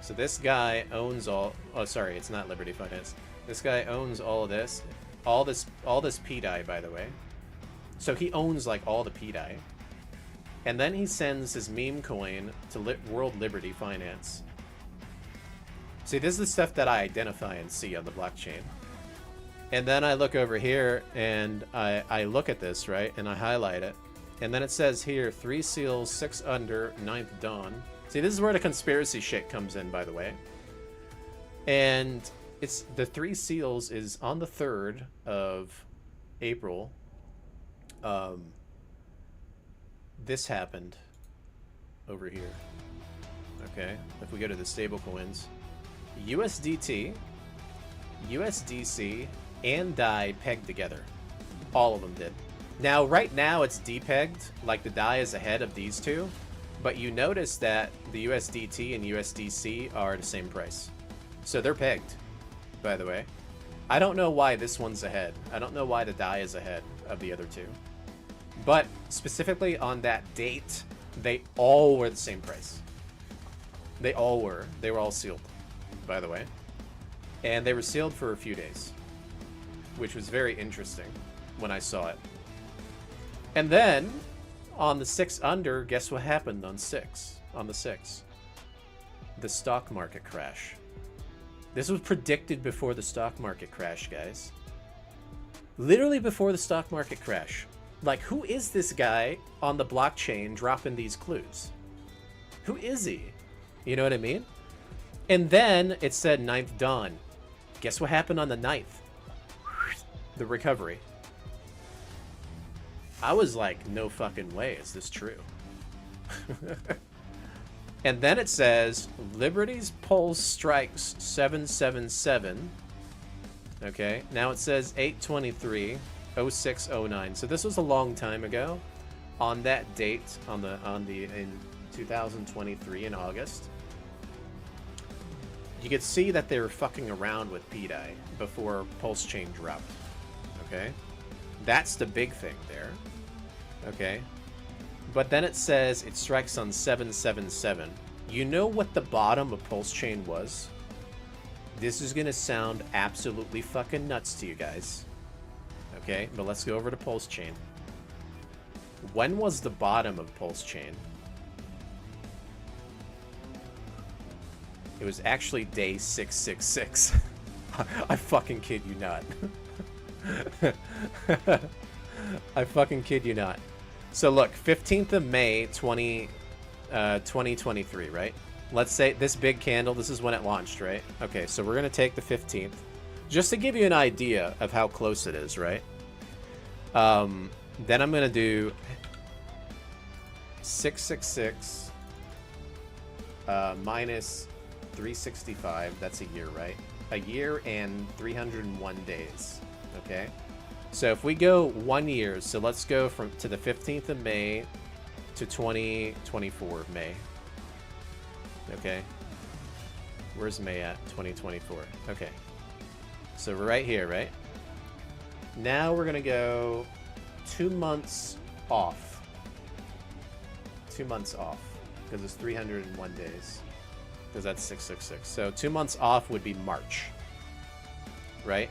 So this guy owns all... Oh, sorry, it's not Liberty Finance. This guy owns all of this. All this PDI, by the way. So he owns, like, all the PDI. And then he sends his meme coin to World Liberty Finance. See, this is the stuff that I identify and see on the blockchain. And then I look over here, and I look at this, right? And I highlight it. And then it says here, 3 seals, 6 under, 9th dawn. See, this is where the conspiracy shit comes in, by the way. And it's the 3 seals is on the 3rd of April. This happened over here. Okay, if we go to the stable coins, USDT, USDC, and DAI pegged together. All of them did. Now, right now, it's depegged, like the DAI is ahead of these two, but you notice that the USDT and USDC are the same price. So they're pegged, by the way. I don't know why this one's ahead. I don't know why the DAI is ahead of the other two. But specifically on that date, they all were the same price. They all were. They were all sealed, by the way. And they were sealed for a few days, which was very interesting when I saw it. And then, on the 6 under, guess what happened on the 6th? The stock market crash. This was predicted before the stock market crash, guys. Literally before the stock market crash. Like, who is this guy on the blockchain dropping these clues? Who is he? You know what I mean? And then it said 9th dawn. Guess what happened on the 9th? The recovery. I was like, no fucking way, is this true? And then it says, Liberty's pulse strikes 777. Okay, now it says 823, 0609. So this was a long time ago. On that date, in 2023 in August, you could see that they were fucking around with PDI before Pulse Chain dropped. Okay, that's the big thing there. Okay, but then it says it strikes on 777. You know what the bottom of Pulse Chain was? This is gonna sound absolutely fucking nuts to you guys. Okay, but let's go over to Pulse Chain. When was the bottom of Pulse Chain? It was actually day 666. I fucking kid you not. I fucking kid you not. So look, 15th of May, 2023, right? Let's say this big candle, this is when it launched, right? Okay, so we're going to take the 15th. Just to give you an idea of how close it is, right? Then I'm going to do 666 minus 365. That's a year, right? A year and 301 days. Okay? So if we go 1 year, so let's go to the 15th of May to 2024 of May. Okay. Where's May at? 2024. Okay. So we're right here, right? Now we're going to go 2 months off. 2 months off. Because it's 301 days. Because that's 666. So 2 months off would be March. Right?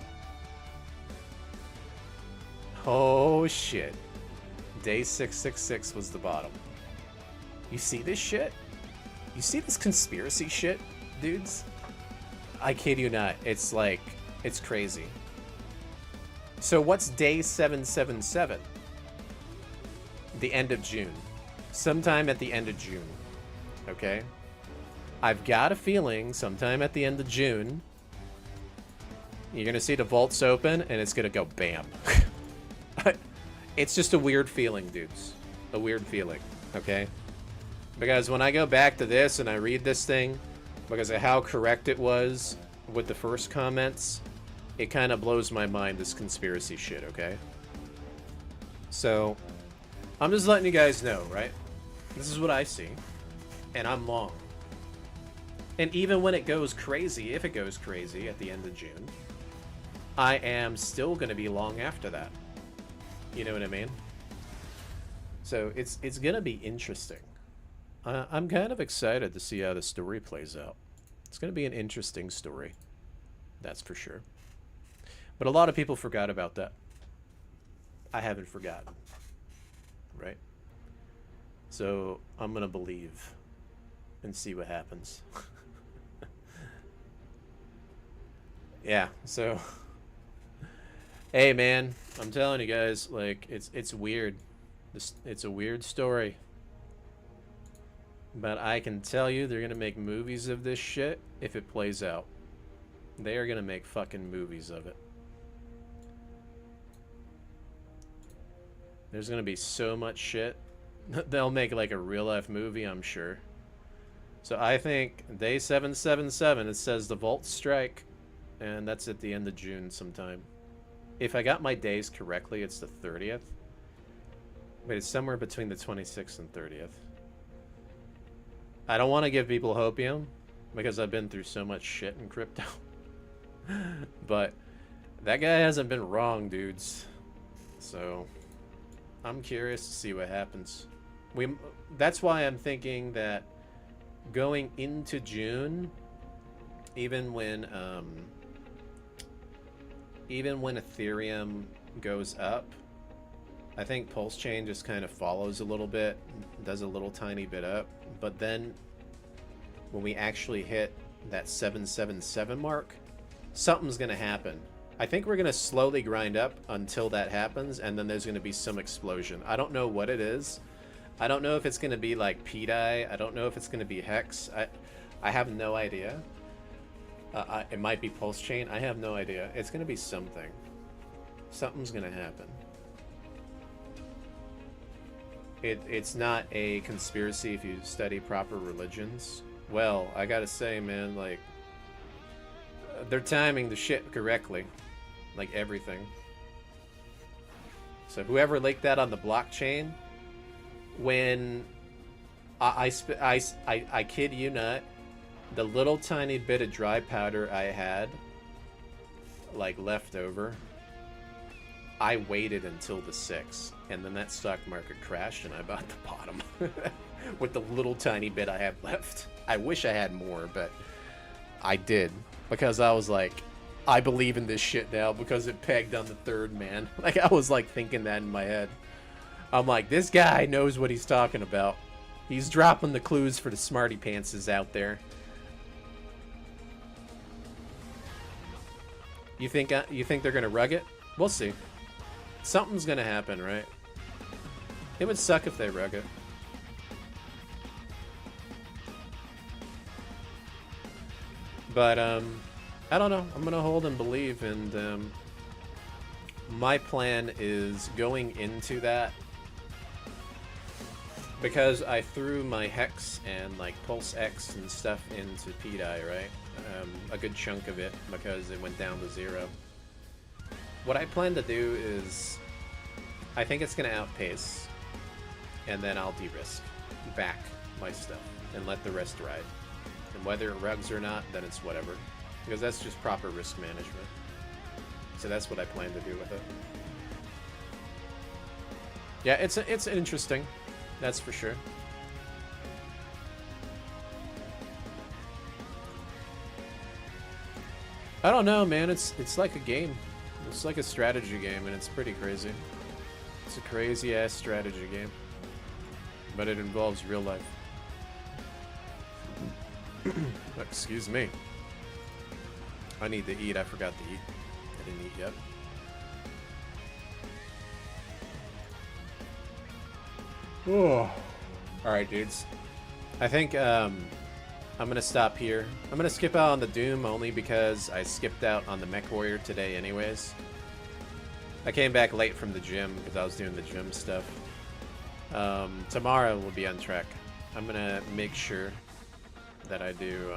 Oh, shit. Day 666 was the bottom. You see this shit? You see this conspiracy shit, dudes? I kid you not. It's like, it's crazy. So what's day 777? The end of June. Sometime at the end of June. Okay? I've got a feeling sometime at the end of June, you're going to see the vaults open and it's going to go bam. It's just a weird feeling, dudes. A weird feeling, okay? Because when I go back to this and I read this thing, because of how correct it was with the first comments, it kind of blows my mind, this conspiracy shit, okay? So, I'm just letting you guys know, right? This is what I see. And I'm long. And even when it goes crazy, if it goes crazy at the end of June, I am still going to be long after that. You know what I mean? So it's going to be interesting. I'm kind of excited to see how the story plays out. It's going to be an interesting story. That's for sure. But a lot of people forgot about that. I haven't forgotten. Right? So I'm going to believe and see what happens. Yeah, so... Hey man, I'm telling you guys, like, it's weird. It's a weird story. But I can tell you they're gonna make movies of this shit if it plays out. They are gonna make fucking movies of it. There's gonna be so much shit. They'll make like a real life movie, I'm sure. So I think day 777, it says the vaults strike. And that's at the end of June sometime. If I got my days correctly, it's the 30th. But it's somewhere between the 26th and 30th. I don't want to give people hopium, because I've been through so much shit in crypto. But that guy hasn't been wrong, dudes. So I'm curious to see what happens. That's why I'm thinking that going into June, even when Ethereum goes up, I think Pulse Chain just kind of follows a little bit, does a little tiny bit up, but then when we actually hit that 777 mark, something's going to happen. I think we're going to slowly grind up until that happens, and then there's going to be some explosion. I don't know what it is. I don't know if it's going to be like PDI. I don't know if it's going to be Hex. I have no idea. It might be Pulse Chain. I have no idea. It's going to be something. Something's going to happen. It's not a conspiracy if you study proper religions. Well, I gotta say, man, like, they're timing the shit correctly. Like everything. So whoever leaked that on the blockchain, when I kid you not, the little tiny bit of dry powder I had, like, left over, I waited until the 6, and then that stock market crashed, and I bought the bottom with the little tiny bit I have left. I wish I had more, but I did, because I was like, I believe in this shit now because it pegged on the 3rd, man. Like, I was like thinking that in my head. I'm like, this guy knows what he's talking about. He's dropping the clues for the smarty pantses out there. You think they're gonna rug it? We'll see. Something's gonna happen, right? It would suck if they rug it. But I don't know. I'm gonna hold and believe, and my plan is going into that, because I threw my Hex and like Pulse X and stuff into P-Die, right? A good chunk of it, because it went down to 0. What I plan to do is, I think it's going to outpace, and then I'll de-risk back my stuff and let the rest ride. And whether it rugs or not, then it's whatever, because that's just proper risk management. So that's what I plan to do with it. Yeah, it's interesting, that's for sure. I don't know, man. It's like a game. It's like a strategy game, and it's pretty crazy. It's a crazy-ass strategy game. But it involves real life. Excuse me. I need to eat. I forgot to eat. I didn't eat yet. Oh. Alright, dudes. I think, I'm gonna stop here. I'm gonna skip out on the Doom only because I skipped out on the Mech Warrior today anyways. I came back late from the gym because I was doing the gym stuff. Tomorrow we'll be on track. I'm gonna make sure that I do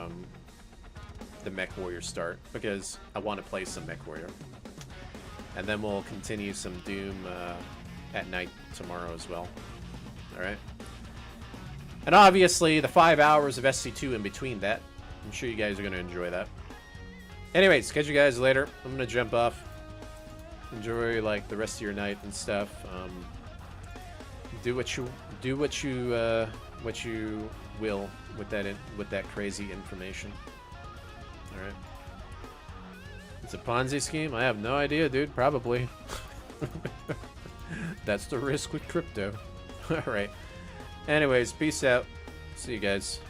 the Mech Warrior start because I want to play some Mech Warrior. And then we'll continue some Doom at night tomorrow as well. Alright? And obviously, the 5 hours of SC2 in between that. I'm sure you guys are going to enjoy that. Anyways, catch you guys later. I'm going to jump off. Enjoy, like, the rest of your night and stuff. Do what you will with that crazy information. All right. It's a Ponzi scheme? I have no idea, dude. Probably. That's the risk with crypto. All right. Anyways, peace out. See you guys.